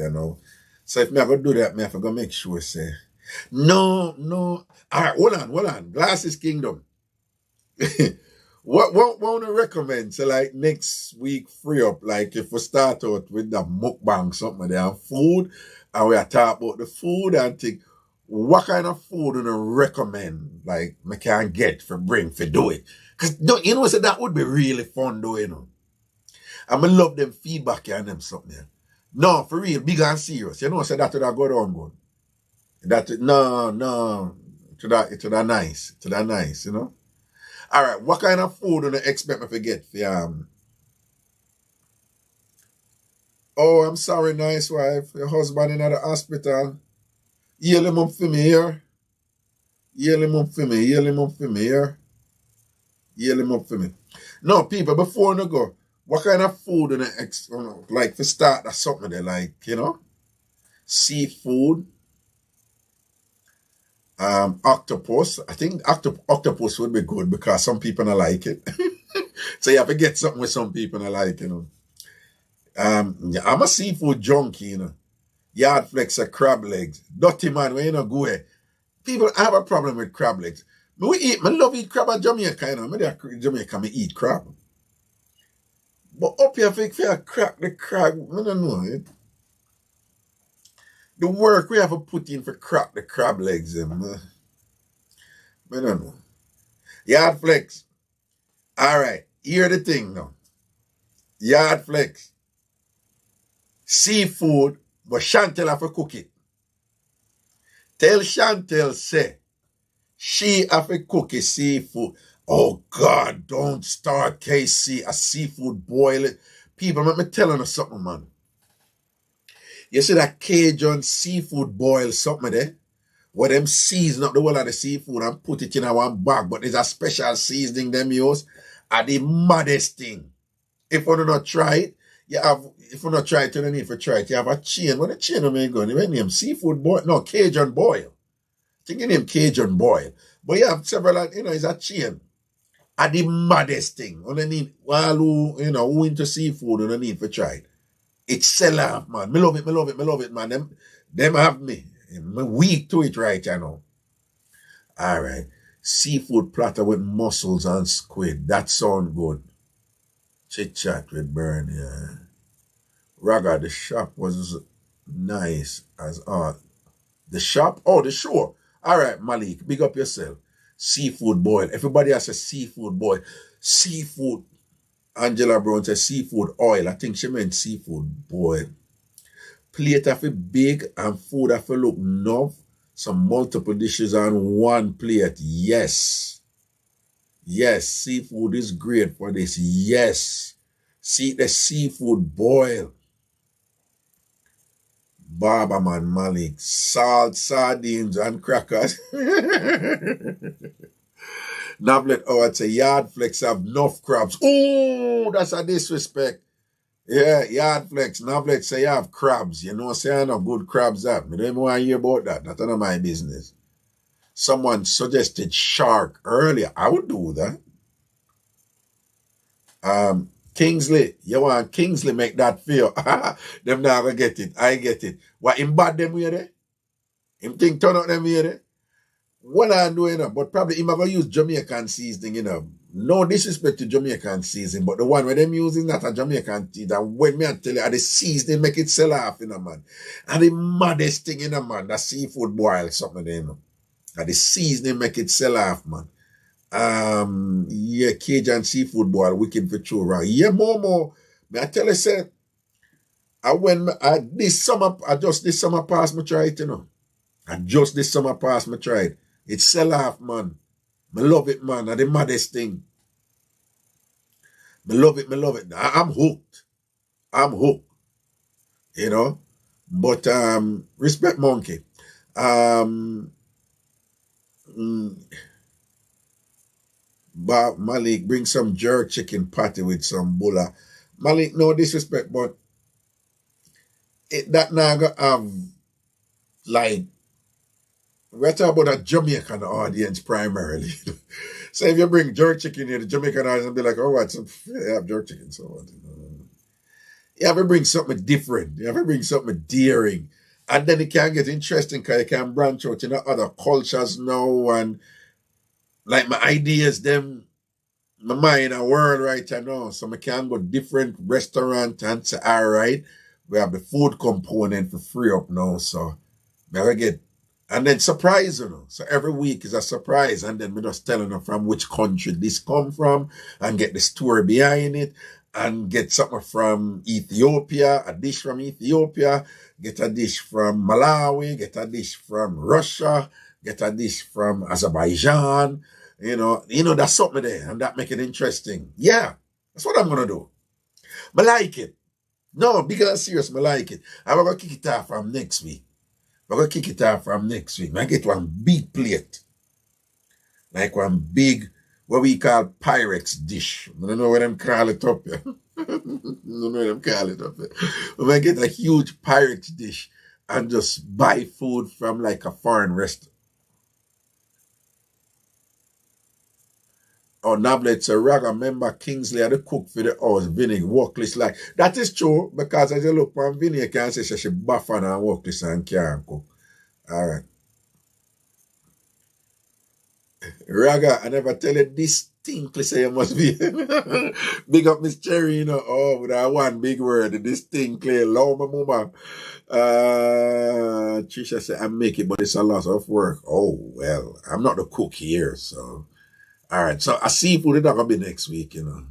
So if me have to do that, me have to go make sure, say, no. All right, hold on. Glasses Kingdom. What want to recommend? So like next week, free up, like if we start out with the mukbang, something there, food, and we are talking about the food and think, what kind of food do you recommend, like, me can get for bring for do it? Because, so that would be really fun, though, And I love them feedback and them something there. No, for real, big and serious. So that would go down good. No. It would nice. It would nice, All right, what kind of food do you expect me to get for Oh, I'm sorry, nice wife. Your husband in the hospital. Yell him up for me here. Yell him up for me here. Yell him up for me. No, people, before you go, what kind of food do you like to start or something they like, seafood, octopus. I think octopus would be good because some people don't like it. So you have to get something with some people don't like, I'm a seafood junkie, Yard flex of crab legs. Dirty man, when you go away. People have a problem with crab legs. I love eat crab at Jamaica, Me Jamaica, me eat crab. But up here, if you crack the crab, I don't know. The work we have to put in for crack the crab legs, I don't know. Yard flex. All right, here the thing now. Yard flex. Seafood, but Chantel have to cook it. Tell Chantel, say, she have to cook a seafood. Oh, God, don't start KC, a seafood boil. People, let me telling you something, man. You see that Cajun seafood boil something there? Where them season up the whole of the seafood and put it in a one bag, but there's a special seasoning them use. And the maddest thing. If you not try it, you have, if you not try it, you don't need to try it. You have a chain. What the chain of me going? You name seafood boil? No, Cajun boil. I think you name Cajun boil. But you have several, it's a chain. And the maddest thing. You don't need, who into seafood, you don't need to try it. It's sell off, man. Me love it, man. Them have me. I'm weak to it right now. All right. Seafood platter with mussels and squid. That sound good. Chit chat with Burn, yeah. Raga, the shop was nice as art. The shop? Oh, the show. All right, Malik, big up yourself. Seafood boil. Everybody has a seafood boil. Seafood. Angela Brown says seafood oil. I think she meant seafood boil. Plate of it big and food of it look enough. Some multiple dishes on one plate. Yes. Yes, seafood is great for this. Yes. See the seafood boil. Barberman Malik. Salt, sardines, and crackers. Nablet Howard say yard flex have enough crabs. Oh, that's a disrespect. Yeah, yard flex. Nablet say you have crabs. You know, say I know good crabs that. I don't even want to hear about that. That's none of my business. Someone suggested shark earlier. I would do that. Kingsley, you want Kingsley make that feel. Them not gonna get it. I get it. What, him bad them way there? Him think turn out them way there? What I do, but probably him gonna use Jamaican seasoning, No disrespect to Jamaican seasoning, but the one where them using not a Jamaican seasoning. And when me I tell you, the seasoning make it sell off, man. And the maddest thing, man, that seafood boil something there, And the seasoning make it sell off, man. Yeah, Cajun seafood boil, wicked for true, right? Yeah, more. May I tell you, say, this summer past me tried, this summer past me tried. It sell off, man. Me love it, man. And the maddest thing. Me love it. I'm hooked. But respect monkey. But Malik, bring some jerk chicken patty with some bulla. Malik, no disrespect, but that now gonna have, like, we're talking about a Jamaican audience primarily. So if you bring jerk chicken here, the Jamaican audience will be like, oh, what? I have jerk chicken, so what? You have to bring something different. You have to bring something daring. And then it can get interesting because you can branch out in other cultures now. And like my ideas, my mind a world right now. So I can go different restaurant and say, all right, we have the food component for free up now. So I gotta get, and then surprise, So every week is a surprise. And then we just telling them from which country this come from and get the story behind it. And get something from Ethiopia, a dish from Ethiopia, get a dish from Malawi, get a dish from Russia, get a dish from Azerbaijan. That's something there, and that make it interesting. Yeah, that's what I'm gonna do. I like it. No, because I'm serious, I like it. I'm gonna kick it off from next week. I get one big plate. Like one big, what we call Pyrex dish. I don't know what them call it up here. I get a huge Pyrex dish and just buy food from like a foreign restaurant. Oh, Nablet said, Raga, remember Kingsley had to cook for the house, Vinny, workless like. That is true, because as you look on Vinny, you can say she buff and workless and can't cook. All right. Raga, I never tell you this distinctly say you must be. Big up Miss Cherry, you know. Oh, with that one big word, distinctly. Love my mama. Trisha said, I make it, but it's a lot of work. Oh, well, I'm not the cook here, so. All right, so a seafood, it's not going to be next week, you know.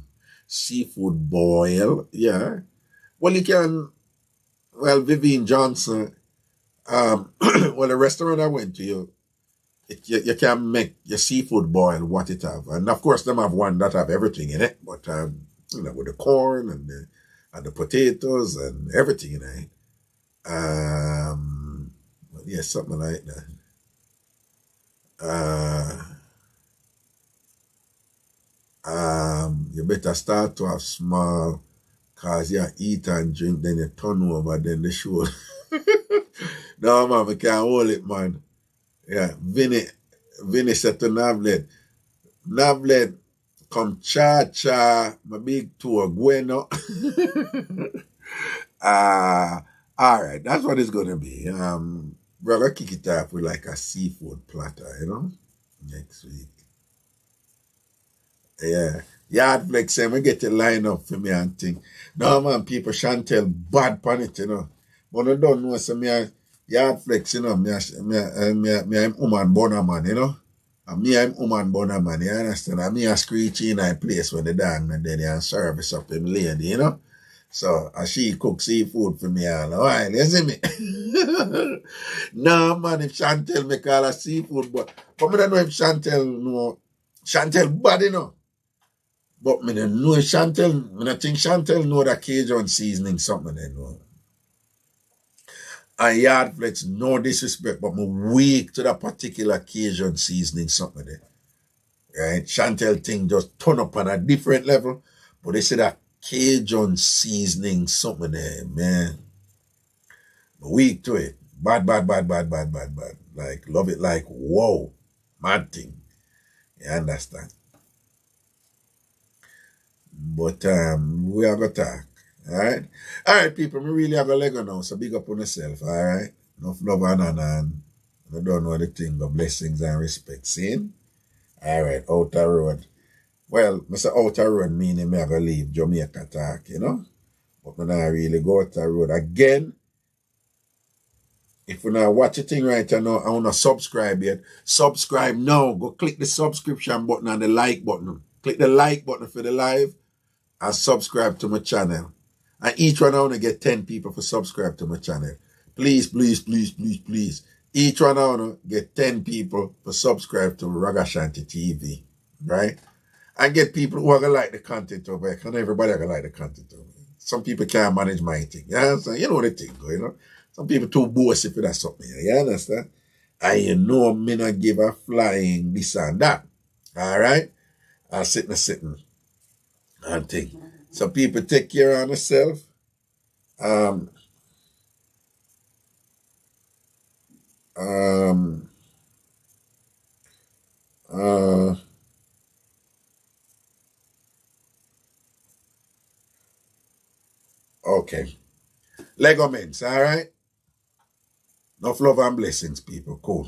Seafood boil, yeah. Well, you can, well, Vivian Johnson, well, the restaurant I went to, you can make your seafood boil what it have. And of course, them have one that have everything in it, but, you know, with the corn and the potatoes and everything in it. Yeah, something like that. You better start to have small, cause you eat and drink, then you turn over, then the show. No, man, we can't hold it, man. Yeah, Vinny said to Navlet, come cha-cha, my big tour, bueno. All right, that's what it's going to be. We're going to kick it off with like a seafood platter, you know, next week. Yeah. Yard flex saying we get a line up for me and thing. No man, people Chantel bad pan it, you know. But I don't know so me yard flex, you know, me I'm woman boner man, you know. And me I'm woman boner man, you understand? And me a screech in a place when they done and then they service up them lady, you know. So she cook seafood for me all the while, you see me? No man, if Chantel me call her seafood, but I don't know if Chantel bad, you know. But I don't know Chantel, I think Chantel know that Cajun seasoning something they know. And yard flex, no disrespect, but I'm weak to that particular Cajun seasoning something there. Right? Chantel thing just turn up on a different level, but they say that Cajun seasoning something there, man. I'm weak to it. Bad. Like, love it like, whoa, mad thing. You understand? But we are going to talk. Alright? Alright, people, we really have a Lego now, so big up on yourself, alright? Enough love and I don't know the thing, but blessings and respect. See? Alright, outer road. Well, Mr. Outer road meaning me have to leave Jamaica talk, you know? But when I really go outer road again, if you not watch the thing right now, I want to subscribe yet. Subscribe now. Go click the subscription button and the like button. Click the like button for the live and subscribe to my channel. And each one I want to get 10 people for subscribe to my channel. Please. Each one I want to get 10 people for subscribe to Ragashanti TV. Right? And get people who are going to like the content over here. Because everybody are going to like the content over here. Some people can't manage my thing. You understand? You know the thing, you know? Some people too bossy for that something. You understand? And you know me not give a flying this and that. Alright? I'm sitting and think. So people take care of themselves. Okay. Lego men's, alright? Enough love and blessings, people. Cool.